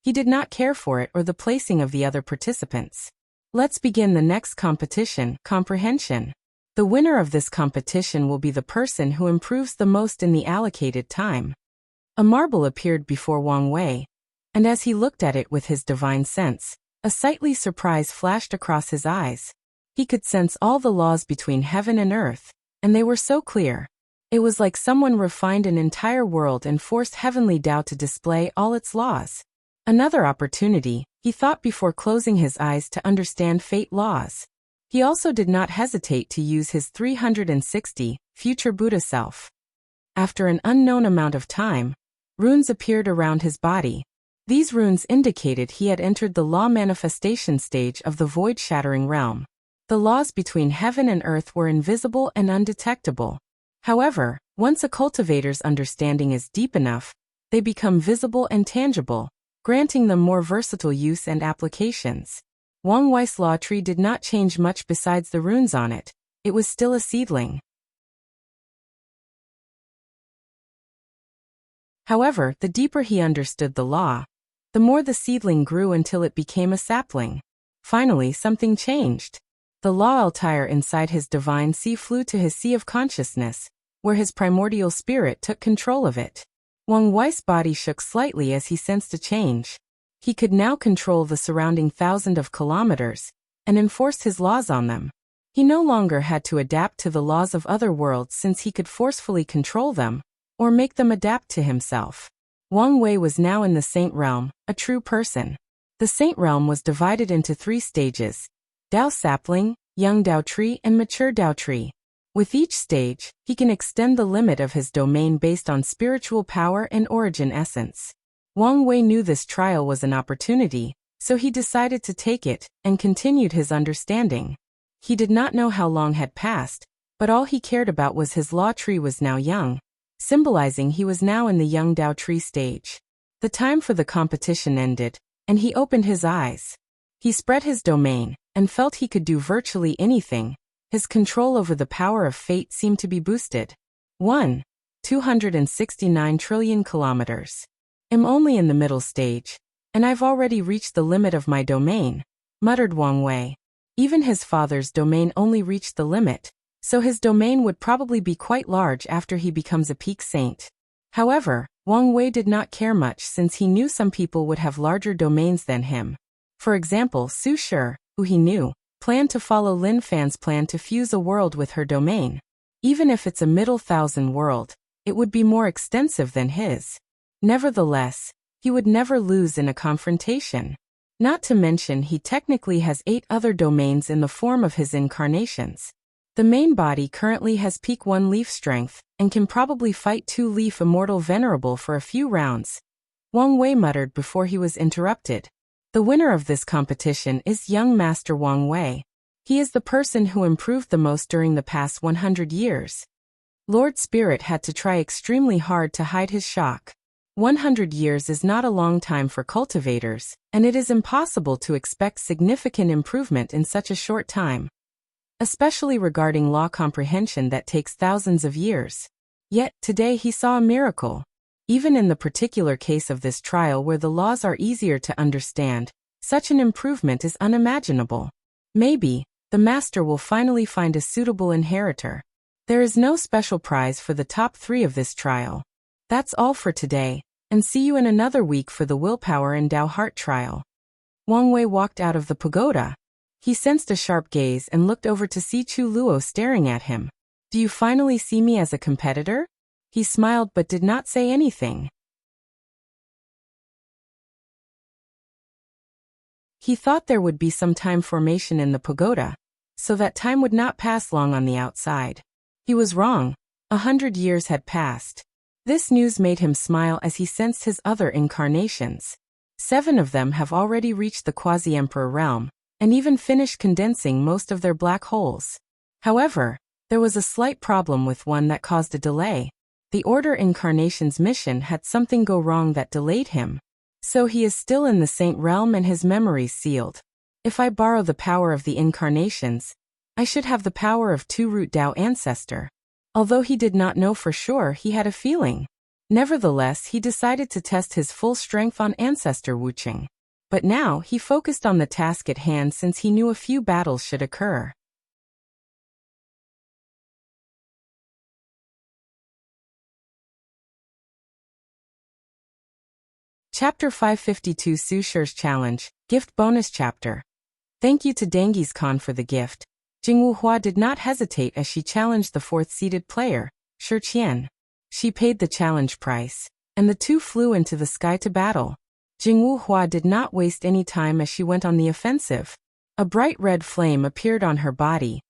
He did not care for it or the placing of the other participants. Let's begin the next competition, comprehension. The winner of this competition will be the person who improves the most in the allocated time. A marble appeared before Wang Wei, and as he looked at it with his divine sense, a sightly surprise flashed across his eyes. He could sense all the laws between heaven and earth, and they were so clear. It was like someone refined an entire world and forced heavenly Tao to display all its laws. Another opportunity, he thought before closing his eyes to understand fate laws. He also did not hesitate to use his 360, future Buddha self. After an unknown amount of time, runes appeared around his body. These runes indicated he had entered the law manifestation stage of the void-shattering realm. The laws between heaven and earth were invisible and undetectable. However, once a cultivator's understanding is deep enough, they become visible and tangible, granting them more versatile use and applications. Wang Wei's law tree did not change much besides the runes on it. It was still a seedling. However, the deeper he understood the law, the more the seedling grew until it became a sapling. Finally, something changed. The law Altair inside his divine sea flew to his sea of consciousness, where his primordial spirit took control of it. Wang Wei's body shook slightly as he sensed a change. He could now control the surrounding 1,000 of kilometers, and enforced his laws on them. He no longer had to adapt to the laws of other worlds since he could forcefully control them, or make them adapt to himself. Wang Wei was now in the Saint Realm, a true person. The Saint Realm was divided into 3 stages: Dao Sapling, Young Dao Tree, and Mature Dao Tree. With each stage, he can extend the limit of his domain based on spiritual power and origin essence. Wang Wei knew this trial was an opportunity, so he decided to take it, and continued his understanding. He did not know how long had passed, but all he cared about was his law tree was now young, symbolizing he was now in the Young Dao Tree stage. The time for the competition ended, and he opened his eyes. He spread his domain, and felt he could do virtually anything. His control over the power of fate seemed to be boosted. 269 trillion kilometers. I'm only in the middle stage, and I've already reached the limit of my domain, muttered Wang Wei. Even his father's domain only reached the limit, so his domain would probably be quite large after he becomes a peak saint. However, Wang Wei did not care much since he knew some people would have larger domains than him. For example, Su Shi, who he knew, planned to follow Lin Fan's plan to fuse a world with her domain. Even if it's a middle thousand world, it would be more extensive than his. Nevertheless, he would never lose in a confrontation. Not to mention he technically has 8 other domains in the form of his incarnations. The main body currently has peak 1 leaf strength, and can probably fight 2 leaf immortal venerable for a few rounds. Wang Wei muttered before he was interrupted. The winner of this competition is young Master Wang Wei. He is the person who improved the most during the past 100 years. Lord Spirit had to try extremely hard to hide his shock. 100 years is not a long time for cultivators, and it is impossible to expect significant improvement in such a short time, especially regarding law comprehension that takes thousands of years. Yet, today he saw a miracle. Even in the particular case of this trial where the laws are easier to understand, such an improvement is unimaginable. Maybe, the master will finally find a suitable inheritor. There is no special prize for the top 3 of this trial. That's all for today, and see you in another week for the Willpower and Dao Heart trial. Wang Wei walked out of the pagoda. He sensed a sharp gaze and looked over to see Chu Luo staring at him. Do you finally see me as a competitor? He smiled but did not say anything. He thought there would be some time formation in the pagoda, so that time would not pass long on the outside. He was wrong. 100 years had passed. This news made him smile as he sensed his other incarnations. 7 of them have already reached the quasi-emperor realm, and even finished condensing most of their black holes. However, there was a slight problem with one that caused a delay. The Order Incarnation's mission had something go wrong that delayed him. So he is still in the Saint Realm and his memories sealed. If I borrow the power of the incarnations, I should have the power of 2-root Dao Ancestor. Although he did not know for sure, he had a feeling. Nevertheless, he decided to test his full strength on Ancestor Wuching. But now, he focused on the task at hand since he knew a few battles should occur. Chapter 552 Su Shi's Challenge, Gift Bonus Chapter. Thank you to Denghis Khan for the gift. Jingwu Hua did not hesitate as she challenged the 4th-seeded player, Shi Qian. She paid the challenge price, and the 2 flew into the sky to battle. Jingwu Hua did not waste any time as she went on the offensive. A bright red flame appeared on her body,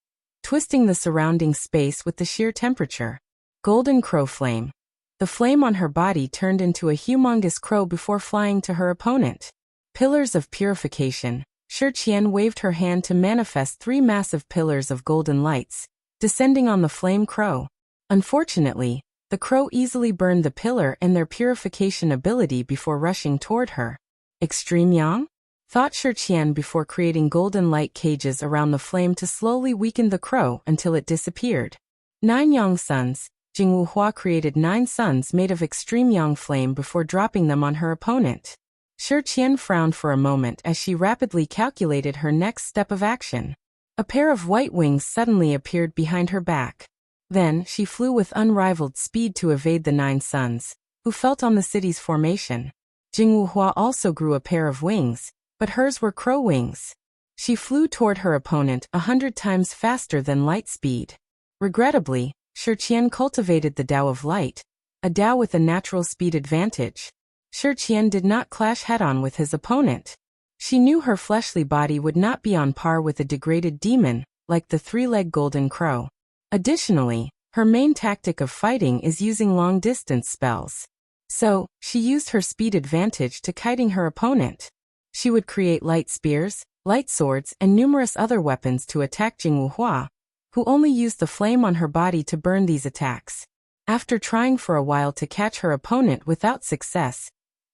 twisting the surrounding space with the sheer temperature. Golden Crow Flame. The flame on her body turned into a humongous crow before flying to her opponent. Pillars of Purification. Shi Qian waved her hand to manifest 3 massive pillars of golden lights, descending on the flame crow. Unfortunately, the crow easily burned the pillar and their purification ability before rushing toward her. Extreme Yang? Thought Shi Qian before creating golden light cages around the flame to slowly weaken the crow until it disappeared. 9 Yang Suns. Jingwu Hua created 9 suns made of extreme Yang flame before dropping them on her opponent. Shi Qian frowned for a moment as she rapidly calculated her next step of action. A pair of white wings suddenly appeared behind her back. Then, she flew with unrivaled speed to evade the 9 suns, who felt on the city's formation. Jingwu Hua also grew a pair of wings, but hers were crow wings. She flew toward her opponent 100 times faster than light speed. Regrettably, Shi Qian cultivated the Tao of light, a Tao with a natural speed advantage. Shi Qian did not clash head-on with his opponent. She knew her fleshly body would not be on par with a degraded demon, like the three-legged golden crow. Additionally, her main tactic of fighting is using long-distance spells. So, she used her speed advantage to kiting her opponent. She would create light spears, light swords, and numerous other weapons to attack Jing Wuhua, who only used the flame on her body to burn these attacks. After trying for a while to catch her opponent without success,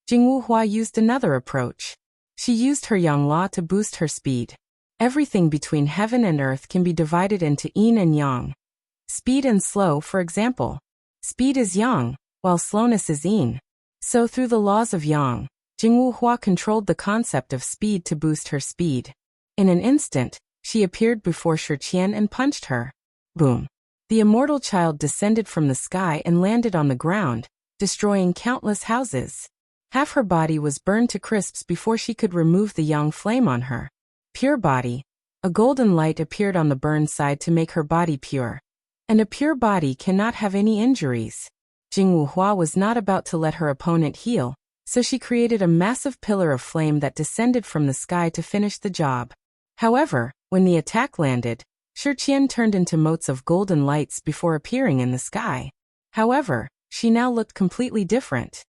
Jing Wuhua used another approach. She used her Yang Law to boost her speed. Everything between heaven and earth can be divided into yin and yang. Speed and slow, for example. Speed is yang, while slowness is yin. So through the laws of yang, Jing Wuhua controlled the concept of speed to boost her speed. In an instant, she appeared before Shi Qian and punched her. Boom. The immortal child descended from the sky and landed on the ground, destroying countless houses. Half her body was burned to crisps before she could remove the yang flame on her. Pure body. A golden light appeared on the burned side to make her body pure. And a pure body cannot have any injuries. Jing Wuhua was not about to let her opponent heal, so she created a massive pillar of flame that descended from the sky to finish the job. However, when the attack landed, Shi Qian turned into motes of golden lights before appearing in the sky. However, she now looked completely different.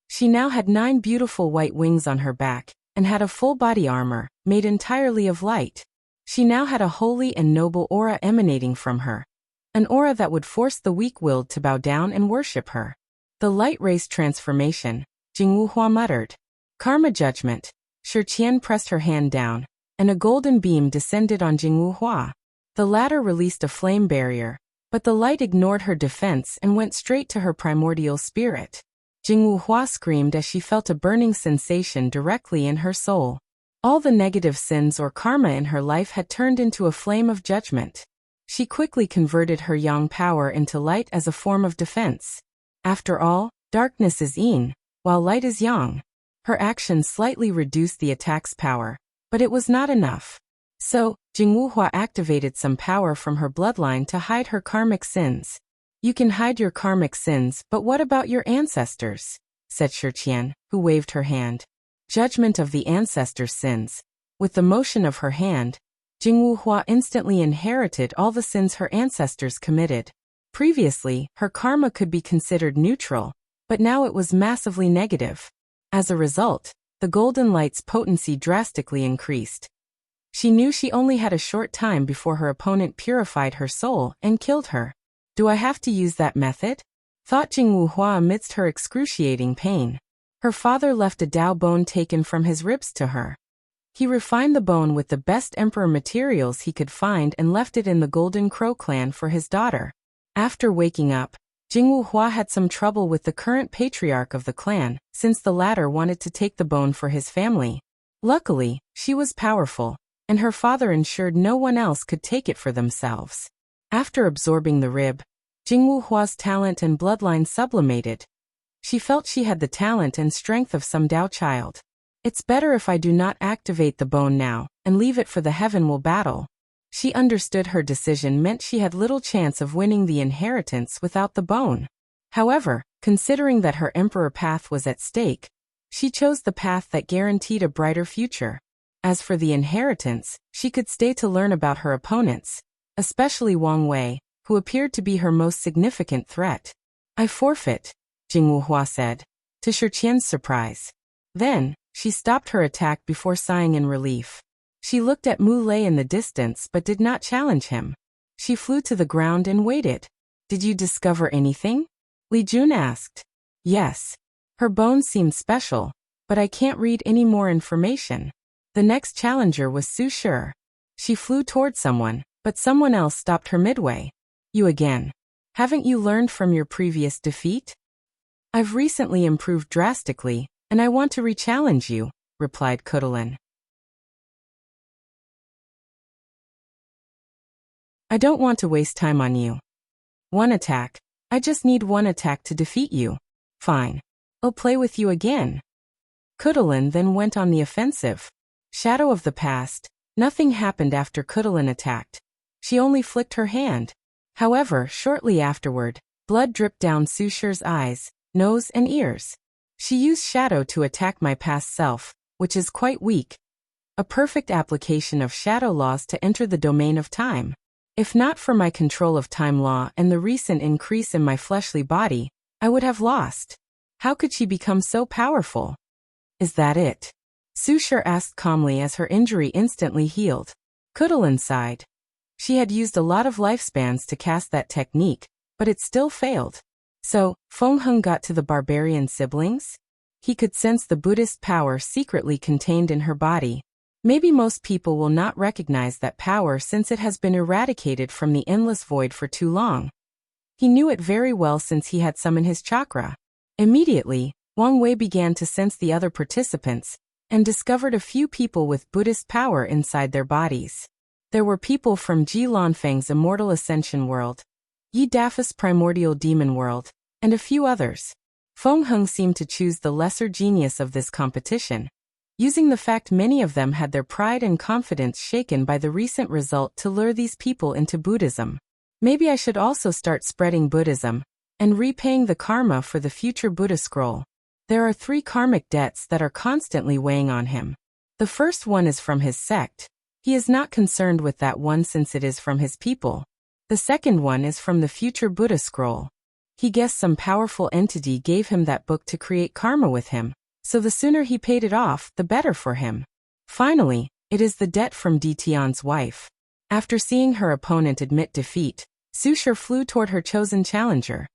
She now had 9 beautiful white wings on her back, and had a full body armor, made entirely of light. She now had a holy and noble aura emanating from her. An aura that would force the weak-willed to bow down and worship her. The light race transformation, Jing Wuhua muttered. Karma judgment. Shi Qian pressed her hand down, and a golden beam descended on Jing Wuhua. The latter released a flame barrier, but the light ignored her defense and went straight to her primordial spirit. Jing Wuhua screamed as she felt a burning sensation directly in her soul. All the negative sins or karma in her life had turned into a flame of judgment. She quickly converted her yang power into light as a form of defense. After all, darkness is yin, while light is yang. Her actions slightly reduced the attack's power, but it was not enough. So, Jing Wuhua activated some power from her bloodline to hide her karmic sins. You can hide your karmic sins, but what about your ancestors? Said Shi Qian, who waved her hand. Judgment of the ancestors' sins. With the motion of her hand, Jing Wuhua instantly inherited all the sins her ancestors committed. Previously, her karma could be considered neutral, but now it was massively negative. As a result, the golden light's potency drastically increased. She knew she only had a short time before her opponent purified her soul and killed her. Do I have to use that method? Thought Jing Wuhua amidst her excruciating pain. Her father left a Tao bone taken from his ribs to her. He refined the bone with the best emperor materials he could find and left it in the Golden Crow clan for his daughter. After waking up, Jing Wuhua had some trouble with the current patriarch of the clan, since the latter wanted to take the bone for his family. Luckily, she was powerful, and her father ensured no one else could take it for themselves. After absorbing the rib, Jing Wuhua's talent and bloodline sublimated. She felt she had the talent and strength of some Tao child. It's better if I do not activate the bone now, and leave it for the Heavenwell battle. She understood her decision meant she had little chance of winning the inheritance without the bone. However, considering that her emperor path was at stake, she chose the path that guaranteed a brighter future. As for the inheritance, she could stay to learn about her opponents, especially Wang Wei, who appeared to be her most significant threat. I forfeit, Jing Wuhua said, to Shi Qian's surprise. Then, she stopped her attack before sighing in relief. She looked at Mu Lei in the distance but did not challenge him. She flew to the ground and waited. Did you discover anything? Li Jun asked. Yes. Her bones seemed special, but I can't read any more information. The next challenger was Su Shi. She flew toward someone, but someone else stopped her midway. You again. Haven't you learned from your previous defeat? I've recently improved drastically, and I want to re-challenge you, replied Kudalin. I don't want to waste time on you. One attack. I just need one attack to defeat you. Fine. I'll play with you again. Kudalin then went on the offensive. Shadow of the past. Nothing happened after Kudalin attacked. She only flicked her hand. However, shortly afterward, blood dripped down Susher's eyes, nose and ears. She used shadow to attack my past self, which is quite weak. A perfect application of shadow laws to enter the domain of time. If not for my control of time law and the recent increase in my fleshly body, I would have lost. How could she become so powerful? Is that it? Susher asked calmly as her injury instantly healed. Kudalin sighed. She had used a lot of lifespans to cast that technique, but it still failed. So, Feng Heng got to the barbarian siblings? He could sense the Buddhist power secretly contained in her body. Maybe most people will not recognize that power since it has been eradicated from the endless void for too long. He knew it very well since he had some in his chakra. Immediately, Wang Wei began to sense the other participants, and discovered a few people with Buddhist power inside their bodies. There were people from Ji Lanfeng's Immortal Ascension world, Yi Dafa's Primordial Demon world, and a few others. Feng Heng seemed to choose the lesser genius of this competition, using the fact many of them had their pride and confidence shaken by the recent result to lure these people into Buddhism. Maybe I should also start spreading Buddhism, and repaying the karma for the future Buddha scroll. There are 3 karmic debts that are constantly weighing on him. The first one is from his sect. He is not concerned with that one since it is from his people. The second one is from the future Buddha scroll. He guessed some powerful entity gave him that book to create karma with him, so the sooner he paid it off, the better for him. Finally, it is the debt from Di Tian's wife. After seeing her opponent admit defeat, Susher flew toward her chosen challenger.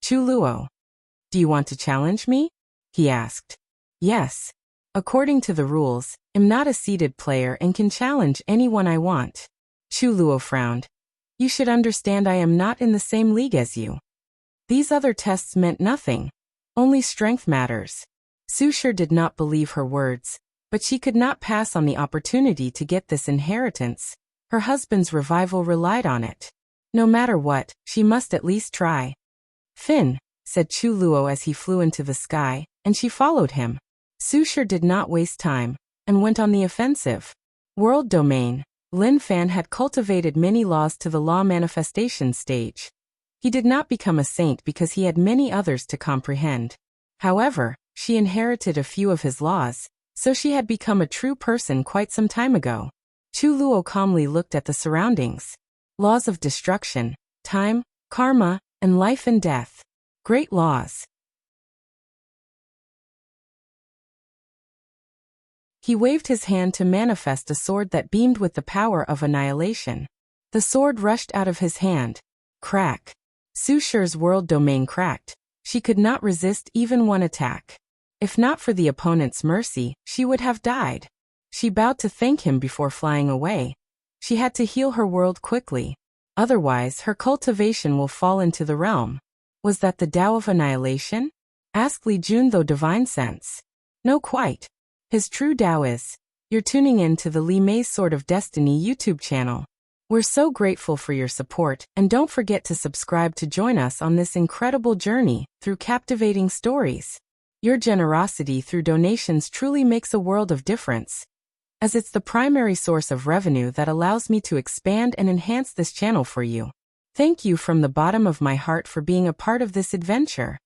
Chu Luo. Do you want to challenge me? He asked. Yes. According to the rules, I'm not a seated player and can challenge anyone I want. Chu Luo frowned. You should understand I am not in the same league as you. These other tests meant nothing. Only strength matters. Susher did not believe her words, but she could not pass on the opportunity to get this inheritance. Her husband's revival relied on it. No matter what, she must at least try. Fin, said Chu Luo as he flew into the sky, and she followed him. Susher did not waste time, and went on the offensive. World domain. Lin Fan had cultivated many laws to the law manifestation stage. He did not become a saint because he had many others to comprehend. However, she inherited a few of his laws, so she had become a true person quite some time ago. Chu Luo calmly looked at the surroundings. Laws of destruction, time, karma, and life and death. Great laws. He waved his hand to manifest a sword that beamed with the power of annihilation. The sword rushed out of his hand. Crack. Susher's world domain cracked. She could not resist even one attack. If not for the opponent's mercy, she would have died. She bowed to thank him before flying away. She had to heal her world quickly. Otherwise, her cultivation will fall into the realm. Was that the Tao of annihilation? Asked Li Jun though divine sense. No quite. His true Tao is. You're tuning in to the Li Mei's Sword of Destiny YouTube channel. We're so grateful for your support, and don't forget to subscribe to join us on this incredible journey through captivating stories. Your generosity through donations truly makes a world of difference, as it's the primary source of revenue that allows me to expand and enhance this channel for you. Thank you from the bottom of my heart for being a part of this adventure.